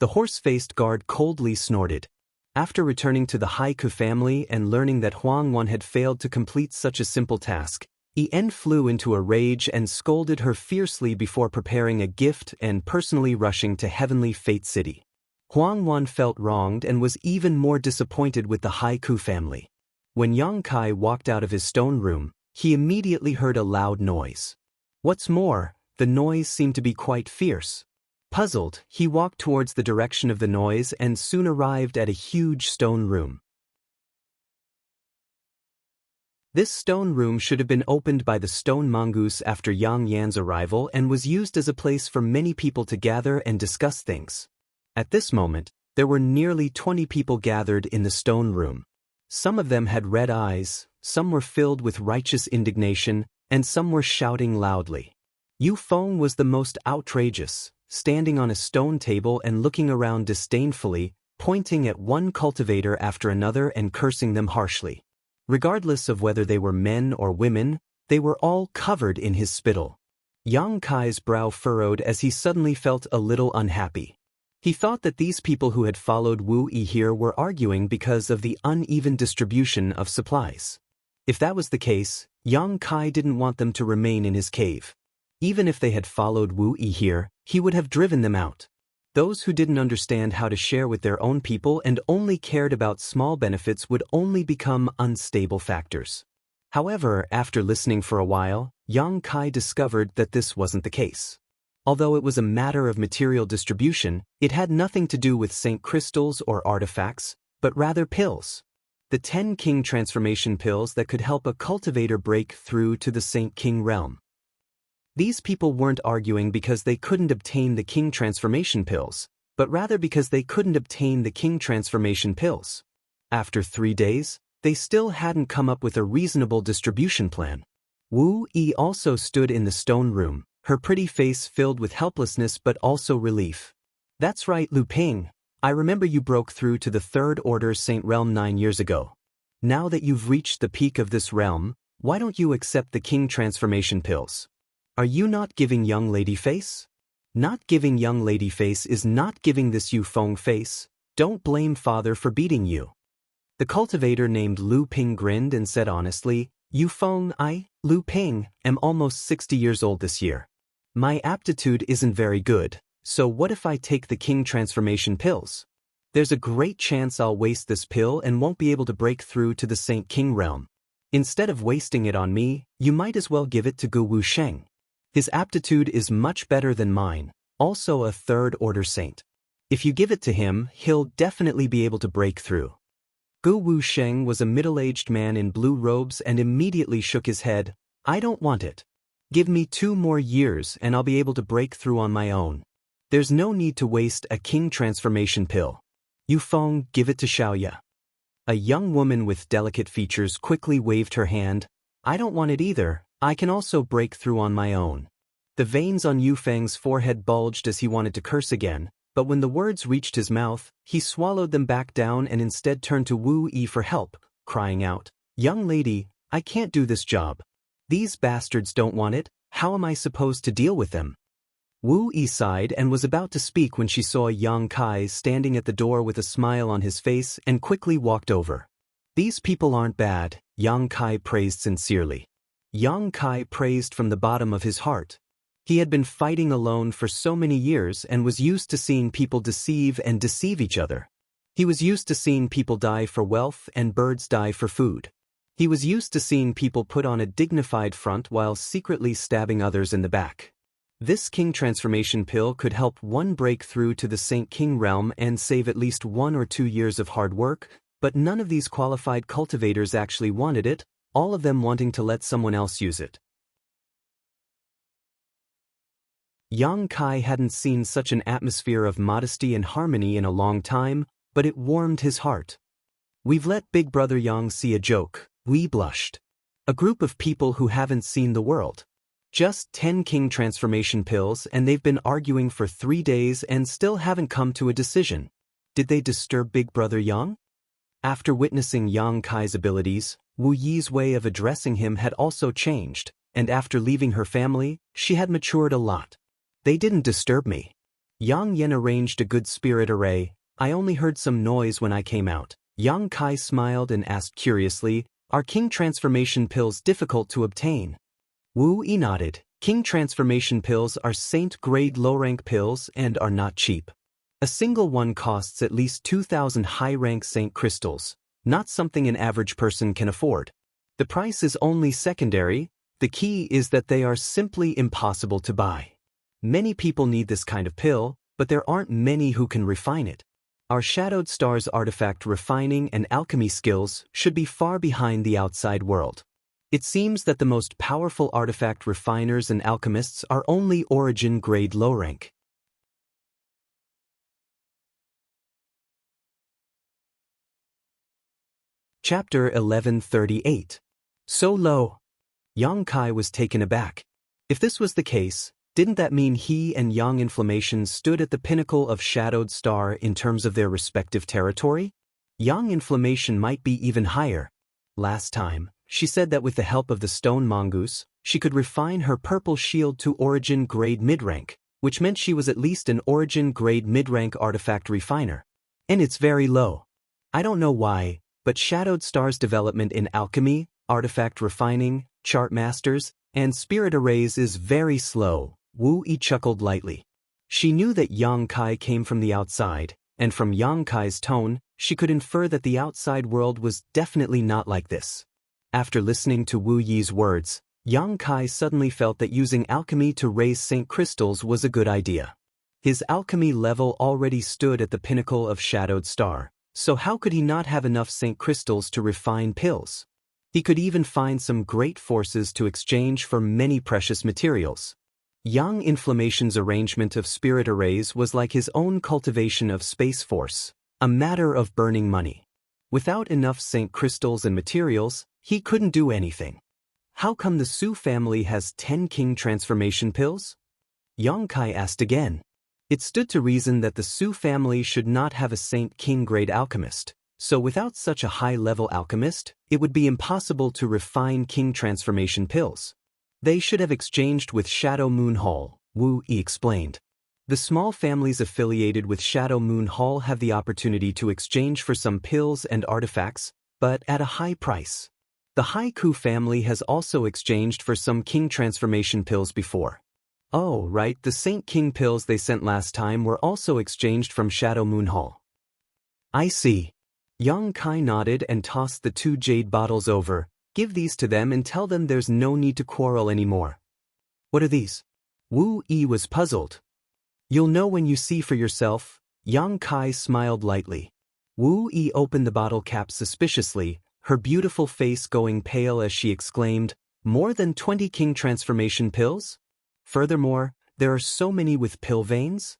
The horse-faced guard coldly snorted. After returning to the Haiku family and learning that Huang Wan had failed to complete such a simple task, En flew into a rage and scolded her fiercely before preparing a gift and personally rushing to Heavenly Fate City. Huang Wan felt wronged and was even more disappointed with the Haiku family. When Yang Kai walked out of his stone room, he immediately heard a loud noise. What's more, the noise seemed to be quite fierce. Puzzled, he walked towards the direction of the noise and soon arrived at a huge stone room. This stone room should have been opened by the stone mongoose after Yang Yan's arrival and was used as a place for many people to gather and discuss things. At this moment, there were nearly 20 people gathered in the stone room. Some of them had red eyes, some were filled with righteous indignation, and some were shouting loudly. Yu Feng was the most outrageous, standing on a stone table and looking around disdainfully, pointing at one cultivator after another and cursing them harshly. Regardless of whether they were men or women, they were all covered in his spittle. Yang Kai's brow furrowed as he suddenly felt a little unhappy. He thought that these people who had followed Wu Yi here were arguing because of the uneven distribution of supplies. If that was the case, Yang Kai didn't want them to remain in his cave. Even if they had followed Wu Yi here, he would have driven them out. Those who didn't understand how to share with their own people and only cared about small benefits would only become unstable factors. However, after listening for a while, Yang Kai discovered that this wasn't the case. Although it was a matter of material distribution, it had nothing to do with Saint crystals or artifacts, but rather pills. The 10 King transformation pills that could help a cultivator break through to the Saint King realm. These people weren't arguing because they couldn't obtain the King transformation pills, but rather because they couldn't obtain the King transformation pills. After 3 days, they still hadn't come up with a reasonable distribution plan. Wu Yi also stood in the stone room, her pretty face filled with helplessness but also relief. That's right, Lu Ping. I remember you broke through to the Third Order Saint Realm 9 years ago. Now that you've reached the peak of this realm, why don't you accept the King transformation pills? Are you not giving young lady face? Not giving young lady face is not giving this Yu Feng face. Don't blame father for beating you. The cultivator named Lu Ping grinned and said honestly, Yu Feng, Lu Ping, am almost 60 years old this year. My aptitude isn't very good, so what if I take the King transformation pills? There's a great chance I'll waste this pill and won't be able to break through to the Saint King realm. Instead of wasting it on me, you might as well give it to Gu Wusheng. His aptitude is much better than mine, also a Third Order saint. If you give it to him, he'll definitely be able to break through. Gu Wusheng was a middle-aged man in blue robes and immediately shook his head. I don't want it. Give me 2 more years and I'll be able to break through on my own. There's no need to waste a King transformation pill. Yu Feng, give it to Xiaoya. A young woman with delicate features quickly waved her hand. I don't want it either. I can also break through on my own. The veins on Yu Feng's forehead bulged as he wanted to curse again, But when the words reached his mouth, he swallowed them back down and instead turned to Wu Yi for help, crying out, "Young lady, I can't do this job. These bastards don't want it, how am I supposed to deal with them?" Wu Yi sighed and was about to speak when she saw Yang Kai standing at the door with a smile on his face and quickly walked over. "These people aren't bad," Yang Kai praised sincerely. Yang Kai praised from the bottom of his heart. He had been fighting alone for so many years and was used to seeing people deceive each other. He was used to seeing people die for wealth and birds die for food. He was used to seeing people put on a dignified front while secretly stabbing others in the back. This King Transformation Pill could help one break through to the Saint King realm and save at least 1 or 2 years of hard work, but none of these qualified cultivators actually wanted it, all of them wanting to let someone else use it. Yang Kai hadn't seen such an atmosphere of modesty and harmony in a long time, but it warmed his heart. "We've let Big Brother Yang see a joke," we blushed. "A group of people who haven't seen the world. Just 10 King Transformation Pills and they've been arguing for 3 days and still haven't come to a decision. Did they disturb Big Brother Yang?" After witnessing Yang Kai's abilities, Wu Yi's way of addressing him had also changed, and after leaving her family, she had matured a lot. "They didn't disturb me. Yang Yan arranged a good spirit array, I only heard some noise when I came out." Yang Kai smiled and asked curiously, "Are King Transformation Pills difficult to obtain?" Wu Yi nodded. "King Transformation Pills are Saint-grade low-rank pills and are not cheap. A single one costs at least 2,000 high-rank Saint crystals, not something an average person can afford. The price is only secondary, the key is that they are simply impossible to buy. Many people need this kind of pill, but there aren't many who can refine it. Our Shadowed Star's artifact refining and alchemy skills should be far behind the outside world. It seems that the most powerful artifact refiners and alchemists are only origin grade low rank." Chapter 1138. So low. Yang Kai was taken aback. If this was the case, didn't that mean he and Yang Inflammation stood at the pinnacle of Shadowed Star in terms of their respective territory? Yang Inflammation might be even higher. Last time, she said that with the help of the stone mongoose, she could refine her purple shield to origin grade mid-rank, which meant she was at least an origin grade mid-rank artifact refiner. And it's very low. I don't know why, but Shadowed Star's development in alchemy, artifact refining, chart masters, and spirit arrays is very slow. Wu Yi chuckled lightly. She knew that Yang Kai came from the outside, and from Yang Kai's tone, she could infer that the outside world was definitely not like this. After listening to Wu Yi's words, Yang Kai suddenly felt that using alchemy to raise Saint crystals was a good idea. His alchemy level already stood at the pinnacle of Shadowed Star, so how could he not have enough Saint crystals to refine pills? He could even find some great forces to exchange for many precious materials. Yang Inflammation's arrangement of spirit arrays was like his own cultivation of space force, a matter of burning money. Without enough Saint crystals and materials, he couldn't do anything. How come the Su family has 10 King Transformation Pills? Yang Kai asked again. It stood to reason that the Su family should not have a Saint King grade alchemist, so without such a high-level alchemist, it would be impossible to refine King Transformation Pills. They should have exchanged with Shadow Moon Hall, Wu Yi explained. The small families affiliated with Shadow Moon Hall have the opportunity to exchange for some pills and artifacts, but at a high price. The Haiku family has also exchanged for some King Transformation Pills before. Oh, right, the Saint King pills they sent last time were also exchanged from Shadow Moon Hall. I see. Yang Kai nodded and tossed the 2 jade bottles over. Give these to them and tell them there's no need to quarrel anymore. What are these? Wu Yi was puzzled. You'll know when you see for yourself. Yang Kai smiled lightly. Wu Yi opened the bottle cap suspiciously, her beautiful face going pale as she exclaimed, "More than 20 King Transformation Pills? Furthermore, there are so many with pill veins?"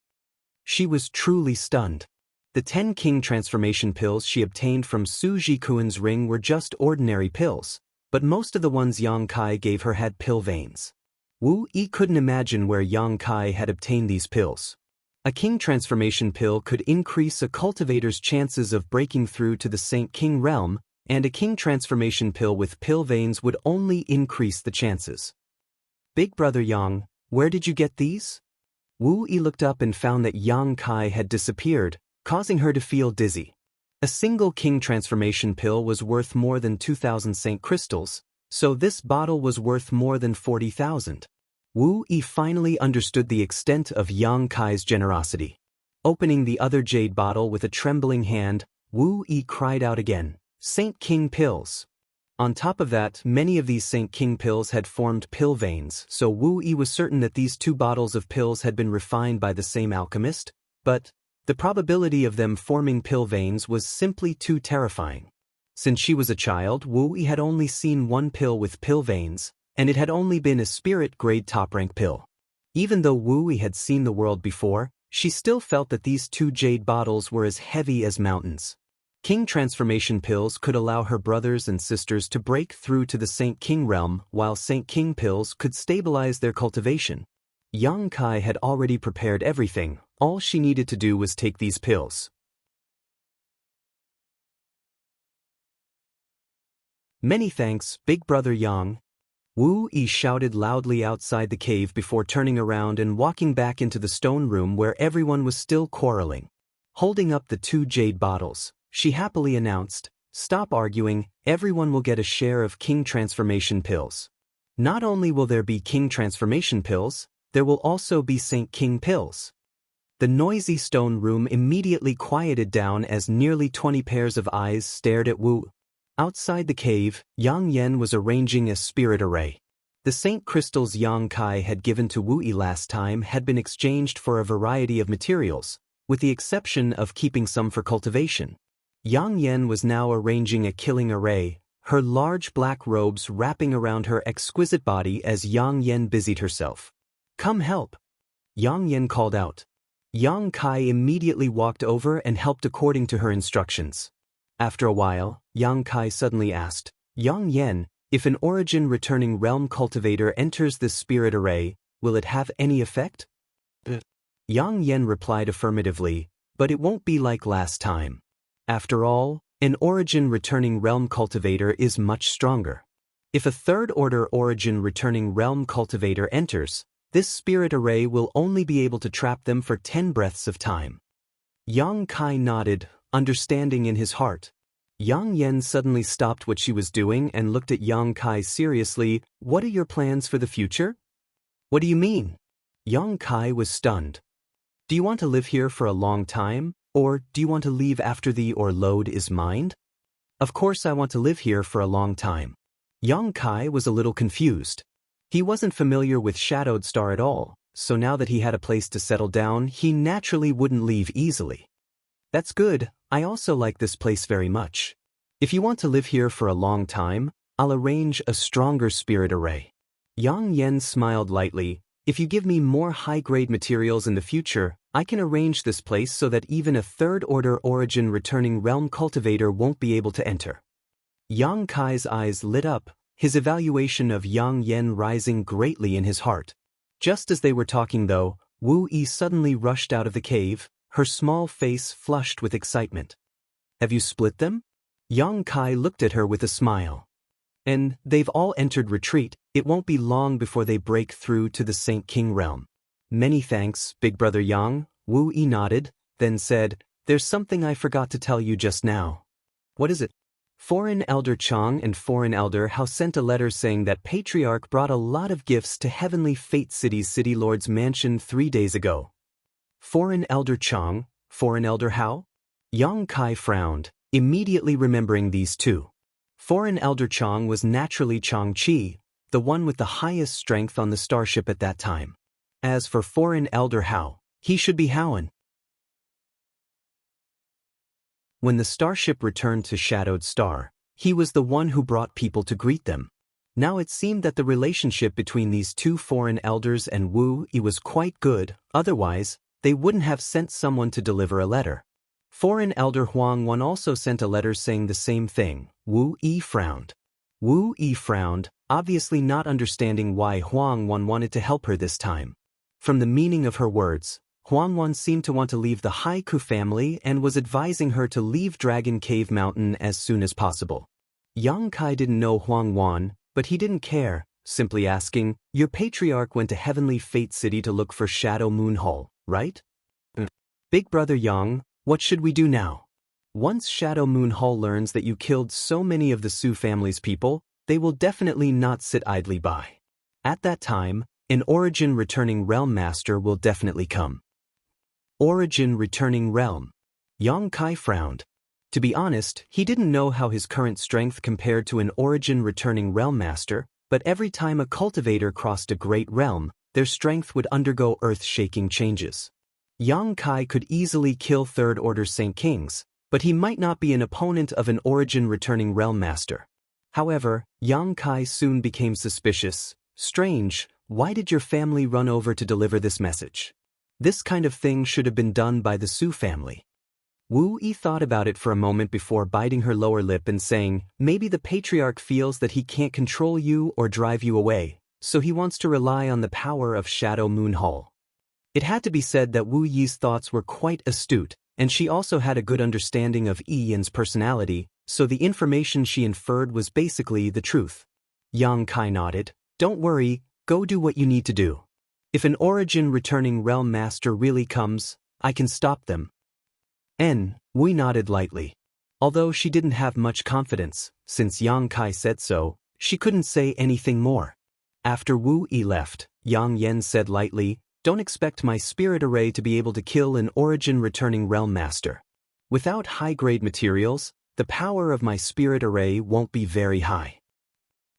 She was truly stunned. The 10 King Transformation Pills she obtained from Su Jikuan's ring were just ordinary pills, but most of the ones Yang Kai gave her had pill veins. Wu Yi couldn't imagine where Yang Kai had obtained these pills. A king transformation pill could increase a cultivator's chances of breaking through to the Saint King realm, and a king transformation pill with pill veins would only increase the chances. Big Brother Yang, where did you get these? Wu Yi looked up and found that Yang Kai had disappeared, causing her to feel dizzy. A single king transformation pill was worth more than 2,000 Saint crystals, so this bottle was worth more than 40,000. Wu Yi finally understood the extent of Yang Kai's generosity. Opening the other jade bottle with a trembling hand, Wu Yi cried out again, "Saint King pills." On top of that, many of these Saint King pills had formed pill veins, so Wu Yi was certain that these two bottles of pills had been refined by the same alchemist, but the probability of them forming pill veins was simply too terrifying. Since she was a child, Wu Yi had only seen one pill with pill veins, and it had only been a spirit-grade top-rank pill. Even though Wu Yi had seen the world before, she still felt that these two jade bottles were as heavy as mountains. King transformation pills could allow her brothers and sisters to break through to the Saint King realm, while Saint King pills could stabilize their cultivation. Yang Kai had already prepared everything. All she needed to do was take these pills. Many thanks, Big Brother Yang. Wu Yi shouted loudly outside the cave before turning around and walking back into the stone room where everyone was still quarreling. Holding up the two jade bottles, she happily announced, "Stop arguing, everyone will get a share of king transformation pills. Not only will there be king transformation pills, there will also be Saint King pills." The noisy stone room immediately quieted down as nearly 20 pairs of eyes stared at Wu. Outside the cave, Yang Yen was arranging a spirit array. The Saint crystals Yang Kai had given to Wu Yi last time had been exchanged for a variety of materials, with the exception of keeping some for cultivation. Yang Yen was now arranging a killing array, her large black robes wrapping around her exquisite body as Yang Yen busied herself. "Come help!" Yang Yen called out. Yang Kai immediately walked over and helped according to her instructions. After a while, Yang Kai suddenly asked, "Yang Yen, if an origin-returning realm cultivator enters this spirit array, will it have any effect?" Yang Yen replied affirmatively, "But it won't be like last time. After all, an origin-returning realm cultivator is much stronger. If a third-order origin-returning realm cultivator enters, this spirit array will only be able to trap them for 10 breaths of time." Yang Kai nodded, understanding in his heart. Yang Yen suddenly stopped what she was doing and looked at Yang Kai seriously. "What are your plans for the future?" "What do you mean?" Yang Kai was stunned. "Do you want to live here for a long time, or do you want to leave after the load is mined?" "Of course I want to live here for a long time." Yang Kai was a little confused. He wasn't familiar with Shadowed Star at all, so now that he had a place to settle down, he naturally wouldn't leave easily. "That's good, I also like this place very much. If you want to live here for a long time, I'll arrange a stronger spirit array." Yang Yen smiled lightly. "If you give me more high-grade materials in the future, I can arrange this place so that even a third-order origin-returning realm cultivator won't be able to enter." Yang Kai's eyes lit up, his evaluation of Yang Yen rising greatly in his heart. Just as they were talking though, Wu Yi suddenly rushed out of the cave, her small face flushed with excitement. "Have you split them?" Yang Kai looked at her with a smile. "And they've all entered retreat, it won't be long before they break through to the Saint King realm." "Many thanks, Big Brother Yang," Wu Yi nodded, then said, "There's something I forgot to tell you just now." "What is it?" Foreign Elder Chang and Foreign Elder Hao sent a letter saying that Patriarch brought a lot of gifts to Heavenly Fate City's City Lord's mansion 3 days ago. Foreign Elder Chang, Foreign Elder Hao? Yang Kai frowned, immediately remembering these two. Foreign Elder Chang was naturally Chang Chi, the one with the highest strength on the starship at that time. As for Foreign Elder Hao, he should be Howen. When the starship returned to Shadowed Star, he was the one who brought people to greet them. Now it seemed that the relationship between these two foreign elders and Wu Yi was quite good, otherwise, they wouldn't have sent someone to deliver a letter. Foreign Elder Huang Wan also sent a letter saying the same thing. Wu Yi frowned. Wu Yi frowned, obviously not understanding why Huang Wan wanted to help her this time. From the meaning of her words, Huang Wan seemed to want to leave the Haiku family and was advising her to leave Dragon Cave Mountain as soon as possible. Yang Kai didn't know Huang Wan, but he didn't care, simply asking, "Your patriarch went to Heavenly Fate City to look for Shadow Moon Hall, right?" "Big brother Yang, what should we do now? Once Shadow Moon Hall learns that you killed so many of the Su family's people, they will definitely not sit idly by. At that time, an Origin Returning Realm Master will definitely come." Origin Returning Realm. Yang Kai frowned. To be honest, he didn't know how his current strength compared to an Origin Returning Realm Master, but every time a cultivator crossed a great realm, their strength would undergo earth-shaking changes. Yang Kai could easily kill Third-Order Saint Kings, but he might not be an opponent of an Origin Returning Realm Master. However, Yang Kai soon became suspicious. "Strange, why did your family run over to deliver this message? This kind of thing should have been done by the Su family." Wu Yi thought about it for a moment before biting her lower lip and saying, "Maybe the patriarch feels that he can't control you or drive you away, so he wants to rely on the power of Shadow Moon Hall." It had to be said that Wu Yi's thoughts were quite astute, and she also had a good understanding of Yi Yan's personality, so the information she inferred was basically the truth. Yang Kai nodded. "Don't worry, go do what you need to do. If an Origin Returning Realm Master really comes, I can stop them." Wu nodded lightly. Although she didn't have much confidence, since Yang Kai said so, she couldn't say anything more. After Wu Yi left, Yang Yen said lightly, "Don't expect my spirit array to be able to kill an Origin Returning Realm Master. Without high-grade materials, the power of my spirit array won't be very high."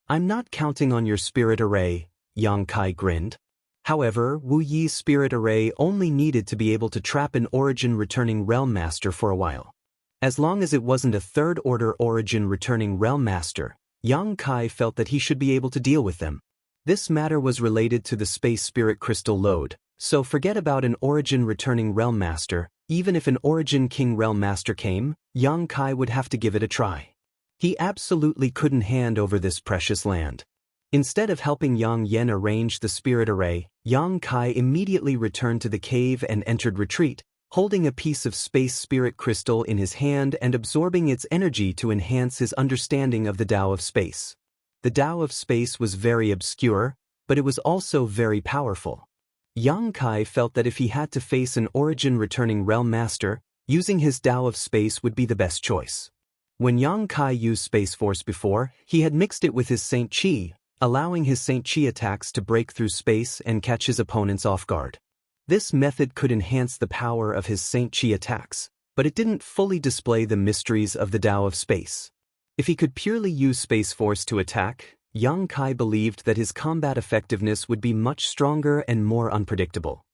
"I'm not counting on your spirit array," Yang Kai grinned. However, Wu Yi's spirit array only needed to be able to trap an Origin Returning Realm Master for a while. As long as it wasn't a third-order Origin Returning Realm Master, Yang Kai felt that he should be able to deal with them. This matter was related to the Space Spirit Crystal load, so forget about an Origin Returning Realm Master. Even if an Origin King Realm Master came, Yang Kai would have to give it a try. He absolutely couldn't hand over this precious land. Instead of helping Yang Yen arrange the spirit array, Yang Kai immediately returned to the cave and entered retreat, holding a piece of space spirit crystal in his hand and absorbing its energy to enhance his understanding of the Tao of Space. The Tao of Space was very obscure, but it was also very powerful. Yang Kai felt that if he had to face an Origin Returning Realm Master, using his Tao of Space would be the best choice. When Yang Kai used Space Force before, he had mixed it with his Saint Chi, allowing his Saint Chi attacks to break through space and catch his opponents off guard. This method could enhance the power of his Saint Chi attacks, but it didn't fully display the mysteries of the Tao of Space. If he could purely use Space Force to attack, Yang Kai believed that his combat effectiveness would be much stronger and more unpredictable.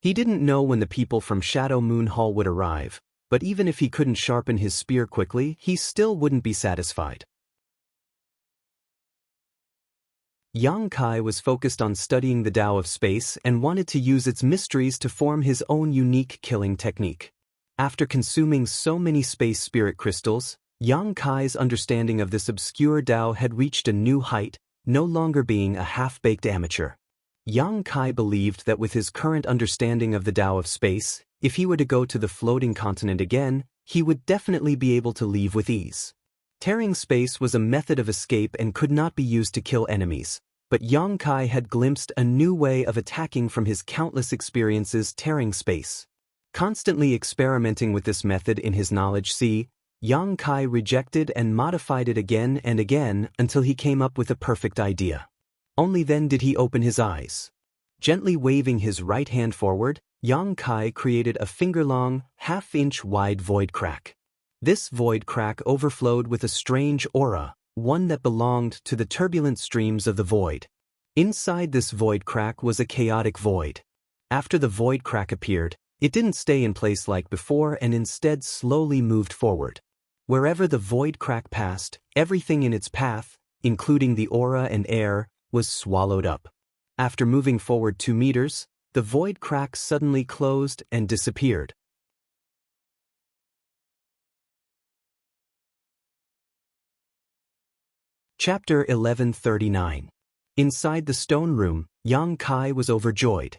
He didn't know when the people from Shadow Moon Hall would arrive, but even if he couldn't sharpen his spear quickly, he still wouldn't be satisfied. Yang Kai was focused on studying the Tao of Space and wanted to use its mysteries to form his own unique killing technique. After consuming so many space spirit crystals, Yang Kai's understanding of this obscure Tao had reached a new height, no longer being a half-baked amateur. Yang Kai believed that with his current understanding of the Tao of Space, if he were to go to the floating continent again, he would definitely be able to leave with ease. Tearing space was a method of escape and could not be used to kill enemies, but Yang Kai had glimpsed a new way of attacking from his countless experiences tearing space. Constantly experimenting with this method in his knowledge sea, Yang Kai rejected and modified it again and again until he came up with a perfect idea. Only then did he open his eyes. Gently waving his right hand forward, Yang Kai created a finger-long, half-inch wide void crack. This void crack overflowed with a strange aura, one that belonged to the turbulent streams of the void. Inside this void crack was a chaotic void. After the void crack appeared, it didn't stay in place like before and instead slowly moved forward. Wherever the void crack passed, everything in its path, including the aura and air, was swallowed up. After moving forward 2 meters, the void crack suddenly closed and disappeared. Chapter 1139. Inside the stone room, Yang Kai was overjoyed.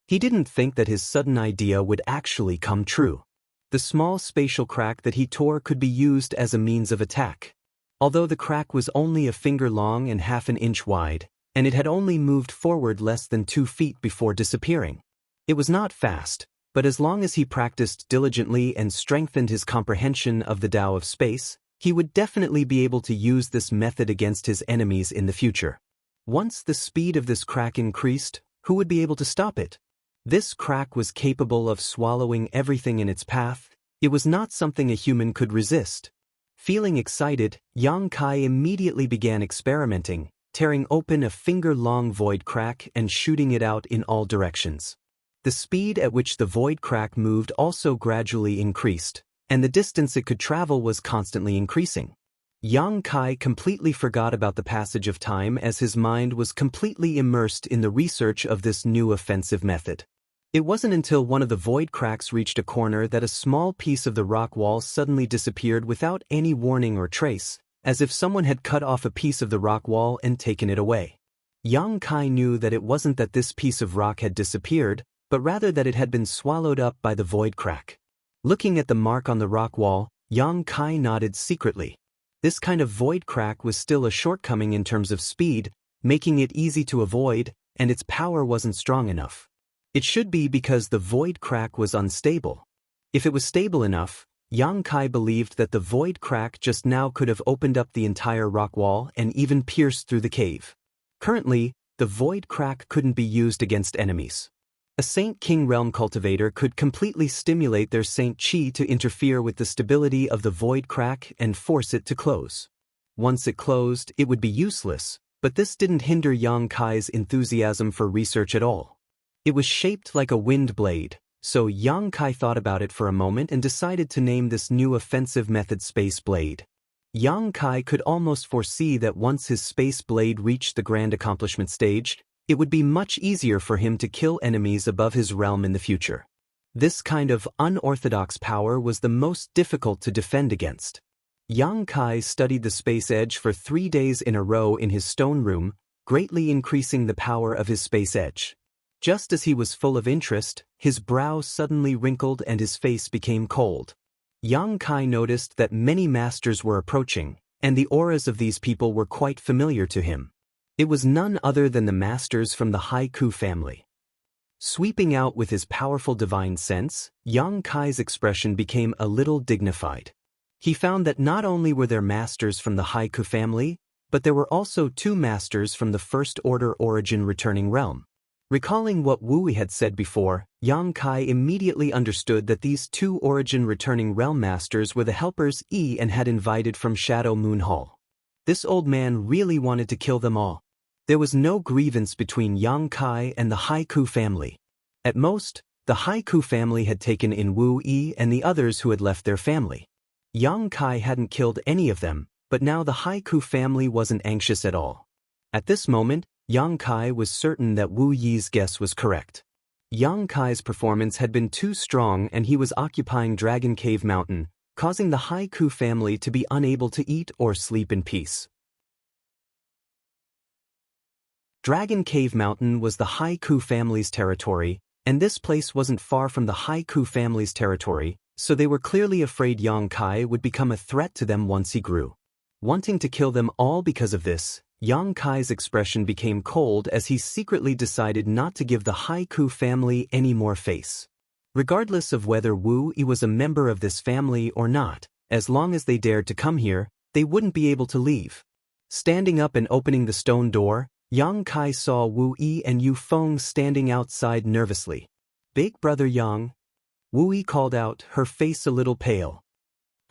He didn't think that his sudden idea would actually come true. The small spatial crack that he tore could be used as a means of attack. Although the crack was only a finger long and half an inch wide, and it had only moved forward less than 2 feet before disappearing. It was not fast, but as long as he practiced diligently and strengthened his comprehension of the Tao of space, he would definitely be able to use this method against his enemies in the future. Once the speed of this crack increased, who would be able to stop it? This crack was capable of swallowing everything in its path. It was not something a human could resist. Feeling excited, Yang Kai immediately began experimenting, tearing open a finger-long void crack and shooting it out in all directions. The speed at which the void crack moved also gradually increased, and the distance it could travel was constantly increasing. Yang Kai completely forgot about the passage of time as his mind was completely immersed in the research of this new offensive method. It wasn't until one of the void cracks reached a corner that a small piece of the rock wall suddenly disappeared without any warning or trace, as if someone had cut off a piece of the rock wall and taken it away. Yang Kai knew that it wasn't that this piece of rock had disappeared, but rather that it had been swallowed up by the void crack. Looking at the mark on the rock wall, Yang Kai nodded secretly. This kind of void crack was still a shortcoming in terms of speed, making it easy to avoid, and its power wasn't strong enough. It should be because the void crack was unstable. If it was stable enough, Yang Kai believed that the void crack just now could have opened up the entire rock wall and even pierced through the cave. Currently, the void crack couldn't be used against enemies. A Saint King Realm cultivator could completely stimulate their Saint Chi to interfere with the stability of the void crack and force it to close. Once it closed, it would be useless, but this didn't hinder Yang Kai's enthusiasm for research at all. It was shaped like a wind blade, so Yang Kai thought about it for a moment and decided to name this new offensive method Space Blade. Yang Kai could almost foresee that once his Space Blade reached the grand accomplishment stage, it would be much easier for him to kill enemies above his realm in the future. This kind of unorthodox power was the most difficult to defend against. Yang Kai studied the Space Edge for 3 days in a row in his stone room, greatly increasing the power of his Space Edge. Just as he was full of interest, his brow suddenly wrinkled and his face became cold. Yang Kai noticed that many masters were approaching, and the auras of these people were quite familiar to him. It was none other than the masters from the Haiku family. Sweeping out with his powerful divine sense, Yang Kai's expression became a little dignified. He found that not only were there masters from the Haiku family, but there were also 2 masters from the First Order Origin Returning Realm. Recalling what Wu Yi had said before, Yang Kai immediately understood that these 2 Origin Returning Realm Masters were the helpers Yi and had invited from Shadow Moon Hall. This old man really wanted to kill them all. There was no grievance between Yang Kai and the Haiku family. At most, the Haiku family had taken in Wu Yi and the others who had left their family. Yang Kai hadn't killed any of them, but now the Haiku family wasn't anxious at all. At this moment, Yang Kai was certain that Wu Yi's guess was correct. Yang Kai's performance had been too strong and he was occupying Dragon Cave Mountain, causing the Haiku family to be unable to eat or sleep in peace. Dragon Cave Mountain was the Haiku family's territory, and this place wasn't far from the Haiku family's territory, so they were clearly afraid Yang Kai would become a threat to them once he grew. Wanting to kill them all because of this, Yang Kai's expression became cold as he secretly decided not to give the Haiku family any more face. Regardless of whether Wu Yi was a member of this family or not, as long as they dared to come here, they wouldn't be able to leave. Standing up and opening the stone door, Yang Kai saw Wu Yi and Yu Feng standing outside nervously. "Big brother Yang," Wu Yi called out, her face a little pale.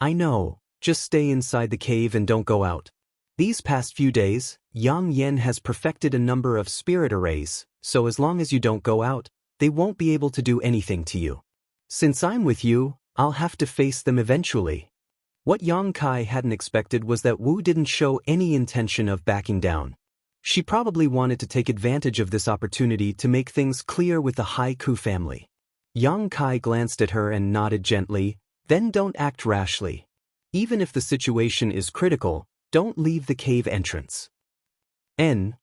"I know, just stay inside the cave and don't go out. These past few days, Yang Yen has perfected a number of spirit arrays, so as long as you don't go out, they won't be able to do anything to you. Since I'm with you, I'll have to face them eventually." What Yang Kai hadn't expected was that Wu didn't show any intention of backing down. She probably wanted to take advantage of this opportunity to make things clear with the Haiku family. Yang Kai glanced at her and nodded gently, "Then don't act rashly. Even if the situation is critical, don't leave the cave entrance."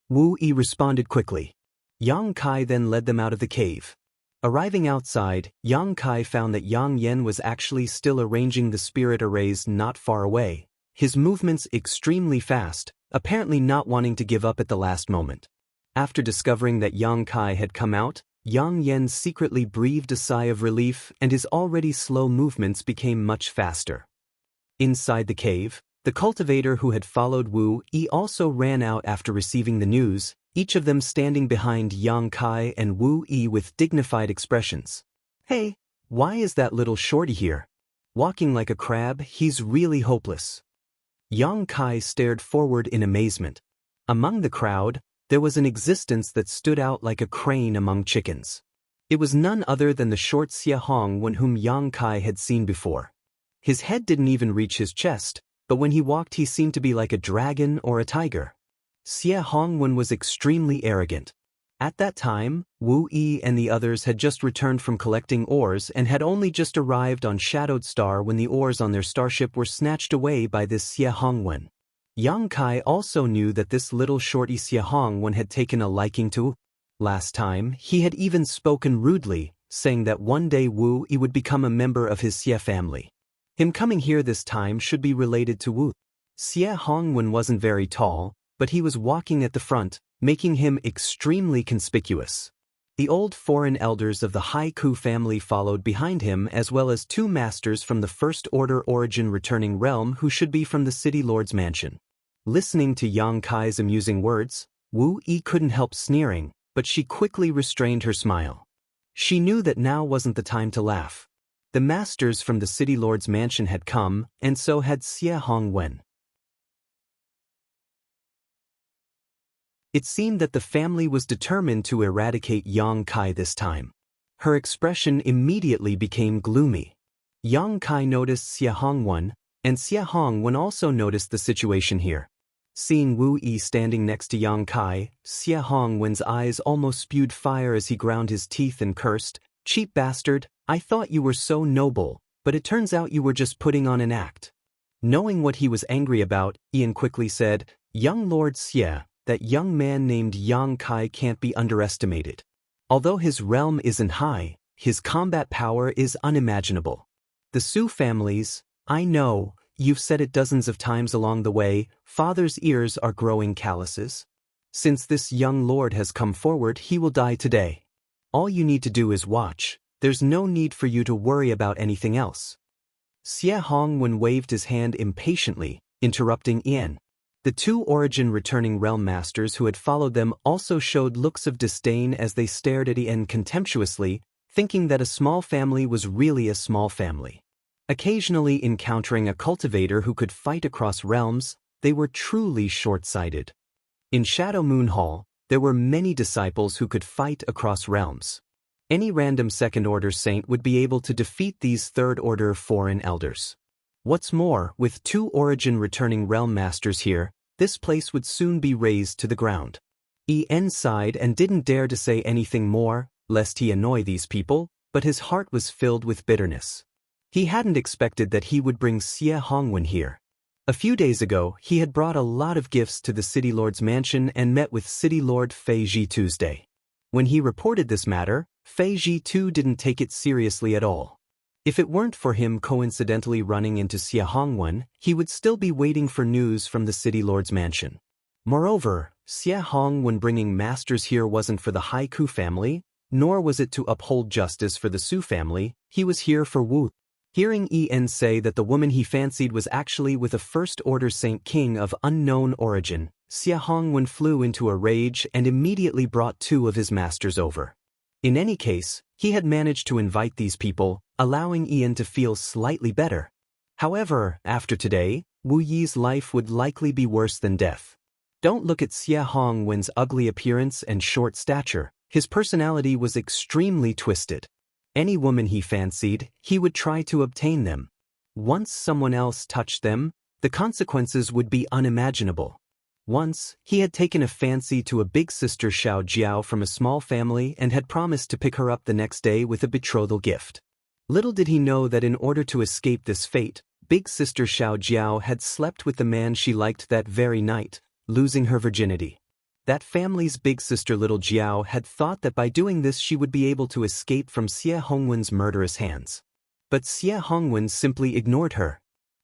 Wu Yi responded quickly. Yang Kai then led them out of the cave. Arriving outside, Yang Kai found that Yang Yen was actually still arranging the spirit arrays not far away, his movements extremely fast, apparently not wanting to give up at the last moment. After discovering that Yang Kai had come out, Yang Yen secretly breathed a sigh of relief and his already slow movements became much faster. Inside the cave, the cultivator who had followed Wu Yi also ran out after receiving the news, each of them standing behind Yang Kai and Wu Yi with dignified expressions. "Hey, why is that little shorty here? Walking like a crab, he's really hopeless." Yang Kai stared forward in amazement. Among the crowd, there was an existence that stood out like a crane among chickens. It was none other than the short Xie Hongwen whom Yang Kai had seen before. His head didn't even reach his chest, but when he walked he seemed to be like a dragon or a tiger. Xie Hongwen was extremely arrogant. At that time, Wu Yi and the others had just returned from collecting ores and had only just arrived on Shadowed Star when the ores on their starship were snatched away by this Xie Hongwen. Yang Kai also knew that this little shorty Xie Hongwen had taken a liking to. Last time, he had even spoken rudely, saying that one day Wu Yi would become a member of his Xie family. Him coming here this time should be related to Wu. Xie Hongwen wasn't very tall, but he was walking at the front, making him extremely conspicuous. The old foreign elders of the Haiku family followed behind him as well as two masters from the First Order Origin returning realm who should be from the City Lord's mansion. Listening to Yang Kai's amusing words, Wu Yi couldn't help sneering, but she quickly restrained her smile. She knew that now wasn't the time to laugh. The masters from the City Lord's mansion had come, and so had Xie Hongwen. It seemed that the family was determined to eradicate Yang Kai this time. Her expression immediately became gloomy. Yang Kai noticed Xie Hongwen, and Xie Hongwen also noticed the situation here. Seeing Wu Yi standing next to Yang Kai, Xie Hongwen's eyes almost spewed fire as he ground his teeth and cursed, "Cheap bastard, I thought you were so noble, but it turns out you were just putting on an act." Knowing what he was angry about, Ian quickly said, "Young Lord Xie, that young man named Yang Kai can't be underestimated. Although his realm isn't high, his combat power is unimaginable. The Su families, I know, you've said it dozens of times along the way, father's ears are growing calluses. Since this young lord has come forward, he will die today. All you need to do is watch, there's no need for you to worry about anything else." Xie Hongwen waved his hand impatiently, interrupting Ian. The two Origin returning realm masters who had followed them also showed looks of disdain as they stared at Ian contemptuously, thinking that a small family was really a small family. Occasionally encountering a cultivator who could fight across realms, they were truly short-sighted. In Shadow Moon Hall, there were many disciples who could fight across realms. Any random second-order saint would be able to defeat these third-order foreign elders. What's more, with two Origin returning realm masters here, this place would soon be razed to the ground. En sighed and didn't dare to say anything more, lest he annoy these people, but his heart was filled with bitterness. He hadn't expected that he would bring Xie Hongwen here. A few days ago, he had brought a lot of gifts to the City Lord's mansion and met with City Lord Fei Ji Tuesday. When he reported this matter, Fei Ji too didn't take it seriously at all. If it weren't for him coincidentally running into Xie Hongwen, he would still be waiting for news from the City Lord's mansion. Moreover, Xie Hongwen bringing masters here wasn't for the Haiku family, nor was it to uphold justice for the Su family, he was here for Wu. Hearing En say that the woman he fancied was actually with a first-order Saint King of unknown origin, Xie Hongwen flew into a rage and immediately brought two of his masters over. In any case, he had managed to invite these people, allowing Ian to feel slightly better. However, after today, Wu Yi's life would likely be worse than death. Don't look at Xie Hongwen's ugly appearance and short stature, his personality was extremely twisted. Any woman he fancied, he would try to obtain them. Once someone else touched them, the consequences would be unimaginable. Once, he had taken a fancy to a big sister Xiao Jiao from a small family and had promised to pick her up the next day with a betrothal gift. Little did he know that in order to escape this fate, big sister Xiao Jiao had slept with the man she liked that very night, losing her virginity. That family's big sister little Jiao had thought that by doing this she would be able to escape from Xie Hongwen's murderous hands. But Xie Hongwen simply ignored her.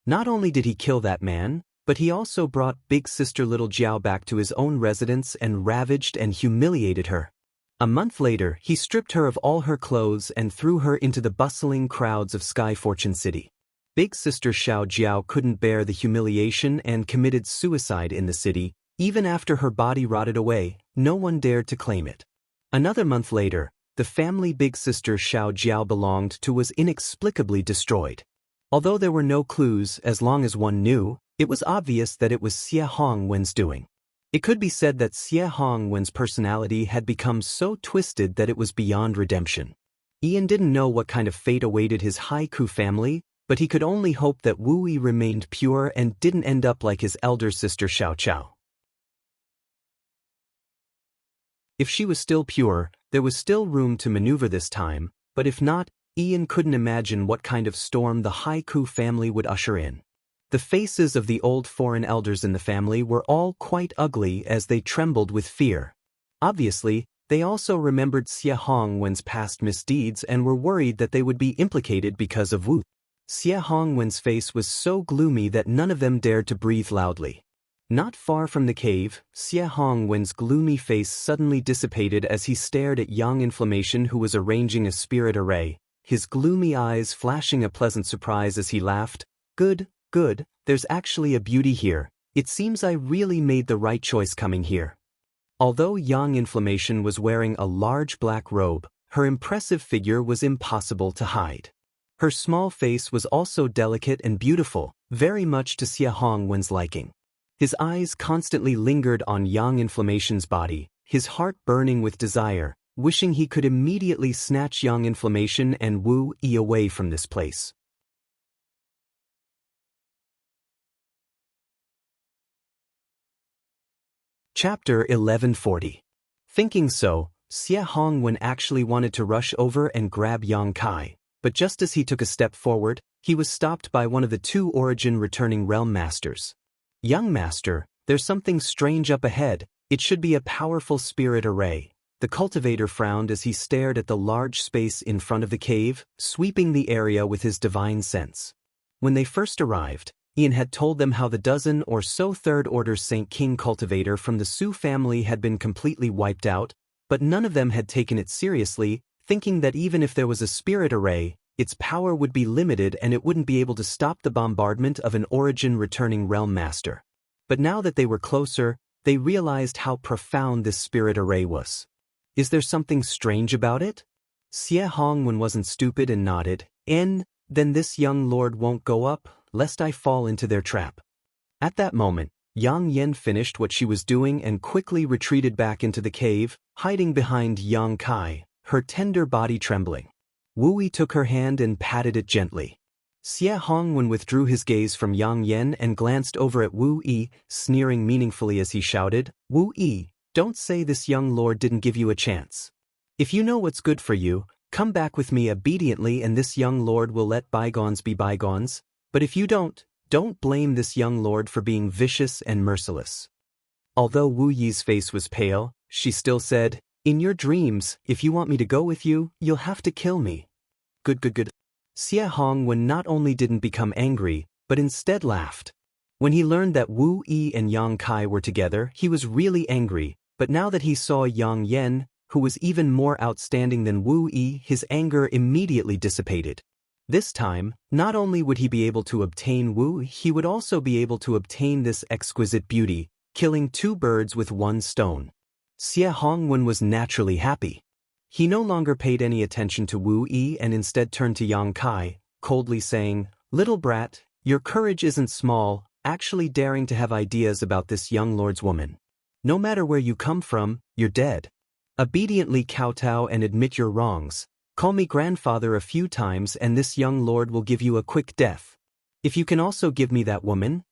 Not only did he kill that man, but he also brought big sister little Jiao back to his own residence and ravaged and humiliated her. A month later, he stripped her of all her clothes and threw her into the bustling crowds of Sky Fortune City. Big sister Xiao Jiao couldn't bear the humiliation and committed suicide in the city. Even after her body rotted away, no one dared to claim it. Another month later, the family big sister Xiao Jiao belonged to was inexplicably destroyed. Although there were no clues, as long as one knew, it was obvious that it was Xie Hongwen's doing. It could be said that Xie Hongwen's personality had become so twisted that it was beyond redemption. Ian didn't know what kind of fate awaited his Haiku family, but he could only hope that Wu Yi remained pure and didn't end up like his elder sister Xiao Chao. If she was still pure, there was still room to maneuver this time, but if not, Ian couldn't imagine what kind of storm the Haiku family would usher in. The faces of the old foreign elders in the family were all quite ugly as they trembled with fear. Obviously, they also remembered Xie Hongwen's past misdeeds and were worried that they would be implicated because of Wu. Xie Hongwen's face was so gloomy that none of them dared to breathe loudly. Not far from the cave, Xie Hongwen's gloomy face suddenly dissipated as he stared at young Inflammation who was arranging a spirit array, his gloomy eyes flashing a pleasant surprise as he laughed. Good, there's actually a beauty here. It seems I really made the right choice coming here. Although young Inflammation was wearing a large black robe, her impressive figure was impossible to hide. Her small face was also delicate and beautiful, very much to Xie Hongwen's liking. His eyes constantly lingered on young Inflammation's body, his heart burning with desire, wishing he could immediately snatch young Inflammation and Wu Yi away from this place. Chapter 1140. Thinking so, Xie Hongwen actually wanted to rush over and grab Yang Kai, but just as he took a step forward, he was stopped by one of the two Origin returning realm masters. Young master, there's something strange up ahead. It should be a powerful spirit array. The cultivator frowned as he stared at the large space in front of the cave, sweeping the area with his divine sense. When they first arrived, Ian had told them how the dozen or so third-order Saint King cultivator from the Su family had been completely wiped out, but none of them had taken it seriously, thinking that even if there was a spirit array, its power would be limited and it wouldn't be able to stop the bombardment of an Origin returning realm master. But now that they were closer, they realized how profound this spirit array was. Is there something strange about it? Xie Hongwen wasn't stupid and nodded. Then this young lord won't go up, lest I fall into their trap. At that moment, Yang Yen finished what she was doing and quickly retreated back into the cave, hiding behind Yang Kai, her tender body trembling. Wu Yi took her hand and patted it gently. Xie Hongwen withdrew his gaze from Yang Yen and glanced over at Wu Yi, sneering meaningfully as he shouted, "Wu Yi, don't say this young lord didn't give you a chance. If you know what's good for you, come back with me obediently and this young lord will let bygones be bygones, but if you don't blame this young lord for being vicious and merciless." Although Wu Yi's face was pale, she still said, "In your dreams, if you want me to go with you, you'll have to kill me." Good. Xie Hongwen not only didn't become angry, but instead laughed. When he learned that Wu Yi and Yang Kai were together, he was really angry, but now that he saw Yang Yen, who was even more outstanding than Wu Yi, his anger immediately dissipated. This time, not only would he be able to obtain Wu, he would also be able to obtain this exquisite beauty, killing two birds with one stone. Xie Hongwen was naturally happy. He no longer paid any attention to Wu Yi and instead turned to Yang Kai, coldly saying, "Little brat, your courage isn't small, actually daring to have ideas about this young lord's woman. No matter where you come from, you're dead. Obediently kowtow and admit your wrongs. Call me grandfather a few times and this young lord will give you a quick death. If you can also give me that woman,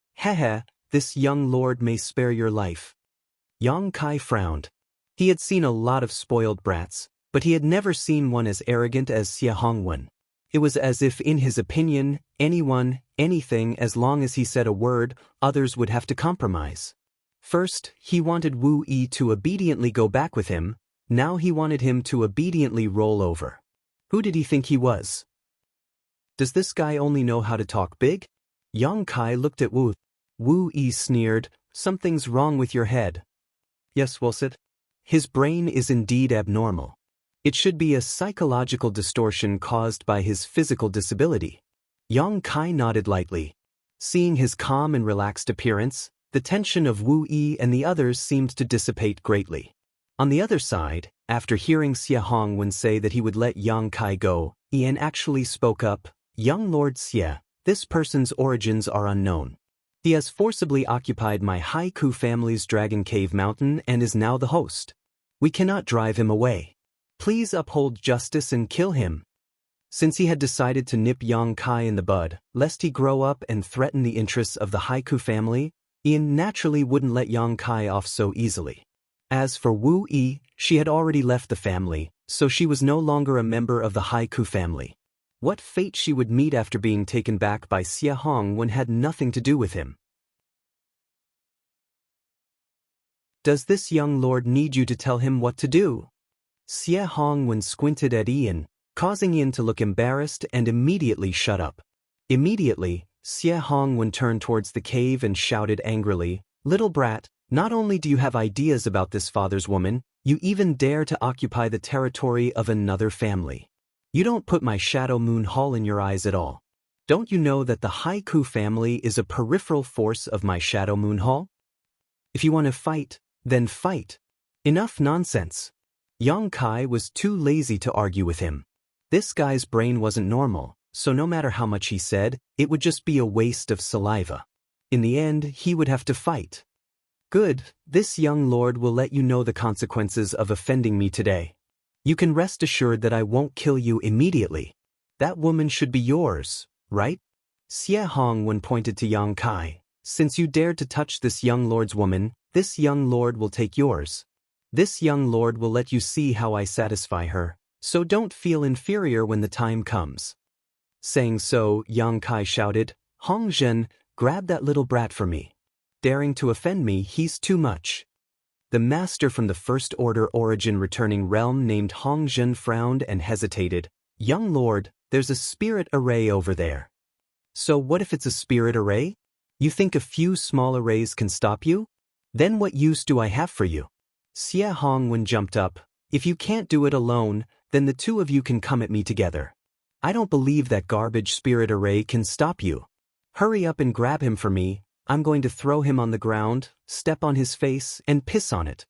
this young lord may spare your life." Yang Kai frowned. He had seen a lot of spoiled brats, but he had never seen one as arrogant as Xie Hongwen. It was as if in his opinion, anyone, anything, as long as he said a word, others would have to compromise. First, he wanted Wu Yi to obediently go back with him, now he wanted him to obediently roll over. Who did he think he was? Does this guy only know how to talk big? Yang Kai looked at Wu. Wu Yi sneered, something's wrong with your head. Yes, Wilsit. His brain is indeed abnormal. It should be a psychological distortion caused by his physical disability. Yang Kai nodded lightly. Seeing his calm and relaxed appearance, the tension of Wu Yi and the others seemed to dissipate greatly. On the other side, after hearing Xie Hongwen say that he would let Yang Kai go, Ian actually spoke up, Young Lord Xie, this person's origins are unknown. He has forcibly occupied my Haiku family's Dragon Cave Mountain and is now the host. We cannot drive him away. Please uphold justice and kill him. Since he had decided to nip Yang Kai in the bud, lest he grow up and threaten the interests of the Haiku family, Ian naturally wouldn't let Yang Kai off so easily. As for Wu Yi, she had already left the family, so she was no longer a member of the Haiku family. What fate she would meet after being taken back by Xie Hongwen had nothing to do with him. Does this young lord need you to tell him what to do? Xie Hongwen squinted at Ian, causing Ian to look embarrassed and immediately shut up. Immediately, Xie Hongwen turned towards the cave and shouted angrily, Little brat, not only do you have ideas about this father's woman, you even dare to occupy the territory of another family. You don't put my Shadow Moon Hall in your eyes at all. Don't you know that the Haiku family is a peripheral force of my Shadow Moon Hall? If you want to fight, then fight. Enough nonsense. Yang Kai was too lazy to argue with him. This guy's brain wasn't normal, so no matter how much he said, it would just be a waste of saliva. In the end, he would have to fight. Good, this young lord will let you know the consequences of offending me today. You can rest assured that I won't kill you immediately. That woman should be yours, right? Xie Hongwen pointed to Yang Kai. Since you dared to touch this young lord's woman, this young lord will take yours. This young lord will let you see how I satisfy her, so don't feel inferior when the time comes. Saying so, Yang Kai shouted, Hongzhen, grab that little brat for me. Daring to offend me, he's too much. The master from the First Order Origin returning realm named Hongzhen frowned and hesitated. Young lord, there's a spirit array over there. So what if it's a spirit array? You think a few small arrays can stop you? Then what use do I have for you? Xie Hongwen jumped up. If you can't do it alone, then the two of you can come at me together. I don't believe that garbage spirit array can stop you. Hurry up and grab him for me. I'm going to throw him on the ground, step on his face, and piss on it.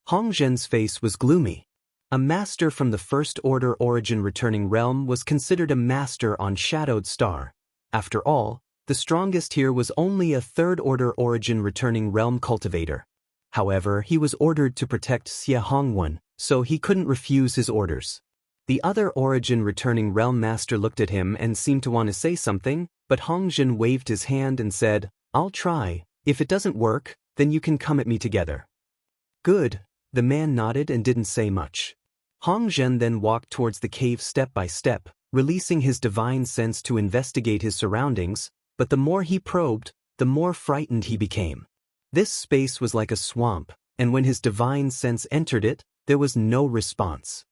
Hongzhen's face was gloomy. A master from the First Order Origin returning realm was considered a master on Shadowed Star. After all, the strongest here was only a Third Order Origin returning realm cultivator. However, he was ordered to protect Xie Hongwen, so he couldn't refuse his orders. The other Origin returning realm master looked at him and seemed to want to say something, but Hongzhen waved his hand and said, I'll try. If it doesn't work, then you can come at me together. Good. The man nodded and didn't say much. Hongzhen then walked towards the cave step by step, releasing his divine sense to investigate his surroundings, but the more he probed, the more frightened he became. This space was like a swamp, and when his divine sense entered it, there was no response.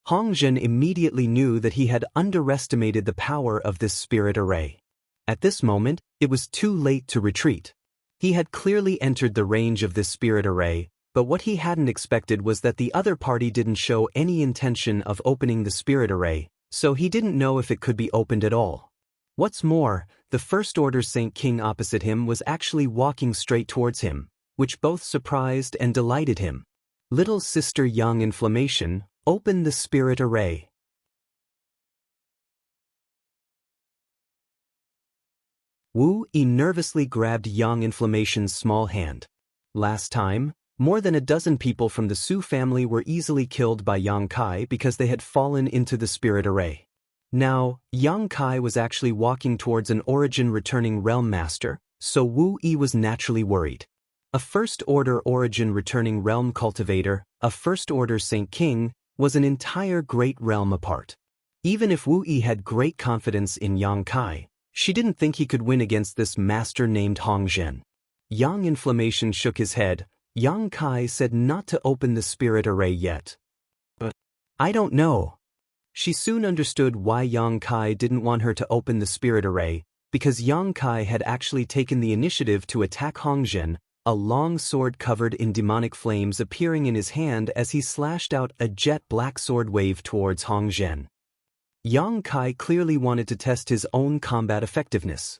Hongzhen immediately knew that he had underestimated the power of this spirit array. At this moment, it was too late to retreat. He had clearly entered the range of this spirit array, but what he hadn't expected was that the other party didn't show any intention of opening the spirit array, so he didn't know if it could be opened at all. What's more, the First Order Saint King opposite him was actually walking straight towards him, which both surprised and delighted him. Little Sister Young Inflammation, open the spirit array. Wu Yi nervously grabbed Young Inflammation's small hand. Last time, more than a dozen people from the Su family were easily killed by Yang Kai because they had fallen into the spirit array. Now, Yang Kai was actually walking towards an Origin returning realm master, so Wu Yi was naturally worried. A First Order Origin returning realm cultivator, a First Order Saint King, was an entire great realm apart. Even if Wu Yi had great confidence in Yang Kai, she didn't think he could win against this master named Hongzhen. Yang Inflammation shook his head. Yang Kai said not to open the spirit array yet. But I don't know. She soon understood why Yang Kai didn't want her to open the spirit array, because Yang Kai had actually taken the initiative to attack Hong Zhen, a long sword covered in demonic flames appearing in his hand as he slashed out a jet black sword wave towards Hong Zhen. Yang Kai clearly wanted to test his own combat effectiveness.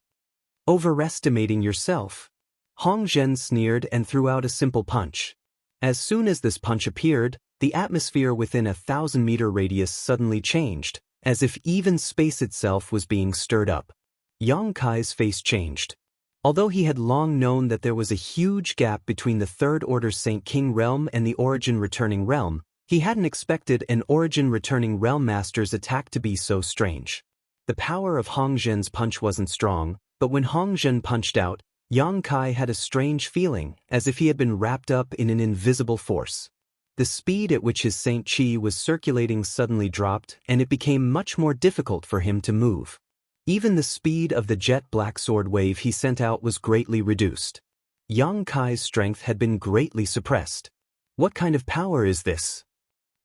Overestimating yourself. Hong Zhen sneered and threw out a simple punch. As soon as this punch appeared, the atmosphere within a 1,000-meter radius suddenly changed, as if even space itself was being stirred up. Yang Kai's face changed. Although he had long known that there was a huge gap between the Third Order Saint King realm and the Origin Returning realm, he hadn't expected an Origin Returning realm master's attack to be so strange. The power of Hong Zhen's punch wasn't strong, but when Hong Zhen punched out, Yang Kai had a strange feeling, as if he had been wrapped up in an invisible force. The speed at which his Saint Chi was circulating suddenly dropped, and it became much more difficult for him to move. Even the speed of the jet black sword wave he sent out was greatly reduced. Yang Kai's strength had been greatly suppressed. What kind of power is this?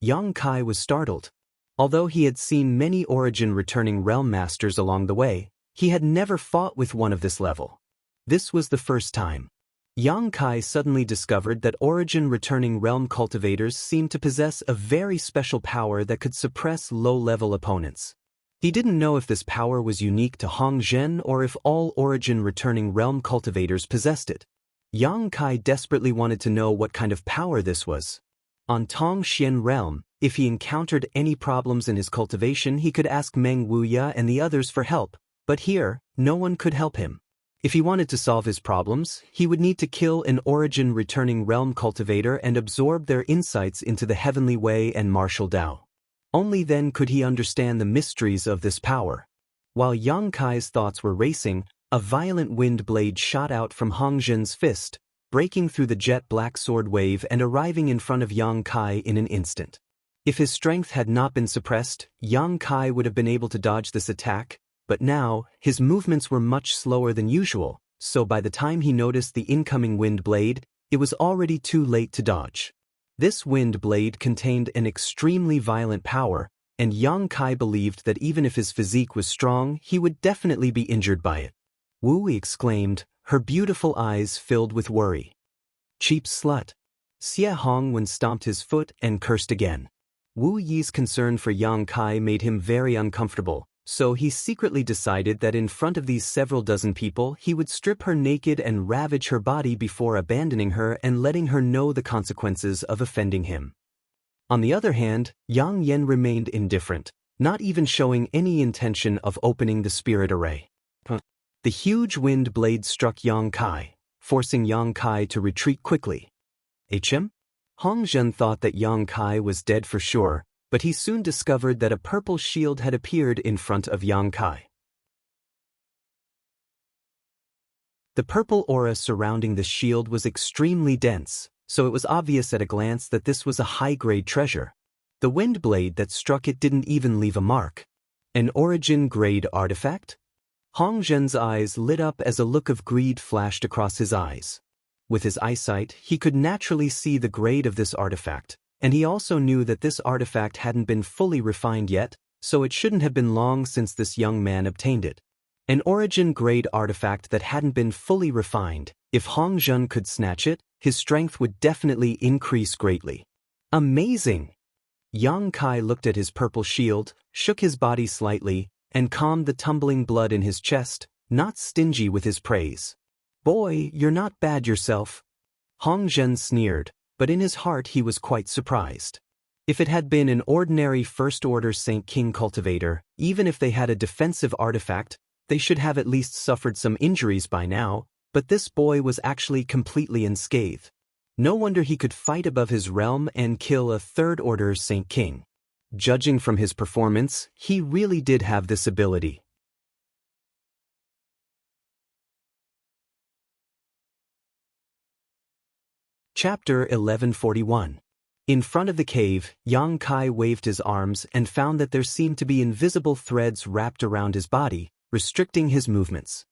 Yang Kai was startled. Although he had seen many Origin Returning realm masters along the way, he had never fought with one of this level. This was the first time. Yang Kai suddenly discovered that Origin Returning realm cultivators seemed to possess a very special power that could suppress low-level opponents. He didn't know if this power was unique to Hong Zhen or if all Origin Returning realm cultivators possessed it. Yang Kai desperately wanted to know what kind of power this was. On Tong Xian realm, if he encountered any problems in his cultivation, he could ask Meng Wuya and the others for help, but here, no one could help him. If he wanted to solve his problems, he would need to kill an Origin Returning realm cultivator and absorb their insights into the Heavenly Way and Martial Dao. Only then could he understand the mysteries of this power. While Yang Kai's thoughts were racing, a violent wind blade shot out from Hong Zhen's fist, breaking through the jet black sword wave and arriving in front of Yang Kai in an instant. If his strength had not been suppressed, Yang Kai would have been able to dodge this attack, but now, his movements were much slower than usual, so by the time he noticed the incoming wind blade, it was already too late to dodge. This wind blade contained an extremely violent power, and Yang Kai believed that even if his physique was strong, he would definitely be injured by it. Wu exclaimed, her beautiful eyes filled with worry. Cheap slut. Xie Hongwen stomped his foot and cursed again. Wu Yi's concern for Yang Kai made him very uncomfortable, so he secretly decided that in front of these several dozen people he would strip her naked and ravage her body before abandoning her and letting her know the consequences of offending him. On the other hand, Yang Yen remained indifferent, not even showing any intention of opening the spirit array. The huge wind blade struck Yang Kai, forcing Yang Kai to retreat quickly. HM? Hong Zhen thought that Yang Kai was dead for sure, but he soon discovered that a purple shield had appeared in front of Yang Kai. The purple aura surrounding the shield was extremely dense, so it was obvious at a glance that this was a high-grade treasure. The wind blade that struck it didn't even leave a mark. An Origin-grade artifact? Hong Zhen's eyes lit up as a look of greed flashed across his eyes. With his eyesight, he could naturally see the grade of this artifact, and he also knew that this artifact hadn't been fully refined yet, so it shouldn't have been long since this young man obtained it. An Origin-grade artifact that hadn't been fully refined, if Hong Zhen could snatch it, his strength would definitely increase greatly. Amazing! Yang Kai looked at his purple shield, shook his body slightly, and calmed the tumbling blood in his chest, not stingy with his praise. Boy, you're not bad yourself. Hong Zhen sneered, but in his heart he was quite surprised. If it had been an ordinary First-Order Saint King cultivator, even if they had a defensive artifact, they should have at least suffered some injuries by now, but this boy was actually completely unscathed. No wonder he could fight above his realm and kill a Third-Order Saint King. Judging from his performance, he really did have this ability. Chapter 1141. In front of the cave, Yang Kai waved his arms and found that there seemed to be invisible threads wrapped around his body, restricting his movements.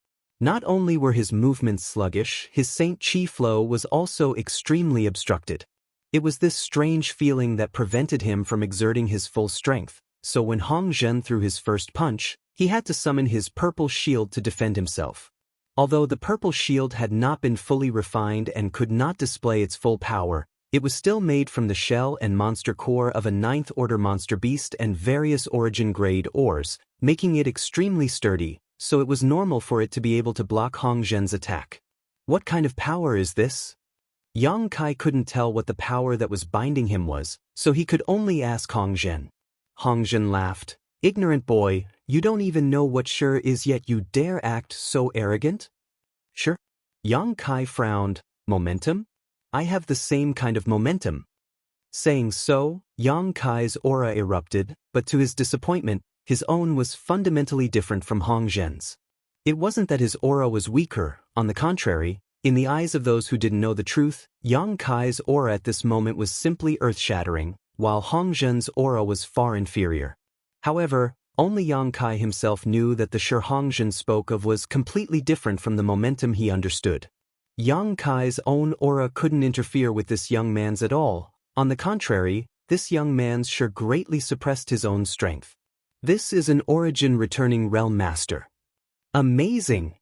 Not only were his movements sluggish, his Saint Chi flow was also extremely obstructed. It was this strange feeling that prevented him from exerting his full strength, so when Hong Zhen threw his first punch, he had to summon his purple shield to defend himself. Although the purple shield had not been fully refined and could not display its full power, it was still made from the shell and monster core of a 9th-order monster beast and various origin-grade ores, making it extremely sturdy, so it was normal for it to be able to block Hong Zhen's attack. What kind of power is this? Yang Kai couldn't tell what the power that was binding him was, so he could only ask Hong Zhen. Hong Zhen laughed. Ignorant boy, you don't even know what sure is yet you dare act so arrogant? Sure. Yang Kai frowned. Momentum? I have the same kind of momentum. Saying so, Yang Kai's aura erupted, but to his disappointment, his own was fundamentally different from Hong Zhen's. It wasn't that his aura was weaker, on the contrary, in the eyes of those who didn't know the truth, Yang Kai's aura at this moment was simply earth-shattering, while Hong Zhen's aura was far inferior. However, only Yang Kai himself knew that the Shi Hong Zhen spoke of was completely different from the momentum he understood. Yang Kai's own aura couldn't interfere with this young man's at all. On the contrary, this young man's Shi greatly suppressed his own strength. This is an origin-returning realm master. Amazing!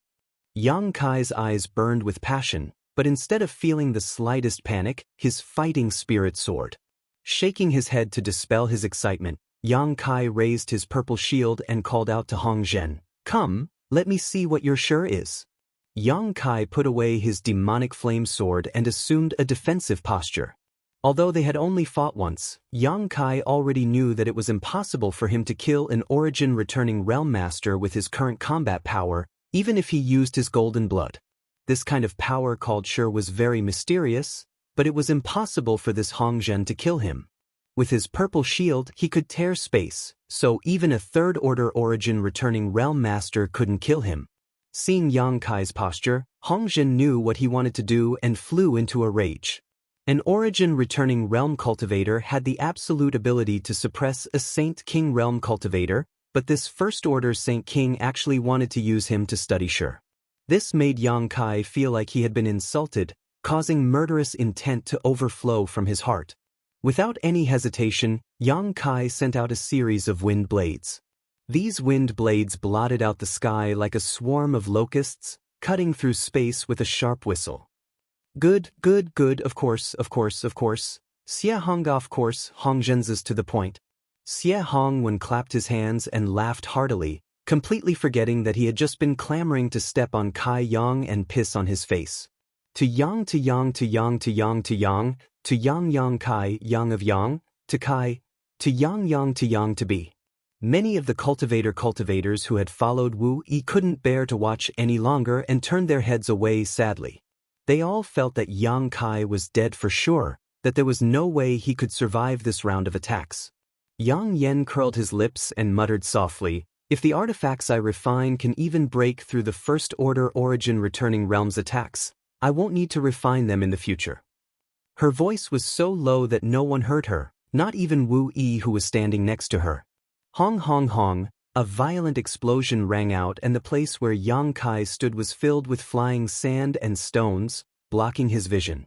Yang Kai's eyes burned with passion, but instead of feeling the slightest panic, his fighting spirit soared. Shaking his head to dispel his excitement, Yang Kai raised his purple shield and called out to Hong Zhen, "Come, let me see what your sure is." Yang Kai put away his demonic flame sword and assumed a defensive posture. Although they had only fought once, Yang Kai already knew that it was impossible for him to kill an origin-returning realm master with his current combat power, even if he used his golden blood. This kind of power called Shi was very mysterious, but it was impossible for this Hong Zhen to kill him. With his purple shield, he could tear space, so even a 3rd-order origin-returning realm master couldn't kill him. Seeing Yang Kai's posture, Hong Zhen knew what he wanted to do and flew into a rage. An origin-returning realm cultivator had the absolute ability to suppress a Saint King realm cultivator, but this 1st-order Saint King actually wanted to use him to study Shi. This made Yang Kai feel like he had been insulted, causing murderous intent to overflow from his heart. Without any hesitation, Yang Kai sent out a series of wind blades. These wind blades blotted out the sky like a swarm of locusts, cutting through space with a sharp whistle. Good, of course. Xie Hong of course, Hong Zhen's to the point. Xie Hong when clapped his hands and laughed heartily, completely forgetting that he had just been clamoring to step on Kai Yang and piss on his face. To Yang Kai, Yang of Yang, to Kai, to Yang to be. Many of the cultivators who had followed Wu Yi couldn't bear to watch any longer and turned their heads away sadly. They all felt that Yang Kai was dead for sure, that there was no way he could survive this round of attacks. Yang Yen curled his lips and muttered softly, "If the artifacts I refine can even break through the 1st-order origin-returning realm's attacks, I won't need to refine them in the future." Her voice was so low that no one heard her, not even Wu Yi who was standing next to her. Hong, a violent explosion rang out and the place where Yang Kai stood was filled with flying sand and stones, blocking his vision.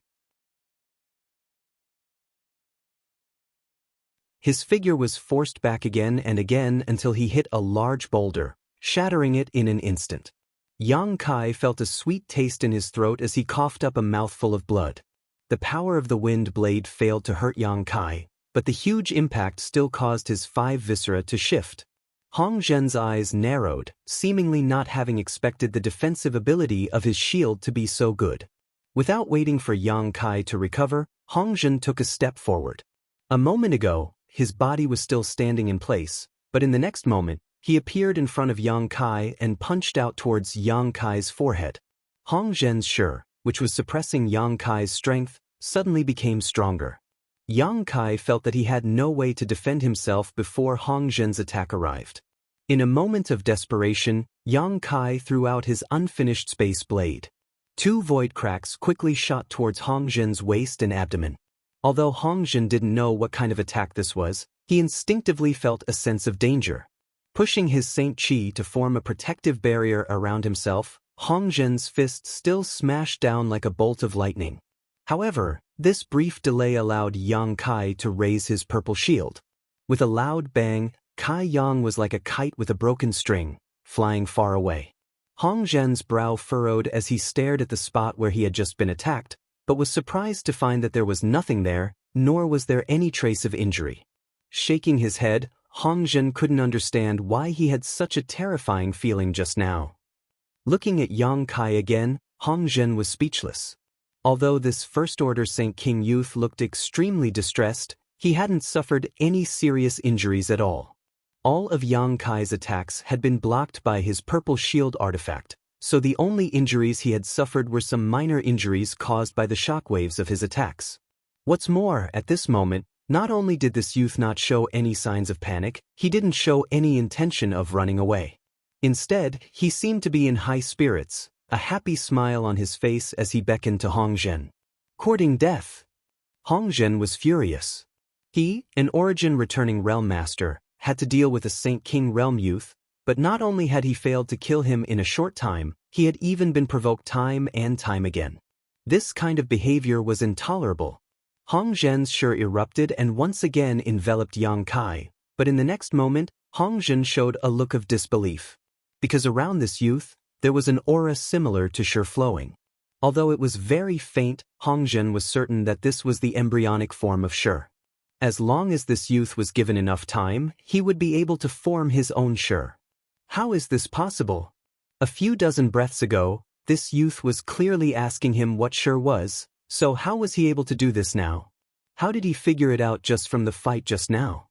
His figure was forced back again and again until he hit a large boulder, shattering it in an instant. Yang Kai felt a sweet taste in his throat as he coughed up a mouthful of blood. The power of the wind blade failed to hurt Yang Kai, but the huge impact still caused his 5 viscera to shift. Hong Zhen's eyes narrowed, seemingly not having expected the defensive ability of his shield to be so good. Without waiting for Yang Kai to recover, Hong Zhen took a step forward. A moment ago, his body was still standing in place, but in the next moment, he appeared in front of Yang Kai and punched out towards Yang Kai's forehead. Hong Zhen's Shi, which was suppressing Yang Kai's strength, suddenly became stronger. Yang Kai felt that he had no way to defend himself before Hong Zhen's attack arrived. In a moment of desperation, Yang Kai threw out his unfinished space blade. 2 void cracks quickly shot towards Hong Zhen's waist and abdomen. Although Hong Zhen didn't know what kind of attack this was, he instinctively felt a sense of danger. Pushing his Saint Chi to form a protective barrier around himself, Hong Zhen's fist still smashed down like a bolt of lightning. However, this brief delay allowed Yang Kai to raise his purple shield. With a loud bang, Kai Yang was like a kite with a broken string, flying far away. Hong Zhen's brow furrowed as he stared at the spot where he had just been attacked, but was surprised to find that there was nothing there, nor was there any trace of injury. Shaking his head, Hong Zhen couldn't understand why he had such a terrifying feeling just now. Looking at Yang Kai again, Hong Zhen was speechless. Although this first-order Saint King youth looked extremely distressed, he hadn't suffered any serious injuries at all. All of Yang Kai's attacks had been blocked by his purple shield artifact, so the only injuries he had suffered were some minor injuries caused by the shockwaves of his attacks. What's more, at this moment, not only did this youth not show any signs of panic, he didn't show any intention of running away. Instead, he seemed to be in high spirits, a happy smile on his face as he beckoned to Hong Zhen. Courting death. Hong Zhen was furious. He, an origin-returning realm master, had to deal with a Saint King realm youth, but not only had he failed to kill him in a short time, he had even been provoked time and time again. This kind of behavior was intolerable. Hong Zhen's Shi erupted and once again enveloped Yang Kai, but in the next moment, Hong Zhen showed a look of disbelief. Because around this youth, there was an aura similar to Shi flowing. Although it was very faint, Hong Zhen was certain that this was the embryonic form of Shi. As long as this youth was given enough time, he would be able to form his own Shi. How is this possible? A few dozen breaths ago, this youth was clearly asking him what Shi was, so how was he able to do this now? How did he figure it out just from the fight just now?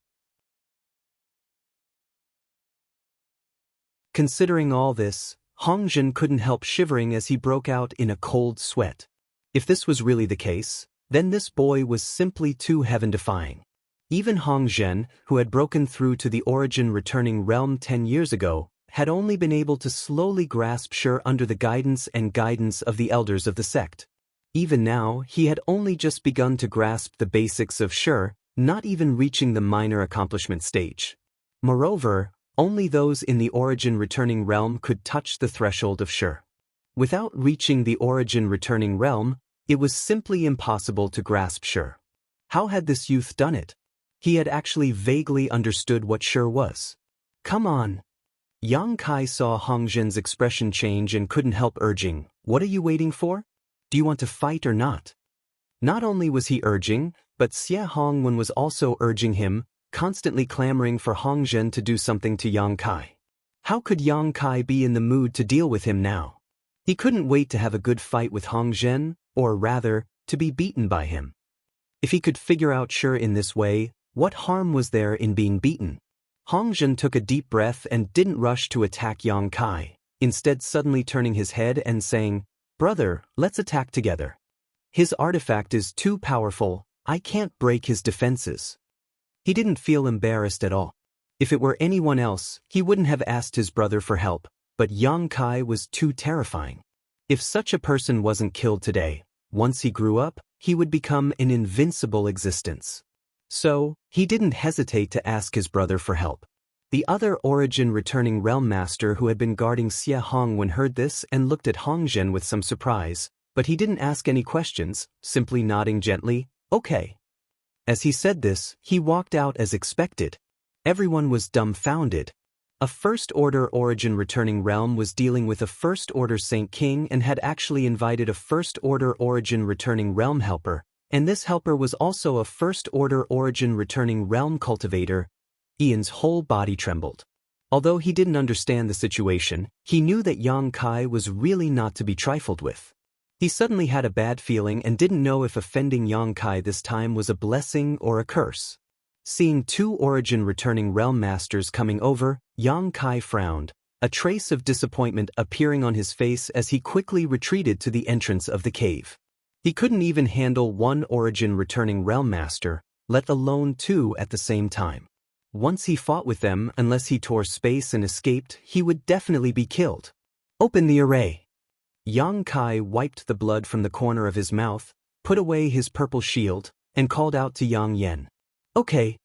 Considering all this, Hong Zhen couldn't help shivering as he broke out in a cold sweat. If this was really the case, then this boy was simply too heaven-defying. Even Hong Zhen, who had broken through to the origin-returning realm 10 years ago, had only been able to slowly grasp Shi under the guidance of the elders of the sect. Even now, he had only just begun to grasp the basics of Shi, not even reaching the minor accomplishment stage. Moreover, only those in the origin-returning realm could touch the threshold of Shi. Without reaching the origin-returning realm, it was simply impossible to grasp Shi. How had this youth done it? He had actually vaguely understood what Shi was. Come on. Yang Kai saw Hong Zhen's expression change and couldn't help urging, "What are you waiting for? Do you want to fight or not?" Not only was he urging, but Xie Hongwen was also urging him, constantly clamoring for Hong Zhen to do something to Yang Kai. How could Yang Kai be in the mood to deal with him now? He couldn't wait to have a good fight with Hong Zhen, or rather, to be beaten by him. If he could figure out Shi in this way, what harm was there in being beaten? Hong Zhen took a deep breath and didn't rush to attack Yang Kai, instead suddenly turning his head and saying, "Brother, let's attack together. His artifact is too powerful, I can't break his defenses." He didn't feel embarrassed at all. If it were anyone else, he wouldn't have asked his brother for help, but Yang Kai was too terrifying. If such a person wasn't killed today, once he grew up, he would become an invincible existence. So, he didn't hesitate to ask his brother for help. The other origin-returning realm master who had been guarding Xie Hongwen heard this and looked at Hong Zhen with some surprise, but he didn't ask any questions, simply nodding gently, "Okay." As he said this, he walked out as expected. Everyone was dumbfounded. A first-order origin-returning realm was dealing with a first-order Saint King and had actually invited a first-order origin-returning realm helper, and this helper was also a first-order origin-returning realm cultivator. Ian's whole body trembled. Although he didn't understand the situation, he knew that Yang Kai was really not to be trifled with. He suddenly had a bad feeling and didn't know if offending Yang Kai this time was a blessing or a curse. Seeing two origin-returning realm masters coming over, Yang Kai frowned, a trace of disappointment appearing on his face as he quickly retreated to the entrance of the cave. He couldn't even handle one origin-returning realm master, let alone two at the same time. Once he fought with them, unless he tore space and escaped, he would definitely be killed. "Open the array." Yang Kai wiped the blood from the corner of his mouth, put away his purple shield, and called out to Yang Yen. "Okay."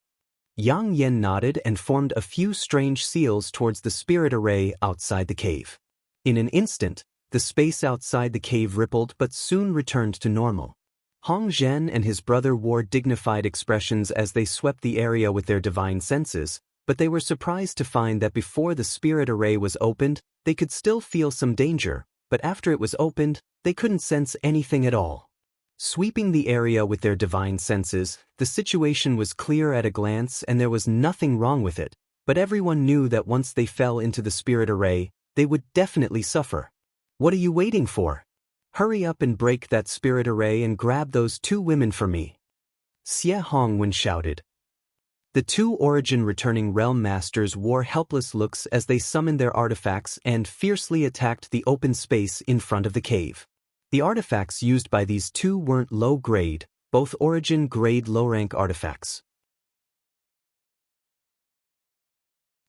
Yang Yen nodded and formed a few strange seals towards the spirit array outside the cave. In an instant, The space outside the cave rippled but soon returned to normal. Hong Zhen and his brother wore dignified expressions as they swept the area with their divine senses, but they were surprised to find that before the spirit array was opened, they could still feel some danger, but after it was opened, they couldn't sense anything at all. Sweeping the area with their divine senses, the situation was clear at a glance and there was nothing wrong with it, but everyone knew that once they fell into the spirit array, they would definitely suffer. What are you waiting for? Hurry up and break that spirit array and grab those 2 women for me. Xie Hongwen shouted. The 2 origin-returning realm masters wore helpless looks as they summoned their artifacts and fiercely attacked the open space in front of the cave. The artifacts used by these 2 weren't low-grade, both origin-grade low-rank artifacts.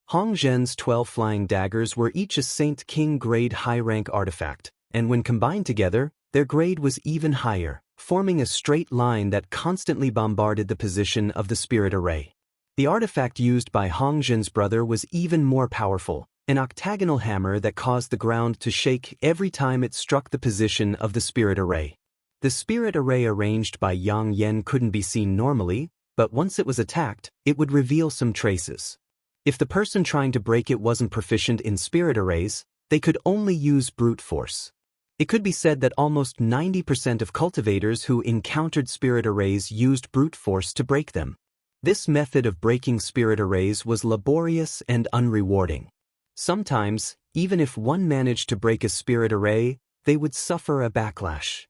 Hong Zhen's 12 flying daggers were each a Saint King grade high-rank artifact, and when combined together, their grade was even higher, forming a straight line that constantly bombarded the position of the spirit array. The artifact used by Hong Zhen's brother was even more powerful, an octagonal hammer that caused the ground to shake every time it struck the position of the spirit array. The spirit array arranged by Yang Yen couldn't be seen normally, but once it was attacked, it would reveal some traces. If the person trying to break it wasn't proficient in spirit arrays, they could only use brute force. It could be said that almost 90% of cultivators who encountered spirit arrays used brute force to break them. This method of breaking spirit arrays was laborious and unrewarding. Sometimes, even if one managed to break a spirit array, they would suffer a backlash.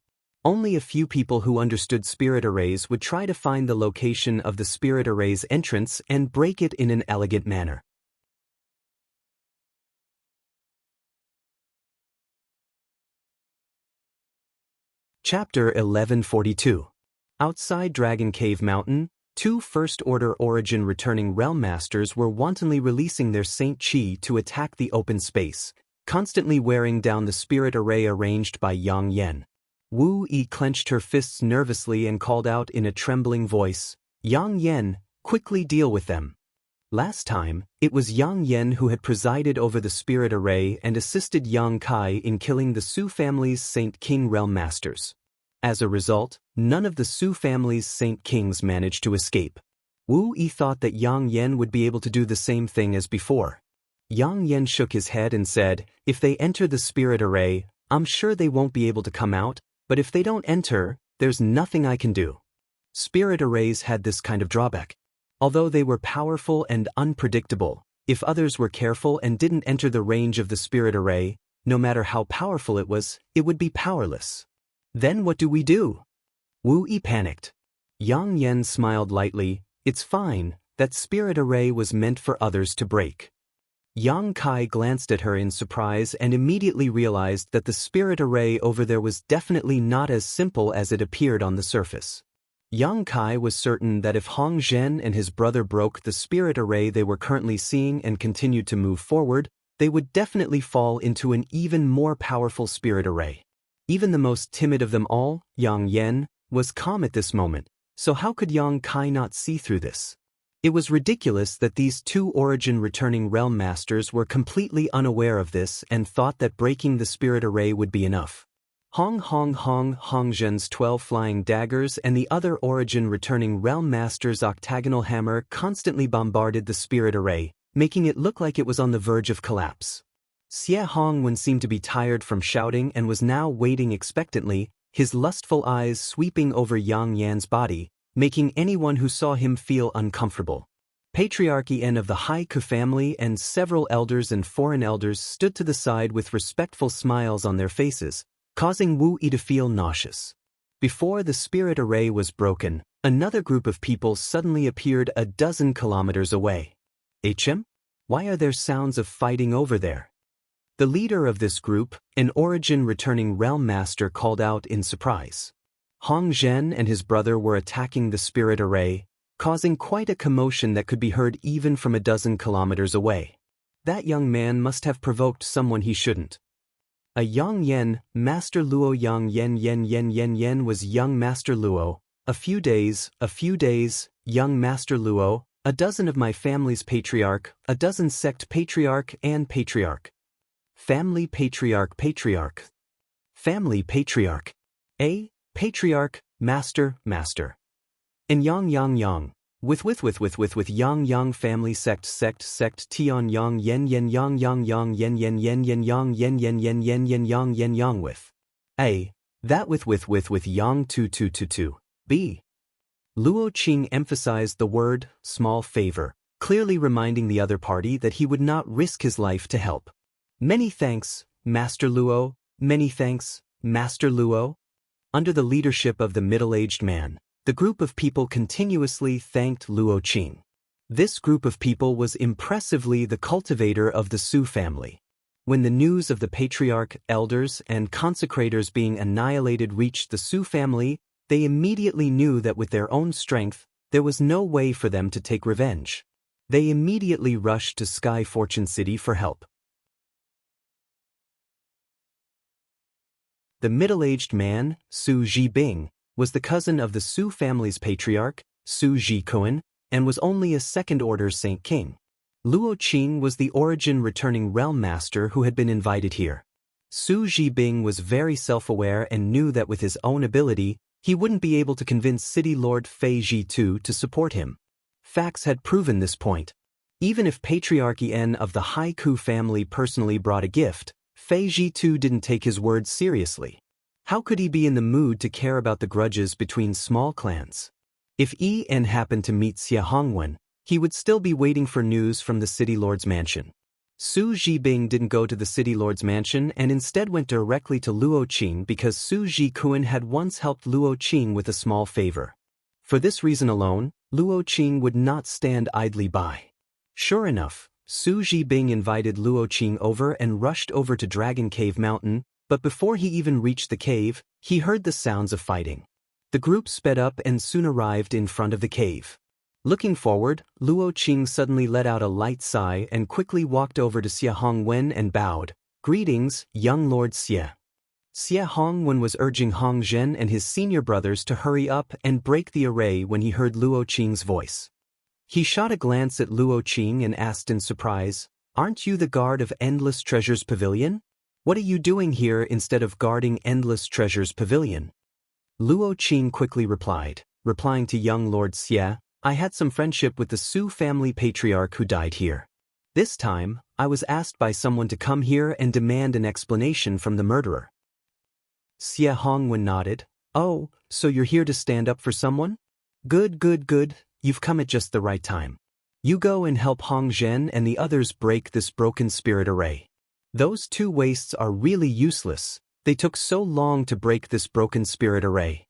Only a few people who understood spirit arrays would try to find the location of the spirit array's entrance and break it in an elegant manner. Chapter 1142. Outside Dragon Cave Mountain, 2 First-Order Origin returning Realm Masters were wantonly releasing their Saint Chi to attack the open space, constantly wearing down the spirit array arranged by Yang Yen. Wu Yi clenched her fists nervously and called out in a trembling voice, "Yang Yen, quickly deal with them." Last time, it was Yang Yen who had presided over the spirit array and assisted Yang Kai in killing the Su family's Saint King Realm Masters. As a result, none of the Su family's Saint Kings managed to escape. Wu Yi thought that Yang Yen would be able to do the same thing as before. Yang Yen shook his head and said, "If they enter the spirit array, I'm sure they won't be able to come out, but if they don't enter, there's nothing I can do." Spirit arrays had this kind of drawback. Although they were powerful and unpredictable, if others were careful and didn't enter the range of the spirit array, no matter how powerful it would be powerless. Then what do we do? Wu Yi panicked. Yang Yen smiled lightly. "It's fine, that spirit array was meant for others to break." Yang Kai glanced at her in surprise and immediately realized that the spirit array over there was definitely not as simple as it appeared on the surface. Yang Kai was certain that if Hong Zhen and his brother broke the spirit array they were currently seeing and continued to move forward, they would definitely fall into an even more powerful spirit array. Even the most timid of them all, Yang Yen, was calm at this moment, so how could Yang Kai not see through this? It was ridiculous that these 2 origin-returning realm masters were completely unaware of this and thought that breaking the spirit array would be enough. Hong Zhen's 12 flying daggers and the other origin-returning realm master's octagonal hammer constantly bombarded the spirit array, making it look like it was on the verge of collapse. Xie Hongwen seemed to be tired from shouting and was now waiting expectantly, his lustful eyes sweeping over Yang Yan's body, making anyone who saw him feel uncomfortable. Patriarch En of the Haiku family and several elders and foreign elders stood to the side with respectful smiles on their faces, causing Wu Yi to feel nauseous. Before the spirit array was broken, another group of people suddenly appeared a dozen kilometers away. "HM? Why are there sounds of fighting over there?" The leader of this group, an origin-returning realm master, called out in surprise. Hong Zhen and his brother were attacking the spirit array, causing quite a commotion that could be heard even from a dozen kilometers away. That young man must have provoked someone he shouldn't. A Yang Yen, Master Luo. Yang Yen was young Master Luo. A few days, young Master Luo, a dozen of my family's patriarch, a dozen sect patriarch and patriarch. Family patriarch. family patriarch. A. Patriarch, master, master. And yang, with yang family sect tion yang yen yang yen yang yen with. A. That with yang 2. B. Luo Qing emphasized the word, small favor, clearly reminding the other party that he would not risk his life to help. Many thanks, Master Luo, many thanks, Master Luo. Under the leadership of the middle-aged man, the group of people continuously thanked Luo Qing. This group of people was impressively the cultivator of the Su family. When the news of the patriarch, elders, and consecrators being annihilated reached the Su family, they immediately knew that with their own strength, there was no way for them to take revenge. They immediately rushed to Sky Fortune City for help. The middle-aged man, Su Zhibing, was the cousin of the Su family's patriarch, Su Zhikuan, and was only a second-order Saint King. Luo Qing was the origin-returning realm master who had been invited here. Su Zhibing was very self-aware and knew that with his own ability, he wouldn't be able to convince City Lord Fei Zhitu to support him. Facts had proven this point. Even if Patriarch En of the Haiku family personally brought a gift, Fei Zhitu didn't take his words seriously. How could he be in the mood to care about the grudges between small clans? If En happened to meet Xie Hongwen, he would still be waiting for news from the City Lord's mansion. Su Zhibing didn't go to the City Lord's mansion and instead went directly to Luo Qing because Su Zhikuan had once helped Luo Qing with a small favor. For this reason alone, Luo Qing would not stand idly by. Sure enough, Su Zhibing invited Luo Qing over and rushed over to Dragon Cave Mountain, but before he even reached the cave, he heard the sounds of fighting. The group sped up and soon arrived in front of the cave. Looking forward, Luo Qing suddenly let out a light sigh and quickly walked over to Xie Hongwen and bowed. "Greetings, young Lord Xie." Xie Hongwen was urging Hong Zhen and his senior brothers to hurry up and break the array when he heard Luo Qing's voice. He shot a glance at Luo Qing and asked in surprise, "Aren't you the guard of Endless Treasures Pavilion? What are you doing here instead of guarding Endless Treasures Pavilion?" Luo Qing quickly replying to young Lord Xie, "I had some friendship with the Su family patriarch who died here. This time, I was asked by someone to come here and demand an explanation from the murderer." Xie Hongwen nodded. "Oh, so you're here to stand up for someone? Good. You've come at just the right time. You go and help Hong Zhen and the others break this broken spirit array. Those two wastes are really useless. They took so long to break this broken spirit array."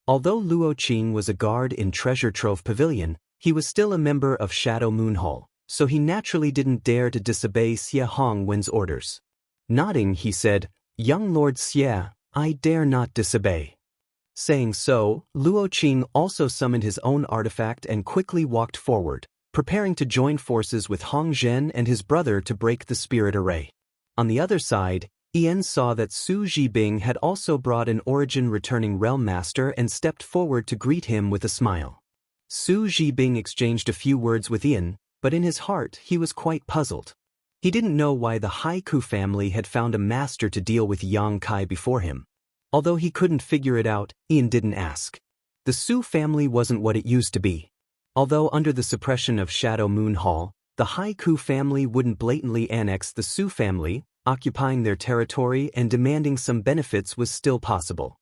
Although Luo Qing was a guard in Treasure Trove Pavilion, he was still a member of Shadow Moon Hall, so he naturally didn't dare to disobey Xie Hongwen's orders. Nodding, he said, "Young Lord Xie, I dare not disobey." Saying so, Luo Qing also summoned his own artifact and quickly walked forward, preparing to join forces with Hong Zhen and his brother to break the spirit array. On the other side, En saw that Su Zhibing had also brought an origin-returning realm master and stepped forward to greet him with a smile. Su Zhibing exchanged a few words with En, but in his heart he was quite puzzled. He didn't know why the Haiku family had found a master to deal with Yang Kai before him. Although he couldn't figure it out, En didn't ask. The Su family wasn't what it used to be. Although under the suppression of Shadow Moon Hall, the Haiku family wouldn't blatantly annex the Su family, occupying their territory and demanding some benefits was still possible.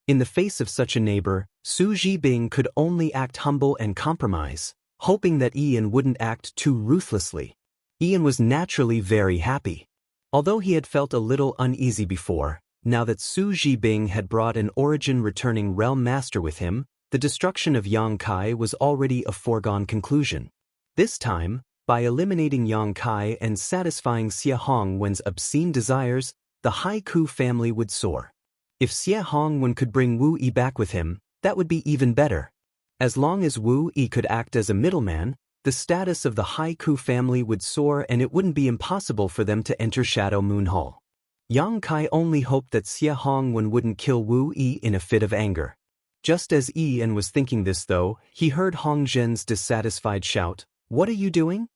In the face of such a neighbor, Su Zhibing could only act humble and compromise, hoping that En wouldn't act too ruthlessly. En was naturally very happy. Although he had felt a little uneasy before, now that Su Zhibing had brought an origin-returning realm master with him, the destruction of Yang Kai was already a foregone conclusion. This time, by eliminating Yang Kai and satisfying Xie Hongwen's obscene desires, the Haiku family would soar. If Xie Hongwen could bring Wu Yi back with him, that would be even better. As long as Wu Yi could act as a middleman, the status of the Haiku family would soar and it wouldn't be impossible for them to enter Shadow Moon Hall. Yang Kai only hoped that Xie Hongwen wouldn't kill Wu Yi in a fit of anger. Just as En was thinking this though, he heard Hong Zhen's dissatisfied shout, "What are you doing?"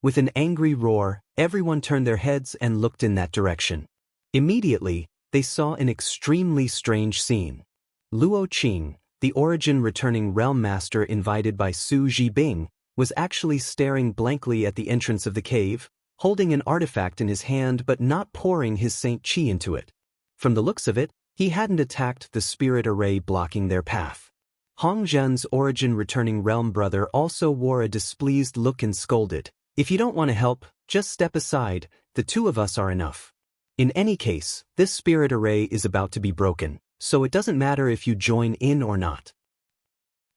With an angry roar, Everyone turned their heads and looked in that direction. Immediately, they saw an extremely strange scene. Luo Qing, the origin-returning realm master invited by Su Zhibing, was actually staring blankly at the entrance of the cave, holding an artifact in his hand but not pouring his Saint Qi into it. From the looks of it, he hadn't attacked the spirit array blocking their path. Hong Zhen's origin-returning realm brother also wore a displeased look and scolded, "If you don't want to help, just step aside, the two of us are enough. In any case, this spirit array is about to be broken, so it doesn't matter if you join in or not."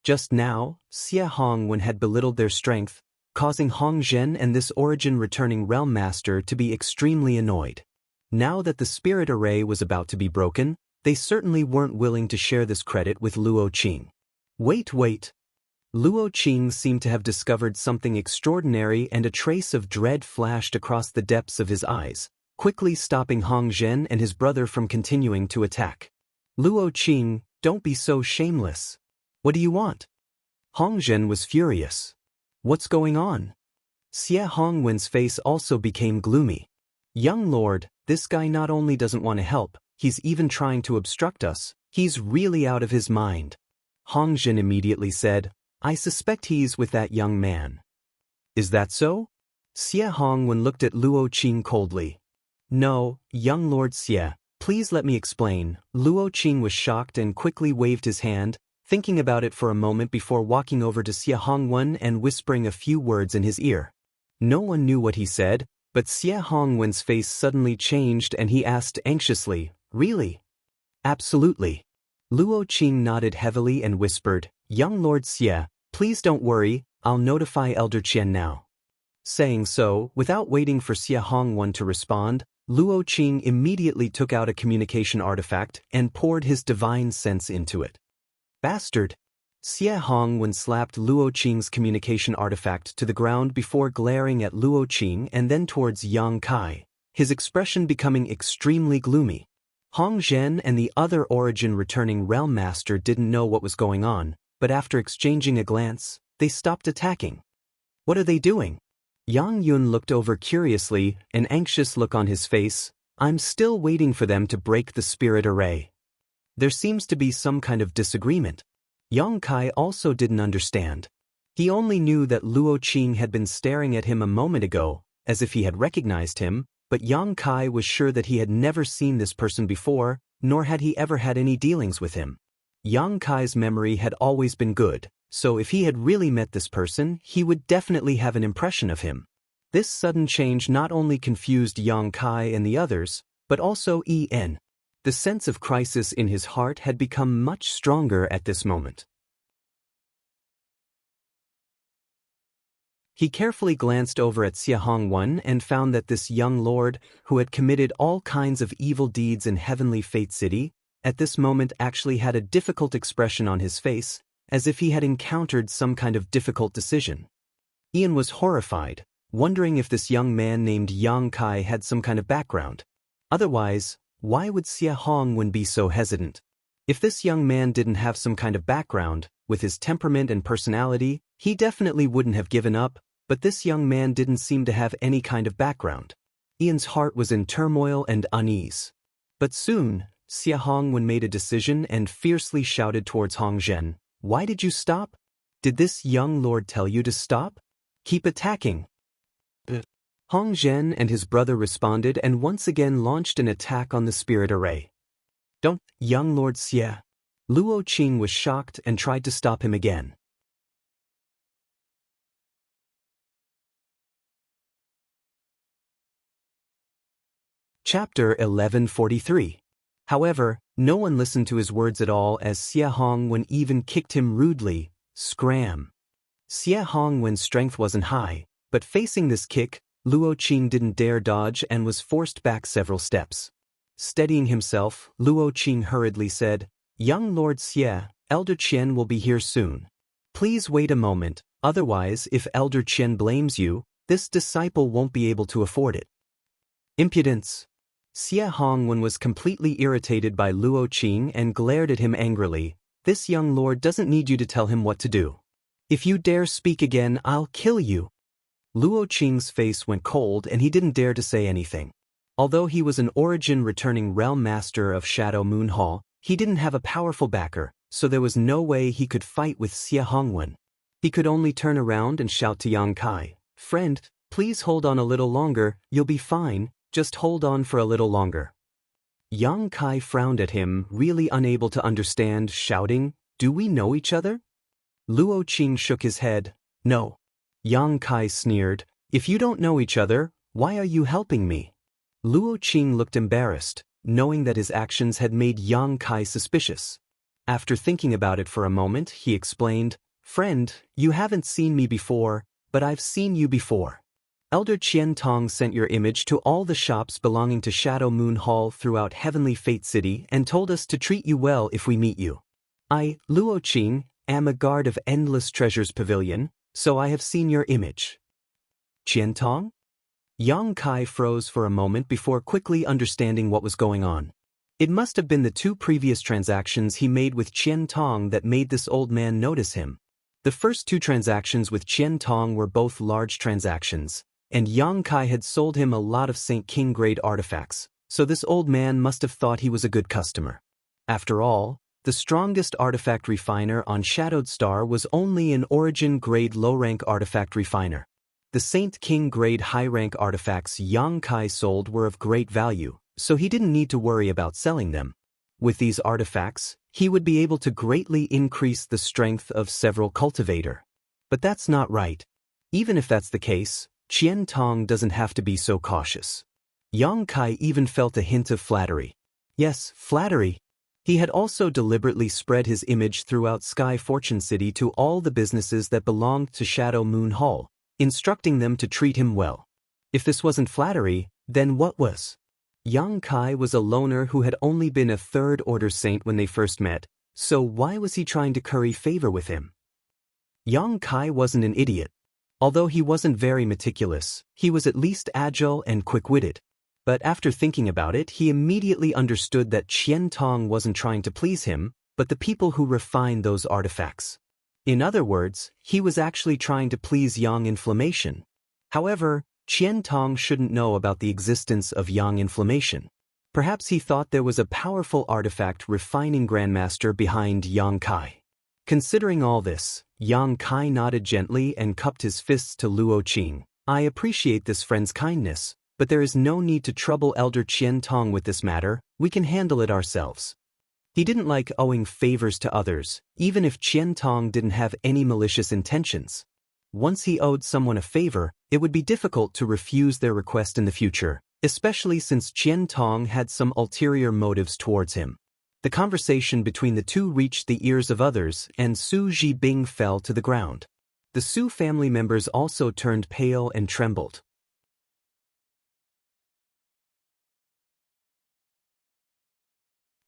Just now, Xie Hongwen had belittled their strength, causing Hong Zhen and this origin-returning realm master to be extremely annoyed. Now that the spirit array was about to be broken, they certainly weren't willing to share this credit with Luo Qing. Wait. Luo Qing seemed to have discovered something extraordinary, and a trace of dread flashed across the depths of his eyes, quickly stopping Hong Zhen and his brother from continuing to attack. "Luo Qing, don't be so shameless. What do you want?" Hong Zhen was furious. "What's going on?" Xie Hongwen's face also became gloomy. "Young lord, this guy not only doesn't want to help, he's even trying to obstruct us. He's really out of his mind." Hong Zhen immediately said, "I suspect he's with that young man." "Is that so?" Xie Hongwen looked at Luo Qing coldly. "No, young Lord Xie, please let me explain." Luo Qing was shocked and quickly waved his hand, thinking about it for a moment before walking over to Xie Hongwen and whispering a few words in his ear. No one knew what he said, but Xie Hongwen's face suddenly changed and he asked anxiously, "Really?" "Absolutely." Luo Qing nodded heavily and whispered, "Young Lord Xie, please don't worry, I'll notify Elder Qian now." Saying so, without waiting for Xie Hongwen to respond, Luo Qing immediately took out a communication artifact and poured his divine sense into it. "Bastard!" Xie Hongwen slapped Luo Qing's communication artifact to the ground before glaring at Luo Qing and then towards Yang Kai, his expression becoming extremely gloomy. Hong Zhen and the other origin-returning realm master didn't know what was going on, but after exchanging a glance, they stopped attacking. "What are they doing?" Yang Yun looked over curiously, an anxious look on his face. "I'm still waiting for them to break the spirit array. There seems to be some kind of disagreement." Yang Kai also didn't understand. He only knew that Luo Qing had been staring at him a moment ago, as if he had recognized him, but Yang Kai was sure that he had never seen this person before, nor had he ever had any dealings with him. Yang Kai's memory had always been good, so if he had really met this person, he would definitely have an impression of him. This sudden change not only confused Yang Kai and the others, but also En. The sense of crisis in his heart had become much stronger at this moment. He carefully glanced over at Xie Hongwen and found that this young lord, who had committed all kinds of evil deeds in Heavenly Fate City, at this moment actually had a difficult expression on his face, as if he had encountered some kind of difficult decision. Ian was horrified, wondering if this young man named Yang Kai had some kind of background. Otherwise, why would Xie Hongwen be so hesitant? If this young man didn't have some kind of background, with his temperament and personality, he definitely wouldn't have given up, but this young man didn't seem to have any kind of background. Ian's heart was in turmoil and unease. But soon, Xie Hongwen made a decision and fiercely shouted towards Hong Zhen, "Why did you stop? Did this young lord tell you to stop? Keep attacking." Hong Zhen and his brother responded and once again launched an attack on the spirit array. "Don't, young Lord Xie." Luo Qing was shocked and tried to stop him again. Chapter 1143. However, no one listened to his words at all as Xie Hongwen even kicked him rudely. Scram! Xie Hongwen's strength wasn't high, but facing this kick, Luo Qing didn't dare dodge and was forced back several steps. Steadying himself, Luo Qing hurriedly said, "Young Lord Xie, Elder Qian will be here soon. Please wait a moment, otherwise if Elder Qian blames you, this disciple won't be able to afford it." Impudence! Xie Hongwen was completely irritated by Luo Qing and glared at him angrily. "This young lord doesn't need you to tell him what to do. If you dare speak again, I'll kill you." Luo Qing's face went cold and he didn't dare to say anything. Although he was an origin-returning realm master of Shadow Moon Hall, he didn't have a powerful backer, so there was no way he could fight with Xie Hongwen. He could only turn around and shout to Yang Kai, "Friend, please hold on a little longer, you'll be fine, just hold on for a little longer." Yang Kai frowned at him, really unable to understand, shouting, "Do we know each other?" Luo Qing shook his head, "No." Yang Kai sneered, "If you don't know each other, why are you helping me?" Luo Qing looked embarrassed, knowing that his actions had made Yang Kai suspicious. After thinking about it for a moment, he explained, "Friend, you haven't seen me before, but I've seen you before. Elder Qian Tong sent your image to all the shops belonging to Shadow Moon Hall throughout Heavenly Fate City and told us to treat you well if we meet you. I, Luo Qing, am a guard of Endless Treasures Pavilion, so I have seen your image." Qian Tong? Yang Kai froze for a moment before quickly understanding what was going on. It must have been the two previous transactions he made with Qian Tong that made this old man notice him. The first two transactions with Qian Tong were both large transactions, and Yang Kai had sold him a lot of Saint King grade artifacts, so this old man must have thought he was a good customer. After all, the strongest artifact refiner on Shadowed Star was only an origin grade low-rank artifact refiner. The Saint King grade high-rank artifacts Yang Kai sold were of great value, so he didn't need to worry about selling them. With these artifacts, he would be able to greatly increase the strength of several cultivator. But that's not right. Even if that's the case, Qian Tong doesn't have to be so cautious. Yang Kai even felt a hint of flattery. Yes, flattery. He had also deliberately spread his image throughout Sky Fortune City to all the businesses that belonged to Shadow Moon Hall, instructing them to treat him well. If this wasn't flattery, then what was? Yang Kai was a loner who had only been a third-order saint when they first met, so why was he trying to curry favor with him? Yang Kai wasn't an idiot. Although he wasn't very meticulous, he was at least agile and quick-witted. But after thinking about it, he immediately understood that Qian Tong wasn't trying to please him, but the people who refined those artifacts. In other words, he was actually trying to please Yang Inflammation. However, Qian Tong shouldn't know about the existence of Yang Inflammation. Perhaps he thought there was a powerful artifact refining Grandmaster behind Yang Kai. Considering all this, Yang Kai nodded gently and cupped his fists to Luo Qing. "I appreciate this friend's kindness, but there is no need to trouble Elder Qian Tong with this matter, we can handle it ourselves." He didn't like owing favors to others, even if Qian Tong didn't have any malicious intentions. Once he owed someone a favor, it would be difficult to refuse their request in the future, especially since Qian Tong had some ulterior motives towards him. The conversation between the two reached the ears of others, and Su Zhibing fell to the ground. The Su family members also turned pale and trembled.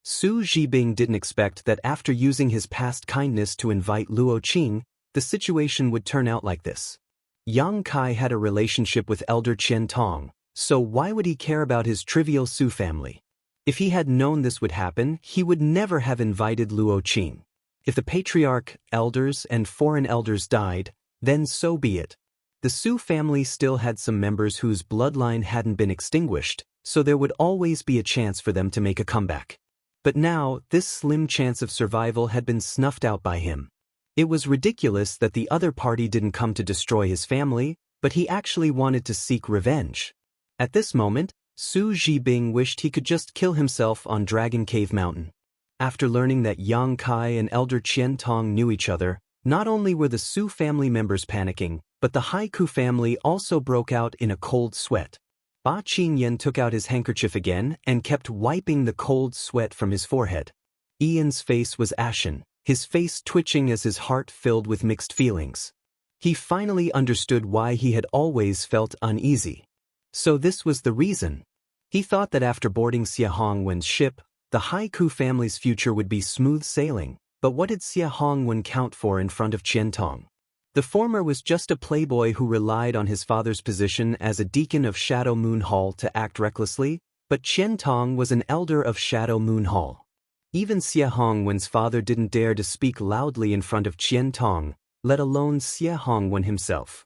Su Zhibing didn't expect that after using his past kindness to invite Luo Qing, the situation would turn out like this. Yang Kai had a relationship with Elder Qian Tong, so why would he care about his trivial Su family? If he had known this would happen, he would never have invited Luo Qing. If the patriarch, elders, and foreign elders died, then so be it. The Su family still had some members whose bloodline hadn't been extinguished, so there would always be a chance for them to make a comeback. But now, this slim chance of survival had been snuffed out by him. It was ridiculous that the other party didn't come to destroy his family, but he actually wanted to seek revenge. At this moment, Su Zhibing wished he could just kill himself on Dragon Cave Mountain. After learning that Yang Kai and Elder Qian Tong knew each other, not only were the Su family members panicking, but the Haiku family also broke out in a cold sweat. Ba Qingyan took out his handkerchief again and kept wiping the cold sweat from his forehead. Ian's face was ashen, his face twitching as his heart filled with mixed feelings. He finally understood why he had always felt uneasy. So this was the reason. He thought that after boarding Xie Hongwen's ship, the Haiku family's future would be smooth sailing, but what did Xie Hongwen count for in front of Qian Tong? The former was just a playboy who relied on his father's position as a deacon of Shadow Moon Hall to act recklessly, but Qian Tong was an elder of Shadow Moon Hall. Even Xie Hongwen's father didn't dare to speak loudly in front of Qian Tong, let alone Xie Hongwen himself.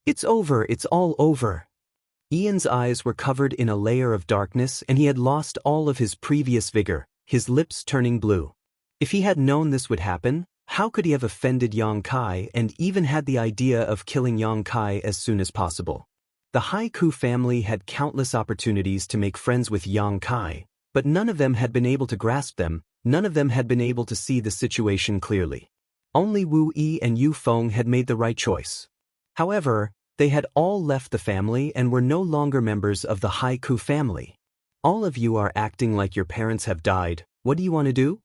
It's over, it's all over. Ian's eyes were covered in a layer of darkness and he had lost all of his previous vigor, his lips turning blue. If he had known this would happen, how could he have offended Yang Kai and even had the idea of killing Yang Kai as soon as possible? The Haiku family had countless opportunities to make friends with Yang Kai, but none of them had been able to grasp them, none of them had been able to see the situation clearly. Only Wu Yi and Yu Feng had made the right choice. However, they had all left the family and were no longer members of the Haiku family. All of you are acting like your parents have died, what do you want to do?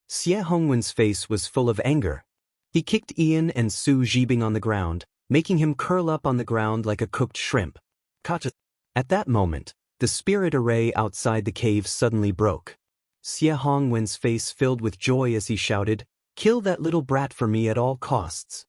Xie Hongwen's face was full of anger. He kicked Ian and Su Zhibing on the ground, making him curl up on the ground like a cooked shrimp. At that moment, the spirit array outside the cave suddenly broke. Xie Hongwen's face filled with joy as he shouted, "Kill that little brat for me at all costs."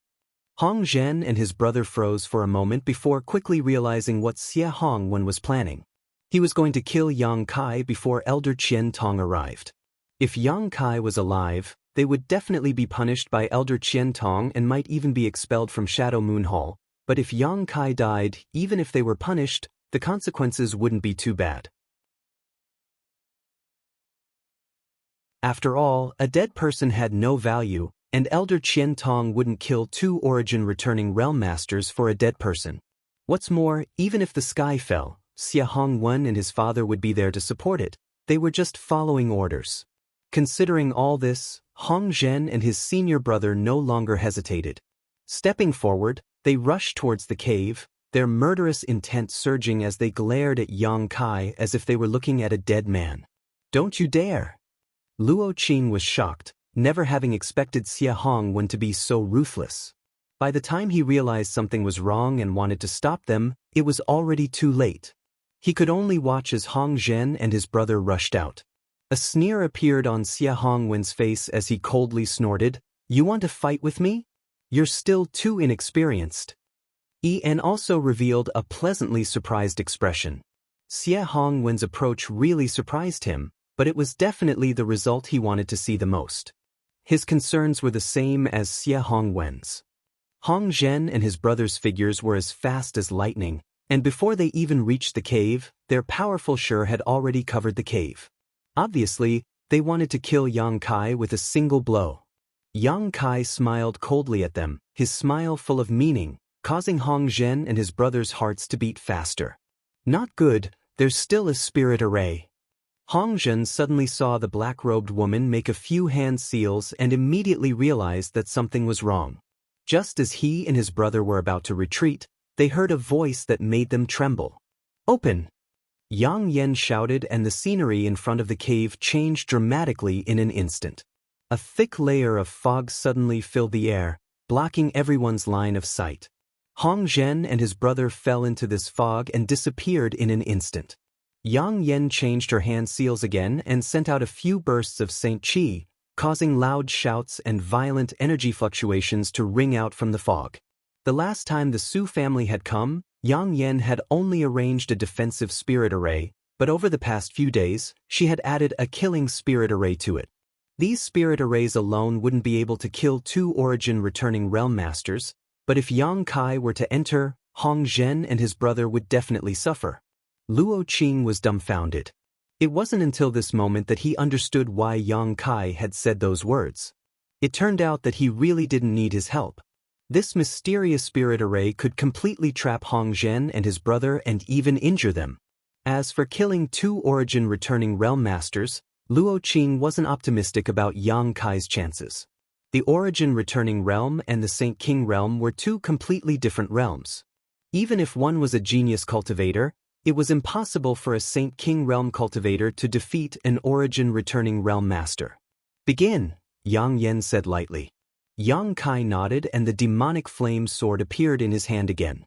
Hong Zhen and his brother froze for a moment before quickly realizing what Xie Hongwen was planning. He was going to kill Yang Kai before Elder Qian Tong arrived. If Yang Kai was alive, they would definitely be punished by Elder Qian Tong and might even be expelled from Shadow Moon Hall, but if Yang Kai died, even if they were punished, the consequences wouldn't be too bad. After all, a dead person had no value, and Elder Qian Tong wouldn't kill 2 origin-returning realm masters for a dead person. What's more, even if the sky fell, Xie Hongwen and his father would be there to support it. They were just following orders. Considering all this, Hong Zhen and his senior brother no longer hesitated. Stepping forward, they rushed towards the cave, their murderous intent surging as they glared at Yang Kai as if they were looking at a dead man. "Don't you dare!" Luo Qing was shocked, never having expected Xie Hongwen to be so ruthless. By the time he realized something was wrong and wanted to stop them, it was already too late. He could only watch as Hong Zhen and his brother rushed out. A sneer appeared on Xie Hongwen's face as he coldly snorted, "You want to fight with me? You're still too inexperienced." En also revealed a pleasantly surprised expression. Xie Hongwen's approach really surprised him, but it was definitely the result he wanted to see the most. His concerns were the same as Xie Hongwen's. Hong Zhen and his brother's figures were as fast as lightning, and before they even reached the cave, their powerful Shi had already covered the cave. Obviously, they wanted to kill Yang Kai with a single blow. Yang Kai smiled coldly at them, his smile full of meaning, causing Hong Zhen and his brother's hearts to beat faster. Not good, there's still a spirit array. Hong Zhen suddenly saw the black-robed woman make a few hand seals and immediately realized that something was wrong. Just as he and his brother were about to retreat, they heard a voice that made them tremble. "Open!" Yang Yen shouted and the scenery in front of the cave changed dramatically in an instant. A thick layer of fog suddenly filled the air, blocking everyone's line of sight. Hong Zhen and his brother fell into this fog and disappeared in an instant. Yang Yen changed her hand seals again and sent out a few bursts of Saint Qi, causing loud shouts and violent energy fluctuations to ring out from the fog. The last time the Su family had come, Yang Yen had only arranged a defensive spirit array, but over the past few days, she had added a killing spirit array to it. These spirit arrays alone wouldn't be able to kill 2 origin-returning realm masters, but if Yang Kai were to enter, Hong Zhen and his brother would definitely suffer. Luo Qing was dumbfounded. It wasn't until this moment that he understood why Yang Kai had said those words. It turned out that he really didn't need his help. This mysterious spirit array could completely trap Hong Zhen and his brother and even injure them. As for killing 2 origin-returning realm masters, Luo Qing wasn't optimistic about Yang Kai's chances. The origin-returning realm and the Saint King realm were 2 completely different realms. Even if one was a genius cultivator, it was impossible for a Saint King realm cultivator to defeat an origin-returning realm master. "Begin," Yang Yen said lightly. Yang Kai nodded and the demonic flame sword appeared in his hand again.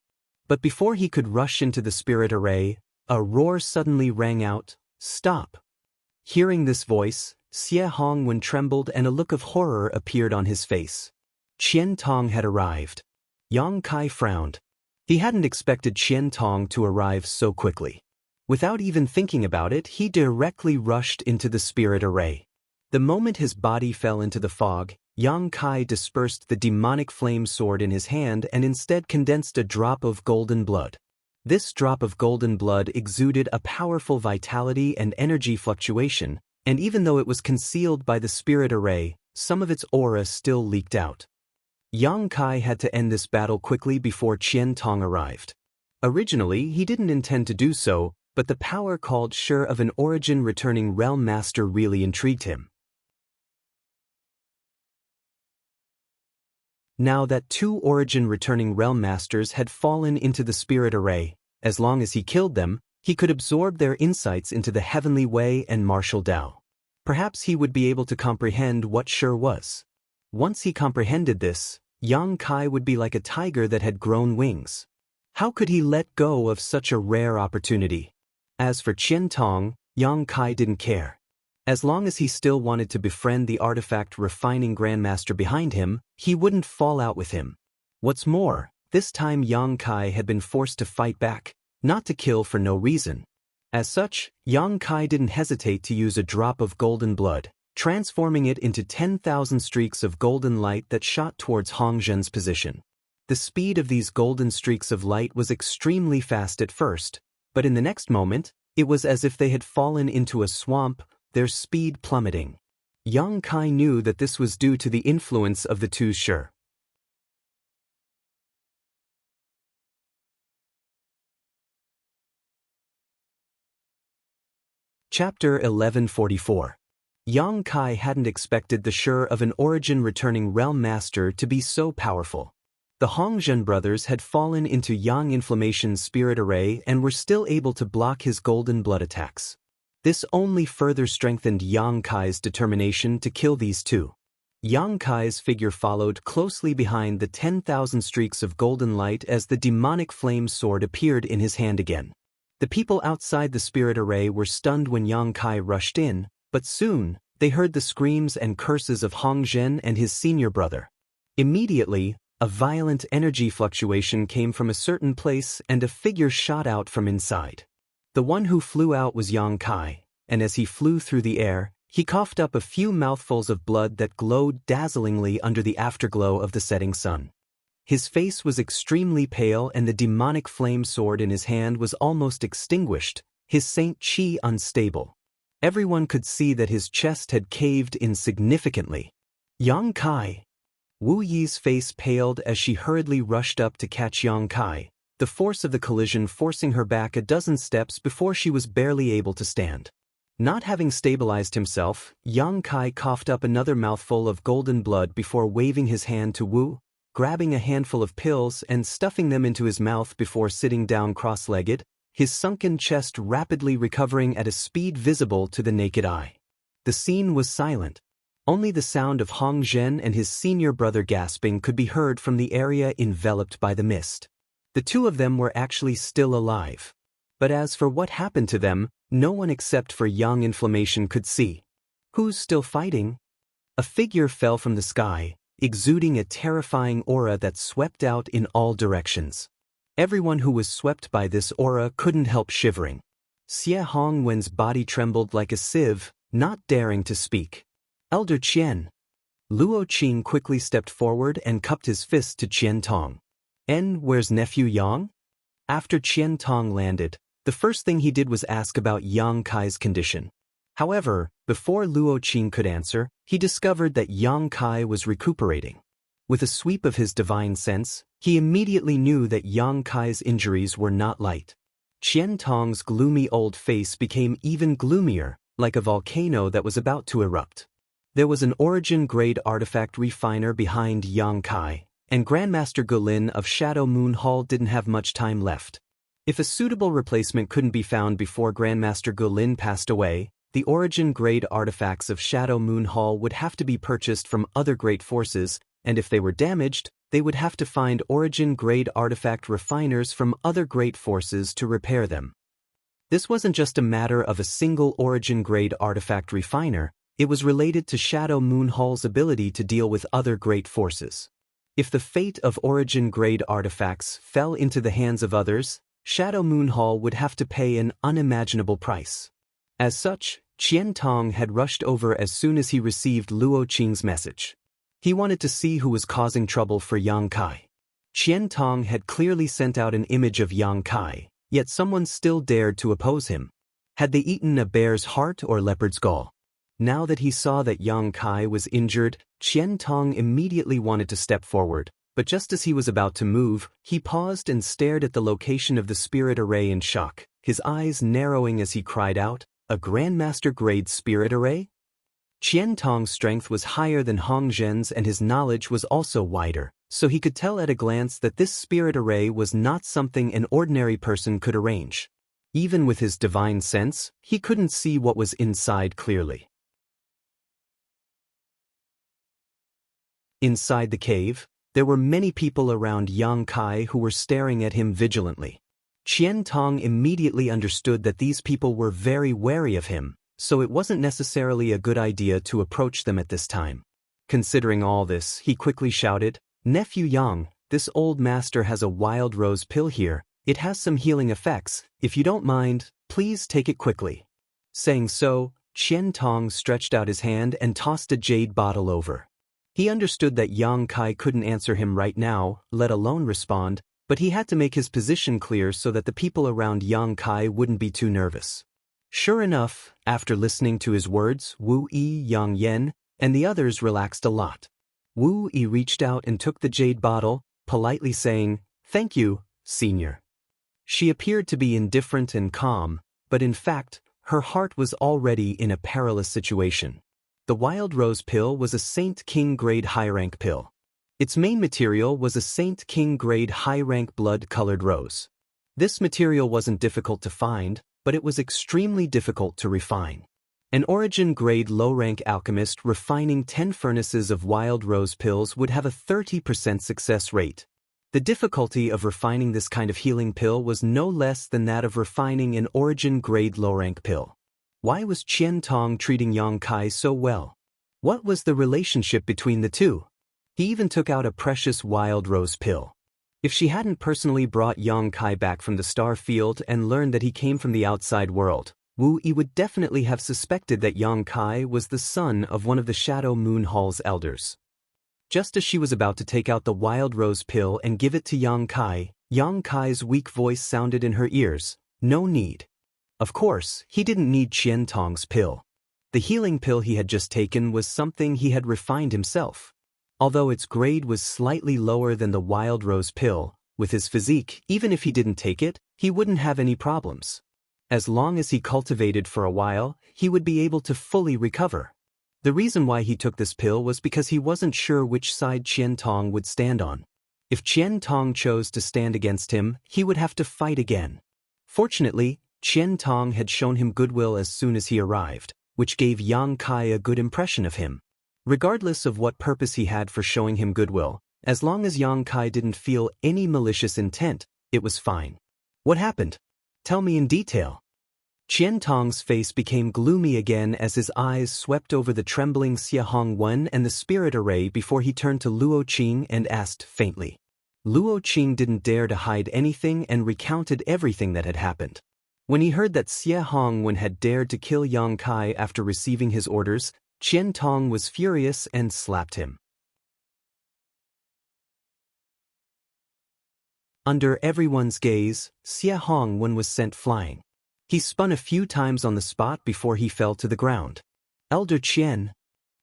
But before he could rush into the spirit array, a roar suddenly rang out, "Stop!" Hearing this voice, Xie Hongwen trembled and a look of horror appeared on his face. Qian Tong had arrived. Yang Kai frowned. He hadn't expected Qian Tong to arrive so quickly. Without even thinking about it, he directly rushed into the spirit array. The moment his body fell into the fog, Yang Kai dispersed the demonic flame sword in his hand and instead condensed a drop of golden blood. This drop of golden blood exuded a powerful vitality and energy fluctuation, and even though it was concealed by the spirit array, some of its aura still leaked out. Yang Kai had to end this battle quickly before Qian Tong arrived. Originally, he didn't intend to do so, but the power called sure of an origin-returning realm master really intrigued him. Now that 2 origin-returning realm masters had fallen into the spirit array, as long as he killed them, he could absorb their insights into the heavenly way and martial Tao. Perhaps he would be able to comprehend what sure was. Once he comprehended this, Yang Kai would be like a tiger that had grown wings. How could he let go of such a rare opportunity? As for Qian Tong, Yang Kai didn't care. As long as he still wanted to befriend the artifact refining grandmaster behind him, he wouldn't fall out with him. What's more, this time Yang Kai had been forced to fight back, not to kill for no reason. As such, Yang Kai didn't hesitate to use a drop of golden blood, transforming it into 10,000 streaks of golden light that shot towards Hong Zhen's position. The speed of these golden streaks of light was extremely fast at first, but in the next moment, it was as if they had fallen into a swamp, their speed plummeting. Yang Kai knew that this was due to the influence of the 2 sure. Chapter 1144. Yang Kai hadn't expected the sure of an origin-returning realm master to be so powerful. The Hongzhen brothers had fallen into Yang Inflammation's spirit array and were still able to block his golden blood attacks. This only further strengthened Yang Kai's determination to kill these 2. Yang Kai's figure followed closely behind the 10,000 streaks of golden light as the demonic flame sword appeared in his hand again. The people outside the spirit array were stunned when Yang Kai rushed in, but soon, they heard the screams and curses of Hong Zhen and his senior brother. Immediately, a violent energy fluctuation came from a certain place and a figure shot out from inside. The one who flew out was Yang Kai, and as he flew through the air, he coughed up a few mouthfuls of blood that glowed dazzlingly under the afterglow of the setting sun. His face was extremely pale and the demonic flame sword in his hand was almost extinguished, his Saint Qi unstable. Everyone could see that his chest had caved in significantly. Yang Kai. Wu Yi's face paled as she hurriedly rushed up to catch Yang Kai, the force of the collision forcing her back a dozen steps before she was barely able to stand. Not having stabilized himself, Yang Kai coughed up another mouthful of golden blood before waving his hand to Wu, grabbing a handful of pills and stuffing them into his mouth before sitting down cross-legged, his sunken chest rapidly recovering at a speed visible to the naked eye. The scene was silent. Only the sound of Hong Zhen and his senior brother gasping could be heard from the area enveloped by the mist. The 2 of them were actually still alive. But as for what happened to them, no one except for Yang Inflammation could see. Who's still fighting? A figure fell from the sky, exuding a terrifying aura that swept out in all directions. Everyone who was swept by this aura couldn't help shivering. Xie Hongwen's body trembled like a sieve, not daring to speak. Elder Qian. Luo Qing quickly stepped forward and cupped his fist to Qian Tong. Where's nephew Yang? After Qian Tong landed, the first thing he did was ask about Yang Kai's condition. However, before Luo Qing could answer, he discovered that Yang Kai was recuperating. With a sweep of his divine sense, he immediately knew that Yang Kai's injuries were not light. Qian Tong's gloomy old face became even gloomier, like a volcano that was about to erupt. There was an origin-grade artifact refiner behind Yang Kai, and Grandmaster Golin of Shadow Moon Hall didn't have much time left. If a suitable replacement couldn't be found before Grandmaster Golin passed away, the origin-grade artifacts of Shadow Moon Hall would have to be purchased from other great forces, and if they were damaged, they would have to find origin-grade artifact refiners from other great forces to repair them. This wasn't just a matter of a single origin-grade artifact refiner, it was related to Shadow Moon Hall's ability to deal with other great forces. If the fate of origin-grade artifacts fell into the hands of others, Shadow Moon Hall would have to pay an unimaginable price. As such, Qian Tong had rushed over as soon as he received Luo Qing's message. He wanted to see who was causing trouble for Yang Kai. Qian Tong had clearly sent out an image of Yang Kai, yet someone still dared to oppose him. Had they eaten a bear's heart or leopard's gall? Now that he saw that Yang Kai was injured, Qian Tong immediately wanted to step forward, but just as he was about to move, he paused and stared at the location of the spirit array in shock, his eyes narrowing as he cried out, "A Grandmaster grade spirit array?" Qian Tong's strength was higher than Hong Zhen's and his knowledge was also wider, so he could tell at a glance that this spirit array was not something an ordinary person could arrange. Even with his divine sense, he couldn't see what was inside clearly. Inside the cave, there were many people around Yang Kai who were staring at him vigilantly. Qian Tong immediately understood that these people were very wary of him, so it wasn't necessarily a good idea to approach them at this time. Considering all this, he quickly shouted, "Nephew Yang, this old master has a wild rose pill here. It has some healing effects. If you don't mind, please take it quickly." Saying so, Qian Tong stretched out his hand and tossed a jade bottle over. He understood that Yang Kai couldn't answer him right now, let alone respond, but he had to make his position clear so that the people around Yang Kai wouldn't be too nervous. Sure enough, after listening to his words, Wu Yi, Yang Yen, and the others relaxed a lot. Wu Yi reached out and took the jade bottle, politely saying, "Thank you, senior." She appeared to be indifferent and calm, but in fact, her heart was already in a perilous situation. The Wild Rose pill was a Saint King grade high-rank pill. Its main material was a Saint King grade high-rank blood-colored rose. This material wasn't difficult to find, but it was extremely difficult to refine. An origin grade low-rank alchemist refining 10 furnaces of Wild Rose pills would have a 30% success rate. The difficulty of refining this kind of healing pill was no less than that of refining an origin grade low-rank pill. Why was Qian Tong treating Yang Kai so well? What was the relationship between the two? He even took out a precious Wild Rose pill. If she hadn't personally brought Yang Kai back from the star field and learned that he came from the outside world, Wu Yi would definitely have suspected that Yang Kai was the son of one of the Shadow Moon Hall's elders. Just as she was about to take out the Wild Rose pill and give it to Yang Kai's weak voice sounded in her ears, "No need." Of course, he didn't need Qian Tong's pill. The healing pill he had just taken was something he had refined himself. Although its grade was slightly lower than the Wild Rose pill, with his physique, even if he didn't take it, he wouldn't have any problems. As long as he cultivated for a while, he would be able to fully recover. The reason why he took this pill was because he wasn't sure which side Qian Tong would stand on. If Qian Tong chose to stand against him, he would have to fight again. Fortunately, Qian Tong had shown him goodwill as soon as he arrived, which gave Yang Kai a good impression of him. Regardless of what purpose he had for showing him goodwill, as long as Yang Kai didn't feel any malicious intent, it was fine. What happened? Tell me in detail. Qian Tong's face became gloomy again as his eyes swept over the trembling Xie Hongwen and the spirit array before he turned to Luo Qing and asked faintly. Luo Qing didn't dare to hide anything and recounted everything that had happened. When he heard that Xie Hongwen had dared to kill Yang Kai after receiving his orders, Qian Tong was furious and slapped him. Under everyone's gaze, Xie Hongwen was sent flying. He spun a few times on the spot before he fell to the ground. Elder Qian.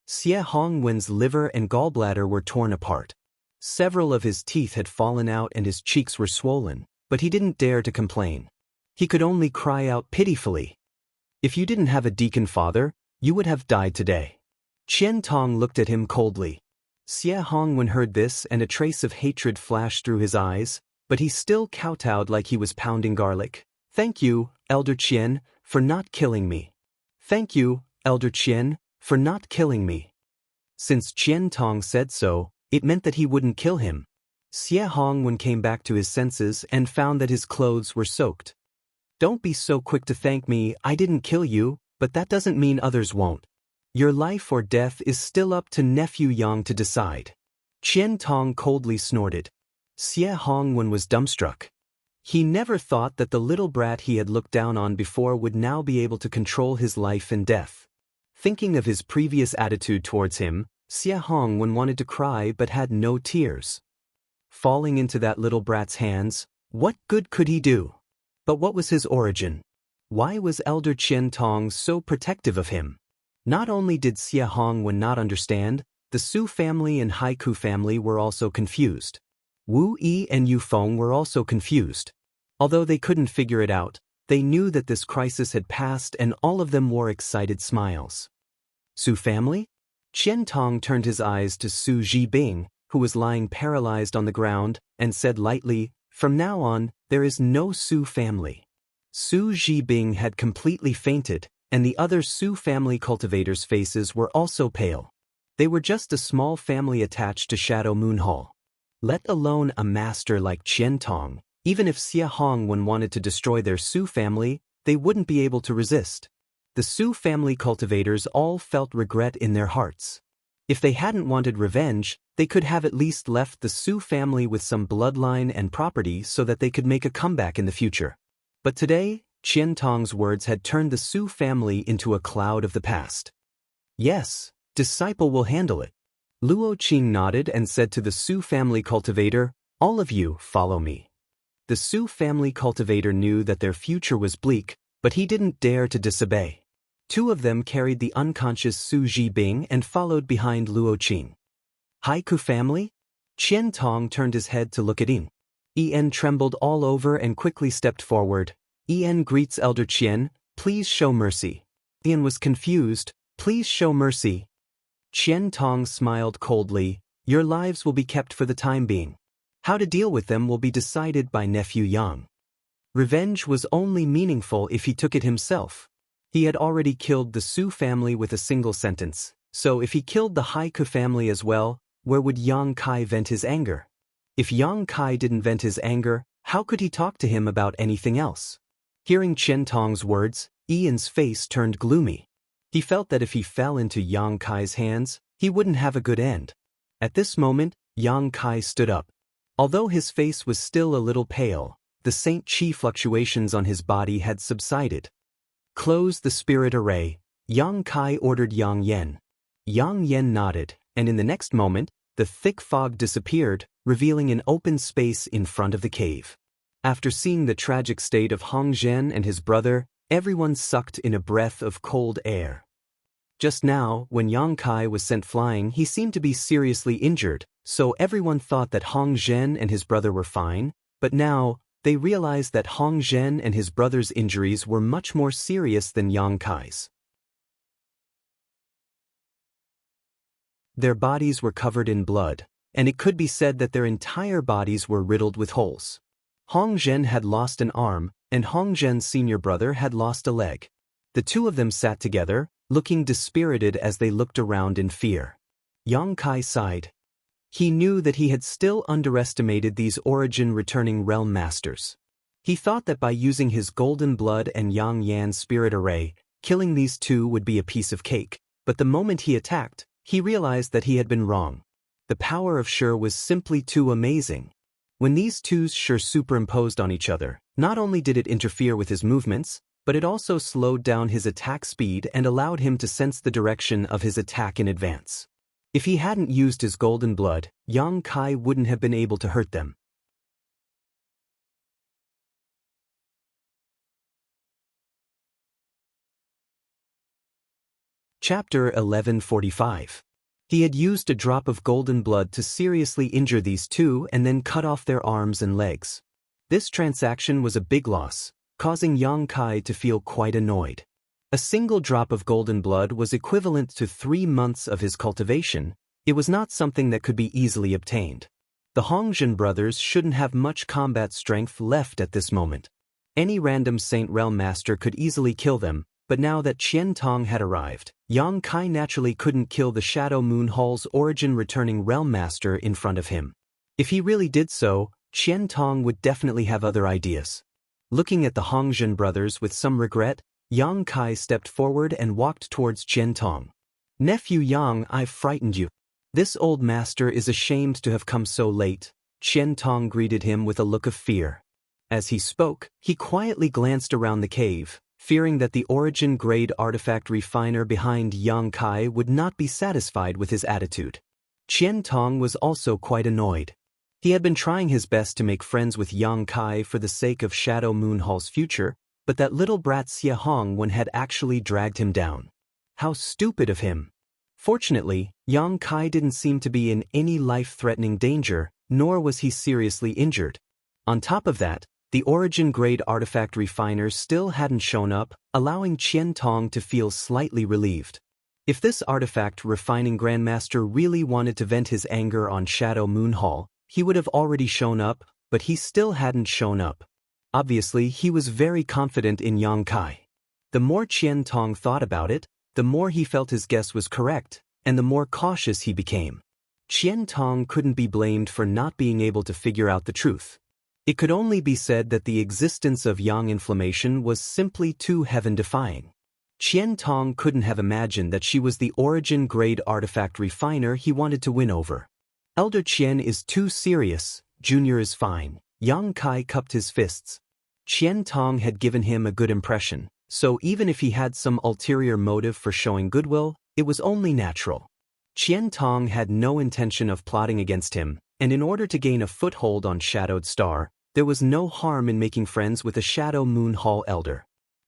Xie Hongwen's liver and gallbladder were torn apart. Several of his teeth had fallen out and his cheeks were swollen, but he didn't dare to complain. He could only cry out pitifully. "If you didn't have a deacon father, you would have died today." Qian Tong looked at him coldly. Xie Hongwen heard this and a trace of hatred flashed through his eyes, but he still kowtowed like he was pounding garlic. "Thank you, Elder Qian, for not killing me. Thank you, Elder Qian, for not killing me." Since Qian Tong said so, it meant that he wouldn't kill him. Xie Hongwen came back to his senses and found that his clothes were soaked. "Don't be so quick to thank me. I didn't kill you, but that doesn't mean others won't. Your life or death is still up to Nephew Yang to decide." Qian Tong coldly snorted. Xie Hongwen was dumbstruck. He never thought that the little brat he had looked down on before would now be able to control his life and death. Thinking of his previous attitude towards him, Xie Hongwen wanted to cry but had no tears. Falling into that little brat's hands, what good could he do? But what was his origin? Why was Elder Qian Tong so protective of him? Not only did Xie Hongwen not understand, the Su family and Haiku family were also confused. Wu Yi and Yu Feng were also confused. Although they couldn't figure it out, they knew that this crisis had passed and all of them wore excited smiles. Su family? Qian Tong turned his eyes to Su Zhibing, who was lying paralyzed on the ground, and said lightly, "From now on, there is no Su family." Su Zhibing had completely fainted, and the other Su family cultivators' faces were also pale. They were just a small family attached to Shadow Moon Hall. Let alone a master like Qian Tong, even if Xie Hongwen wanted to destroy their Su family, they wouldn't be able to resist. The Su family cultivators all felt regret in their hearts. If they hadn't wanted revenge, they could have at least left the Su family with some bloodline and property so that they could make a comeback in the future. But today, Qian Tong's words had turned the Su family into a cloud of the past. "Yes, disciple will handle it." Luo Qing nodded and said to the Su family cultivator, "All of you, follow me." The Su family cultivator knew that their future was bleak, but he didn't dare to disobey. Two of them carried the unconscious Su Zhibing and followed behind Luo Qing. "Haiku family?" Qian Tong turned his head to look at Yin. En trembled all over and quickly stepped forward. "En greets Elder Qian, please show mercy." Yin was confused. "Please show mercy." Qian Tong smiled coldly. "Your lives will be kept for the time being. How to deal with them will be decided by Nephew Yang." Revenge was only meaningful if he took it himself. He had already killed the Su family with a single sentence, so if he killed the Haiku family as well, where would Yang Kai vent his anger? If Yang Kai didn't vent his anger, how could he talk to him about anything else? Hearing Qian Tong's words, Ian's face turned gloomy. He felt that if he fell into Yang Kai's hands, he wouldn't have a good end. At this moment, Yang Kai stood up. Although his face was still a little pale, the Saint Qi fluctuations on his body had subsided. "Close the spirit array," Yang Kai ordered Yang Yen. Yang Yen nodded, and in the next moment, the thick fog disappeared, revealing an open space in front of the cave. After seeing the tragic state of Hong Zhen and his brother, everyone sucked in a breath of cold air. Just now, when Yang Kai was sent flying, he seemed to be seriously injured, so everyone thought that Hong Zhen and his brother were fine, but now, they realized that Hong Zhen and his brother's injuries were much more serious than Yang Kai's. Their bodies were covered in blood, and it could be said that their entire bodies were riddled with holes. Hong Zhen had lost an arm, and Hong Zhen's senior brother had lost a leg. The two of them sat together, looking dispirited as they looked around in fear. Yang Kai sighed. He knew that he had still underestimated these origin-returning realm masters. He thought that by using his golden blood and Yang Yan's spirit array, killing these two would be a piece of cake, but the moment he attacked, he realized that he had been wrong. The power of Shi was simply too amazing. When these two Shi superimposed on each other, not only did it interfere with his movements, but it also slowed down his attack speed and allowed him to sense the direction of his attack in advance. If he hadn't used his golden blood, Yang Kai wouldn't have been able to hurt them. Chapter 1145. He had used a drop of golden blood to seriously injure these two and then cut off their arms and legs. This transaction was a big loss, causing Yang Kai to feel quite annoyed. A single drop of golden blood was equivalent to 3 months of his cultivation. It was not something that could be easily obtained. The Hongzhen brothers shouldn't have much combat strength left at this moment. Any random Saint Realm Master could easily kill them, but now that Qian Tong had arrived, Yang Kai naturally couldn't kill the Shadow Moon Hall's origin-returning Realm Master in front of him. If he really did so, Qian Tong would definitely have other ideas. Looking at the Hongzhen brothers with some regret, Yang Kai stepped forward and walked towards Qian Tong. "Nephew Yang, I've frightened you. This old master is ashamed to have come so late." Qian Tong greeted him with a look of fear. As he spoke, he quietly glanced around the cave, fearing that the origin-grade artifact refiner behind Yang Kai would not be satisfied with his attitude. Qian Tong was also quite annoyed. He had been trying his best to make friends with Yang Kai for the sake of Shadow Moon Hall's future, but that little brat Xie Hongwen had actually dragged him down. How stupid of him! Fortunately, Yang Kai didn't seem to be in any life-threatening danger, nor was he seriously injured. On top of that, the origin-grade artifact refiners still hadn't shown up, allowing Qian Tong to feel slightly relieved. If this artifact refining Grandmaster really wanted to vent his anger on Shadow Moon Hall, he would have already shown up, but he still hadn't shown up. Obviously, he was very confident in Yang Kai. The more Qian Tong thought about it, the more he felt his guess was correct, and the more cautious he became. Qian Tong couldn't be blamed for not being able to figure out the truth. It could only be said that the existence of yang inflammation was simply too heaven-defying. Qian Tong couldn't have imagined that she was the origin-grade artifact refiner he wanted to win over. Elder Qian is too serious, Junior is fine. Yang Kai cupped his fists. Qian Tong had given him a good impression, so even if he had some ulterior motive for showing goodwill, it was only natural. Qian Tong had no intention of plotting against him, and in order to gain a foothold on Shadowed Star, there was no harm in making friends with a Shadow Moon Hall elder.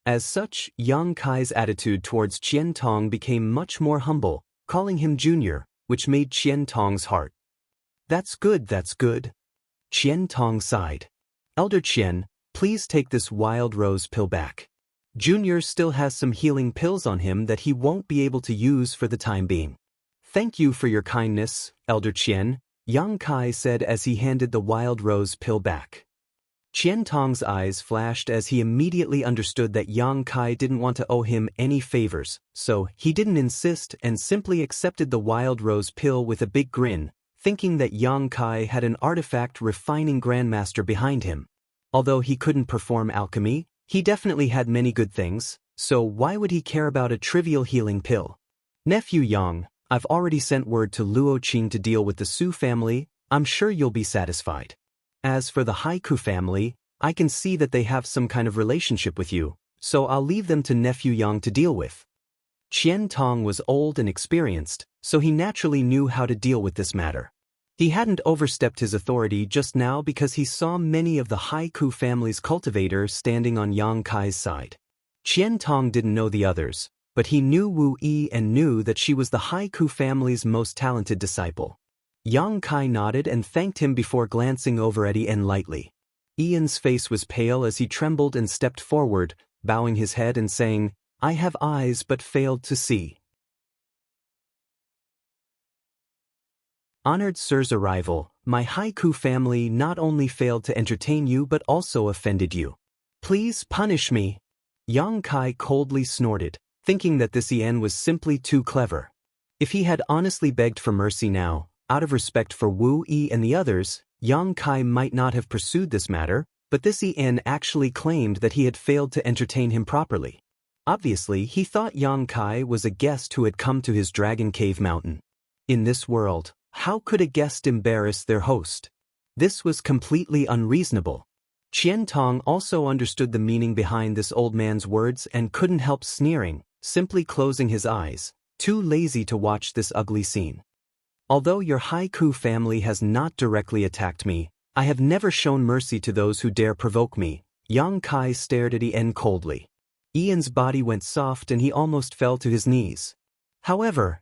As such, Yang Kai's attitude towards Qian Tong became much more humble, calling him Junior, which made Qian Tong's heart. That's good, that's good. Qian Tong sighed. Elder Qian, please take this wild rose pill back. Junior still has some healing pills on him that he won't be able to use for the time being. Thank you for your kindness, Elder Qian, Yang Kai said as he handed the wild rose pill back. Qian Tong's eyes flashed as he immediately understood that Yang Kai didn't want to owe him any favors, so he didn't insist and simply accepted the wild rose pill with a big grin, thinking that Yang Kai had an artifact refining grandmaster behind him. Although he couldn't perform alchemy, he definitely had many good things, so why would he care about a trivial healing pill? Nephew Yang, I've already sent word to Luo Qing to deal with the Su family, I'm sure you'll be satisfied. As for the Haiku family, I can see that they have some kind of relationship with you, so I'll leave them to Nephew Yang to deal with. Qian Tong was old and experienced, so he naturally knew how to deal with this matter. He hadn't overstepped his authority just now because he saw many of the Haiku family's cultivators standing on Yang Kai's side. Qian Tong didn't know the others, but he knew Wu Yi and knew that she was the Haiku family's most talented disciple. Yang Kai nodded and thanked him before glancing over at Ian lightly. Ian's face was pale as he trembled and stepped forward, bowing his head and saying, I have eyes but failed to see. Honored Sir's arrival, my Haiku family not only failed to entertain you but also offended you. Please punish me. Yang Kai coldly snorted, thinking that this Ian was simply too clever. If he had honestly begged for mercy now, out of respect for Wu Yi and the others, Yang Kai might not have pursued this matter, but this Ian actually claimed that he had failed to entertain him properly. Obviously, he thought Yang Kai was a guest who had come to his Dragon Cave mountain. In this world, how could a guest embarrass their host? This was completely unreasonable. Qian Tong also understood the meaning behind this old man's words and couldn't help sneering, simply closing his eyes, too lazy to watch this ugly scene. Although your Haiku family has not directly attacked me, I have never shown mercy to those who dare provoke me. Yang Kai stared at Ian coldly. Ian's body went soft and he almost fell to his knees. However,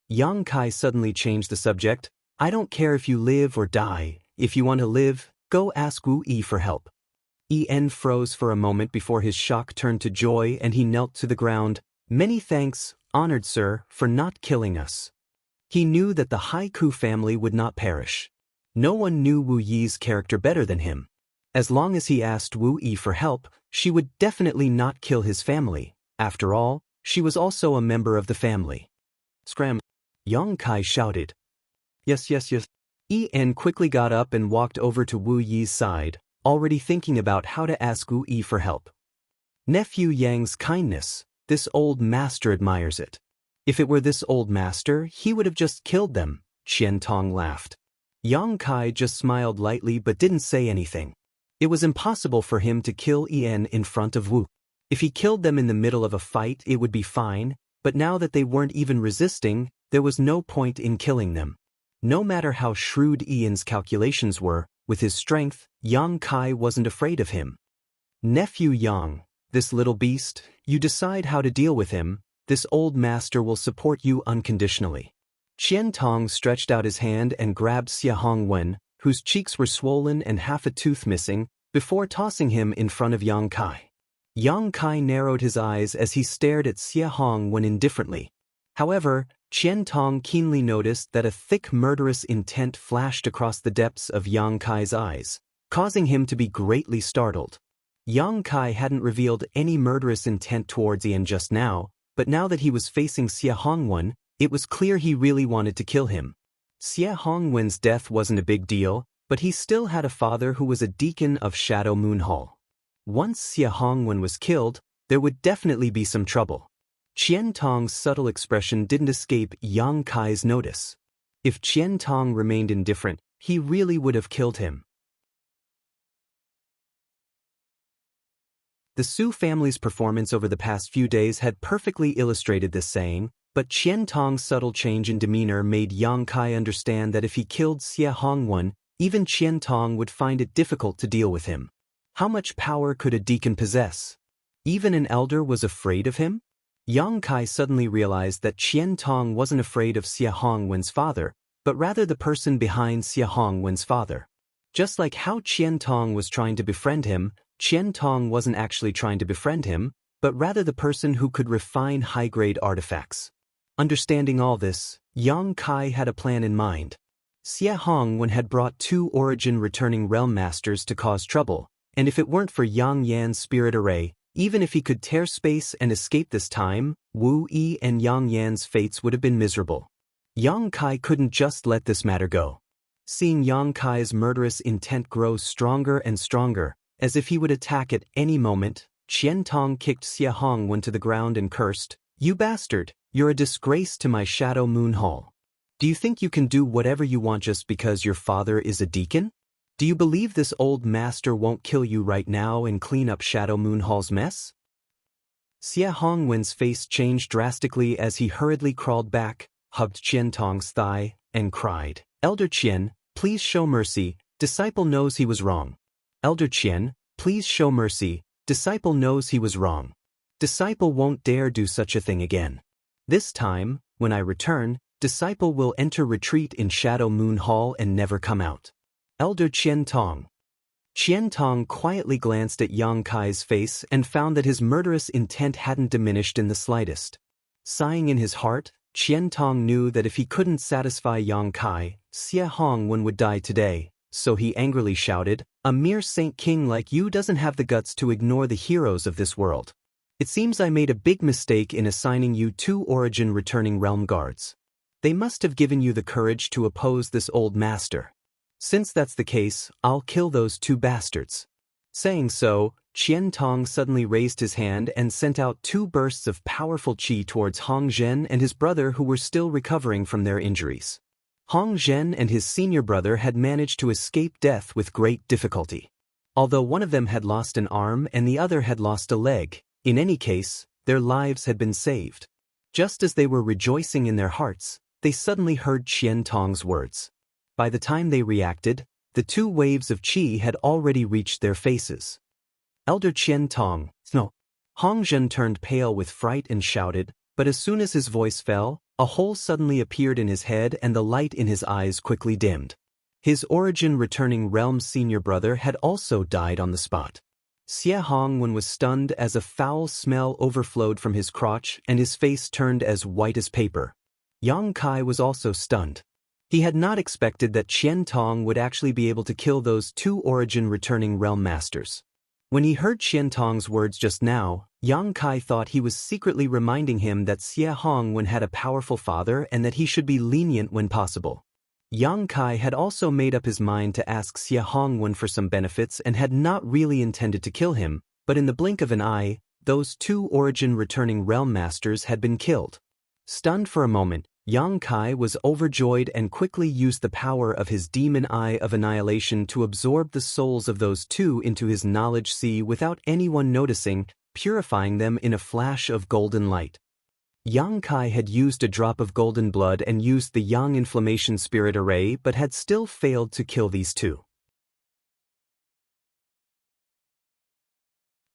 Yang Kai suddenly changed the subject. I don't care if you live or die. If you want to live, go ask Wu Yi for help. Ian froze for a moment before his shock turned to joy and he knelt to the ground. Many thanks, honored sir, for not killing us. He knew that the Haiku family would not perish. No one knew Wu Yi's character better than him. As long as he asked Wu Yi for help, she would definitely not kill his family. After all, she was also a member of the family. Scram! Yang Kai shouted. Yes, yes, yes. Ian quickly got up and walked over to Wu Yi's side, already thinking about how to ask Wu Yi for help. Nephew Yang's kindness, this old master admires it. If it were this old master, he would have just killed them, Qian Tong laughed. Yang Kai just smiled lightly but didn't say anything. It was impossible for him to kill Ian in front of Wu. If he killed them in the middle of a fight, it would be fine, but now that they weren't even resisting, there was no point in killing them. No matter how shrewd Ian's calculations were, with his strength, Yang Kai wasn't afraid of him. Nephew Yang, this little beast, you decide how to deal with him, this old master will support you unconditionally. Qian Tong stretched out his hand and grabbed Xie Hongwen, whose cheeks were swollen and half a tooth missing, before tossing him in front of Yang Kai. Yang Kai narrowed his eyes as he stared at Xie Hongwen indifferently. However, Qian Tong keenly noticed that a thick murderous intent flashed across the depths of Yang Kai's eyes, causing him to be greatly startled. Yang Kai hadn't revealed any murderous intent towards Ian just now, but now that he was facing Xie Hongwen, it was clear he really wanted to kill him. Xie Hongwen's death wasn't a big deal, but he still had a father who was a deacon of Shadow Moon Hall. Once Xie Hongwen was killed, there would definitely be some trouble. Qian Tong's subtle expression didn't escape Yang Kai's notice. If Qian Tong remained indifferent, he really would have killed him. The Su family's performance over the past few days had perfectly illustrated this saying, but Qian Tong's subtle change in demeanor made Yang Kai understand that if he killed Xie Hongwen, even Qian Tong would find it difficult to deal with him. How much power could a deacon possess? Even an elder was afraid of him? Yang Kai suddenly realized that Qian Tong wasn't afraid of Xie Hongwen's father, but rather the person behind Xie Hongwen's father. Just like how Qian Tong was trying to befriend him, Qian Tong wasn't actually trying to befriend him, but rather the person who could refine high-grade artifacts. Understanding all this, Yang Kai had a plan in mind. Xie Hongwen had brought 2 origin-returning realm masters to cause trouble, and if it weren't for Yang Yan's spirit array, even if he could tear space and escape this time, Wu Yi and Yang Yan's fates would have been miserable. Yang Kai couldn't just let this matter go. Seeing Yang Kai's murderous intent grow stronger and stronger, as if he would attack at any moment, Qian Tong kicked Xie Hongwen to the ground and cursed, "You bastard, you're a disgrace to my Shadow Moon Hall. Do you think you can do whatever you want just because your father is a deacon? Do you believe this old master won't kill you right now and clean up Shadow Moon Hall's mess?" Xie Hongwen's face changed drastically as he hurriedly crawled back, hugged Qian Tong's thigh, and cried, "Elder Qian, please show mercy, disciple knows he was wrong. Elder Qian, please show mercy, disciple knows he was wrong. Disciple won't dare do such a thing again. This time, when I return, disciple will enter retreat in Shadow Moon Hall and never come out. Elder Qian Tong." Qian Tong quietly glanced at Yang Kai's face and found that his murderous intent hadn't diminished in the slightest. Sighing in his heart, Qian Tong knew that if he couldn't satisfy Yang Kai, Xie Hongwen would die today, so he angrily shouted, "A mere Saint King like you doesn't have the guts to ignore the heroes of this world. It seems I made a big mistake in assigning you 2 origin-returning realm guards. They must have given you the courage to oppose this old master. Since that's the case, I'll kill those 2 bastards." Saying so, Qian Tong suddenly raised his hand and sent out 2 bursts of powerful qi towards Hong Zhen and his brother who were still recovering from their injuries. Hong Zhen and his senior brother had managed to escape death with great difficulty. Although one of them had lost an arm and the other had lost a leg, in any case, their lives had been saved. Just as they were rejoicing in their hearts, they suddenly heard Qian Tong's words. By the time they reacted, the 2 waves of qi had already reached their faces. "Elder Qian Tong, no." Hong Zhen turned pale with fright and shouted, but as soon as his voice fell, a hole suddenly appeared in his head and the light in his eyes quickly dimmed. His origin-returning realm senior brother had also died on the spot. Xie Hongwen was stunned as a foul smell overflowed from his crotch and his face turned as white as paper. Yang Kai was also stunned. He had not expected that Qian Tong would actually be able to kill those 2 origin-returning realm masters. When he heard Qian Tong's words just now, Yang Kai thought he was secretly reminding him that Xie Hongwen had a powerful father and that he should be lenient when possible. Yang Kai had also made up his mind to ask Xie Hongwen for some benefits and had not really intended to kill him, but in the blink of an eye, those 2 origin-returning realm masters had been killed. Stunned for a moment, Yang Kai was overjoyed and quickly used the power of his demon eye of annihilation to absorb the souls of those 2 into his knowledge sea without anyone noticing, purifying them in a flash of golden light. Yang Kai had used a drop of golden blood and used the Yang Inflammation Spirit Array but had still failed to kill these two.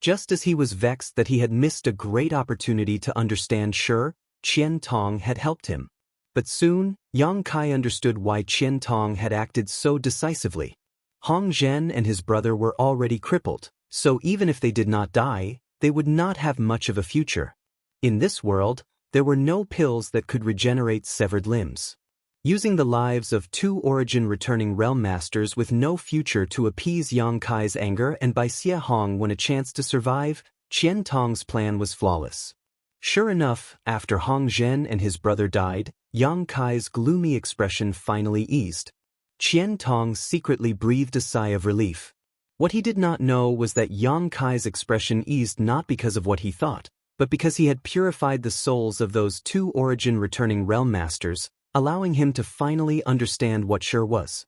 Just as he was vexed that he had missed a great opportunity to understand Shi, Qian Tong had helped him. But soon, Yang Kai understood why Qian Tong had acted so decisively. Hong Zhen and his brother were already crippled, so even if they did not die, they would not have much of a future. In this world, there were no pills that could regenerate severed limbs. Using the lives of two origin-returning realm masters with no future to appease Yang Kai's anger and buy Xie Hong when a chance to survive, Qian Tong's plan was flawless. Sure enough, after Hong Zhen and his brother died, Yang Kai's gloomy expression finally eased. Qian Tong secretly breathed a sigh of relief. What he did not know was that Yang Kai's expression eased not because of what he thought, but because he had purified the souls of those two origin-returning realm masters, allowing him to finally understand what Shi was.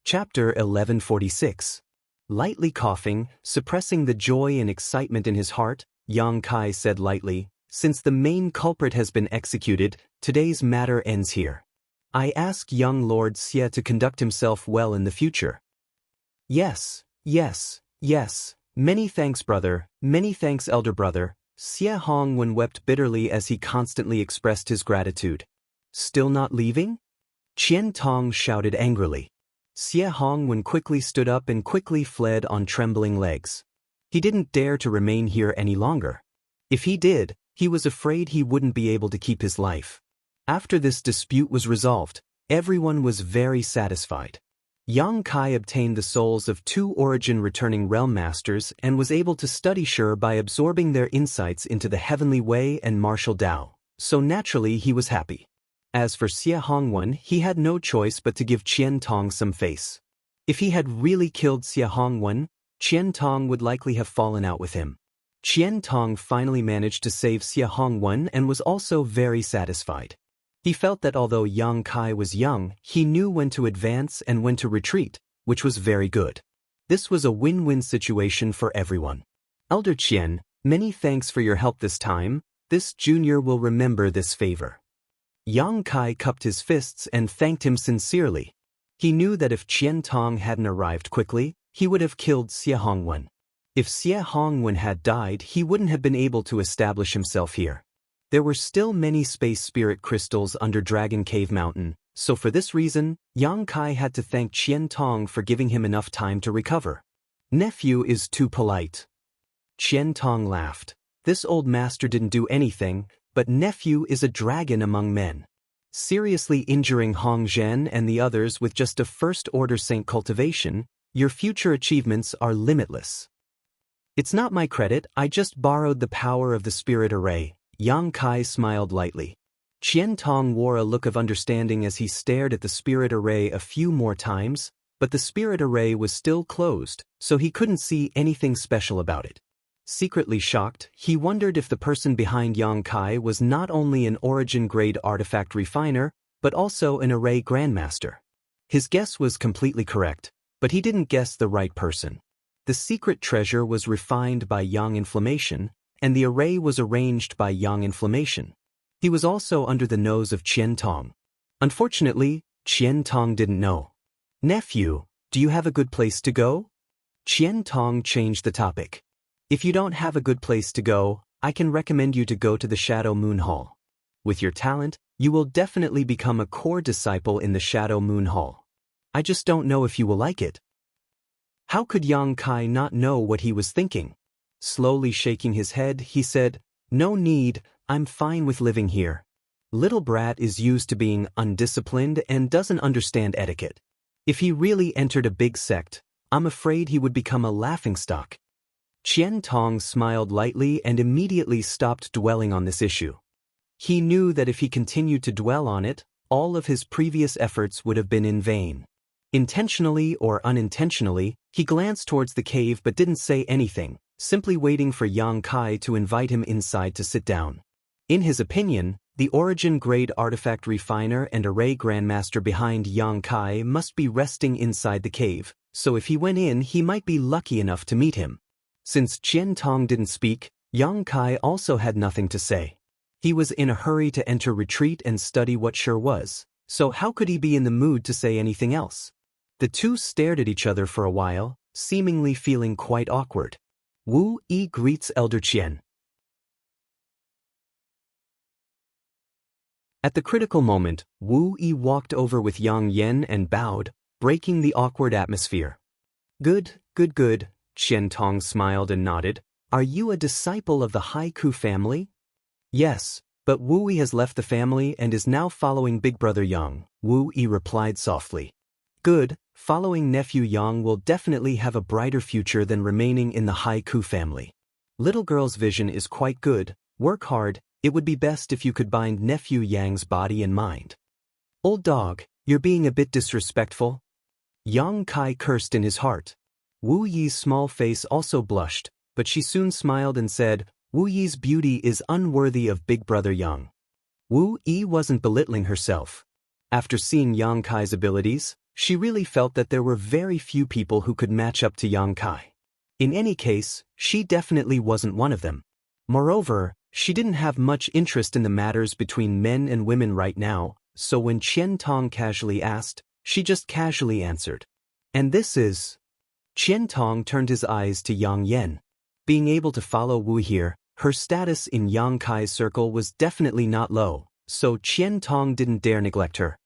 Chapter 1146. Lightly coughing, suppressing the joy and excitement in his heart, Yang Kai said lightly, "Since the main culprit has been executed, today's matter ends here. I ask young Lord Xie to conduct himself well in the future." "Yes, yes, yes. Many thanks, brother, many thanks, elder brother," Xie Hongwen wept bitterly as he constantly expressed his gratitude. "Still not leaving?" Qian Tong shouted angrily. Xie Hongwen quickly stood up and quickly fled on trembling legs. He didn't dare to remain here any longer. If he did, he was afraid he wouldn't be able to keep his life. After this dispute was resolved, everyone was very satisfied. Yang Kai obtained the souls of two origin-returning realm masters and was able to study Shi by absorbing their insights into the heavenly way and martial Tao, so naturally he was happy. As for Xie Hongwen, he had no choice but to give Qian Tong some face. If he had really killed Xie Hongwen, Qian Tong would likely have fallen out with him. Qian Tong finally managed to save Xie Hongwen and was also very satisfied. He felt that although Yang Kai was young, he knew when to advance and when to retreat, which was very good. This was a win-win situation for everyone. "Elder Qian, many thanks for your help this time. This junior will remember this favor." Yang Kai cupped his fists and thanked him sincerely. He knew that if Qian Tong hadn't arrived quickly, he would have killed Xie Hongwen. If Xie Hongwen had died, he wouldn't have been able to establish himself here. There were still many space spirit crystals under Dragon Cave Mountain, so for this reason, Yang Kai had to thank Qian Tong for giving him enough time to recover. "Nephew is too polite." Qian Tong laughed. This old master didn't do anything, but nephew is a dragon among men. Seriously injuring Hong Zhen and the others with just a first-order saint cultivation, your future achievements are limitless. "It's not my credit, I just borrowed the power of the spirit array." Yang Kai smiled lightly. Qian Tong wore a look of understanding as he stared at the spirit array a few more times, but the spirit array was still closed, so he couldn't see anything special about it. Secretly shocked, he wondered if the person behind Yang Kai was not only an origin-grade artifact refiner, but also an array grandmaster. His guess was completely correct, but he didn't guess the right person. The secret treasure was refined by Yang Inflammation, and the array was arranged by Yang Inflammation. He was also under the nose of Qian Tong. Unfortunately, Qian Tong didn't know. "Nephew, do you have a good place to go?" Qian Tong changed the topic. "If you don't have a good place to go, I can recommend you to go to the Shadow Moon Hall. With your talent, you will definitely become a core disciple in the Shadow Moon Hall. I just don't know if you will like it." How could Yang Kai not know what he was thinking? Slowly shaking his head, he said, "No need, I'm fine with living here. Little brat is used to being undisciplined and doesn't understand etiquette. If he really entered a big sect, I'm afraid he would become a laughingstock." Qian Tong smiled lightly and immediately stopped dwelling on this issue. He knew that if he continued to dwell on it, all of his previous efforts would have been in vain. Intentionally or unintentionally, he glanced towards the cave but didn't say anything, simply waiting for Yang Kai to invite him inside to sit down. In his opinion, The origin grade artifact refiner and array grandmaster behind Yang Kai must be resting inside the cave, so if he went in he might be lucky enough to meet him. Since Qian Tong didn't speak, Yang Kai also had nothing to say. He was in a hurry to enter retreat and study what sure was, so how could he be in the mood to say anything else? The two stared at each other for a while, seemingly feeling quite awkward. Wu Yi greets Elder Qian. At the critical moment, Wu Yi walked over with Yang Yan and bowed, breaking the awkward atmosphere. Good, good, good, Qian Tong smiled and nodded. Are you a disciple of the Haiku family? Yes, but Wu Yi has left the family and is now following Big Brother Yang, Wu Yi replied softly. Good, following nephew Yang will definitely have a brighter future than remaining in the Haiku family. Little girl's vision is quite good, work hard. It would be best if you could bind nephew Yang's body and mind. Old dog, you're being a bit disrespectful. Yang Kai cursed in his heart. Wu Yi's small face also blushed, but she soon smiled and said, Wu Yi's beauty is unworthy of Big Brother Yang. Wu Yi wasn't belittling herself. After seeing Yang Kai's abilities, she really felt that there were very few people who could match up to Yang Kai. In any case, she definitely wasn't one of them. Moreover, she didn't have much interest in the matters between men and women right now, so when Qian Tong casually asked, she just casually answered. And this is... Qian Tong turned his eyes to Yang Yan. Being able to follow Wu here, her status in Yang Kai's circle was definitely not low, so Qian Tong didn't dare neglect her.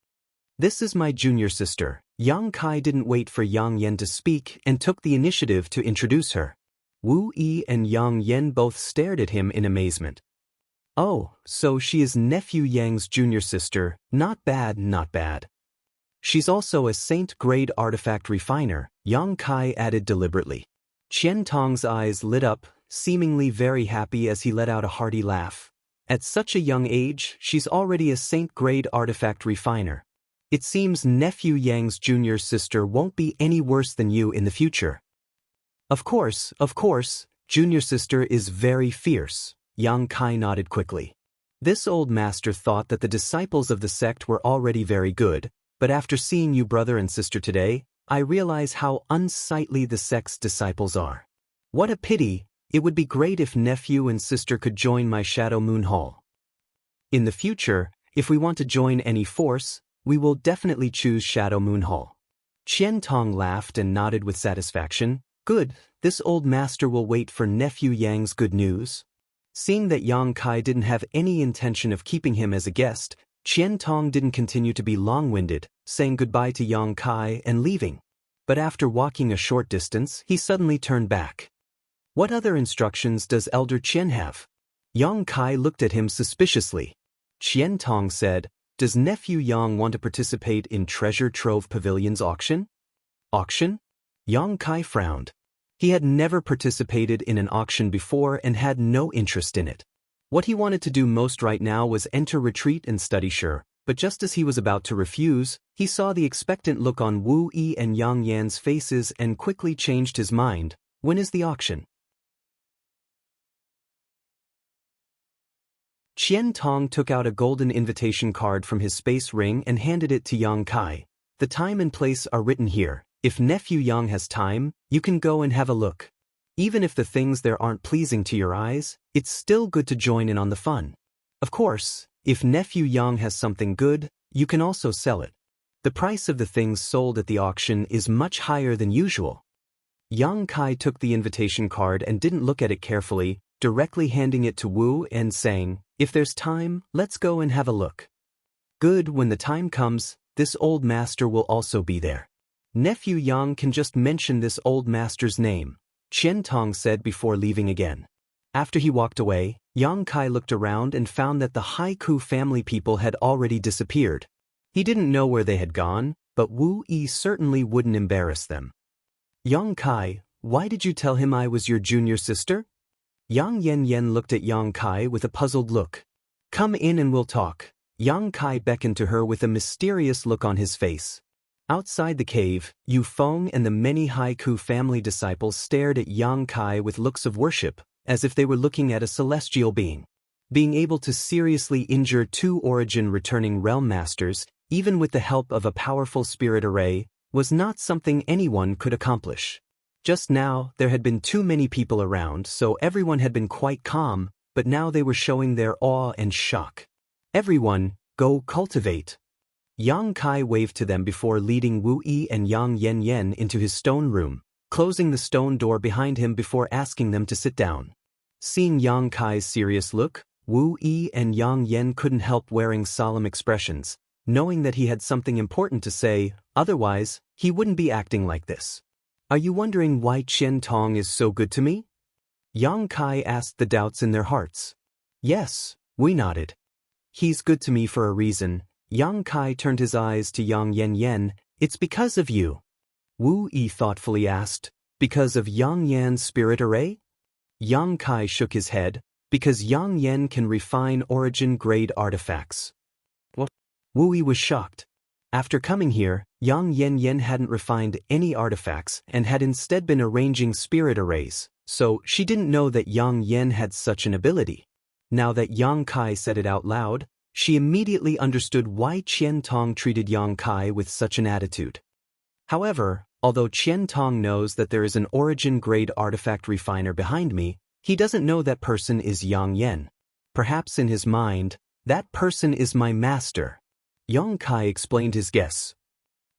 This is my junior sister. Yang Kai didn't wait for Yang Yan to speak and took the initiative to introduce her. Wu Yi and Yang Yan both stared at him in amazement. Oh, so she is nephew Yang's junior sister, not bad, not bad. She's also a saint-grade artifact refiner, Yang Kai added deliberately. Qian Tong's eyes lit up, seemingly very happy as he let out a hearty laugh. At such a young age, she's already a saint-grade artifact refiner. It seems nephew Yang's junior sister won't be any worse than you in the future. Of course, junior sister is very fierce, Yang Kai nodded quickly. This old master thought that the disciples of the sect were already very good, but after seeing you brother and sister today, I realize how unsightly the sect's disciples are. What a pity, it would be great if nephew and sister could join my Shadow Moon Hall. In the future, if we want to join any force, we will definitely choose Shadow Moon Hall. Qian Tong laughed and nodded with satisfaction. Good, this old master will wait for nephew Yang's good news. Seeing that Yang Kai didn't have any intention of keeping him as a guest, Qian Tong didn't continue to be long-winded, saying goodbye to Yang Kai and leaving. But after walking a short distance, he suddenly turned back. What other instructions does Elder Qian have? Yang Kai looked at him suspiciously. Qian Tong said, does nephew Yang want to participate in Treasure Trove Pavilion's auction? Auction? Yang Kai frowned. He had never participated in an auction before and had no interest in it. What he wanted to do most right now was enter retreat and study sure, but just as he was about to refuse, he saw the expectant look on Wu Yi and Yang Yan's faces and quickly changed his mind. When is the auction? Qian Tong took out a golden invitation card from his space ring and handed it to Yang Kai. The time and place are written here. If nephew Yang has time, you can go and have a look. Even if the things there aren't pleasing to your eyes, it's still good to join in on the fun. Of course, if nephew Yang has something good, you can also sell it. The price of the things sold at the auction is much higher than usual. Yang Kai took the invitation card and didn't look at it carefully, directly handing it to Wu and saying, if there's time, let's go and have a look. Good, when the time comes, this old master will also be there. Nephew Yang can just mention this old master's name, Qian Tong said before leaving again. After he walked away, Yang Kai looked around and found that the Haiku family people had already disappeared. He didn't know where they had gone, but Wu Yi certainly wouldn't embarrass them. Yang Kai, why did you tell him I was your junior sister? Yang Yan looked at Yang Kai with a puzzled look. Come in and we'll talk. Yang Kai beckoned to her with a mysterious look on his face. Outside the cave, Yu Feng and the many Haiku family disciples stared at Yang Kai with looks of worship, as if they were looking at a celestial being. Being able to seriously injure two origin-returning realm masters, even with the help of a powerful spirit array, was not something anyone could accomplish. Just now, there had been too many people around, so everyone had been quite calm, but now they were showing their awe and shock. Everyone, go cultivate. Yang Kai waved to them before leading Wu Yi and Yang Yen Yen into his stone room, closing the stone door behind him before asking them to sit down. Seeing Yang Kai's serious look, Wu Yi and Yang Yen couldn't help wearing solemn expressions, knowing that he had something important to say, otherwise, he wouldn't be acting like this. Are you wondering why Qian Tong is so good to me? Yang Kai asked the doubts in their hearts. Yes, we nodded. He's good to me for a reason. Yang Kai turned his eyes to Yang Yen Yen. It's because of you. Wu Yi thoughtfully asked, because of Yang Yan's spirit array? Yang Kai shook his head, because Yang Yen can refine origin-grade artifacts. What? Wu Yi was shocked. After coming here, Yang Yen Yen hadn't refined any artifacts and had instead been arranging spirit arrays, so she didn't know that Yang Yen had such an ability. Now that Yang Kai said it out loud, she immediately understood why Qian Tong treated Yang Kai with such an attitude. However, although Qian Tong knows that there is an origin-grade artifact refiner behind me, he doesn't know that person is Yang Yen. Perhaps in his mind, that person is my master. Yang Kai explained his guess.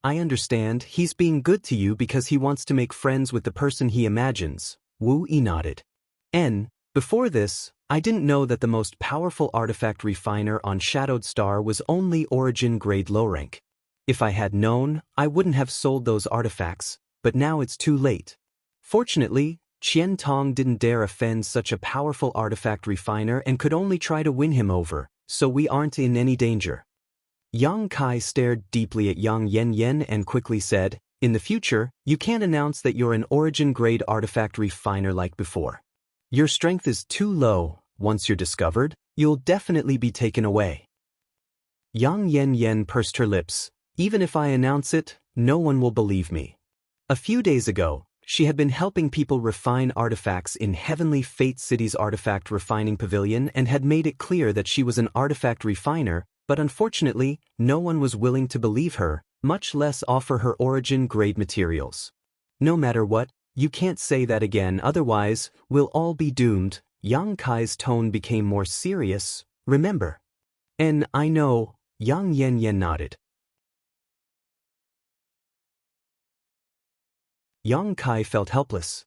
I understand, he's being good to you because he wants to make friends with the person he imagines. Wu Yi nodded. Before this, I didn't know that the most powerful artifact refiner on Shadowed Star was only origin-grade low rank. If I had known, I wouldn't have sold those artifacts, but now it's too late. Fortunately, Qian Tong didn't dare offend such a powerful artifact refiner and could only try to win him over, so we aren't in any danger. Yang Kai stared deeply at Yang Yen Yen and quickly said, in the future, you can't announce that you're an origin-grade artifact refiner like before. Your strength is too low. Once you're discovered, you'll definitely be taken away. Yang Yen Yen pursed her lips. Even if I announce it, no one will believe me. A few days ago, she had been helping people refine artifacts in Heavenly Fate City's Artifact Refining Pavilion and had made it clear that she was an artifact refiner, but unfortunately, no one was willing to believe her, much less offer her origin-grade materials. No matter what, you can't say that again, otherwise, we'll all be doomed. Yang Kai's tone became more serious. Remember. And I know, Yang Yen Yen nodded. Yang Kai felt helpless.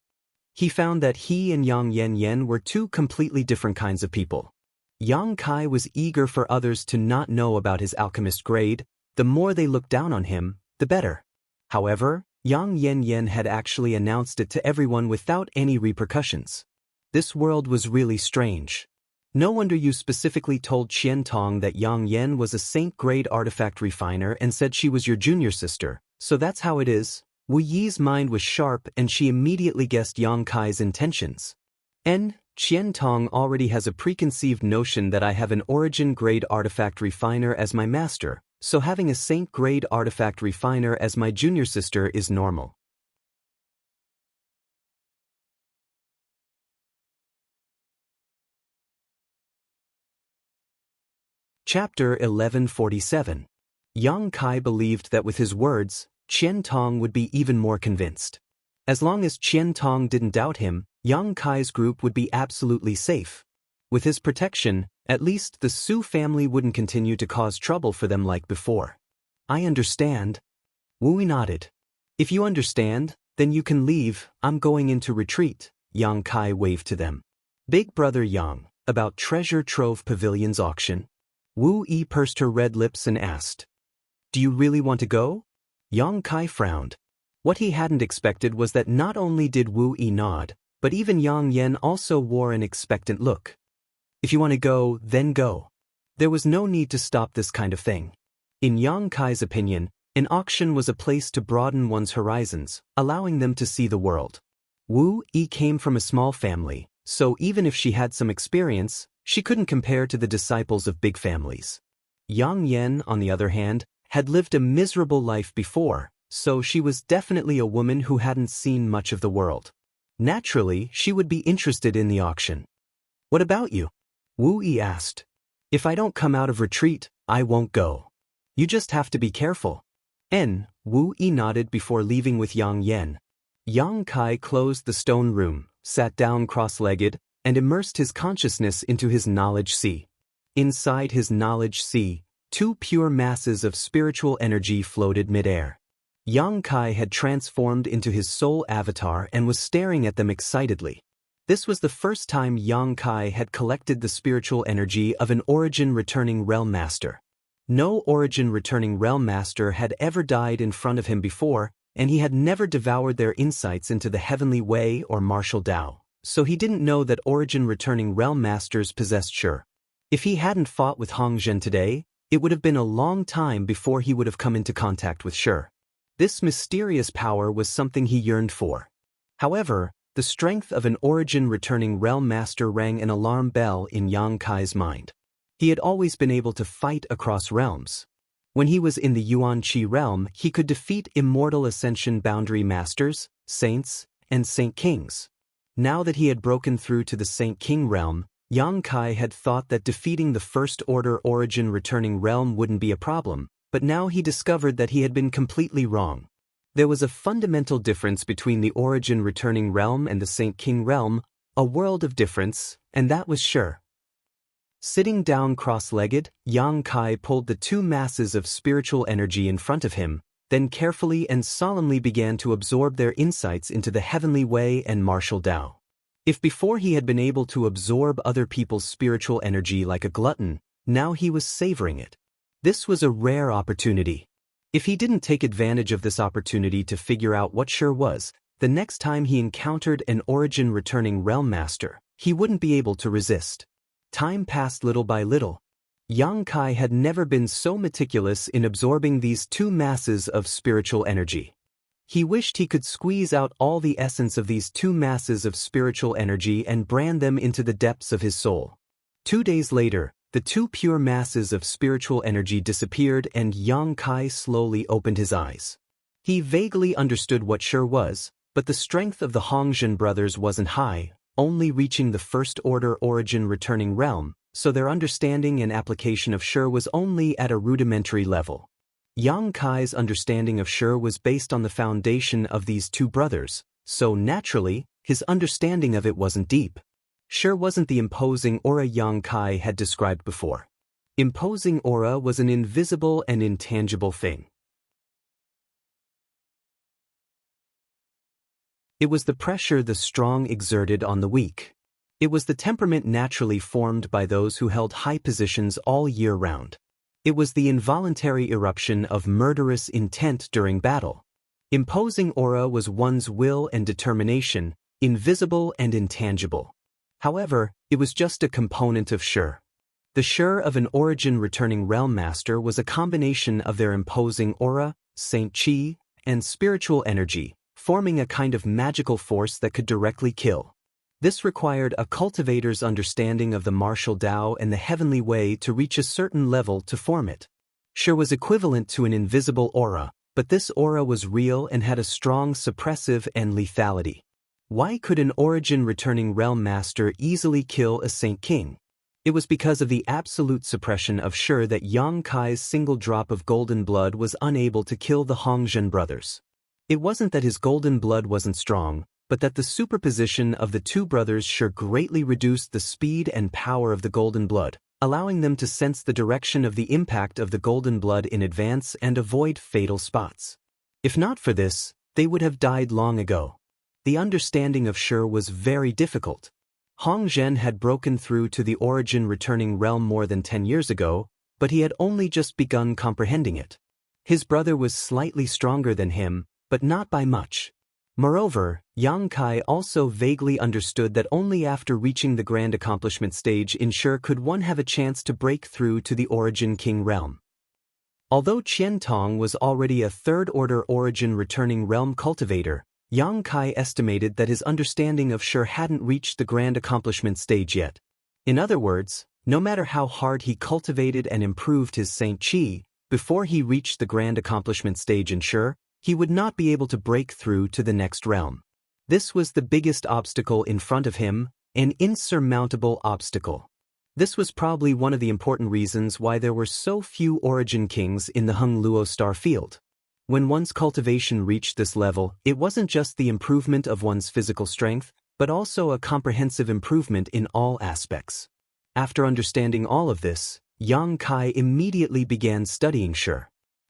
He found that he and Yang Yen Yen were two completely different kinds of people. Yang Kai was eager for others to not know about his alchemist grade. The more they looked down on him, the better. However, Yang Yen Yen had actually announced it to everyone without any repercussions. This world was really strange. No wonder you specifically told Qian Tong that Yang Yen was a saint-grade artifact refiner and said she was your junior sister, so that's how it is. Wu Yi's mind was sharp and she immediately guessed Yang Kai's intentions. Qian Tong already has a preconceived notion that I have an origin-grade artifact refiner as my master, so having a saint-grade artifact refiner as my junior sister is normal. Chapter 1147. Yang Kai believed that with his words, Qian Tong would be even more convinced. As long as Qian Tong didn't doubt him, Yang Kai's group would be absolutely safe. With his protection, at least the Su family wouldn't continue to cause trouble for them like before. I understand. Wu Yi nodded. If you understand, then you can leave. I'm going into retreat. Yang Kai waved to them. Big brother Yang, about Treasure Trove Pavilion's auction. Wu Yi pursed her red lips and asked. Do you really want to go? Yang Kai frowned. What he hadn't expected was that not only did Wu Yi nod, but even Yang Yen also wore an expectant look. If you want to go, then go. There was no need to stop this kind of thing. In Yang Kai's opinion, an auction was a place to broaden one's horizons, allowing them to see the world. Wu Yi came from a small family, so even if she had some experience, she couldn't compare to the disciples of big families. Yang Yen, on the other hand, had lived a miserable life before, so she was definitely a woman who hadn't seen much of the world. Naturally, she would be interested in the auction. What about you? Wu Yi asked. If I don't come out of retreat, I won't go. You just have to be careful. Wu Yi nodded before leaving with Yang Yan. Yang Kai closed the stone room, sat down cross-legged, and immersed his consciousness into his knowledge sea. Inside his knowledge sea, two pure masses of spiritual energy floated midair. Yang Kai had transformed into his soul avatar and was staring at them excitedly. This was the first time Yang Kai had collected the spiritual energy of an origin-returning realm master. No origin-returning realm master had ever died in front of him before, and he had never devoured their insights into the heavenly way or martial Tao, so he didn't know that origin-returning realm masters possessed Shi. If he hadn't fought with Hong Zhen today, it would have been a long time before he would have come into contact with Shi. This mysterious power was something he yearned for. However, the strength of an origin-returning realm master rang an alarm bell in Yang Kai's mind. He had always been able to fight across realms. When he was in the Yuan Qi realm, he could defeat immortal ascension boundary masters, saints, and saint kings. Now that he had broken through to the Saint King realm, Yang Kai had thought that defeating the First Order origin-returning realm wouldn't be a problem, but now he discovered that he had been completely wrong. There was a fundamental difference between the origin-returning realm and the Saint King realm, a world of difference, and that was Shi. Sitting down cross-legged, Yang Kai pulled the two masses of spiritual energy in front of him, then carefully and solemnly began to absorb their insights into the heavenly way and martial Tao. If before he had been able to absorb other people's spiritual energy like a glutton, now he was savoring it. This was a rare opportunity. If he didn't take advantage of this opportunity to figure out what Shi was, the next time he encountered an origin-returning realm master, he wouldn't be able to resist. Time passed little by little. Yang Kai had never been so meticulous in absorbing these two masses of spiritual energy. He wished he could squeeze out all the essence of these two masses of spiritual energy and brand them into the depths of his soul. 2 days later, the two pure masses of spiritual energy disappeared and Yang Kai slowly opened his eyes. He vaguely understood what Shi was, but the strength of the Hong Zhen brothers wasn't high, only reaching the First Order origin-returning realm, so their understanding and application of Shi was only at a rudimentary level. Yang Kai's understanding of Shi was based on the foundation of these two brothers, so naturally, his understanding of it wasn't deep. Shi wasn't the imposing aura Yang Kai had described before. Imposing aura was an invisible and intangible thing. It was the pressure the strong exerted on the weak. It was the temperament naturally formed by those who held high positions all year round. It was the involuntary eruption of murderous intent during battle. Imposing aura was one's will and determination, invisible and intangible. However, it was just a component of Shi. The Shi of an origin-returning realm master was a combination of their imposing aura, Saint Qi, and spiritual energy, forming a kind of magical force that could directly kill. This required a cultivator's understanding of the martial Tao and the heavenly way to reach a certain level to form it. Shi was equivalent to an invisible aura, but this aura was real and had a strong suppressive and lethality. Why could an origin-returning realm master easily kill a Saint King? It was because of the absolute suppression of Shi that Yang Kai's single drop of golden blood was unable to kill the Hong Zhen brothers. It wasn't that his golden blood wasn't strong, but that the superposition of the two brothers Shi greatly reduced the speed and power of the golden blood, allowing them to sense the direction of the impact of the golden blood in advance and avoid fatal spots. If not for this, they would have died long ago. The understanding of Shi was very difficult. Hong Zhen had broken through to the origin-returning realm more than 10 years ago, but he had only just begun comprehending it. His brother was slightly stronger than him, but not by much. Moreover, Yang Kai also vaguely understood that only after reaching the grand accomplishment stage in Shi could one have a chance to break through to the Origin King realm. Although Qian Tong was already a third-order origin-returning realm cultivator, Yang Kai estimated that his understanding of Shi hadn't reached the grand accomplishment stage yet. In other words, no matter how hard he cultivated and improved his Saint Qi, before he reached the grand accomplishment stage in Shi, he would not be able to break through to the next realm. This was the biggest obstacle in front of him, an insurmountable obstacle. This was probably one of the important reasons why there were so few origin kings in the Hung Luo star field. When one's cultivation reached this level, it wasn't just the improvement of one's physical strength, but also a comprehensive improvement in all aspects. After understanding all of this, Yang Kai immediately began studying Shi.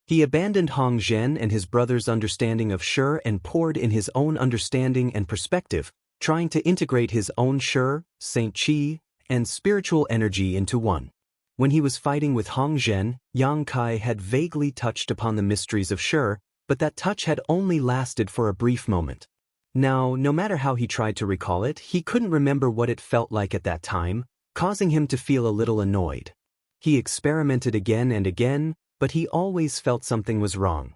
He abandoned Hong Zhen and his brother's understanding of Shi and poured in his own understanding and perspective, trying to integrate his own Shi, Saint Qi, and spiritual energy into one. When he was fighting with Hong Zhen, Yang Kai had vaguely touched upon the mysteries of Shi, but that touch had only lasted for a brief moment. Now, no matter how he tried to recall it, he couldn't remember what it felt like at that time, causing him to feel a little annoyed. He experimented again and again, but he always felt something was wrong.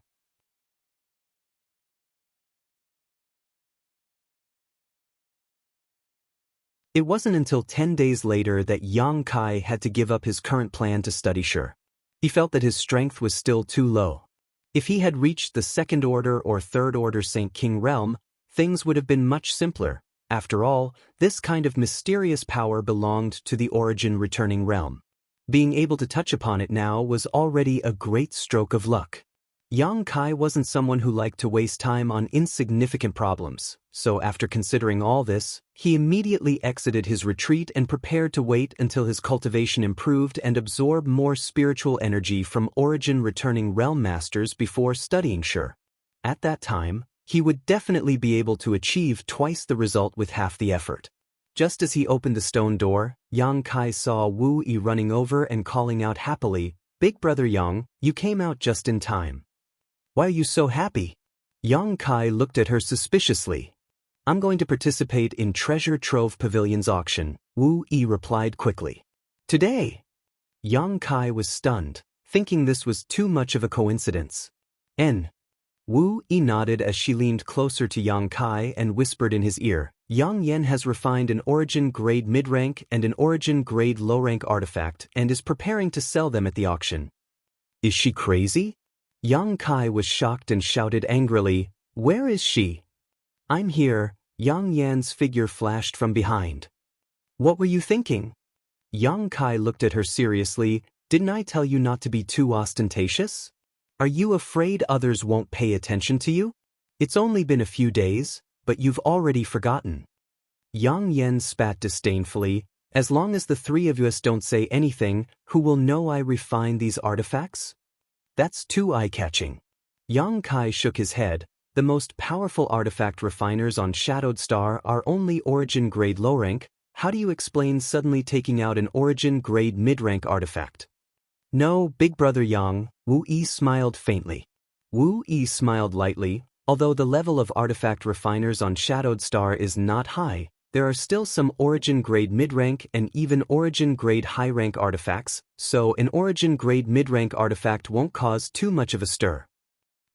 It wasn't until 10 days later that Yang Kai had to give up his current plan to study Shi. He felt that his strength was still too low. If he had reached the second order or third order Saint King realm, things would have been much simpler. After all, this kind of mysterious power belonged to the origin returning realm. Being able to touch upon it now was already a great stroke of luck. Yang Kai wasn't someone who liked to waste time on insignificant problems, so after considering all this, he immediately exited his retreat and prepared to wait until his cultivation improved and absorb more spiritual energy from origin returning realm masters before studying Shi. At that time, he would definitely be able to achieve twice the result with half the effort. Just as he opened the stone door, Yang Kai saw Wu Yi running over and calling out happily, "Big brother Yang, you came out just in time. Why are you so happy?" Yang Kai looked at her suspiciously. "I'm going to participate in Treasure Trove Pavilion's auction," Wu Yi replied quickly. "Today?" Yang Kai was stunned, thinking this was too much of a coincidence. Wu Yi nodded as she leaned closer to Yang Kai and whispered in his ear, "Yang Yan has refined an origin grade mid-rank and an origin grade low-rank artifact and is preparing to sell them at the auction." "Is she crazy?" Yang Kai was shocked and shouted angrily, "Where is she?" "I'm here," Yang Yan's figure flashed from behind. "What were you thinking?" Yang Kai looked at her seriously. "Didn't I tell you not to be too ostentatious? Are you afraid others won't pay attention to you? It's only been a few days, but you've already forgotten." Yang Yan spat disdainfully, "As long as the three of us don't say anything, who will know I refine these artifacts? That's too eye-catching." Yang Kai shook his head. "The most powerful artifact refiners on Shadowed Star are only origin grade low rank. How do you explain suddenly taking out an origin grade mid-rank artifact?" "No, big brother Yang," Wu Yi smiled faintly. Wu Yi smiled lightly. "Although the level of artifact refiners on Shadowed Star is not high, there are still some origin grade mid-rank and even origin grade high-rank artifacts, so an origin grade mid-rank artifact won't cause too much of a stir."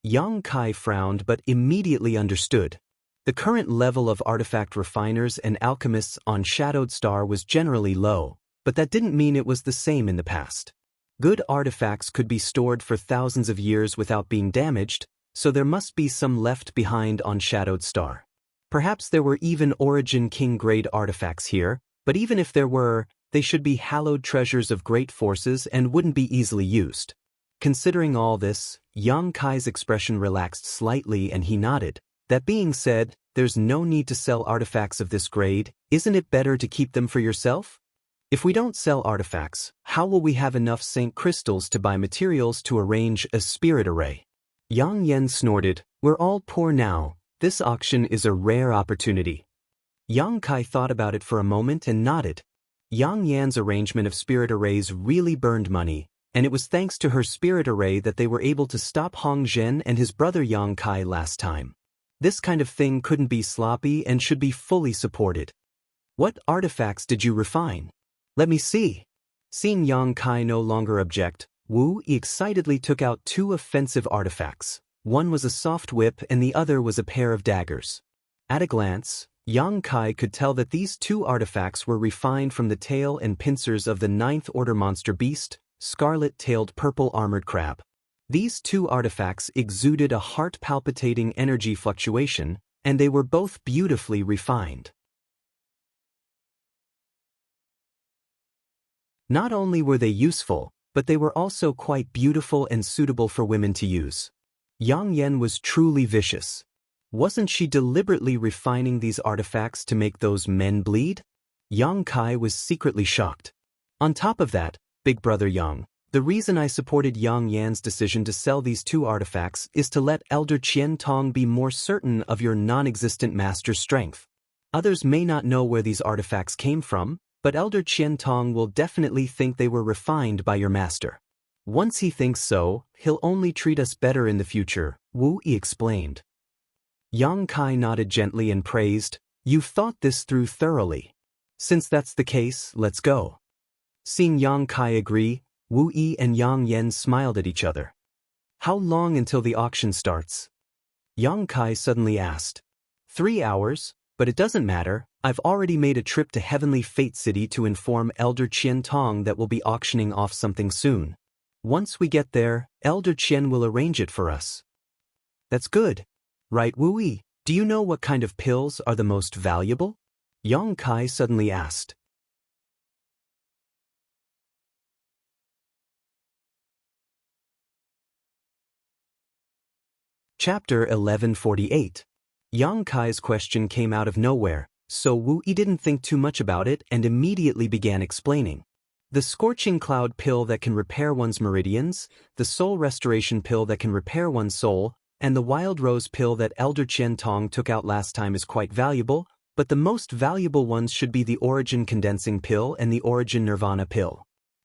Yang Kai frowned but immediately understood. The current level of artifact refiners and alchemists on Shadowed Star was generally low, but that didn't mean it was the same in the past. Good artifacts could be stored for thousands of years without being damaged, so there must be some left behind on Shadowed Star. Perhaps there were even Origin King grade artifacts here, but even if there were, they should be hallowed treasures of great forces and wouldn't be easily used. Considering all this, Yang Kai's expression relaxed slightly and he nodded. "That being said, there's no need to sell artifacts of this grade. Isn't it better to keep them for yourself? If we don't sell artifacts, how will we have enough Saint Crystals to buy materials to arrange a spirit array?" Yang Yan snorted, "We're all poor now. This auction is a rare opportunity." Yang Kai thought about it for a moment and nodded. Yang Yan's arrangement of spirit arrays really burned money, and it was thanks to her spirit array that they were able to stop Hong Zhen and his brother Yang Kai last time. This kind of thing couldn't be sloppy and should be fully supported. "What artifacts did you refine? Let me see." Seeing Yang Kai no longer object, Wu Yi excitedly took out two offensive artifacts. One was a soft whip and the other was a pair of daggers. At a glance, Yang Kai could tell that these two artifacts were refined from the tail and pincers of the 9th Order monster beast, Scarlet-Tailed Purple Armored Crab. These two artifacts exuded a heart-palpitating energy fluctuation, and they were both beautifully refined. Not only were they useful, but they were also quite beautiful and suitable for women to use. Yang Yan was truly vicious. Wasn't she deliberately refining these artifacts to make those men bleed? Yang Kai was secretly shocked. On top of that, Big Brother Yang, the reason I supported Yang Yan's decision to sell these two artifacts is to let Elder Qian Tong be more certain of your non-existent master's strength. Others may not know where these artifacts came from, but Elder Qian Tong will definitely think they were refined by your master. Once he thinks so, he'll only treat us better in the future, Wu Yi explained. Yang Kai nodded gently and praised, "You've thought this through thoroughly. Since that's the case, let's go." Seeing Yang Kai agree, Wu Yi and Yang Yan smiled at each other. "How long until the auction starts?" Yang Kai suddenly asked. 3 hours, but it doesn't matter, I've already made a trip to Heavenly Fate City to inform Elder Qian Tong that we'll be auctioning off something soon. Once we get there, Elder Qian will arrange it for us. That's good. Right, Wu Yi? Do you know what kind of pills are the most valuable? Yang Kai suddenly asked. Chapter 1148. Yang Kai's question came out of nowhere, so Wu Yi didn't think too much about it and immediately began explaining. The Scorching Cloud pill that can repair one's meridians, the Soul Restoration pill that can repair one's soul, and the Wild Rose pill that Elder Qian Tong took out last time is quite valuable, but the most valuable ones should be the Origin Condensing pill and the Origin Nirvana pill.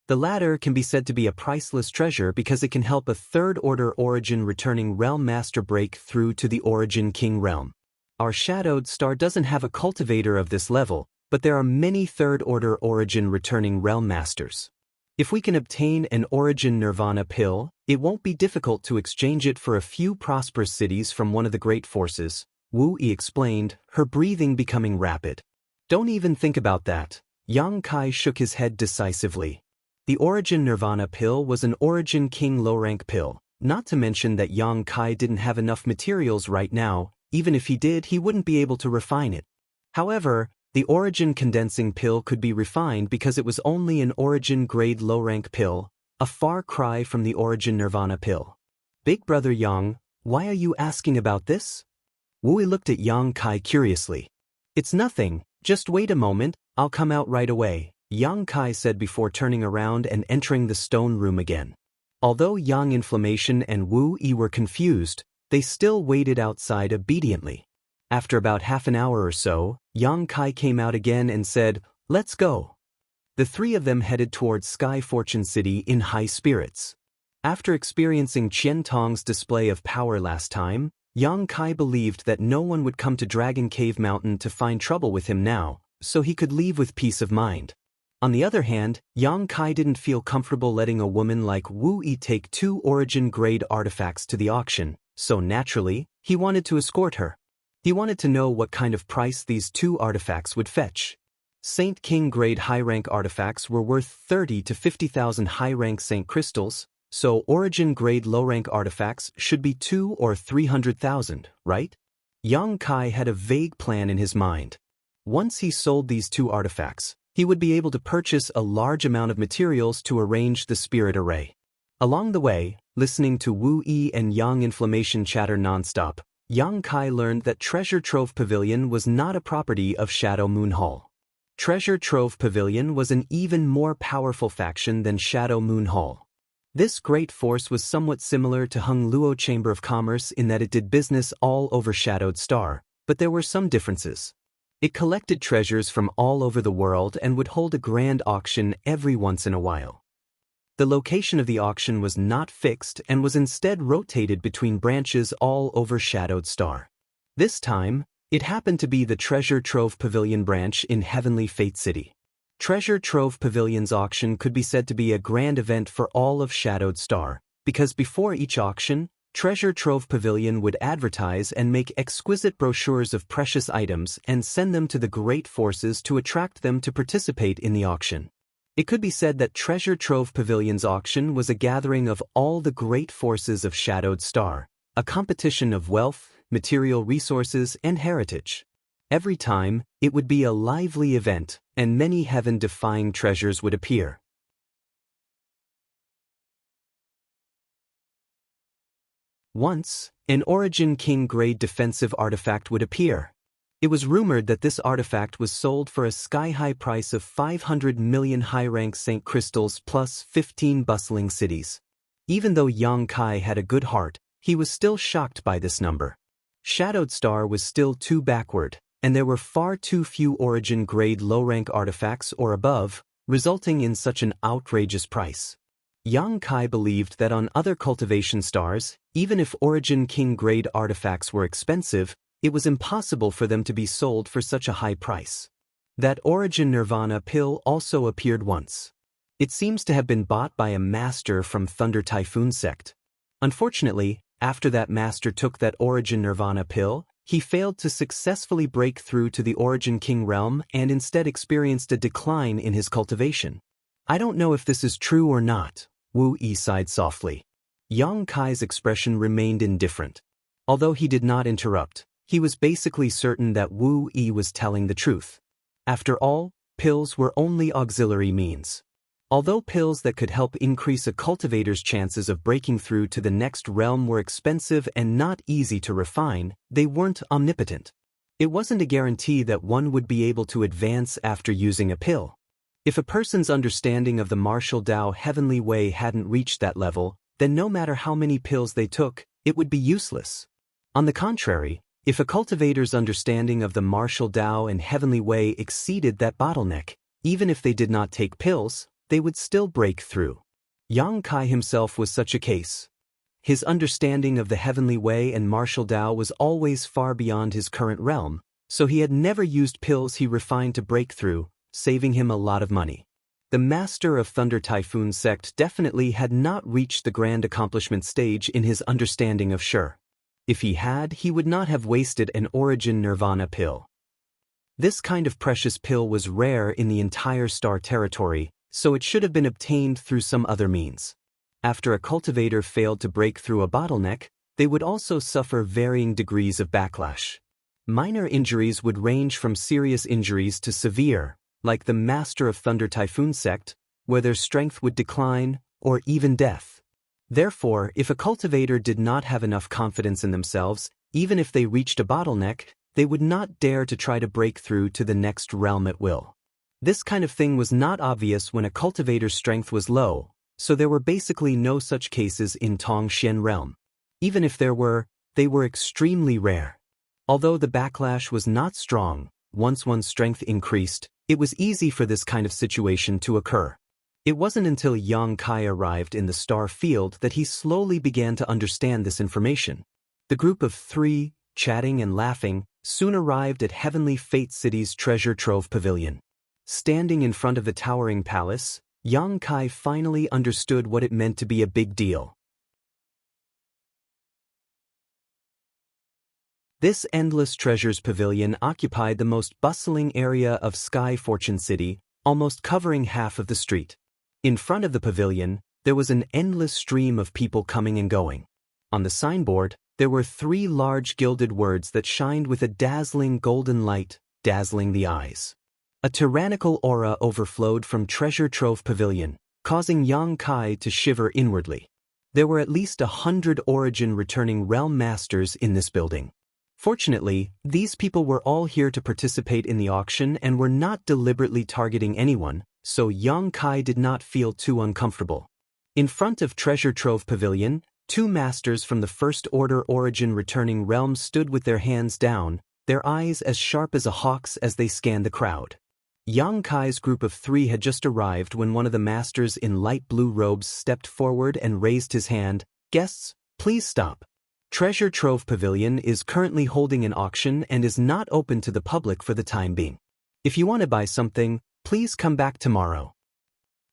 The latter can be said to be a priceless treasure because it can help a third-order Origin returning realm master break through to the Origin King realm. Our Shadowed Star doesn't have a cultivator of this level, but there are many third-order Origin returning realm masters. If we can obtain an Origin Nirvana pill, it won't be difficult to exchange it for a few prosperous cities from one of the great forces, Wu Yi explained, her breathing becoming rapid. Don't even think about that. Yang Kai shook his head decisively. The Origin Nirvana pill was an Origin King low-rank pill, not to mention that Yang Kai didn't have enough materials right now, even if he did he wouldn't be able to refine it. However, the Origin Condensing pill could be refined because it was only an Origin grade low-rank pill, a far cry from the Origin Nirvana pill. Big Brother Yang, why are you asking about this? Wu Yi looked at Yang Kai curiously. It's nothing, just wait a moment, I'll come out right away, Yang Kai said before turning around and entering the stone room again. Although Yang Inflammation and Wu Yi were confused, they still waited outside obediently. After about half an hour or so, Yang Kai came out again and said, "Let's go." The three of them headed towards Sky Fortune City in high spirits. After experiencing Qian Tong's display of power last time, Yang Kai believed that no one would come to Dragon Cave Mountain to find trouble with him now, so he could leave with peace of mind. On the other hand, Yang Kai didn't feel comfortable letting a woman like Wu Yi take 2 Origin-grade artifacts to the auction, so naturally, he wanted to escort her. He wanted to know what kind of price these 2 artifacts would fetch. Saint King grade high-rank artifacts were worth 30 to 50,000 high-rank Saint crystals, so Origin grade low-rank artifacts should be 2 or 300,000, right? Yang Kai had a vague plan in his mind. Once he sold these 2 artifacts, he would be able to purchase a large amount of materials to arrange the spirit array. Along the way, listening to Wu Yi and Yang Inflammation chatter nonstop, Yang Kai learned that Treasure Trove Pavilion was not a property of Shadow Moon Hall. Treasure Trove Pavilion was an even more powerful faction than Shadow Moon Hall. This great force was somewhat similar to Hung Luo Chamber of Commerce in that it did business all over Shadowed Star, but there were some differences. It collected treasures from all over the world and would hold a grand auction every once in a while. The location of the auction was not fixed and was instead rotated between branches all over Shadowed Star. This time, it happened to be the Treasure Trove Pavilion branch in Heavenly Fate City. Treasure Trove Pavilion's auction could be said to be a grand event for all of Shadowed Star, because before each auction, Treasure Trove Pavilion would advertise and make exquisite brochures of precious items and send them to the great forces to attract them to participate in the auction. It could be said that Treasure Trove Pavilion's auction was a gathering of all the great forces of Shadowed Star, a competition of wealth, material resources, and heritage. Every time, it would be a lively event, and many heaven-defying treasures would appear. Once, an Origin King grade defensive artifact would appear. It was rumored that this artifact was sold for a sky-high price of 500 million high-rank St. Crystals plus 15 bustling cities. Even though Yang Kai had a good heart, he was still shocked by this number. Shadowed Star was still too backward, and there were far too few Origin-grade low-rank artifacts or above, resulting in such an outrageous price. Yang Kai believed that on other cultivation stars, even if Origin King grade artifacts were expensive, it was impossible for them to be sold for such a high price. That Origin Nirvana pill also appeared once. It seems to have been bought by a master from Thunder Typhoon sect. Unfortunately, after that master took that Origin Nirvana pill, he failed to successfully break through to the Origin King realm and instead experienced a decline in his cultivation. I don't know if this is true or not, Wu Yi sighed softly. Yang Kai's expression remained indifferent. Although he did not interrupt, he was basically certain that Wu Yi was telling the truth. After all, pills were only auxiliary means. Although pills that could help increase a cultivator's chances of breaking through to the next realm were expensive and not easy to refine, they weren't omnipotent. It wasn't a guarantee that one would be able to advance after using a pill. If a person's understanding of the martial Dao heavenly way hadn't reached that level, then no matter how many pills they took, it would be useless. On the contrary, if a cultivator's understanding of the martial Dao and heavenly way exceeded that bottleneck, even if they did not take pills, they would still break through. Yang Kai himself was such a case. His understanding of the heavenly way and martial Dao was always far beyond his current realm, so he had never used pills he refined to break through, saving him a lot of money. The master of Thunder Typhoon sect definitely had not reached the grand accomplishment stage in his understanding of Sure. If he had, he would not have wasted an Origin Nirvana pill. This kind of precious pill was rare in the entire star territory, so it should have been obtained through some other means. After a cultivator failed to break through a bottleneck, they would also suffer varying degrees of backlash. Minor injuries would range from serious injuries to severe, like the master of Thunder Typhoon sect, where their strength would decline, or even death. Therefore, if a cultivator did not have enough confidence in themselves, even if they reached a bottleneck, they would not dare to try to break through to the next realm at will. This kind of thing was not obvious when a cultivator's strength was low, so there were basically no such cases in Tongxian realm. Even if there were, they were extremely rare. Although the backlash was not strong, once one's strength increased, it was easy for this kind of situation to occur. It wasn't until Yang Kai arrived in the star field that he slowly began to understand this information. The group of three, chatting and laughing, soon arrived at Heavenly Fate City's treasure trove pavilion. Standing in front of the towering palace, Yang Kai finally understood what it meant to be a big deal. This endless treasures pavilion occupied the most bustling area of Sky Fortune City, almost covering half of the street. In front of the pavilion, there was an endless stream of people coming and going. On the signboard, there were 3 large gilded words that shined with a dazzling golden light, dazzling the eyes. A tyrannical aura overflowed from Treasure Trove Pavilion, causing Yang Kai to shiver inwardly. There were at least 100 Origin returning realm masters in this building. Fortunately, these people were all here to participate in the auction and were not deliberately targeting anyone, so Yang Kai did not feel too uncomfortable. In front of Treasure Trove Pavilion, 2 masters from the First Order Origin returning realm stood with their hands down, their eyes as sharp as a hawk's as they scanned the crowd. Yang Kai's group of 3 had just arrived when one of the masters in light blue robes stepped forward and raised his hand. "Guests, please stop. Treasure Trove Pavilion is currently holding an auction and is not open to the public for the time being. If you want to buy something, please come back tomorrow.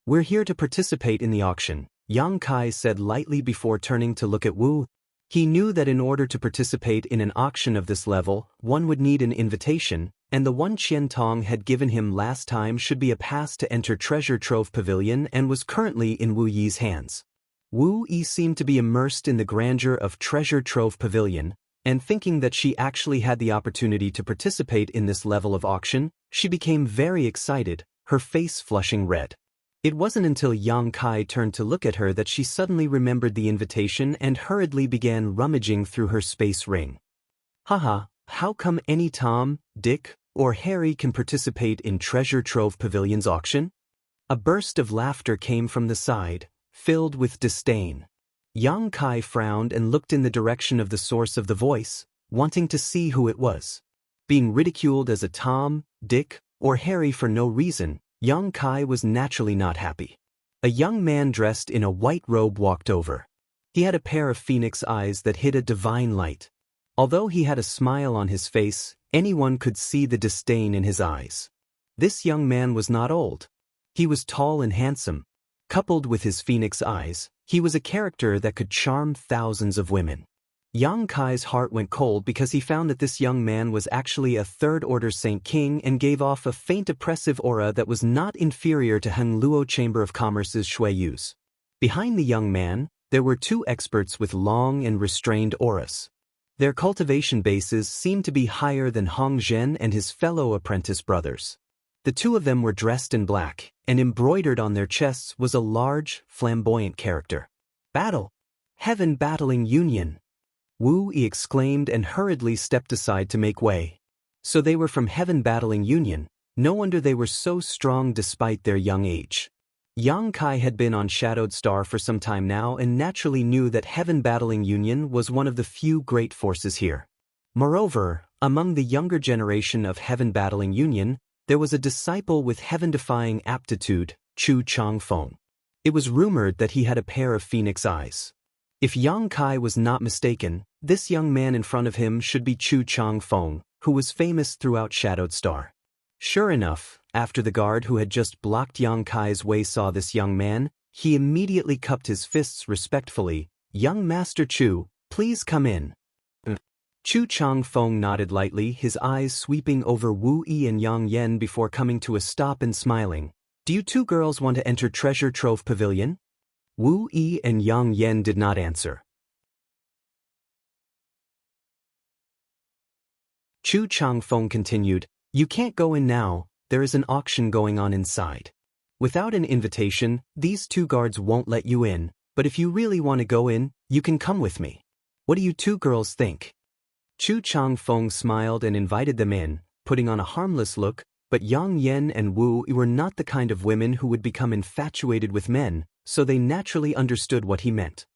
We're here to participate in the auction," Yang Kai said lightly before turning to look at Wu. He knew that in order to participate in an auction of this level, one would need an invitation, and the one Qian Tong had given him last time should be a pass to enter Treasure Trove Pavilion and was currently in Wu Yi's hands. Wu Yi seemed to be immersed in the grandeur of Treasure Trove Pavilion, and thinking that she actually had the opportunity to participate in this level of auction, she became very excited, her face flushing red. It wasn't until Yang Kai turned to look at her that she suddenly remembered the invitation and hurriedly began rummaging through her space ring. Haha, how come any Tom, Dick, or Harry can participate in Treasure Trove Pavilion's auction? A burst of laughter came from the side, filled with disdain. Yang Kai frowned and looked in the direction of the source of the voice, wanting to see who it was. Being ridiculed as a Tom, Dick, or Harry for no reason, Yang Kai was naturally not happy. A young man dressed in a white robe walked over. He had a pair of phoenix eyes that hid a divine light. Although he had a smile on his face, anyone could see the disdain in his eyes. This young man was not old. He was tall and handsome. Coupled with his phoenix eyes, he was a character that could charm thousands of women. Yang Kai's heart went cold because he found that this young man was actually a third-order Saint King and gave off a faint oppressive aura that was not inferior to Heng Luo Chamber of Commerce's Shui Yu's. Behind the young man, there were two experts with long and restrained auras. Their cultivation bases seemed to be higher than Hong Zhen and his fellow apprentice brothers. The two of them were dressed in black, and embroidered on their chests was a large, flamboyant character. Battle! Heaven Battling Union! Wu Yi exclaimed and hurriedly stepped aside to make way. So they were from Heaven Battling Union. No wonder they were so strong despite their young age. Yang Kai had been on Shadowed Star for some time now and naturally knew that Heaven Battling Union was one of the few great forces here. Moreover, among the younger generation of Heaven Battling Union, there was a disciple with heaven-defying aptitude, Chu Changfeng. It was rumored that he had a pair of phoenix eyes. If Yang Kai was not mistaken, this young man in front of him should be Chu Changfeng, who was famous throughout Shadowed Star. Sure enough, after the guard who had just blocked Yang Kai's way saw this young man, he immediately cupped his fists respectfully. "Young Master Chu, please come in." Chu Changfeng nodded lightly, his eyes sweeping over Wu Yi and Yang Yen before coming to a stop and smiling. "Do you two girls want to enter Treasure Trove Pavilion?" Wu Yi and Yang Yen did not answer. Chu Changfeng continued, "You can't go in now, there is an auction going on inside. Without an invitation, these two guards won't let you in, but if you really want to go in, you can come with me. What do you two girls think?" Chu Changfeng smiled and invited them in, putting on a harmless look, but Yang Yen and Wu Yi were not the kind of women who would become infatuated with men, so they naturally understood what he meant.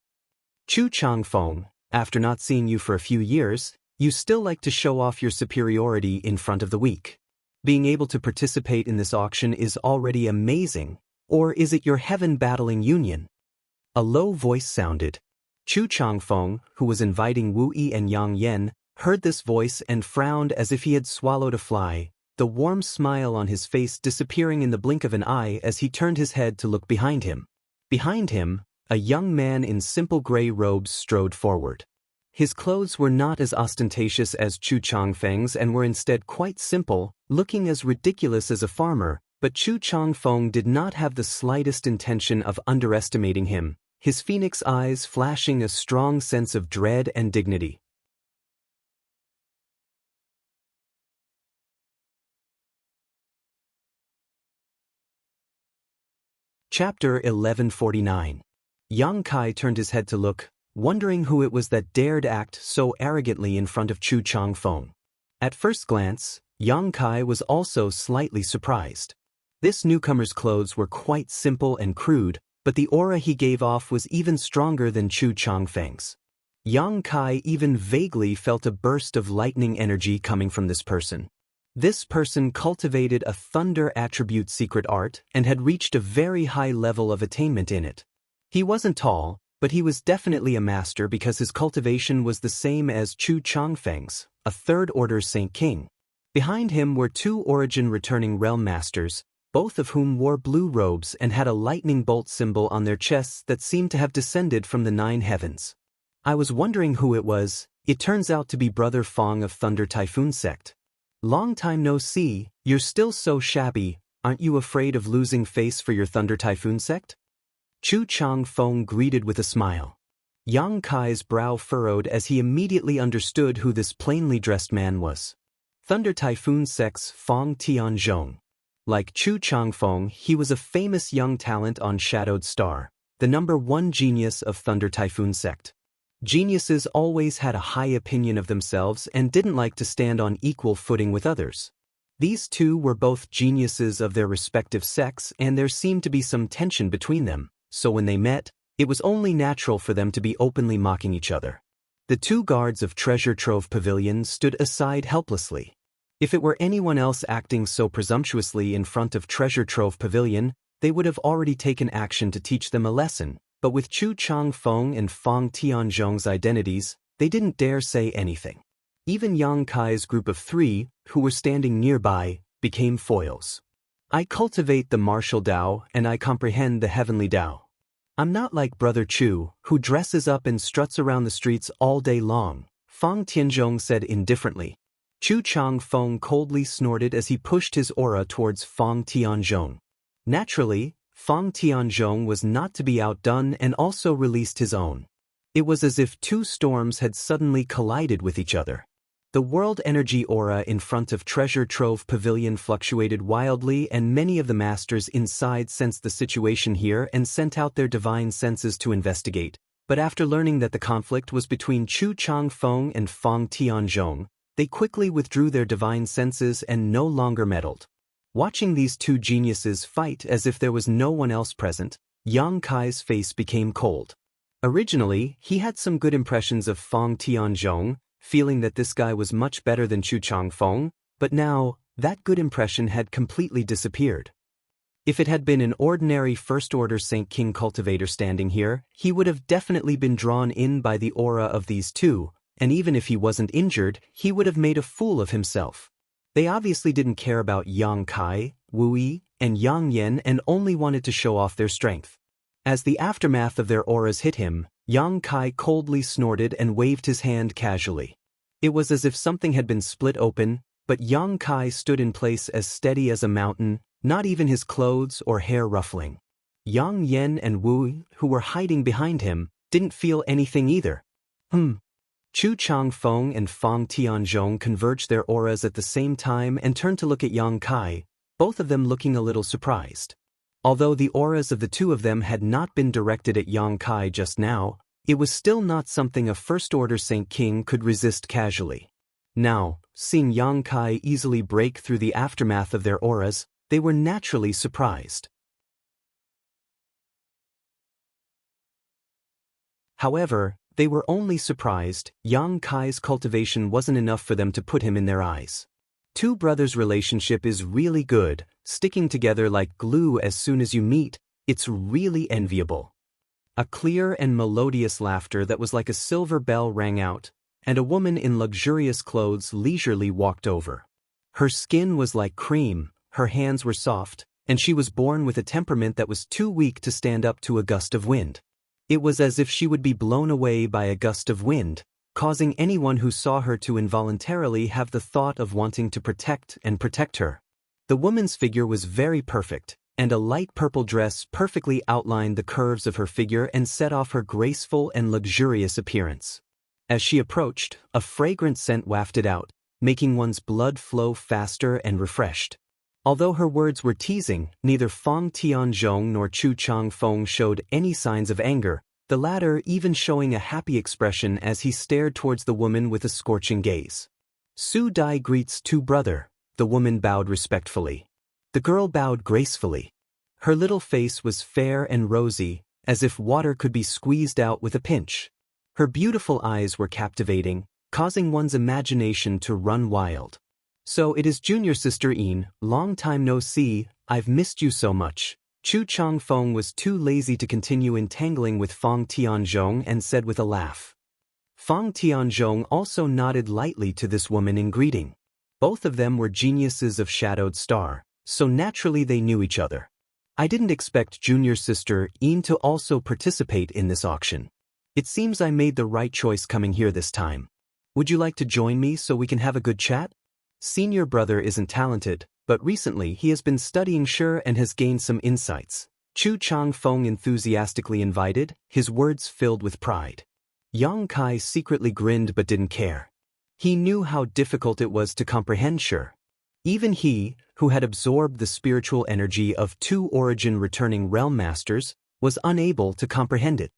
"Chu Changfeng, after not seeing you for a few years, you still like to show off your superiority in front of the weak. Being able to participate in this auction is already amazing, or is it your Heaven Battling Union?" A low voice sounded. Chu Changfeng, who was inviting Wu Yi and Yang Yen, heard this voice and frowned as if he had swallowed a fly, the warm smile on his face disappearing in the blink of an eye as he turned his head to look behind him. Behind him, a young man in simple gray robes strode forward. His clothes were not as ostentatious as Chu Changfeng's and were instead quite simple, looking as ridiculous as a farmer, but Chu Changfeng did not have the slightest intention of underestimating him, his phoenix eyes flashing a strong sense of dread and dignity. Chapter 1149. Yang Kai turned his head to look, wondering who it was that dared act so arrogantly in front of Chu Changfeng. At first glance, Yang Kai was also slightly surprised. This newcomer's clothes were quite simple and crude, but the aura he gave off was even stronger than Chu Changfeng's. Yang Kai even vaguely felt a burst of lightning energy coming from this person. This person cultivated a thunder attribute secret art and had reached a very high level of attainment in it. He wasn't tall, but he was definitely a master because his cultivation was the same as Chu Changfeng's, a third-order Saint King. Behind him were two origin-returning realm masters, both of whom wore blue robes and had a lightning bolt symbol on their chests that seemed to have descended from the 9 heavens. I was wondering who it was. It turns out to be Brother Fong of Thunder Typhoon Sect. "Long time no see, you're still so shabby, aren't you afraid of losing face for your Thunder Typhoon Sect?" Chu Changfeng greeted with a smile. Yang Kai's brow furrowed as he immediately understood who this plainly dressed man was. Thunder Typhoon Sect's Fong Tianzhong. Like Chu Changfeng, he was a famous young talent on Shadowed Star, the #1 genius of Thunder Typhoon sect. Geniuses always had a high opinion of themselves and didn't like to stand on equal footing with others. These two were both geniuses of their respective sects, and there seemed to be some tension between them, so when they met, it was only natural for them to be openly mocking each other. The two guards of Treasure Trove Pavilion stood aside helplessly. If it were anyone else acting so presumptuously in front of Treasure Trove Pavilion, they would have already taken action to teach them a lesson, but with Chu Changfeng and Fang Tianzhong's identities, they didn't dare say anything. Even Yang Kai's group of 3, who were standing nearby, became foils. I cultivate the martial Tao and I comprehend the heavenly Tao. I'm not like Brother Chu, who dresses up and struts around the streets all day long, Fang Tianzhong said indifferently. Chu Changfeng coldly snorted as he pushed his aura towards Fang Tianzhong. Naturally, Fang Tianzhong was not to be outdone and also released his own. It was as if two storms had suddenly collided with each other. The world energy aura in front of Treasure Trove Pavilion fluctuated wildly, and many of the masters inside sensed the situation here and sent out their divine senses to investigate. But after learning that the conflict was between Chu Changfeng and Fang Tianzhong, they quickly withdrew their divine senses and no longer meddled. Watching these two geniuses fight as if there was no one else present, Yang Kai's face became cold. Originally, he had some good impressions of Fang Tianzhong, feeling that this guy was much better than Chu Changfeng, but now, that good impression had completely disappeared. If it had been an ordinary First-Order Saint King cultivator standing here, he would have definitely been drawn in by the aura of these two, and even if he wasn't injured, he would have made a fool of himself. They obviously didn't care about Yang Kai, Wu Yi, and Yang Yan and only wanted to show off their strength. As the aftermath of their auras hit him, Yang Kai coldly snorted and waved his hand casually. It was as if something had been split open, but Yang Kai stood in place as steady as a mountain, not even his clothes or hair ruffling. Yang Yan and Wu, who were hiding behind him, didn't feel anything either. Chu Changfeng and Fang Tianzhong converged their auras at the same time and turned to look at Yang Kai, both of them looking a little surprised. Although the auras of the two of them had not been directed at Yang Kai just now, it was still not something a First-Order Saint King could resist casually. Now, seeing Yang Kai easily break through the aftermath of their auras, they were naturally surprised. However, they were only surprised. Yang Kai's cultivation wasn't enough for them to put him in their eyes. Two brothers' relationship is really good, sticking together like glue as soon as you meet, it's really enviable. A clear and melodious laughter that was like a silver bell rang out, and a woman in luxurious clothes leisurely walked over. Her skin was like cream, her hands were soft, and she was born with a temperament that was too weak to stand up to a gust of wind. It was as if she would be blown away by a gust of wind, causing anyone who saw her to involuntarily have the thought of wanting to protect her. The woman's figure was very perfect, and a light purple dress perfectly outlined the curves of her figure and set off her graceful and luxurious appearance. As she approached, a fragrant scent wafted out, making one's blood flow faster and refreshed. Although her words were teasing, neither Fang Tianzhong nor Chu Changfeng showed any signs of anger, the latter even showing a happy expression as he stared towards the woman with a scorching gaze. Su Dai greets to brother, the woman bowed respectfully. The girl bowed gracefully. Her little face was fair and rosy, as if water could be squeezed out with a pinch. Her beautiful eyes were captivating, causing one's imagination to run wild. So it is junior sister Yin, long time no see, I've missed you so much. Chu Changfeng was too lazy to continue entangling with Fang Tianzhong and said with a laugh. Fang Tianzhong also nodded lightly to this woman in greeting. Both of them were geniuses of Shadowed Star, so naturally they knew each other. I didn't expect junior sister Yin to also participate in this auction. It seems I made the right choice coming here this time. Would you like to join me so we can have a good chat? Senior brother isn't talented, but recently he has been studying Shi and has gained some insights. Chu Changfeng enthusiastically invited, his words filled with pride. Yang Kai secretly grinned but didn't care. He knew how difficult it was to comprehend Shi. Even he, who had absorbed the spiritual energy of two origin-returning realm masters, was unable to comprehend it.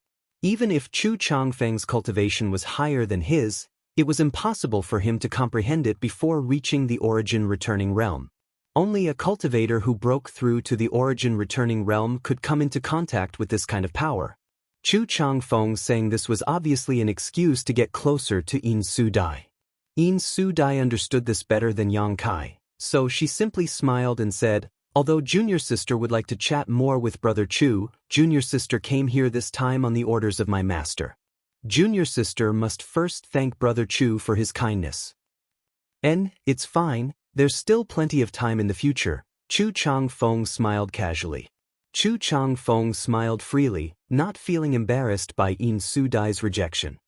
Even if Chu Changfeng's cultivation was higher than his, it was impossible for him to comprehend it before reaching the origin-returning realm. Only a cultivator who broke through to the origin-returning realm could come into contact with this kind of power. Chu Changfeng saying this was obviously an excuse to get closer to Yin Su Dai. Yin Su Dai understood this better than Yang Kai, so she simply smiled and said, "Although junior sister would like to chat more with brother Chu, junior sister came here this time on the orders of my master. Junior sister must first thank brother Chu for his kindness." It's fine, there's still plenty of time in the future." Chu Changfeng smiled casually. Chu Changfeng smiled freely, not feeling embarrassed by Yin Su Dai's rejection.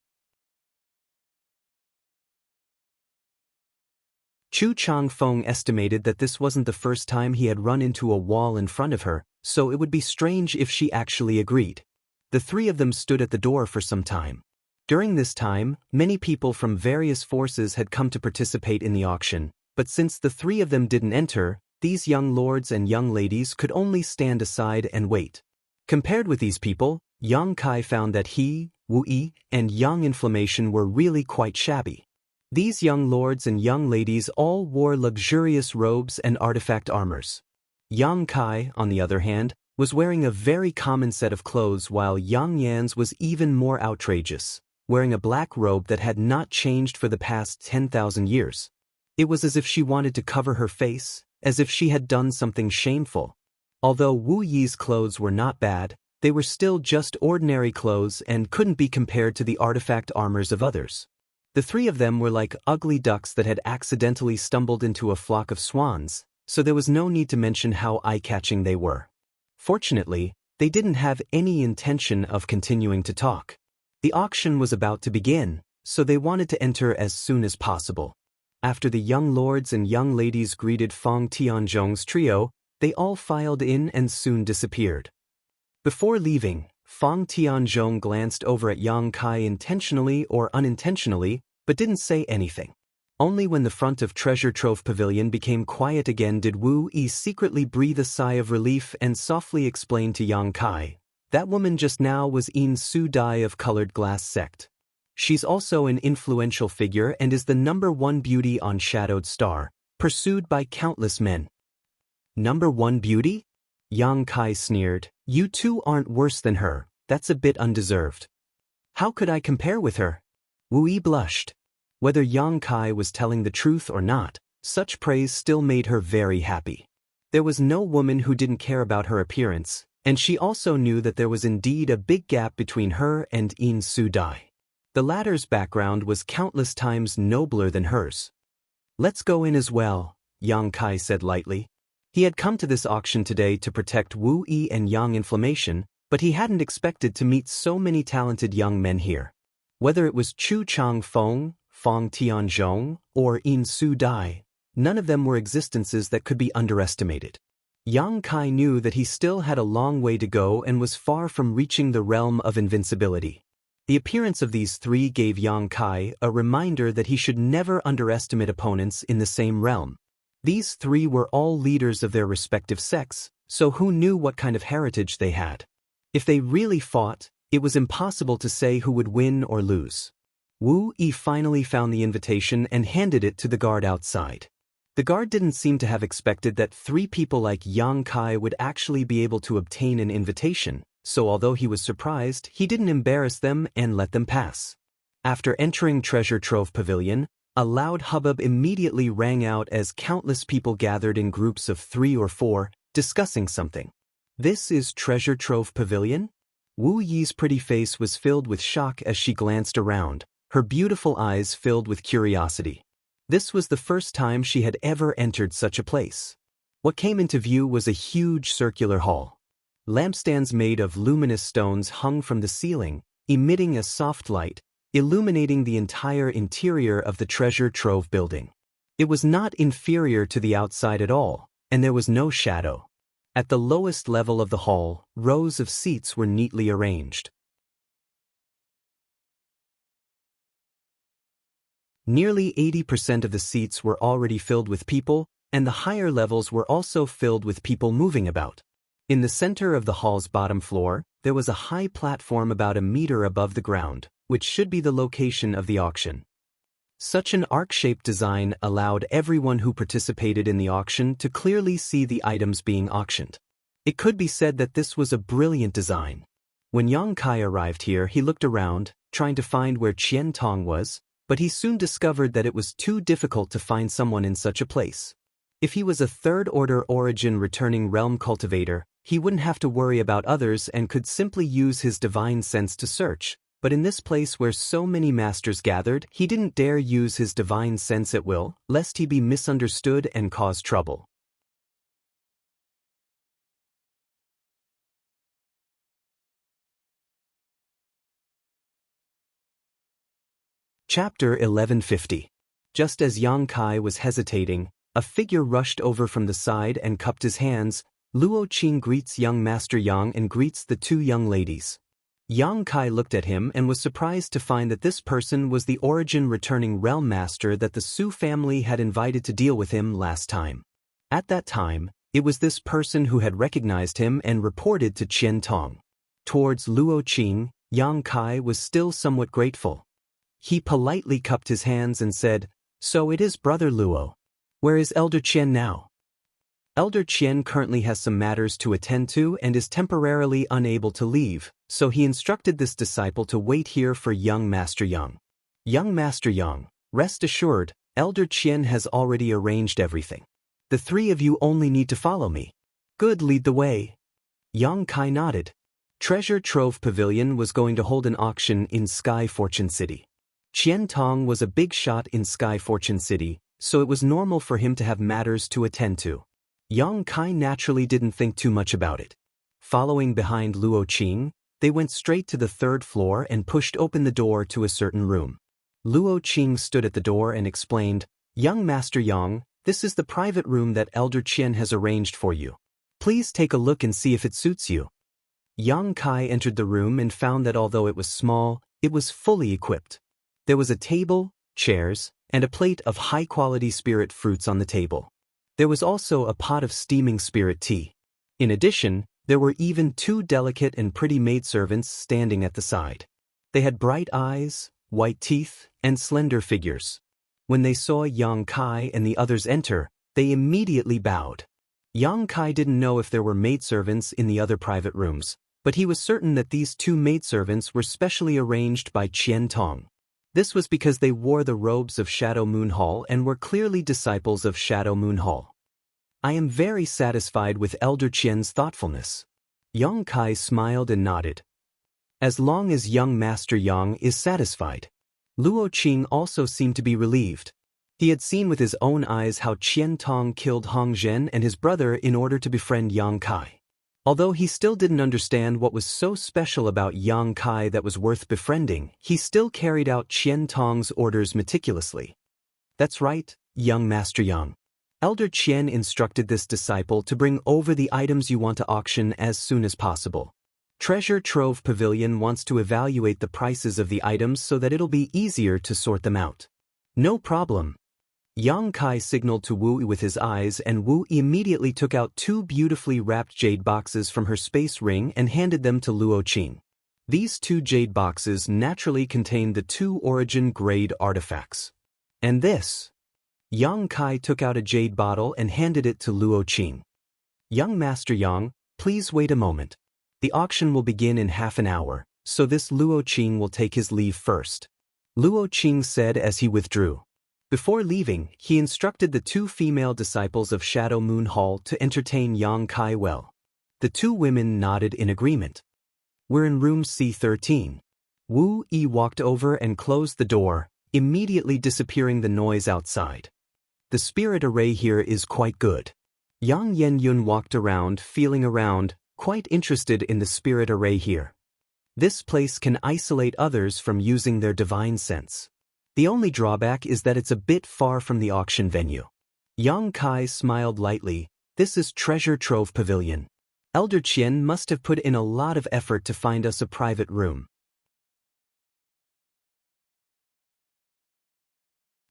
Chu Changfeng estimated that this wasn't the first time he had run into a wall in front of her, so it would be strange if she actually agreed. The three of them stood at the door for some time. During this time, many people from various forces had come to participate in the auction, but since the three of them didn't enter, these young lords and young ladies could only stand aside and wait. Compared with these people, Yang Kai found that he, Wu Yi, and Yang Inflammation were really quite shabby. These young lords and young ladies all wore luxurious robes and artifact armors. Yang Kai, on the other hand, was wearing a very common set of clothes, while Yang Yan's was even more outrageous, wearing a black robe that had not changed for the past 10,000 years. It was as if she wanted to cover her face, as if she had done something shameful. Although Wu Yi's clothes were not bad, they were still just ordinary clothes and couldn't be compared to the artifact armors of others. The three of them were like ugly ducks that had accidentally stumbled into a flock of swans, so there was no need to mention how eye-catching they were. Fortunately, they didn't have any intention of continuing to talk. The auction was about to begin, so they wanted to enter as soon as possible. After the young lords and young ladies greeted Fang Tianzhong's trio, they all filed in and soon disappeared. Before leaving, Fang Tianzhong glanced over at Yang Kai intentionally or unintentionally, but didn't say anything. Only when the front of Treasure Trove Pavilion became quiet again did Wu Yi secretly breathe a sigh of relief and softly explain to Yang Kai, "That woman just now was Yin Su Dai of Colored Glass Sect. She's also an influential figure and is the #1 beauty on Shadowed Star, pursued by countless men." "#1 beauty?" Yang Kai sneered. "You two aren't worse than her, that's a bit undeserved." "How could I compare with her?" Wu Yi blushed. Whether Yang Kai was telling the truth or not, such praise still made her very happy. There was no woman who didn't care about her appearance, and she also knew that there was indeed a big gap between her and Yin Su Dai. The latter's background was countless times nobler than hers. "Let's go in as well," Yang Kai said lightly. He had come to this auction today to protect Wu Yi and Yang Inflammation, but he hadn't expected to meet so many talented young men here. Whether it was Chu Changfeng, Fang Tianzhong, or Yin Su Dai, none of them were existences that could be underestimated. Yang Kai knew that he still had a long way to go and was far from reaching the realm of invincibility. The appearance of these three gave Yang Kai a reminder that he should never underestimate opponents in the same realm. These three were all leaders of their respective sects, so who knew what kind of heritage they had? If they really fought, it was impossible to say who would win or lose. Wu Yi finally found the invitation and handed it to the guard outside. The guard didn't seem to have expected that three people like Yang Kai would actually be able to obtain an invitation, so although he was surprised, he didn't embarrass them and let them pass. After entering Treasure Trove Pavilion, a loud hubbub immediately rang out as countless people gathered in groups of 3 or 4, discussing something. "This is Treasure Trove Pavilion?" Wu Yi's pretty face was filled with shock as she glanced around, her beautiful eyes filled with curiosity. This was the first time she had ever entered such a place. What came into view was a huge circular hall. Lampstands made of luminous stones hung from the ceiling, emitting a soft light, illuminating the entire interior of the Treasure Trove building. It was not inferior to the outside at all, and there was no shadow. At the lowest level of the hall, rows of seats were neatly arranged. Nearly 80% of the seats were already filled with people, and the higher levels were also filled with people moving about. In the center of the hall's bottom floor, there was a high platform about a meter above the ground, which should be the location of the auction. Such an arc-shaped design allowed everyone who participated in the auction to clearly see the items being auctioned. It could be said that this was a brilliant design. When Yang Kai arrived here, he looked around, trying to find where Qian Tong was, but he soon discovered that it was too difficult to find someone in such a place. If he was a third-order origin returning realm cultivator, he wouldn't have to worry about others and could simply use his divine sense to search. But in this place where so many masters gathered, he didn't dare use his divine sense at will, lest he be misunderstood and cause trouble. Chapter 1150. Just as Yang Kai was hesitating, a figure rushed over from the side and cupped his hands. Luo Qing greets young Master Yang and greets the two young ladies. Yang Kai looked at him and was surprised to find that this person was the origin returning realm master that the Su family had invited to deal with him last time. At that time, it was this person who had recognized him and reported to Qian Tong. Towards Luo Qing, Yang Kai was still somewhat grateful. He politely cupped his hands and said, "So it is Brother Luo. Where is Elder Qian now?" Elder Qian currently has some matters to attend to and is temporarily unable to leave, so he instructed this disciple to wait here for young Master Yang. Young Master Yang, rest assured, Elder Qian has already arranged everything. The three of you only need to follow me. Good, lead the way. Yang Kai nodded. Treasure Trove Pavilion was going to hold an auction in Sky Fortune City. Qian Tong was a big shot in Sky Fortune City, so it was normal for him to have matters to attend to. Yang Kai naturally didn't think too much about it. Following behind Luo Qing, they went straight to the third floor and pushed open the door to a certain room. Luo Qing stood at the door and explained, "Young Master Yang, this is the private room that Elder Qian has arranged for you. Please take a look and see if it suits you." Yang Kai entered the room and found that although it was small, it was fully equipped. There was a table, chairs, and a plate of high-quality spirit fruits on the table. There was also a pot of steaming spirit tea. In addition, there were even two delicate and pretty maidservants standing at the side. They had bright eyes, white teeth, and slender figures. When they saw Yang Kai and the others enter, they immediately bowed. Yang Kai didn't know if there were maidservants in the other private rooms, but he was certain that these two maidservants were specially arranged by Qian Tong. This was because they wore the robes of Shadow Moon Hall and were clearly disciples of Shadow Moon Hall. "I am very satisfied with Elder Qian's thoughtfulness." Yang Kai smiled and nodded. As long as young Master Yang is satisfied. Luo Qing also seemed to be relieved. He had seen with his own eyes how Qian Tong killed Hong Zhen and his brother in order to befriend Yang Kai. Although he still didn't understand what was so special about Yang Kai that was worth befriending, he still carried out Qian Tong's orders meticulously. "That's right, young Master Yang. Elder Qian instructed this disciple to bring over the items you want to auction as soon as possible. Treasure Trove Pavilion wants to evaluate the prices of the items so that it'll be easier to sort them out." "No problem." Yang Kai signaled to Wu with his eyes, and Wu immediately took out two beautifully wrapped jade boxes from her space ring and handed them to Luo Qing. These two jade boxes naturally contained the two origin grade artifacts. "And this?" Yang Kai took out a jade bottle and handed it to Luo Qing. "Young Master Yang, please wait a moment. The auction will begin in half an hour, so this Luo Qing will take his leave first," Luo Qing said as he withdrew. Before leaving, he instructed the two female disciples of Shadow Moon Hall to entertain Yang Kai well. The two women nodded in agreement. "We're in room C13. Wu Yi walked over and closed the door, immediately disappearing the noise outside. "The spirit array here is quite good." Yang Yenyun walked around, feeling around, quite interested in the spirit array here. This place can isolate others from using their divine sense. The only drawback is that it's a bit far from the auction venue. Yang Kai smiled lightly. "This is Treasure Trove Pavilion. Elder Qian must have put in a lot of effort to find us a private room."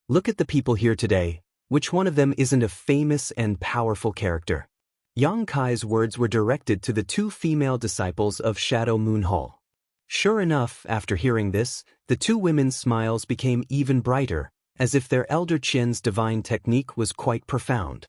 Look at the people here today. Which one of them isn't a famous and powerful character? Yang Kai's words were directed to the two female disciples of Shadow Moon Hall. Sure enough, after hearing this, the two women's smiles became even brighter, as if their elder Qian's divine technique was quite profound.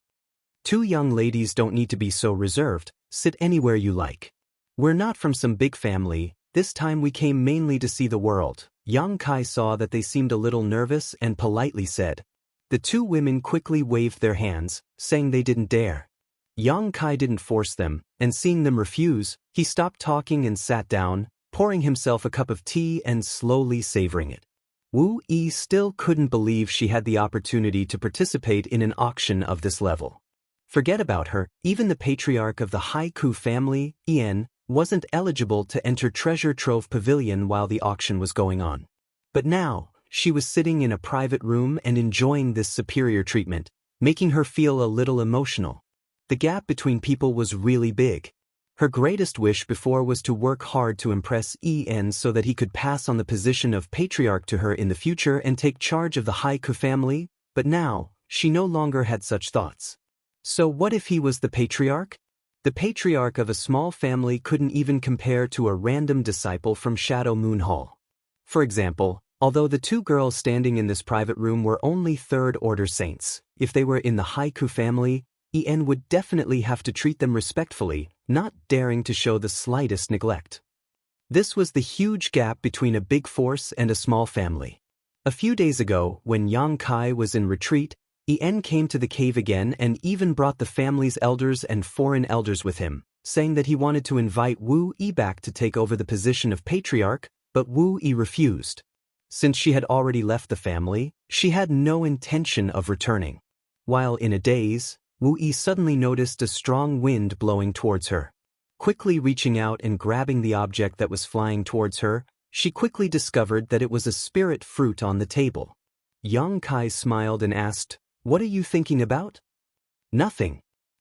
Two young ladies don't need to be so reserved, sit anywhere you like. We're not from some big family, this time we came mainly to see the world. Yang Kai saw that they seemed a little nervous and politely said. The two women quickly waved their hands, saying they didn't dare. Yang Kai didn't force them, and seeing them refuse, he stopped talking and sat down, pouring himself a cup of tea and slowly savoring it. Wu Yi still couldn't believe she had the opportunity to participate in an auction of this level. Forget about her, even the patriarch of the Haiku family, Yan, wasn't eligible to enter Treasure Trove Pavilion while the auction was going on. But now, she was sitting in a private room and enjoying this superior treatment, making her feel a little emotional. The gap between people was really big. Her greatest wish before was to work hard to impress En so that he could pass on the position of patriarch to her in the future and take charge of the Haiku family, but now, she no longer had such thoughts. So what if he was the patriarch? The patriarch of a small family couldn't even compare to a random disciple from Shadow Moon Hall. For example, although the two girls standing in this private room were only third-order saints, if they were in the Haiku family, En would definitely have to treat them respectfully, not daring to show the slightest neglect. This was the huge gap between a big force and a small family. A few days ago, when Yang Kai was in retreat, En came to the cave again and even brought the family's elders and foreign elders with him, saying that he wanted to invite Wu Yi back to take over the position of patriarch, but Wu Yi refused. Since she had already left the family, she had no intention of returning. While in a daze, Wu Yi suddenly noticed a strong wind blowing towards her. Quickly reaching out and grabbing the object that was flying towards her, she quickly discovered that it was a spirit fruit on the table. Yang Kai smiled and asked, "What are you thinking about?" "Nothing."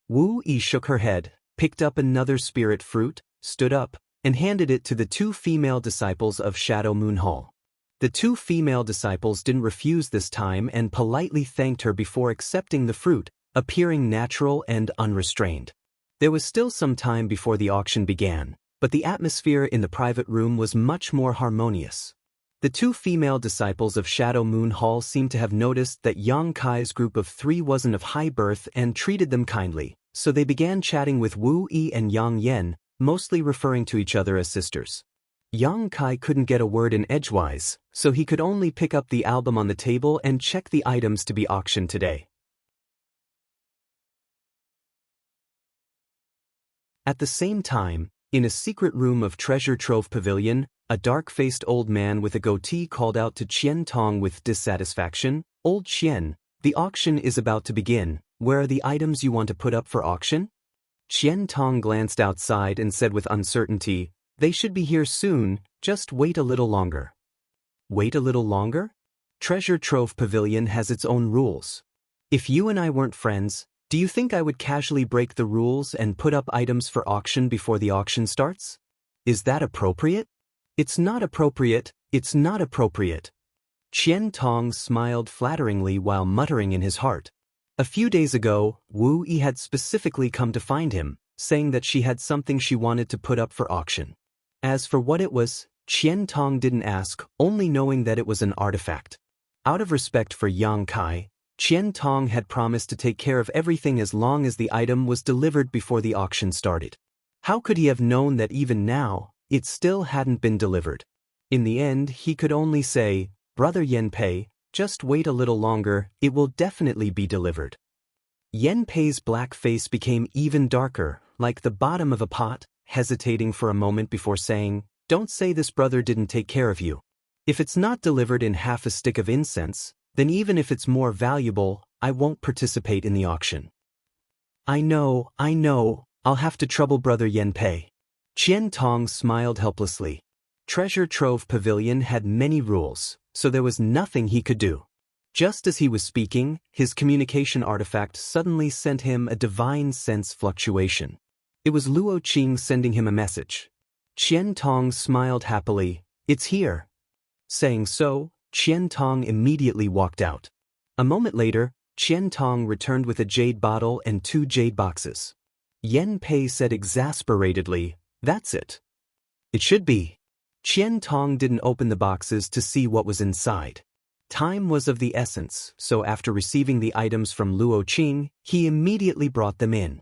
Wu Yi shook her head, picked up another spirit fruit, stood up, and handed it to the two female disciples of Shadow Moon Hall. The two female disciples didn't refuse this time and politely thanked her before accepting the fruit, appearing natural and unrestrained. There was still some time before the auction began, but the atmosphere in the private room was much more harmonious. The two female disciples of Shadow Moon Hall seemed to have noticed that Yang Kai's group of three wasn't of high birth and treated them kindly, so they began chatting with Wu Yi and Yang Yen, mostly referring to each other as sisters. Yang Kai couldn't get a word in edgewise, so he could only pick up the album on the table and check the items to be auctioned today. At the same time, in a secret room of Treasure Trove Pavilion, a dark-faced old man with a goatee called out to Qian Tong with dissatisfaction, "Old Qian, the auction is about to begin. Where are the items you want to put up for auction?" Qian Tong glanced outside and said with uncertainty, "They should be here soon, just wait a little longer." Wait a little longer? Treasure Trove Pavilion has its own rules. If you and I weren't friends, do you think I would casually break the rules and put up items for auction before the auction starts? Is that appropriate? It's not appropriate, it's not appropriate. Qian Tong smiled flatteringly while muttering in his heart. A few days ago, Wu Yi had specifically come to find him, saying that she had something she wanted to put up for auction. As for what it was, Qian Tong didn't ask, only knowing that it was an artifact. Out of respect for Yang Kai, Qian Tong had promised to take care of everything as long as the item was delivered before the auction started. How could he have known that even now, it still hadn't been delivered? In the end, he could only say, "Brother Yanpei, just wait a little longer, it will definitely be delivered." Yanpei's black face became even darker, like the bottom of a pot, hesitating for a moment before saying, "Don't say this brother didn't take care of you. If it's not delivered in half a stick of incense, then even if it's more valuable, I won't participate in the auction." I know, I'll have to trouble Brother Yanpei." Qian Tong smiled helplessly. Treasure Trove Pavilion had many rules, so there was nothing he could do. Just as he was speaking, his communication artifact suddenly sent him a divine sense fluctuation. It was Luo Qing sending him a message. Qian Tong smiled happily, "It's here." Saying so, Qian Tong immediately walked out. A moment later, Qian Tong returned with a jade bottle and 2 jade boxes. Yen Pei said exasperatedly, "That's it. It should be." Qian Tong didn't open the boxes to see what was inside. Time was of the essence, so after receiving the items from Luo Qing, he immediately brought them in.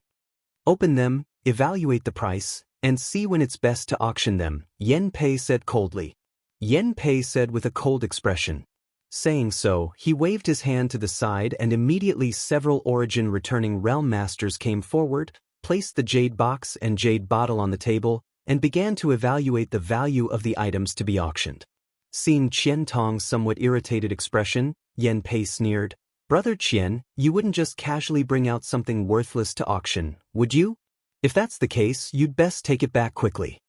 "Open them, evaluate the price, and see when it's best to auction them," Yen Pei said coldly. Yen Pei said with a cold expression. Saying so, he waved his hand to the side and immediately several origin returning realm masters came forward, placed the jade box and jade bottle on the table, and began to evaluate the value of the items to be auctioned. Seeing Qian Tong's somewhat irritated expression, Yen Pei sneered, "Brother Qian, you wouldn't just casually bring out something worthless to auction, would you? If that's the case, you'd best take it back quickly."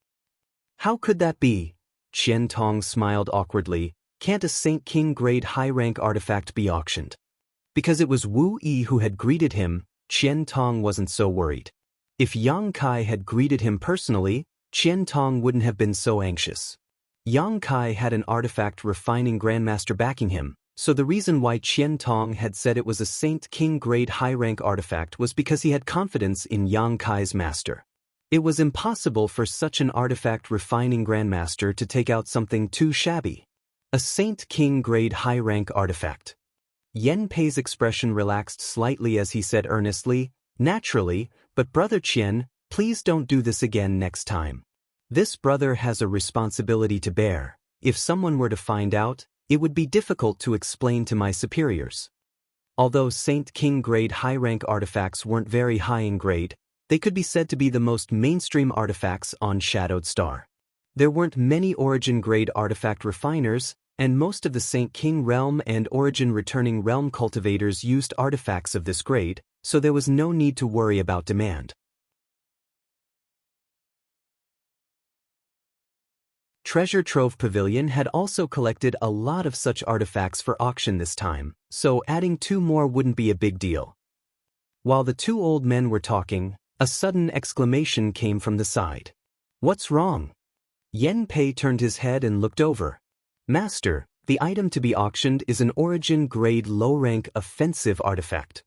"How could that be?" Qian Tong smiled awkwardly. "Can't a Saint King grade high-rank artifact be auctioned?" Because it was Wu Yi who had greeted him, Qian Tong wasn't so worried. If Yang Kai had greeted him personally, Qian Tong wouldn't have been so anxious. Yang Kai had an artifact refining grandmaster backing him, so the reason why Qian Tong had said it was a Saint King grade high-rank artifact was because he had confidence in Yang Kai's master. It was impossible for such an artifact refining grandmaster to take out something too shabby. A Saint King grade high-rank artifact. Yen Pei's expression relaxed slightly as he said earnestly, "Naturally, but Brother Qian, please don't do this again next time. This brother has a responsibility to bear. If someone were to find out, it would be difficult to explain to my superiors." Although Saint King grade high-rank artifacts weren't very high in grade, they could be said to be the most mainstream artifacts on Shadowed Star. There weren't many Origin grade artifact refiners, and most of the Saint King realm and Origin returning realm cultivators used artifacts of this grade, so there was no need to worry about demand. Treasure Trove Pavilion had also collected a lot of such artifacts for auction this time, so adding 2 more wouldn't be a big deal. While the 2 old men were talking, a sudden exclamation came from the side. "What's wrong?" Yen Pei turned his head and looked over. "Master, the item to be auctioned is an Origin grade low-rank offensive artifact."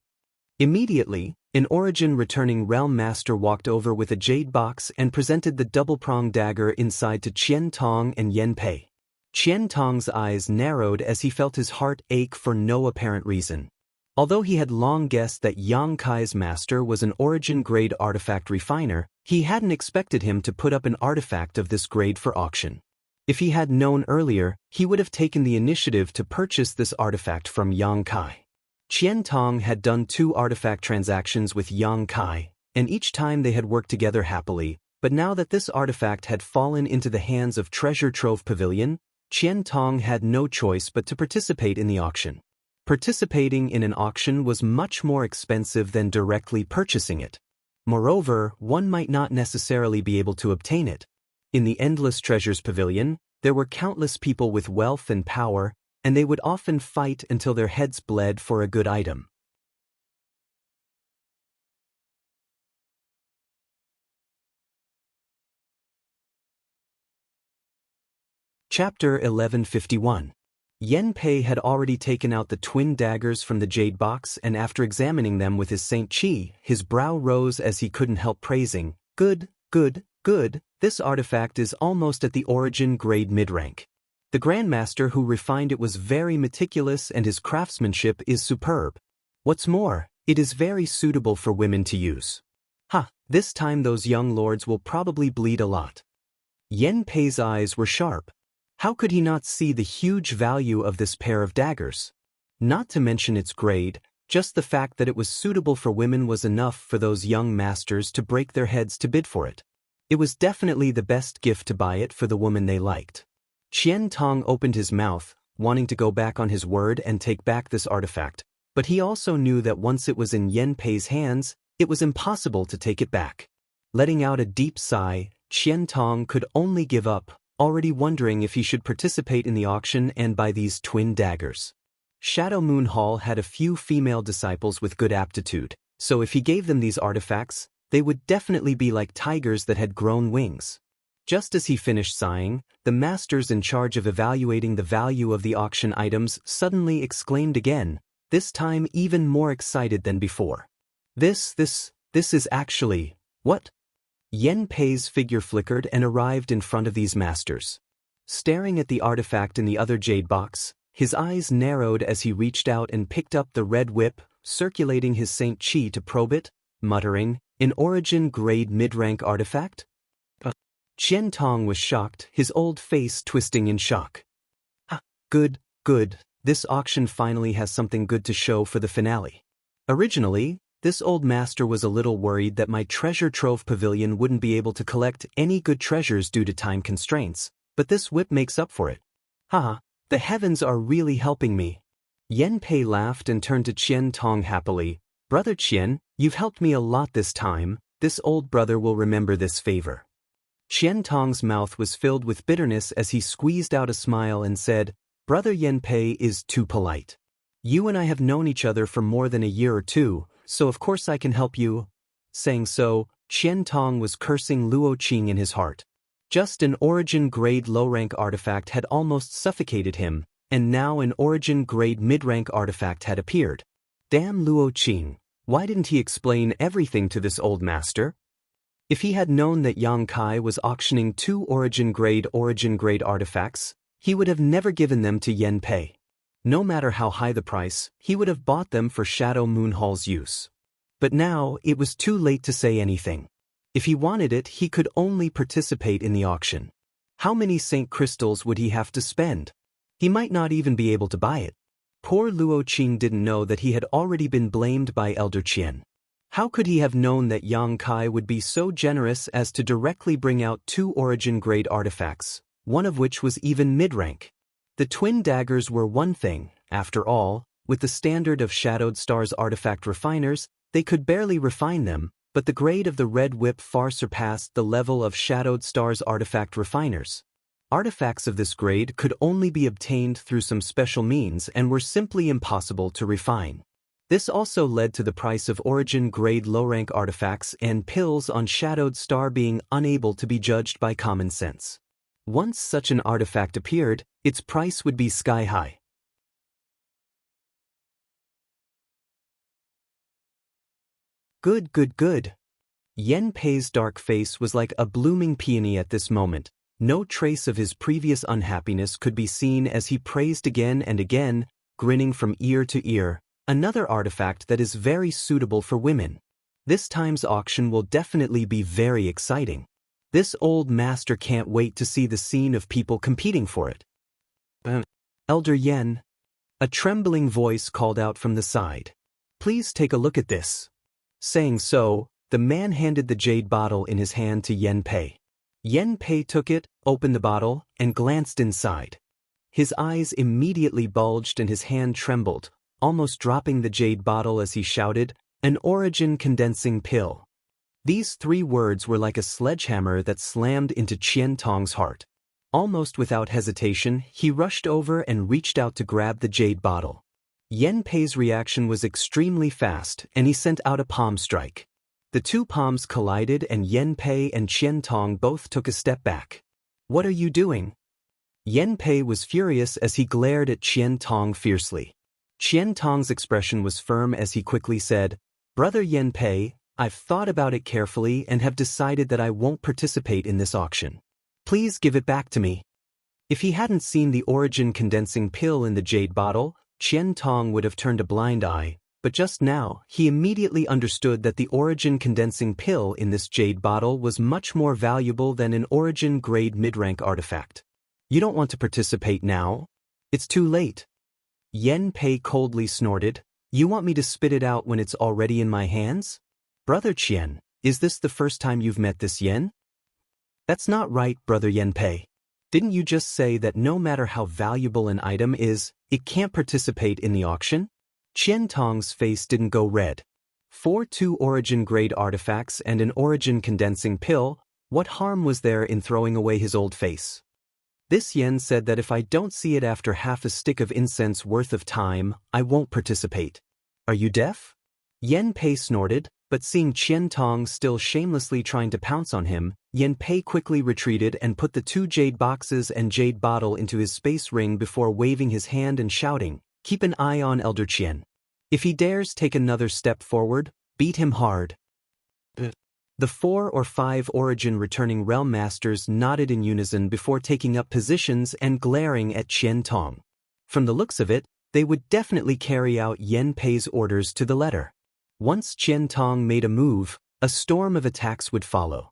Immediately, an Origin returning realm master walked over with a jade box and presented the double-pronged dagger inside to Qian Tong and Yen Pei. Qian Tong's eyes narrowed as he felt his heart ache for no apparent reason. Although he had long guessed that Yang Kai's master was an Origin grade artifact refiner, he hadn't expected him to put up an artifact of this grade for auction. If he had known earlier, he would have taken the initiative to purchase this artifact from Yang Kai. Qian Tong had done 2 artifact transactions with Yang Kai, and each time they had worked together happily, but now that this artifact had fallen into the hands of Treasure Trove Pavilion, Qian Tong had no choice but to participate in the auction. Participating in an auction was much more expensive than directly purchasing it. Moreover, one might not necessarily be able to obtain it. In the Endless Treasures Pavilion, there were countless people with wealth and power, and they would often fight until their heads bled for a good item. Chapter 1151. Yen Pei had already taken out the twin daggers from the jade box, and after examining them with his Saint Chi, his brow rose as he couldn't help praising, "Good, good, good, this artifact is almost at the Origin grade mid-rank. The Grandmaster who refined it was very meticulous and his craftsmanship is superb. What's more, it is very suitable for women to use. This time those young lords will probably bleed a lot." Yen Pei's eyes were sharp. How could he not see the huge value of this pair of daggers? Not to mention its grade, just the fact that it was suitable for women was enough for those young masters to break their heads to bid for it. It was definitely the best gift to buy it for the woman they liked. Qian Tong opened his mouth, wanting to go back on his word and take back this artifact, but he also knew that once it was in Yen Pei's hands, it was impossible to take it back. Letting out a deep sigh, Qian Tong could only give up, already wondering if he should participate in the auction and buy these twin daggers. Shadow Moon Hall had a few female disciples with good aptitude, so if he gave them these artifacts, they would definitely be like tigers that had grown wings. Just as he finished sighing, the masters in charge of evaluating the value of the auction items suddenly exclaimed again, this time even more excited than before. This is actually, what? Yen Pei's figure flickered and arrived in front of these masters. Staring at the artifact in the other jade box, his eyes narrowed as he reached out and picked up the red whip, circulating his Saint Chi to probe it, muttering, "An origin-grade mid-rank artifact?" Qian Tong was shocked, his old face twisting in shock. Good, this auction finally has something good to show for the finale. Originally, this old master was a little worried that my treasure trove pavilion wouldn't be able to collect any good treasures due to time constraints, but this whip makes up for it. The heavens are really helping me. Yen Pei laughed and turned to Qian Tong happily. Brother Qian, you've helped me a lot this time, this old brother will remember this favor. Qian Tong's mouth was filled with bitterness as he squeezed out a smile and said, Brother Yen Pei is too polite. You and I have known each other for more than a year or two, so of course I can help you. Saying so, Qian Tong was cursing Luo Qing in his heart. Just an origin-grade low-rank artifact had almost suffocated him, and now an origin-grade mid-rank artifact had appeared. Damn Luo Qing, why didn't he explain everything to this old master? If he had known that Yang Kai was auctioning two origin-grade artifacts, he would have never given them to Yen Pei. No matter how high the price, he would have bought them for Shadow Moon Hall's use. But now, it was too late to say anything. If he wanted it, he could only participate in the auction. How many Saint Crystals would he have to spend? He might not even be able to buy it. Poor Luo Qing didn't know that he had already been blamed by Elder Qian. How could he have known that Yang Kai would be so generous as to directly bring out two origin-grade artifacts, one of which was even mid-rank? The twin daggers were one thing, after all, with the standard of Shadowed Star's artifact refiners, they could barely refine them, but the grade of the red whip far surpassed the level of Shadowed Star's artifact refiners. Artifacts of this grade could only be obtained through some special means and were simply impossible to refine. This also led to the price of origin-grade low-rank artifacts and pills on Shadowed Star being unable to be judged by common sense. Once such an artifact appeared, its price would be sky-high. Good. Yen Pei's dark face was like a blooming peony at this moment. No trace of his previous unhappiness could be seen as he praised again and again, grinning from ear to ear, another artifact that is very suitable for women. This time's auction will definitely be very exciting. This old master can't wait to see the scene of people competing for it. Elder Yen, a trembling voice called out from the side. Please take a look at this. Saying so, the man handed the jade bottle in his hand to Yen Pei. Yen Pei took it, opened the bottle, and glanced inside. His eyes immediately bulged and his hand trembled, almost dropping the jade bottle as he shouted, "An origin condensing pill." These three words were like a sledgehammer that slammed into Qian Tong's heart. Almost without hesitation, he rushed over and reached out to grab the jade bottle. Yen Pei's reaction was extremely fast, and he sent out a palm strike. The two palms collided and Yen Pei and Qian Tong both took a step back. What are you doing? Yen Pei was furious as he glared at Qian Tong fiercely. Qian Tong's expression was firm as he quickly said, Brother Yen Pei, I've thought about it carefully and have decided that I won't participate in this auction. Please give it back to me. If he hadn't seen the origin condensing pill in the jade bottle, Qian Tong would have turned a blind eye, but just now, he immediately understood that the origin condensing pill in this jade bottle was much more valuable than an origin-grade mid-rank artifact. You don't want to participate now? It's too late. Yen Pei coldly snorted, You want me to spit it out when it's already in my hands? Brother Qian, is this the first time you've met this Yen? That's not right, Brother Yen Pei. Didn't you just say that no matter how valuable an item is, it can't participate in the auction? Qian Tong's face didn't go red. For two origin-grade artifacts and an origin-condensing pill, what harm was there in throwing away his old face? This Yen said that if I don't see it after half a stick of incense worth of time, I won't participate. Are you deaf? Yen Pei snorted, but seeing Qian Tong still shamelessly trying to pounce on him, Yen Pei quickly retreated and put the two jade boxes and jade bottle into his space ring before waving his hand and shouting, Keep an eye on Elder Qian. If he dares take another step forward, beat him hard. The 4 or 5 origin returning realm masters nodded in unison before taking up positions and glaring at Qian Tong. From the looks of it, they would definitely carry out Yan Pei's orders to the letter. Once Qian Tong made a move, a storm of attacks would follow.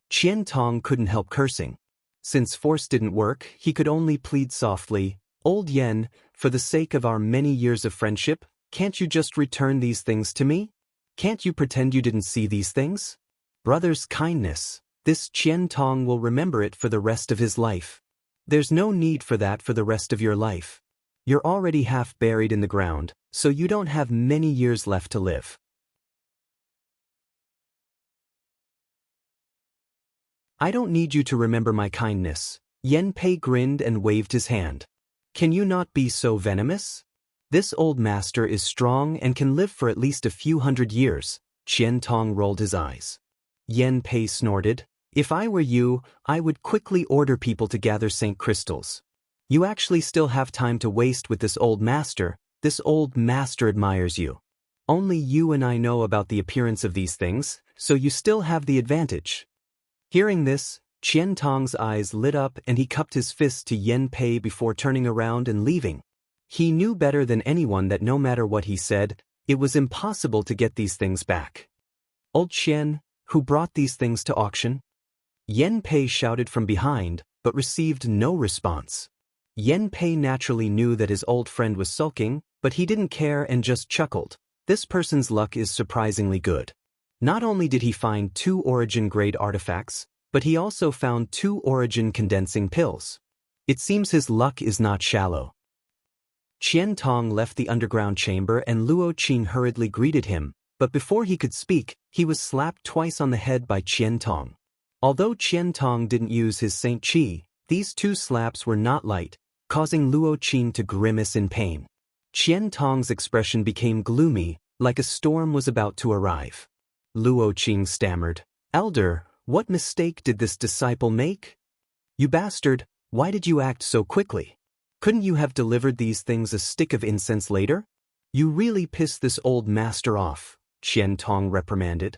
Qian Tong couldn't help cursing. Since force didn't work, he could only plead softly, "Old Yen, for the sake of our many years of friendship, can't you just return these things to me? Can't you pretend you didn't see these things? Brother's kindness, this Qian Tong will remember it for the rest of his life. There's no need for that for the rest of your life. You're already half buried in the ground, so you don't have many years left to live." "I don't need you to remember my kindness." Yan Pei grinned and waved his hand. "Can you not be so venomous? This old master is strong and can live for at least a few hundred years." Qian Tong rolled his eyes. Yan Pei snorted. "If I were you, I would quickly order people to gather Saint Crystals. You actually still have time to waste with this old master. This old master admires you. Only you and I know about the appearance of these things, so you still have the advantage." Hearing this, Qian Tong's eyes lit up and he cupped his fist to Yan Pei before turning around and leaving. He knew better than anyone that no matter what he said, it was impossible to get these things back. "Old Qian, who brought these things to auction?" Yan Pei shouted from behind, but received no response. Yan Pei naturally knew that his old friend was sulking, but he didn't care and just chuckled. This person's luck is surprisingly good. Not only did he find 2 origin-grade artifacts, but he also found 2 origin condensing pills. It seems his luck is not shallow. Qian Tong left the underground chamber and Luo Qing hurriedly greeted him, but before he could speak, he was slapped twice on the head by Qian Tong. Although Qian Tong didn't use his Saint Qi, these 2 slaps were not light, causing Luo Qing to grimace in pain. Qian Tong's expression became gloomy, like a storm was about to arrive. Luo Qing stammered, "Elder, what mistake did this disciple make? You bastard, why did you act so quickly? Couldn't you have delivered these things a stick of incense later? You really pissed this old master off," Qian Tong reprimanded.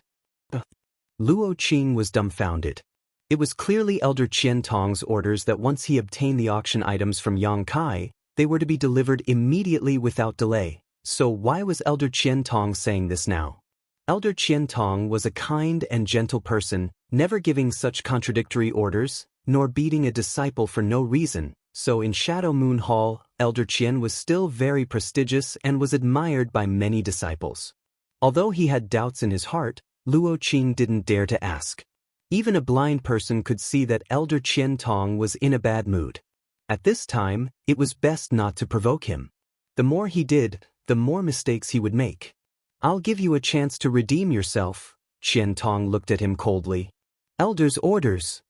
Luo Qing was dumbfounded. It was clearly Elder Qian Tong's orders that once he obtained the auction items from Yang Kai, they were to be delivered immediately without delay. So why was Elder Qian Tong saying this now? Elder Qian Tong was a kind and gentle person, never giving such contradictory orders, nor beating a disciple for no reason. So in Shadow Moon Hall, Elder Qian was still very prestigious and was admired by many disciples. Although he had doubts in his heart, Luo Qing didn't dare to ask. Even a blind person could see that Elder Qian Tong was in a bad mood. At this time, it was best not to provoke him. The more he did, the more mistakes he would make. "I'll give you a chance to redeem yourself." Qian Tong looked at him coldly. "Elder's orders,"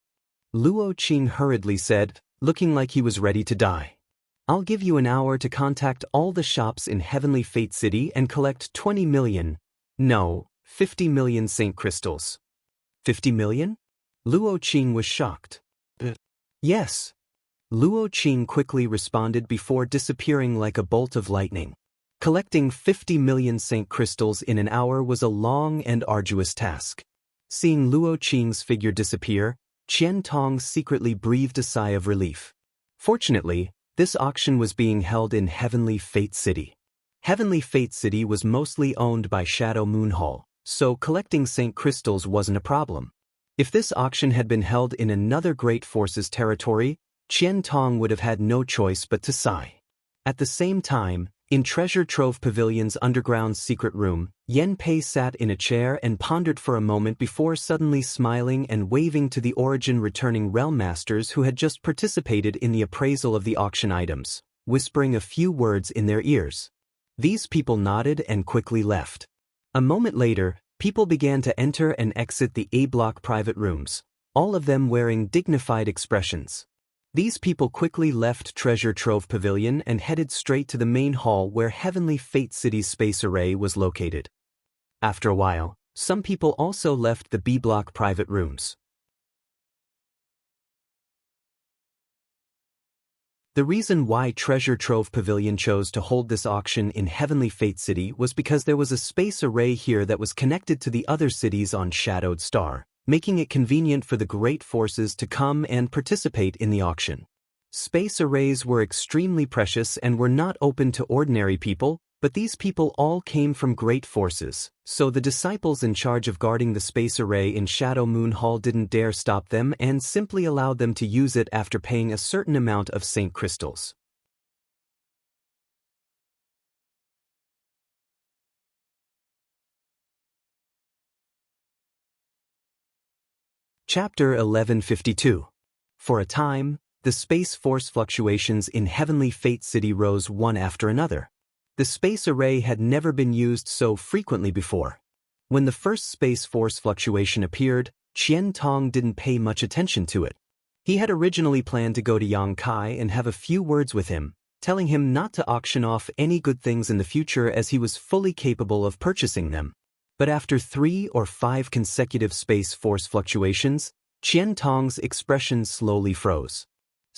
Luo Qing hurriedly said, looking like he was ready to die. "I'll give you an hour to contact all the shops in Heavenly Fate City and collect 20 million, no, 50 million Saint Crystals." 50 million? Luo Qing was shocked. "Yes." Luo Qing quickly responded before disappearing like a bolt of lightning. Collecting 50 million Saint Crystals in an hour was a long and arduous task. Seeing Luo Qing's figure disappear, Qian Tong secretly breathed a sigh of relief. Fortunately, this auction was being held in Heavenly Fate City. Heavenly Fate City was mostly owned by Shadow Moon Hall, so collecting Saint Crystals wasn't a problem. If this auction had been held in another Great Forces territory, Qian Tong would have had no choice but to sigh. At the same time, in Treasure Trove Pavilion's underground secret room, Yan Pei sat in a chair and pondered for a moment before suddenly smiling and waving to the origin returning realm masters who had just participated in the appraisal of the auction items, whispering a few words in their ears. These people nodded and quickly left. A moment later, people began to enter and exit the A-block private rooms, all of them wearing dignified expressions. These people quickly left Treasure Trove Pavilion and headed straight to the main hall where Heavenly Fate City's space array was located. After a while, some people also left the B-block private rooms. The reason why Treasure Trove Pavilion chose to hold this auction in Heavenly Fate City was because there was a space array here that was connected to the other cities on Shadowed Star, making it convenient for the great forces to come and participate in the auction. Space arrays were extremely precious and were not open to ordinary people, but these people all came from great forces, so the disciples in charge of guarding the space array in Shadow Moon Hall didn't dare stop them and simply allowed them to use it after paying a certain amount of Saint Crystals. Chapter 1152. For a time, the space force fluctuations in Heavenly Fate City rose one after another. The space array had never been used so frequently before. When the first space force fluctuation appeared, Qian Tong didn't pay much attention to it. He had originally planned to go to Yang Kai and have a few words with him, telling him not to auction off any good things in the future as he was fully capable of purchasing them. But after 3 or 5 consecutive space force fluctuations, Qian Tong's expression slowly froze.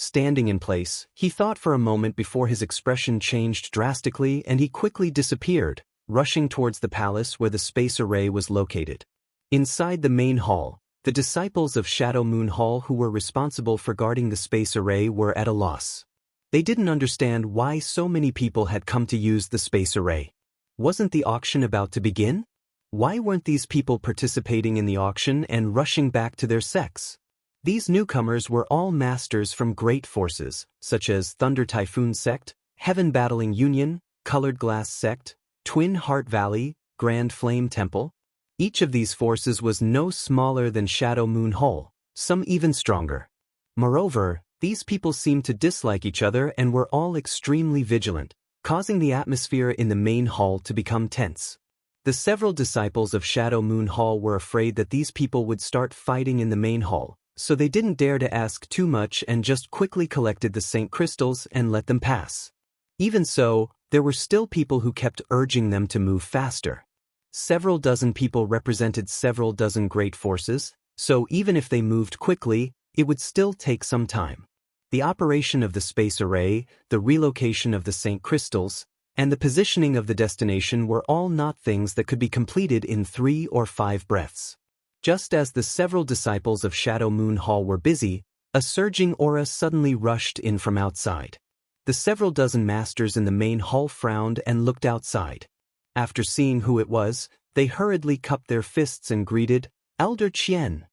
Standing in place, he thought for a moment before his expression changed drastically and he quickly disappeared, rushing towards the palace where the space array was located. Inside the main hall, the disciples of Shadow Moon Hall who were responsible for guarding the space array were at a loss. They didn't understand why so many people had come to use the space array. Wasn't the auction about to begin? Why weren't these people participating in the auction and rushing back to their sects? These newcomers were all masters from great forces, such as Thunder Typhoon Sect, Heaven Battling Union, Colored Glass Sect, Twin Heart Valley, Grand Flame Temple. Each of these forces was no smaller than Shadow Moon Hall, some even stronger. Moreover, these people seemed to dislike each other and were all extremely vigilant, causing the atmosphere in the main hall to become tense. The several disciples of Shadow Moon Hall were afraid that these people would start fighting in the main hall, so they didn't dare to ask too much and just quickly collected the Saint Crystals and let them pass. Even so, there were still people who kept urging them to move faster. Several dozen people represented several dozen great forces, so even if they moved quickly, it would still take some time. The operation of the space array, the relocation of the Saint Crystals, and the positioning of the destination were all not things that could be completed in 3 or 5 breaths. Just as the several disciples of Shadow Moon Hall were busy, a surging aura suddenly rushed in from outside. The several dozen masters in the main hall frowned and looked outside. After seeing who it was, they hurriedly cupped their fists and greeted, "Elder Qian."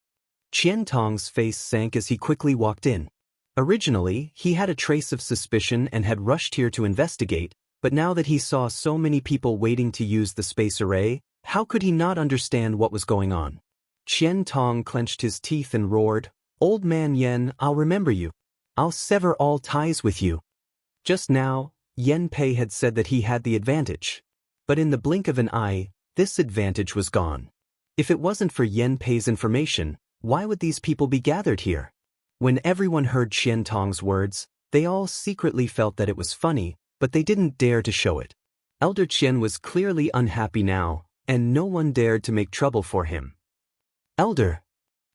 Qian Tong's face sank as he quickly walked in. Originally, he had a trace of suspicion and had rushed here to investigate, but now that he saw so many people waiting to use the space array, how could he not understand what was going on? Qian Tong clenched his teeth and roared, "Old man Yen, I'll remember you. I'll sever all ties with you." Just now, Yen Pei had said that he had the advantage. But in the blink of an eye, this advantage was gone. If it wasn't for Yen Pei's information, why would these people be gathered here? When everyone heard Qian Tong's words, they all secretly felt that it was funny, but they didn't dare to show it. Elder Qian was clearly unhappy now, and no one dared to make trouble for him. "Elder."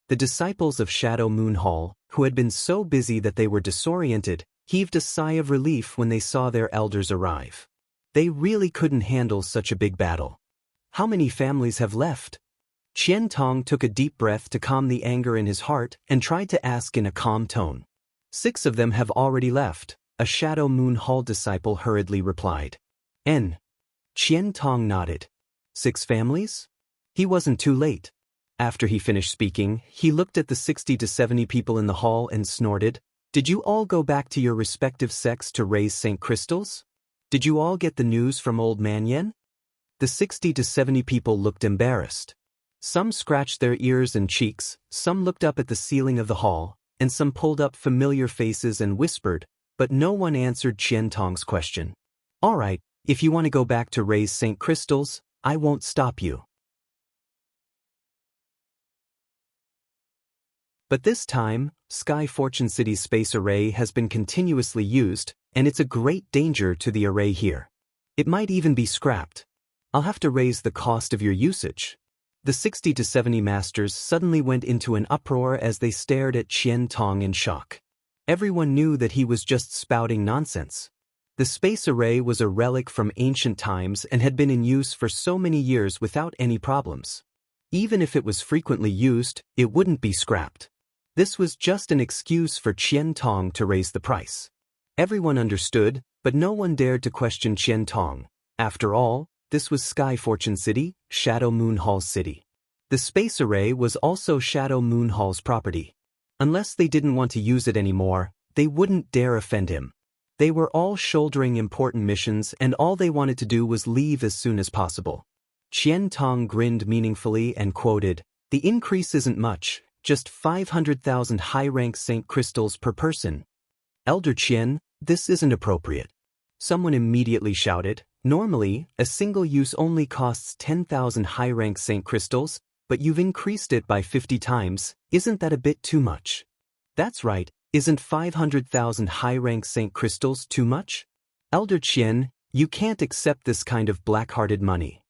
The disciples of Shadow Moon Hall, who had been so busy that they were disoriented, heaved a sigh of relief when they saw their elders arrive. They really couldn't handle such a big battle. How many families have left? Qian Tong took a deep breath to calm the anger in his heart and tried to ask in a calm tone. 6 of them have already left, a Shadow Moon Hall disciple hurriedly replied. "N." Qian Tong nodded. 6 families? He wasn't too late. After he finished speaking, he looked at the 60 to 70 people in the hall and snorted, "Did you all go back to your respective sects to raise Saint Crystals? Did you all get the news from Old Man Yen?" The 60 to 70 people looked embarrassed. Some scratched their ears and cheeks, some looked up at the ceiling of the hall, and some pulled up familiar faces and whispered, but no one answered Qian Tong's question. "All right, if you want to go back to raise Saint Crystals, I won't stop you." But this time, Sky Fortune City's space array has been continuously used, and it's a great danger to the array here. It might even be scrapped. I'll have to raise the cost of your usage. The 60 to 70 masters suddenly went into an uproar as they stared at Qian Tong in shock. Everyone knew that he was just spouting nonsense. The space array was a relic from ancient times and had been in use for so many years without any problems. Even if it was frequently used, it wouldn't be scrapped. This was just an excuse for Qian Tong to raise the price. Everyone understood, but no one dared to question Qian Tong. After all, this was Sky Fortune City, Shadow Moon Hall's city. The space array was also Shadow Moon Hall's property. Unless they didn't want to use it anymore, they wouldn't dare offend him. They were all shouldering important missions and all they wanted to do was leave as soon as possible. Qian Tong grinned meaningfully and quoted, "The increase isn't much, just 500,000 high-rank Saint crystals per person." "Elder Qian, this isn't appropriate." Someone immediately shouted, "Normally, a single use only costs 10,000 high-rank Saint crystals, but you've increased it by 50 times, isn't that a bit too much?" "That's right, isn't 500,000 high-rank Saint crystals too much?" "Elder Qian, you can't accept this kind of black-hearted money."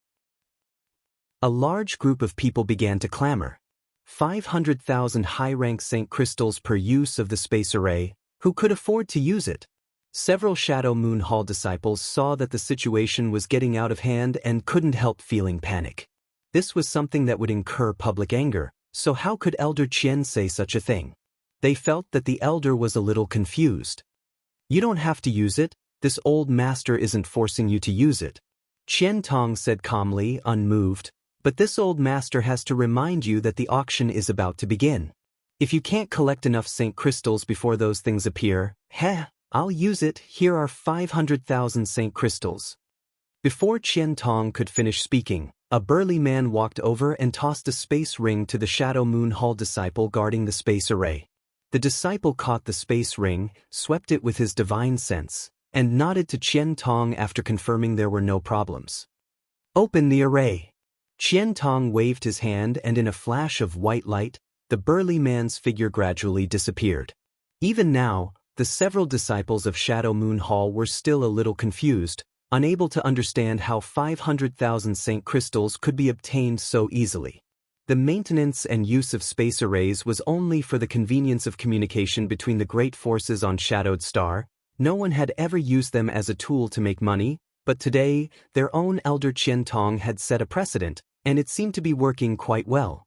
A large group of people began to clamor. 500,000 high-rank Saint crystals per use of the space array, who could afford to use it? Several Shadow Moon Hall disciples saw that the situation was getting out of hand and couldn't help feeling panic. This was something that would incur public anger, so how could Elder Qian say such a thing? They felt that the elder was a little confused. "You don't have to use it, this old master isn't forcing you to use it," Qian Tong said calmly, unmoved, "but this old master has to remind you that the auction is about to begin. If you can't collect enough Saint crystals before those things appear, I'll use it, here are 500,000 Saint crystals." Before Qian Tong could finish speaking, a burly man walked over and tossed a space ring to the Shadow Moon Hall disciple guarding the space array. The disciple caught the space ring, swept it with his divine sense, and nodded to Qian Tong after confirming there were no problems. "Open the array." Qian Tong waved his hand and in a flash of white light, the burly man's figure gradually disappeared. Even now, the several disciples of Shadow Moon Hall were still a little confused, unable to understand how 500,000 Saint crystals could be obtained so easily. The maintenance and use of space arrays was only for the convenience of communication between the great forces on Shadowed Star. No one had ever used them as a tool to make money, but today, their own elder Qian Tong had set a precedent, and it seemed to be working quite well.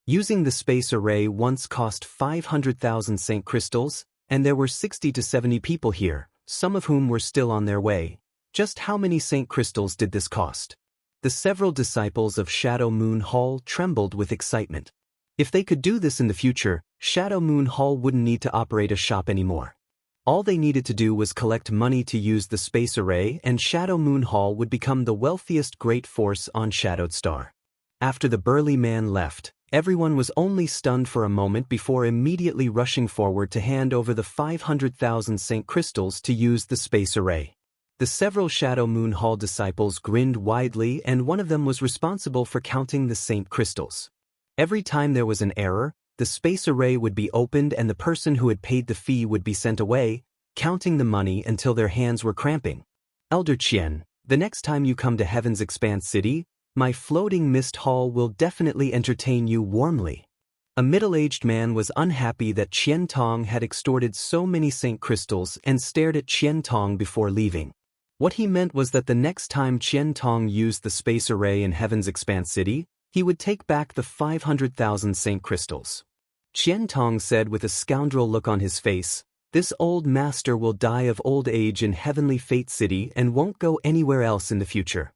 Using the space array once cost 500,000 Saint crystals, and there were 60 to 70 people here, some of whom were still on their way. Just how many Saint crystals did this cost? The several disciples of Shadow Moon Hall trembled with excitement. If they could do this in the future, Shadow Moon Hall wouldn't need to operate a shop anymore. All they needed to do was collect money to use the space array and Shadow Moon Hall would become the wealthiest great force on Shadowed Star. After the burly man left, everyone was only stunned for a moment before immediately rushing forward to hand over the 500,000 Saint crystals to use the space array. The several Shadow Moon Hall disciples grinned widely and one of them was responsible for counting the Saint crystals. Every time there was an error, the space array would be opened and the person who had paid the fee would be sent away, counting the money until their hands were cramping. "Elder Qian, the next time you come to Heaven's Expanse City, my floating mist hall will definitely entertain you warmly." A middle-aged man was unhappy that Qian Tong had extorted so many Saint crystals and stared at Qian Tong before leaving. What he meant was that the next time Qian Tong used the space array in Heaven's Expanse City, he would take back the 500,000 Saint crystals. Qian Tong said with a scoundrel look on his face, "This old master will die of old age in Heavenly Fate City and won't go anywhere else in the future."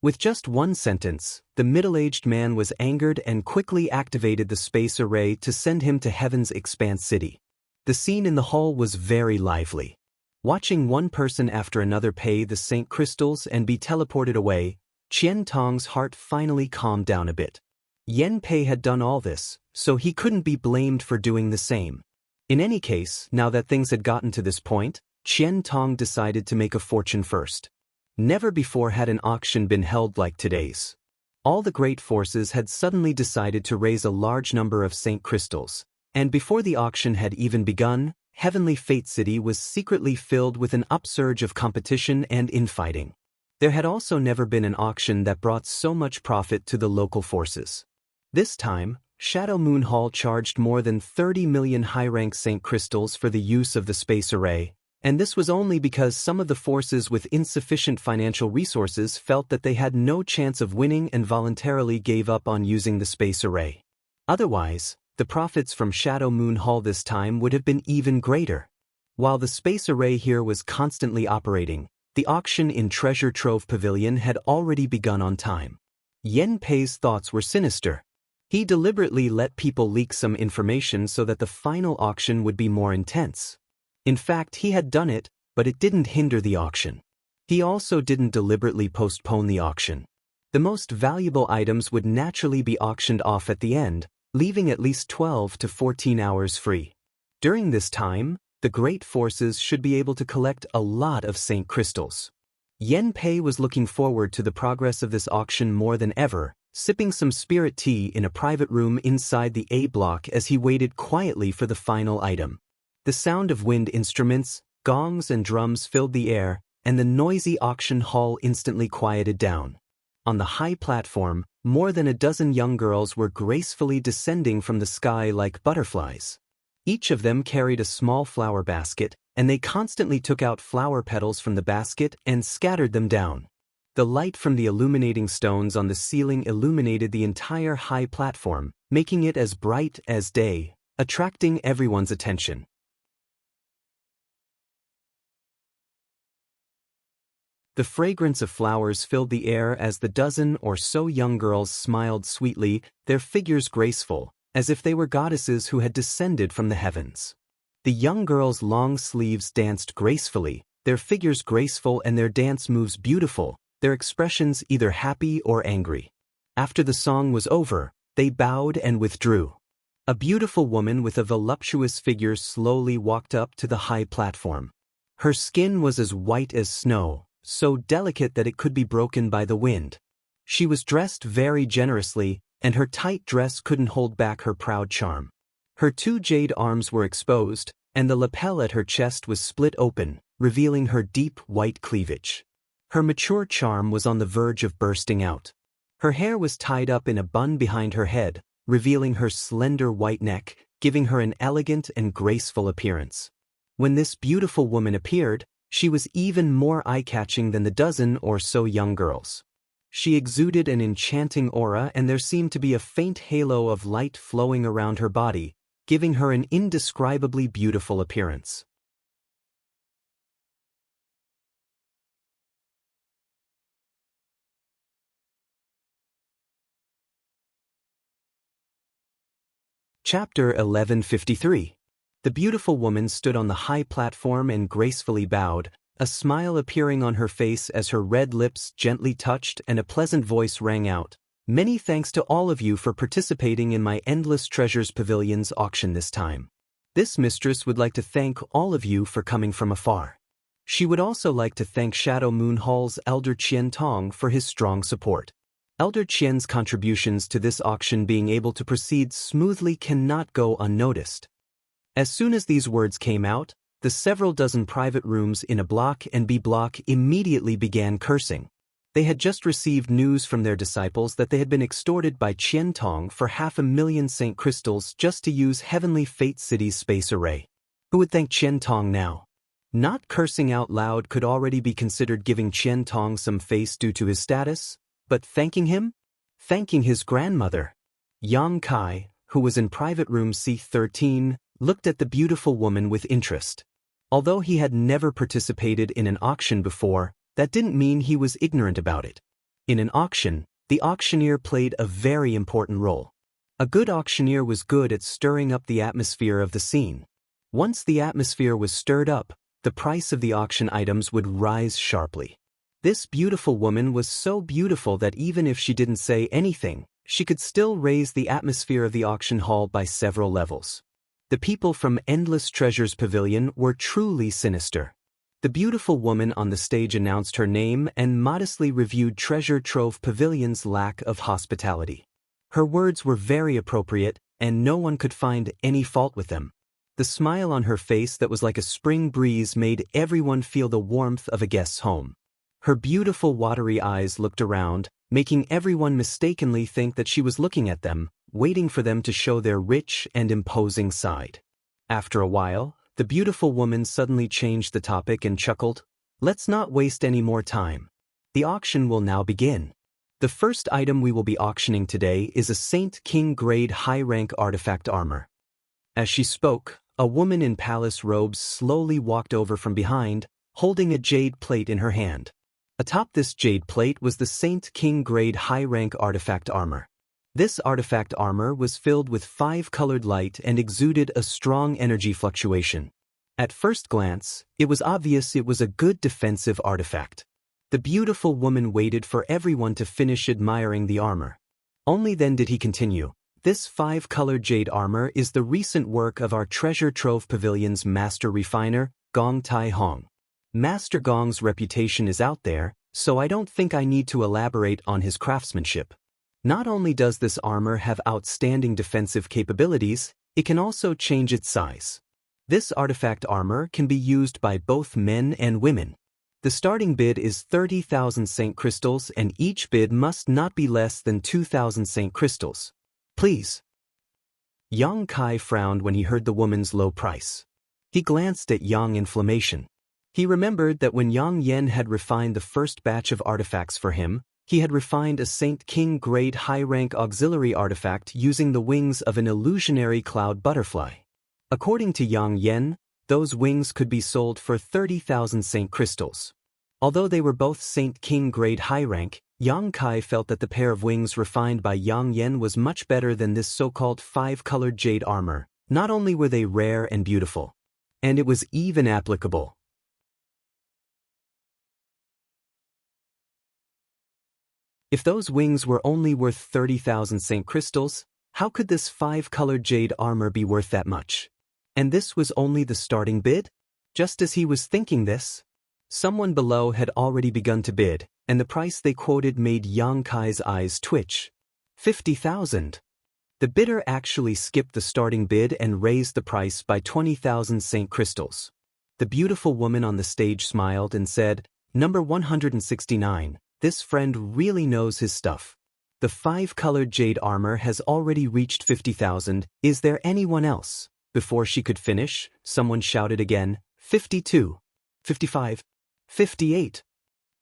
With just one sentence, the middle-aged man was angered and quickly activated the space array to send him to Heaven's Expanse City. The scene in the hall was very lively. Watching one person after another pay the Saint crystals and be teleported away, Qian Tong's heart finally calmed down a bit. Yen Pei had done all this, so he couldn't be blamed for doing the same. In any case, now that things had gotten to this point, Qian Tong decided to make a fortune first. Never before had an auction been held like today's. All the great forces had suddenly decided to raise a large number of Saint crystals, and before the auction had even begun, Heavenly Fate City was secretly filled with an upsurge of competition and infighting. There had also never been an auction that brought so much profit to the local forces. This time, Shadow Moon Hall charged more than 30 million high-rank St. crystals for the use of the space array, and this was only because some of the forces with insufficient financial resources felt that they had no chance of winning and voluntarily gave up on using the space array. Otherwise, the profits from Shadow Moon Hall this time would have been even greater. While the space array here was constantly operating, the auction in Treasure Trove Pavilion had already begun on time. Yen Pei's thoughts were sinister. He deliberately let people leak some information so that the final auction would be more intense. In fact, he had done it, but it didn't hinder the auction. He also didn't deliberately postpone the auction. The most valuable items would naturally be auctioned off at the end, leaving at least 12 to 14 hours free. During this time, the great forces should be able to collect a lot of St. crystals. Yen Pei was looking forward to the progress of this auction more than ever, sipping some spirit tea in a private room inside the A block as he waited quietly for the final item. The sound of wind instruments, gongs and drums filled the air, and the noisy auction hall instantly quieted down. On the high platform, more than a dozen young girls were gracefully descending from the sky like butterflies. Each of them carried a small flower basket, and they constantly took out flower petals from the basket and scattered them down. The light from the illuminating stones on the ceiling illuminated the entire high platform, making it as bright as day, attracting everyone's attention. The fragrance of flowers filled the air as the dozen or so young girls smiled sweetly, their figures graceful, as if they were goddesses who had descended from the heavens. The young girls' long sleeves danced gracefully, their figures graceful and their dance moves beautiful, their expressions either happy or angry. After the song was over, they bowed and withdrew. A beautiful woman with a voluptuous figure slowly walked up to the high platform. Her skin was as white as snow, so delicate that it could be broken by the wind. She was dressed very generously, and her tight dress couldn't hold back her proud charm. Her two jade arms were exposed, and the lapel at her chest was split open, revealing her deep white cleavage. Her mature charm was on the verge of bursting out. Her hair was tied up in a bun behind her head, revealing her slender white neck, giving her an elegant and graceful appearance. When this beautiful woman appeared, she was even more eye-catching than the dozen or so young girls. She exuded an enchanting aura, and there seemed to be a faint halo of light flowing around her body, giving her an indescribably beautiful appearance. Chapter 1153. The beautiful woman stood on the high platform and gracefully bowed, a smile appearing on her face as her red lips gently touched and a pleasant voice rang out. Many thanks to all of you for participating in my Endless Treasures Pavilion's auction this time. This mistress would like to thank all of you for coming from afar. She would also like to thank Shadow Moon Hall's Elder Qian Tong for his strong support. Elder Qian's contributions to this auction being able to proceed smoothly cannot go unnoticed. As soon as these words came out, the several dozen private rooms in A block and B block immediately began cursing. They had just received news from their disciples that they had been extorted by Qian Tong for 500,000 St. crystals just to use Heavenly Fate City's space array. Who would thank Qian Tong now? Not cursing out loud could already be considered giving Qian Tong some face due to his status, but thanking him? Thanking his grandmother. Yang Kai, who was in private room C13, looked at the beautiful woman with interest. Although he had never participated in an auction before, that didn't mean he was ignorant about it. In an auction, the auctioneer played a very important role. A good auctioneer was good at stirring up the atmosphere of the scene. Once the atmosphere was stirred up, the price of the auction items would rise sharply. This beautiful woman was so beautiful that even if she didn't say anything, she could still raise the atmosphere of the auction hall by several levels. The people from Endless Treasures Pavilion were truly sinister. The beautiful woman on the stage announced her name and modestly reviewed Treasure Trove Pavilion's lack of hospitality. Her words were very appropriate, and no one could find any fault with them. The smile on her face that was like a spring breeze made everyone feel the warmth of a guest's home. Her beautiful watery eyes looked around, making everyone mistakenly think that she was looking at them, waiting for them to show their rich and imposing side. After a while, the beautiful woman suddenly changed the topic and chuckled, "Let's not waste any more time. The auction will now begin. The first item we will be auctioning today is a Saint King grade high-rank artifact armor." As she spoke, a woman in palace robes slowly walked over from behind, holding a jade plate in her hand. Atop this jade plate was the Saint King grade high-rank artifact armor. This artifact armor was filled with 5-colored light and exuded a strong energy fluctuation. At first glance, it was obvious it was a good defensive artifact. The beautiful woman waited for everyone to finish admiring the armor. Only then did he continue, "This 5-colored jade armor is the recent work of our Treasure Trove Pavilion's master refiner, Gong Tai Hong. Master Gong's reputation is out there, so I don't think I need to elaborate on his craftsmanship. Not only does this armor have outstanding defensive capabilities, it can also change its size. This artifact armor can be used by both men and women. The starting bid is 30,000 Saint Crystals and each bid must not be less than 2,000 Saint Crystals. Please." Yang Kai frowned when he heard the woman's low price. He glanced at Yang Inflammation. He remembered that when Yang Yen had refined the first batch of artifacts for him, he had refined a Saint King grade high-rank auxiliary artifact using the wings of an illusionary cloud butterfly. According to Yang Yen, those wings could be sold for 30,000 Saint Crystals. Although they were both Saint King grade high rank, Yang Kai felt that the pair of wings refined by Yang Yen was much better than this so-called 5-colored jade armor. Not only were they rare and beautiful, and it was even applicable. If those wings were only worth 30,000 Saint Crystals, how could this 5-colored jade armor be worth that much? And this was only the starting bid? Just as he was thinking this, someone below had already begun to bid, and the price they quoted made Yang Kai's eyes twitch. 50,000. The bidder actually skipped the starting bid and raised the price by 20,000 Saint Crystals. The beautiful woman on the stage smiled and said, "Number 169, this friend really knows his stuff. The 5-colored jade armor has already reached 50,000, is there anyone else?" Before she could finish, someone shouted again, 52, 55, 58.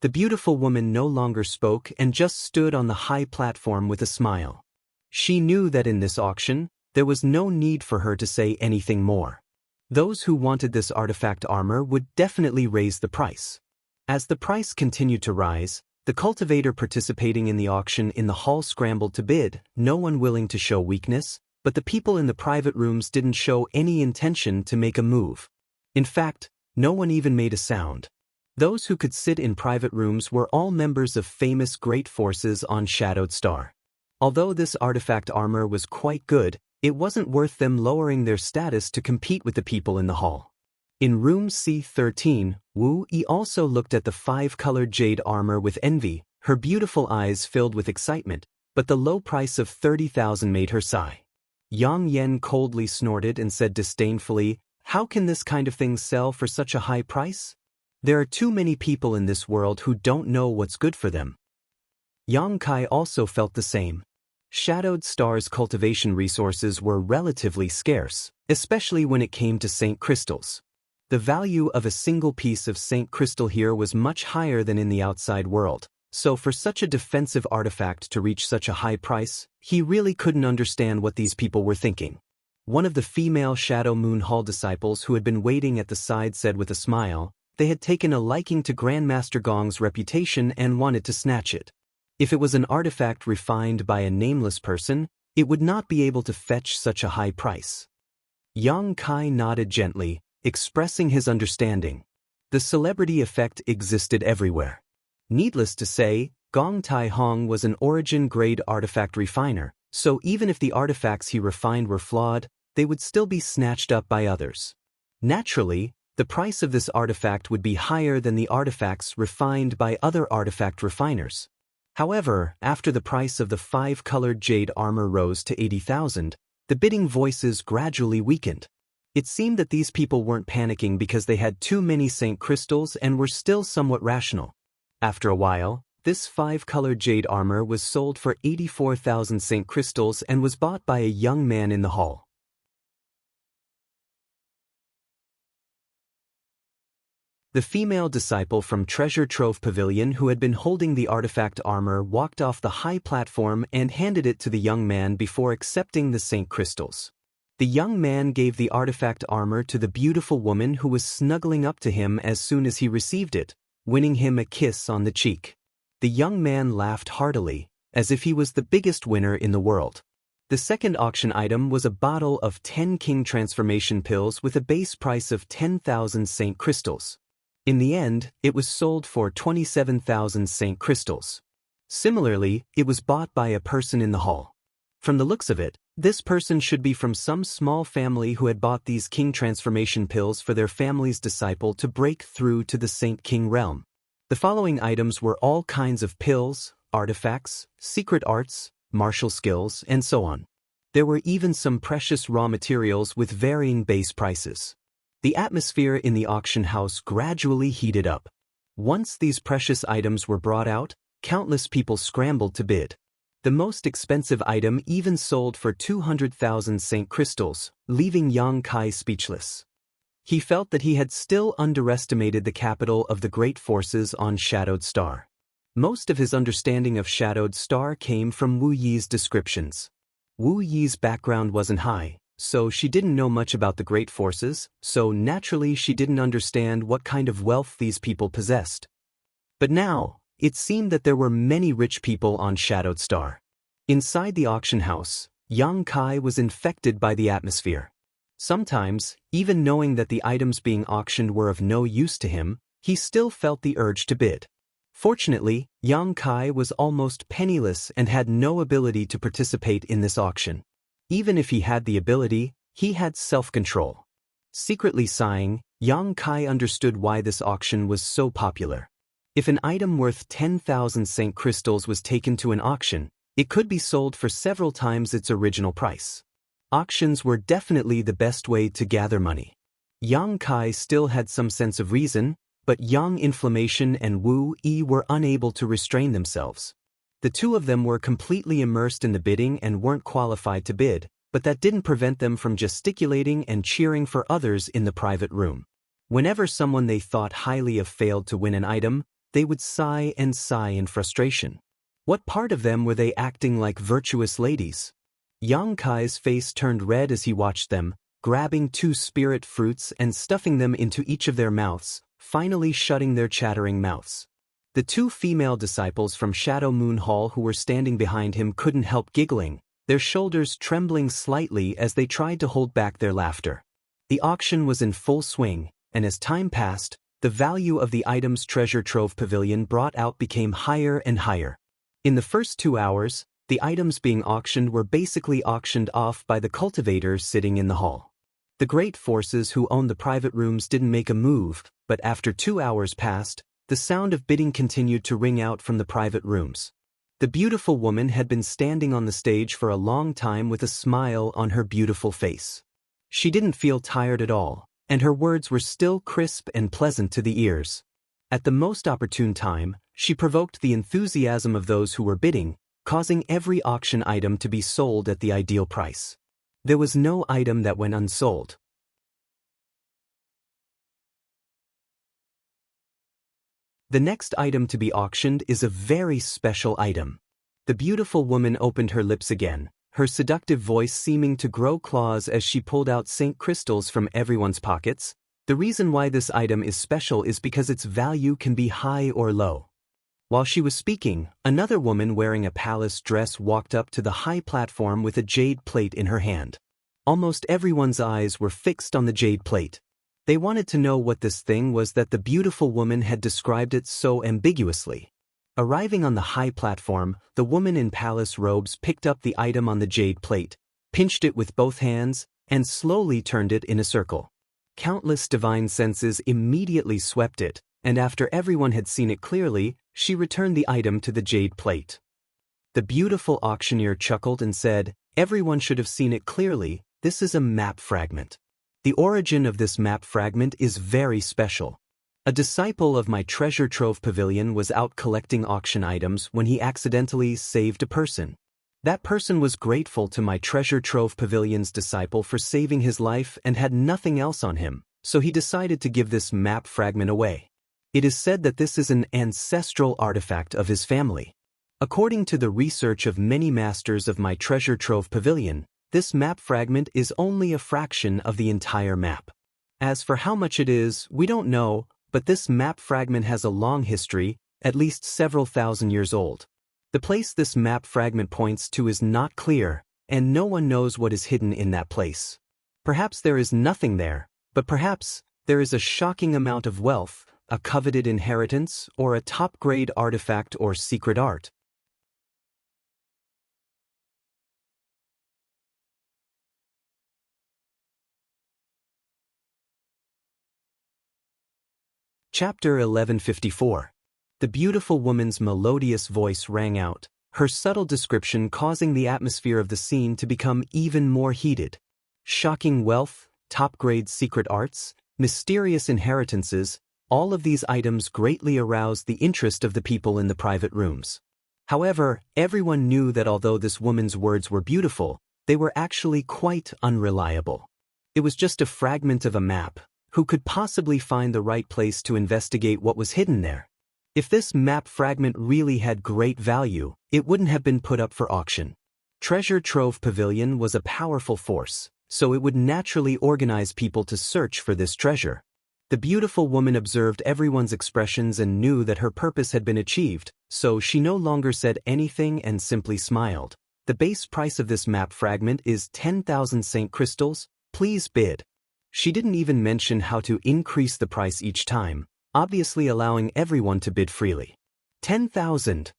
The beautiful woman no longer spoke and just stood on the high platform with a smile. She knew that in this auction, there was no need for her to say anything more. Those who wanted this artifact armor would definitely raise the price. As the price continued to rise, the cultivator participating in the auction in the hall scrambled to bid, no one willing to show weakness, but the people in the private rooms didn't show any intention to make a move. In fact, no one even made a sound. Those who could sit in private rooms were all members of famous great forces on Shadowed Star. Although this artifact armor was quite good, it wasn't worth them lowering their status to compete with the people in the hall. In room C13, Wu Yi also looked at the 5-colored jade armor with envy, her beautiful eyes filled with excitement, but the low price of 30,000 made her sigh. Yang Yen coldly snorted and said disdainfully, "How can this kind of thing sell for such a high price? There are too many people in this world who don't know what's good for them." Yang Kai also felt the same. Shadowed Star's cultivation resources were relatively scarce, especially when it came to Saint Crystals. The value of a single piece of Saint Crystal here was much higher than in the outside world. So for such a defensive artifact to reach such a high price, he really couldn't understand what these people were thinking. One of the female Shadow Moon Hall disciples who had been waiting at the side said with a smile, they had taken a liking to Grandmaster Gong's reputation and wanted to snatch it. If it was an artifact refined by a nameless person, it would not be able to fetch such a high price. Yang Kai nodded gently, expressing his understanding. The celebrity effect existed everywhere. Needless to say, Gong Tai Hong was an origin-grade artifact refiner, so even if the artifacts he refined were flawed, they would still be snatched up by others. Naturally, the price of this artifact would be higher than the artifacts refined by other artifact refiners. However, after the price of the 5-colored jade armor rose to 80,000, the bidding voices gradually weakened. It seemed that these people weren't panicking because they had too many Saint Crystals and were still somewhat rational. After a while, This 5-colored jade armor was sold for 84,000 St. crystals and was bought by a young man in the hall. The female disciple from Treasure Trove Pavilion who had been holding the artifact armor walked off the high platform and handed it to the young man before accepting the St. crystals. The young man gave the artifact armor to the beautiful woman who was snuggling up to him as soon as he received it, winning him a kiss on the cheek. The young man laughed heartily, as if he was the biggest winner in the world. The second auction item was a bottle of 10 King Transformation pills with a base price of 10,000 St. crystals. In the end, it was sold for 27,000 St. crystals. Similarly, it was bought by a person in the hall. From the looks of it, this person should be from some small family who had bought these King Transformation pills for their family's disciple to break through to the Saint King realm. The following items were all kinds of pills, artifacts, secret arts, martial skills, and so on. There were even some precious raw materials with varying base prices. The atmosphere in the auction house gradually heated up. Once these precious items were brought out, countless people scrambled to bid. The most expensive item even sold for 200,000 St. crystals, leaving Yang Kai speechless. He felt that he had still underestimated the capital of the great forces on Shadowed Star. Most of his understanding of Shadowed Star came from Wu Yi's descriptions. Wu Yi's background wasn't high, so she didn't know much about the great forces, so naturally she didn't understand what kind of wealth these people possessed. But now, it seemed that there were many rich people on Shadowed Star. Inside the auction house, Yang Kai was infected by the atmosphere. Sometimes, even knowing that the items being auctioned were of no use to him, he still felt the urge to bid. Fortunately, Yang Kai was almost penniless and had no ability to participate in this auction. Even if he had the ability, he had self-control. Secretly sighing, Yang Kai understood why this auction was so popular. If an item worth 10,000 St. crystals was taken to an auction, it could be sold for several times its original price. Auctions were definitely the best way to gather money. Yang Kai still had some sense of reason, but Yang Inflammation and Wu Yi were unable to restrain themselves. The two of them were completely immersed in the bidding and weren't qualified to bid, but that didn't prevent them from gesticulating and cheering for others in the private room. Whenever someone they thought highly of failed to win an item, they would sigh and sigh in frustration. What part of them were they acting like virtuous ladies? Yang Kai's face turned red as he watched them, grabbing 2 spirit fruits and stuffing them into each of their mouths, finally shutting their chattering mouths. The 2 female disciples from Shadow Moon Hall who were standing behind him couldn't help giggling, their shoulders trembling slightly as they tried to hold back their laughter. The auction was in full swing, and as time passed, the value of the items Treasure Trove Pavilion brought out became higher and higher. In the first 2 hours, the items being auctioned were basically auctioned off by the cultivators sitting in the hall. The great forces who owned the private rooms didn't make a move, but after 2 hours passed, the sound of bidding continued to ring out from the private rooms. The beautiful woman had been standing on the stage for a long time with a smile on her beautiful face. She didn't feel tired at all, and her words were still crisp and pleasant to the ears. At the most opportune time, she provoked the enthusiasm of those who were bidding, causing every auction item to be sold at the ideal price. There was no item that went unsold. The next item to be auctioned is a very special item. The beautiful woman opened her lips again, her seductive voice seeming to grow claws as she pulled out St. crystals from everyone's pockets. The reason why this item is special is because its value can be high or low. While she was speaking, another woman wearing a palace dress walked up to the high platform with a jade plate in her hand. Almost everyone's eyes were fixed on the jade plate. They wanted to know what this thing was that the beautiful woman had described it so ambiguously. Arriving on the high platform, the woman in palace robes picked up the item on the jade plate, pinched it with both hands, and slowly turned it in a circle. Countless divine senses immediately swept it, and after everyone had seen it clearly, she returned the item to the jade plate. The beautiful auctioneer chuckled and said, "Everyone should have seen it clearly, this is a map fragment. The origin of this map fragment is very special. A disciple of my treasure trove pavilion was out collecting auction items when he accidentally saved a person. That person was grateful to my treasure trove pavilion's disciple for saving his life and had nothing else on him, so he decided to give this map fragment away. It is said that this is an ancestral artifact of his family. According to the research of many masters of my treasure trove pavilion, this map fragment is only a fraction of the entire map. As for how much it is, we don't know, but this map fragment has a long history, at least several thousand years old. The place this map fragment points to is not clear, and no one knows what is hidden in that place. Perhaps there is nothing there, but perhaps there is a shocking amount of wealth, a coveted inheritance, or a top-grade artifact or secret art. Chapter 1154. The beautiful woman's melodious voice rang out, her subtle description causing the atmosphere of the scene to become even more heated. Shocking wealth, top-grade secret arts, mysterious inheritances, all of these items greatly aroused the interest of the people in the private rooms. However, everyone knew that although this woman's words were beautiful, they were actually quite unreliable. It was just a fragment of a map. Who could possibly find the right place to investigate what was hidden there? If this map fragment really had great value, it wouldn't have been put up for auction. Treasure Trove Pavilion was a powerful force, so it would naturally organize people to search for this treasure. The beautiful woman observed everyone's expressions and knew that her purpose had been achieved, so she no longer said anything and simply smiled. The base price of this map fragment is 10,000 Saint crystals. Please bid. She didn't even mention how to increase the price each time, obviously allowing everyone to bid freely. 10,000.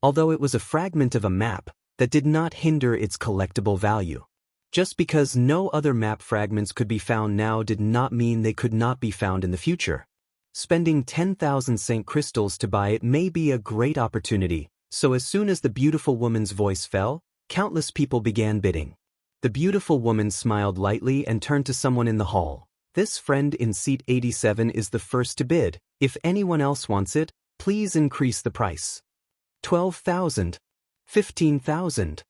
Although it was a fragment of a map, that did not hinder its collectible value. Just because no other map fragments could be found now did not mean they could not be found in the future. Spending 10,000 Saint crystals to buy it may be a great opportunity, so as soon as the beautiful woman's voice fell, countless people began bidding. The beautiful woman smiled lightly and turned to someone in the hall. This friend in seat 87 is the first to bid. If anyone else wants it, please increase the price. 12,000. 15,000.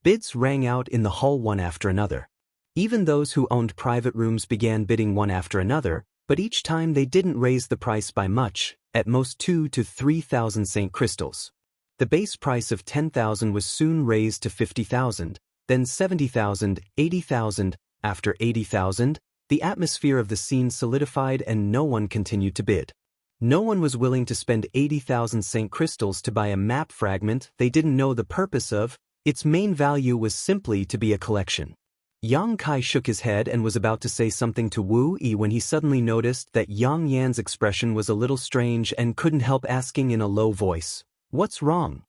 Bids rang out in the hall one after another. Even those who owned private rooms began bidding one after another, but each time they didn't raise the price by much, at most 2,000 to 3,000 Saint crystals. The base price of 10,000 was soon raised to 50,000. Then 70,000, 80,000, after 80,000, the atmosphere of the scene solidified and no one continued to bid. No one was willing to spend 80,000 Saint crystals to buy a map fragment they didn't know the purpose of. Its main value was simply to be a collection. Yang Kai shook his head and was about to say something to Wu Yi when he suddenly noticed that Yang Yan's expression was a little strange and couldn't help asking in a low voice, "What's wrong?"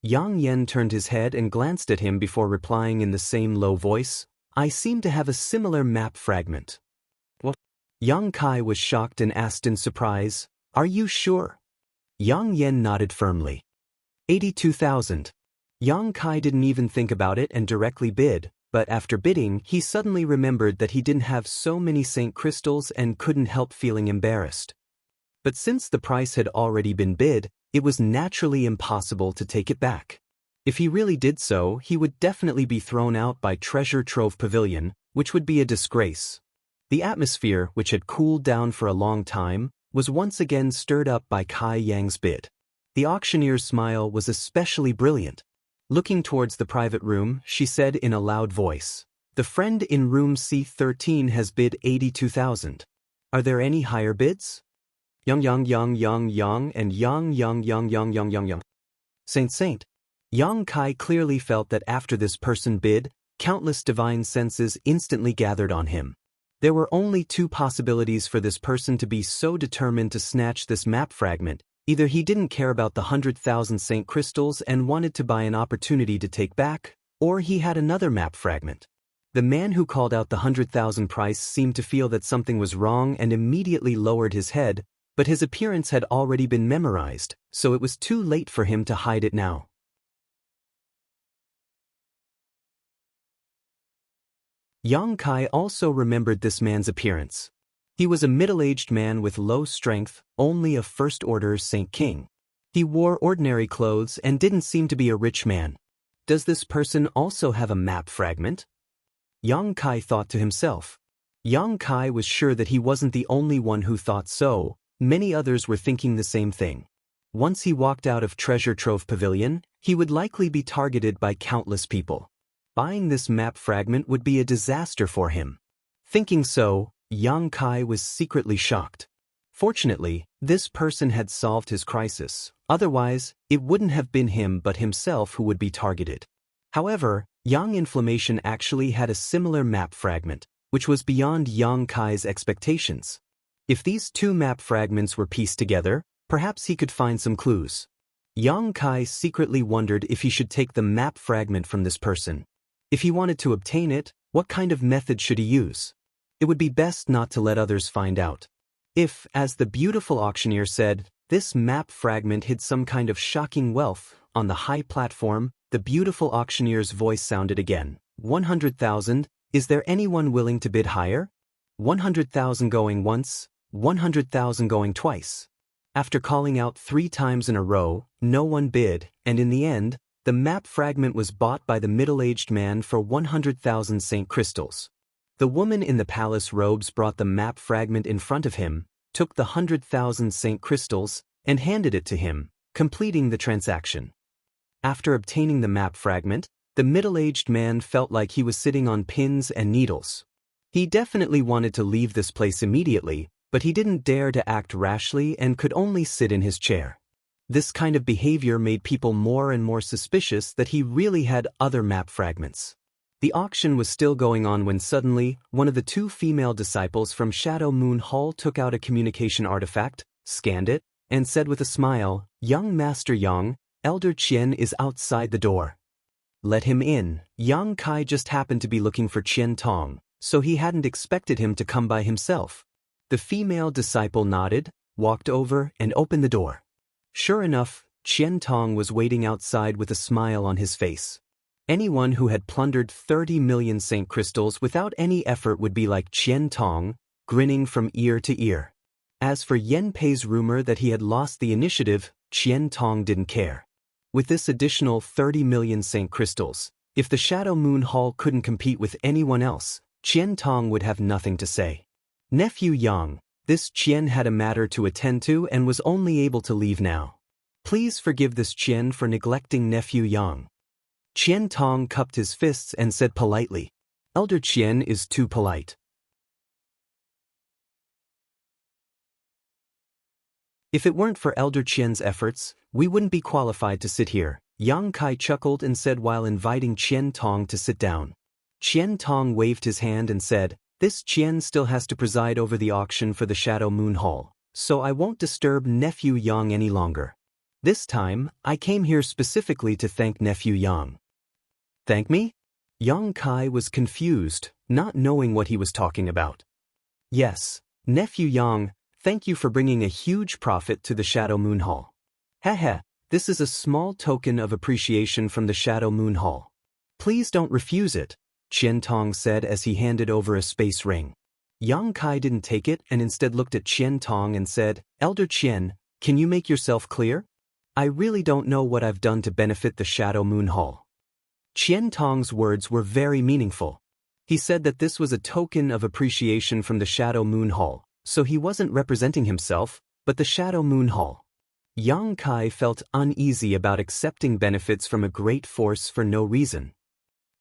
Yang Yan turned his head and glanced at him before replying in the same low voice, "I seem to have a similar map fragment." What? Yang Kai was shocked and asked in surprise, "Are you sure?" Yang Yan nodded firmly. 82,000. Yang Kai didn't even think about it and directly bid, but after bidding, he suddenly remembered that he didn't have so many Saint crystals and couldn't help feeling embarrassed. But since the price had already been bid, it was naturally impossible to take it back. If he really did so, he would definitely be thrown out by Treasure Trove Pavilion, which would be a disgrace. The atmosphere, which had cooled down for a long time, was once again stirred up by Kai Yang's bid. The auctioneer's smile was especially brilliant. Looking towards the private room, she said in a loud voice, "The friend in room C13 has bid 82,000. Are there any higher bids?" Yang, and yang. Saint. Yang Kai clearly felt that after this person bid, countless divine senses instantly gathered on him. There were only two possibilities for this person to be so determined to snatch this map fragment. Either he didn't care about the 100,000 Saint crystals and wanted to buy an opportunity to take back, or he had another map fragment. The man who called out the 100,000 price seemed to feel that something was wrong and immediately lowered his head, but his appearance had already been memorized, so it was too late for him to hide it now. Yang Kai also remembered this man's appearance. He was a middle-aged man with low strength, only a first-order Saint King. He wore ordinary clothes and didn't seem to be a rich man. Does this person also have a map fragment? Yang Kai thought to himself. Yang Kai was sure that he wasn't the only one who thought so. Many others were thinking the same thing. Once he walked out of Treasure Trove Pavilion, he would likely be targeted by countless people. Buying this map fragment would be a disaster for him. Thinking so, Yang Kai was secretly shocked. Fortunately, this person had solved his crisis. Otherwise, it wouldn't have been him but himself who would be targeted. However, Yang Inflammation actually had a similar map fragment, which was beyond Yang Kai's expectations. If these two map fragments were pieced together, perhaps he could find some clues. Yang Kai secretly wondered if he should take the map fragment from this person. If he wanted to obtain it, what kind of method should he use? It would be best not to let others find out. If, as the beautiful auctioneer said, this map fragment hid some kind of shocking wealth, on the high platform, the beautiful auctioneer's voice sounded again. 100,000, is there anyone willing to bid higher? 100,000 going once, 100,000 going twice. After calling out 3 times in a row, no one bid, and in the end, the map fragment was bought by the middle-aged man for 100,000 Saint crystals. The woman in the palace robes brought the map fragment in front of him, took the 100,000 Saint crystals, and handed it to him, completing the transaction. After obtaining the map fragment, the middle-aged man felt like he was sitting on pins and needles. He definitely wanted to leave this place immediately, but he didn't dare to act rashly and could only sit in his chair. This kind of behavior made people more and more suspicious that he really had other map fragments. The auction was still going on when suddenly, one of the 2 female disciples from Shadow Moon Hall took out a communication artifact, scanned it, and said with a smile, "Young Master Yang, Elder Qian is outside the door." Let him in. Yang Kai just happened to be looking for Qian Tong, so he hadn't expected him to come by himself. The female disciple nodded, walked over, and opened the door. Sure enough, Qian Tong was waiting outside with a smile on his face. Anyone who had plundered 30 million Saint crystals without any effort would be like Qian Tong, grinning from ear to ear. As for Yen Pei's rumor that he had lost the initiative, Qian Tong didn't care. With this additional 30 million Saint crystals, if the Shadow Moon Hall couldn't compete with anyone else, Qian Tong would have nothing to say. Nephew Yang, this Qian had a matter to attend to and was only able to leave now. Please forgive this Qian for neglecting Nephew Yang. Qian Tong cupped his fists and said politely, "Elder Qian is too polite." If it weren't for Elder Qian's efforts, we wouldn't be qualified to sit here, Yang Kai chuckled and said while inviting Qian Tong to sit down. Qian Tong waved his hand and said, "This Qian still has to preside over the auction for the Shadow Moon Hall, so I won't disturb Nephew Yang any longer. This time, I came here specifically to thank Nephew Yang." "Thank me?" Yang Kai was confused, not knowing what he was talking about. "Yes, Nephew Yang, thank you for bringing a huge profit to the Shadow Moon Hall. Heh, this is a small token of appreciation from the Shadow Moon Hall. Please don't refuse it," Qian Tong said as he handed over a space ring. Yang Kai didn't take it and instead looked at Qian Tong and said, "Elder Qian, can you make yourself clear? I really don't know what I've done to benefit the Shadow Moon Hall." Qian Tong's words were very meaningful. He said that this was a token of appreciation from the Shadow Moon Hall, so he wasn't representing himself, but the Shadow Moon Hall. Yang Kai felt uneasy about accepting benefits from a great force for no reason.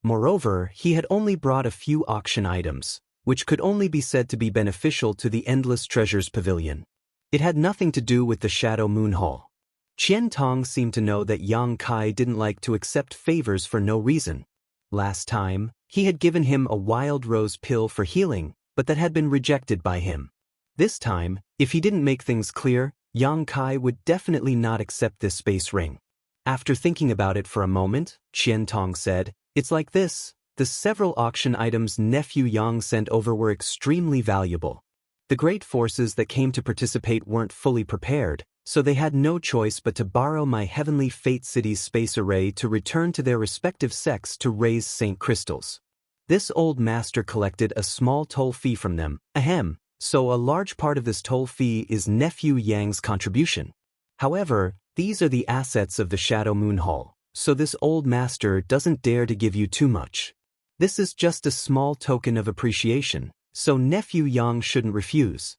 Moreover, he had only brought a few auction items, which could only be said to be beneficial to the Endless Treasures Pavilion. It had nothing to do with the Shadow Moon Hall. Qian Tong seemed to know that Yang Kai didn't like to accept favors for no reason. Last time, he had given him a wild rose pill for healing, but that had been rejected by him. This time, if he didn't make things clear, Yang Kai would definitely not accept this space ring. After thinking about it for a moment, Qian Tong said, "It's like this. The several auction items Nephew Yang sent over were extremely valuable. The great forces that came to participate weren't fully prepared, so they had no choice but to borrow my Heavenly Fate City's space array to return to their respective sects to raise Saint crystals. This old master collected a small toll fee from them, so a large part of this toll fee is Nephew Yang's contribution. However, these are the assets of the Shadow Moon Hall, so this old master doesn't dare to give you too much. This is just a small token of appreciation, so Nephew Yang shouldn't refuse.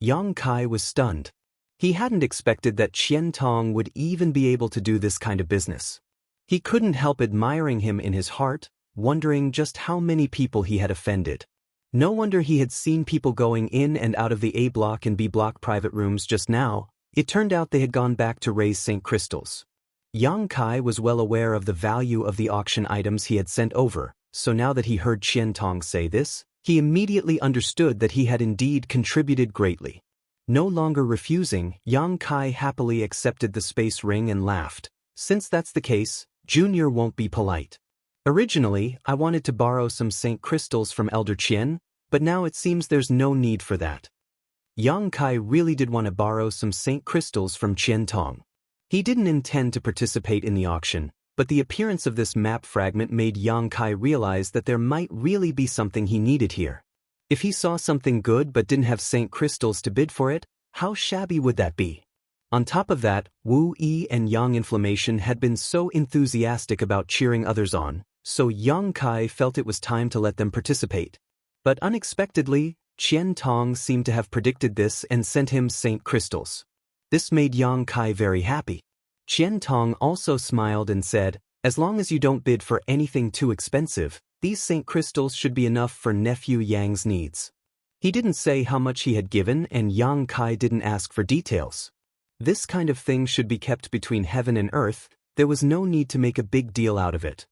Yang Kai was stunned. He hadn't expected that Qian Tong would even be able to do this kind of business. He couldn't help admiring him in his heart, wondering just how many people he had offended. No wonder he had seen people going in and out of the A block and B block private rooms just now. It turned out they had gone back to raise St. Crystals. Yang Kai was well aware of the value of the auction items he had sent over, so now that he heard Qian Tong say this, he immediately understood that he had indeed contributed greatly. No longer refusing, Yang Kai happily accepted the space ring and laughed. Since that's the case, Junior won't be polite. Originally, I wanted to borrow some St. Crystals from Elder Qian, but now it seems there's no need for that. Yang Kai really did want to borrow some St. Crystals from Qian Tong. He didn't intend to participate in the auction, but the appearance of this map fragment made Yang Kai realize that there might really be something he needed here. If he saw something good but didn't have St. Crystals to bid for it, how shabby would that be? On top of that, Wu Yi and Yang Inflammation had been so enthusiastic about cheering others on, so Yang Kai felt it was time to let them participate. But unexpectedly, Qian Tong seemed to have predicted this and sent him St. Crystals. This made Yang Kai very happy. Qian Tong also smiled and said, "As long as you don't bid for anything too expensive, these St. Crystals should be enough for Nephew Yang's needs." He didn't say how much he had given and Yang Kai didn't ask for details. This kind of thing should be kept between heaven and earth. There was no need to make a big deal out of it.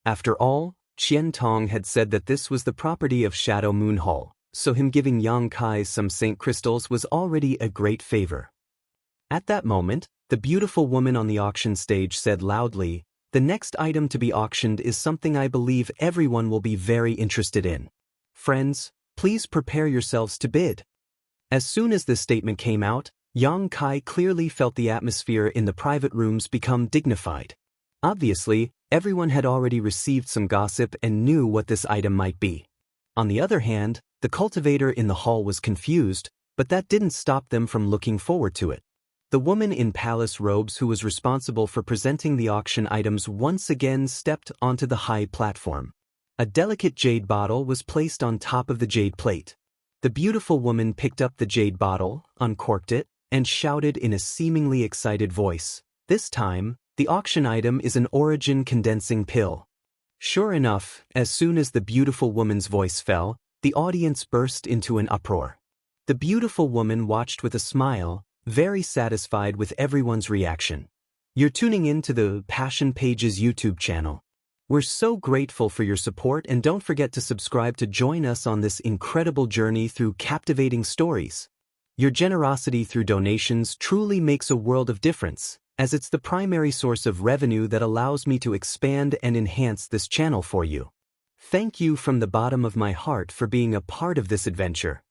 After all, Qian Tong had said that this was the property of Shadow Moon Hall, so him giving Yang Kai some St. Crystals was already a great favor. At that moment, the beautiful woman on the auction stage said loudly, "The next item to be auctioned is something I believe everyone will be very interested in. Friends, please prepare yourselves to bid." As soon as this statement came out, Yang Kai clearly felt the atmosphere in the private rooms become dignified. Obviously, everyone had already received some gossip and knew what this item might be. On the other hand, the cultivator in the hall was confused, but that didn't stop them from looking forward to it. The woman in palace robes who was responsible for presenting the auction items once again stepped onto the high platform. A delicate jade bottle was placed on top of the jade plate. The beautiful woman picked up the jade bottle, uncorked it, and shouted in a seemingly excited voice, "This time, the auction item is an origin condensing pill." Sure enough, as soon as the beautiful woman's voice fell, the audience burst into an uproar. The beautiful woman watched with a smile, very satisfied with everyone's reaction. You're tuning in to the Passion Pages YouTube channel. We're so grateful for your support and don't forget to subscribe to join us on this incredible journey through captivating stories. Your generosity through donations truly makes a world of difference, as it's the primary source of revenue that allows me to expand and enhance this channel for you. Thank you from the bottom of my heart for being a part of this adventure.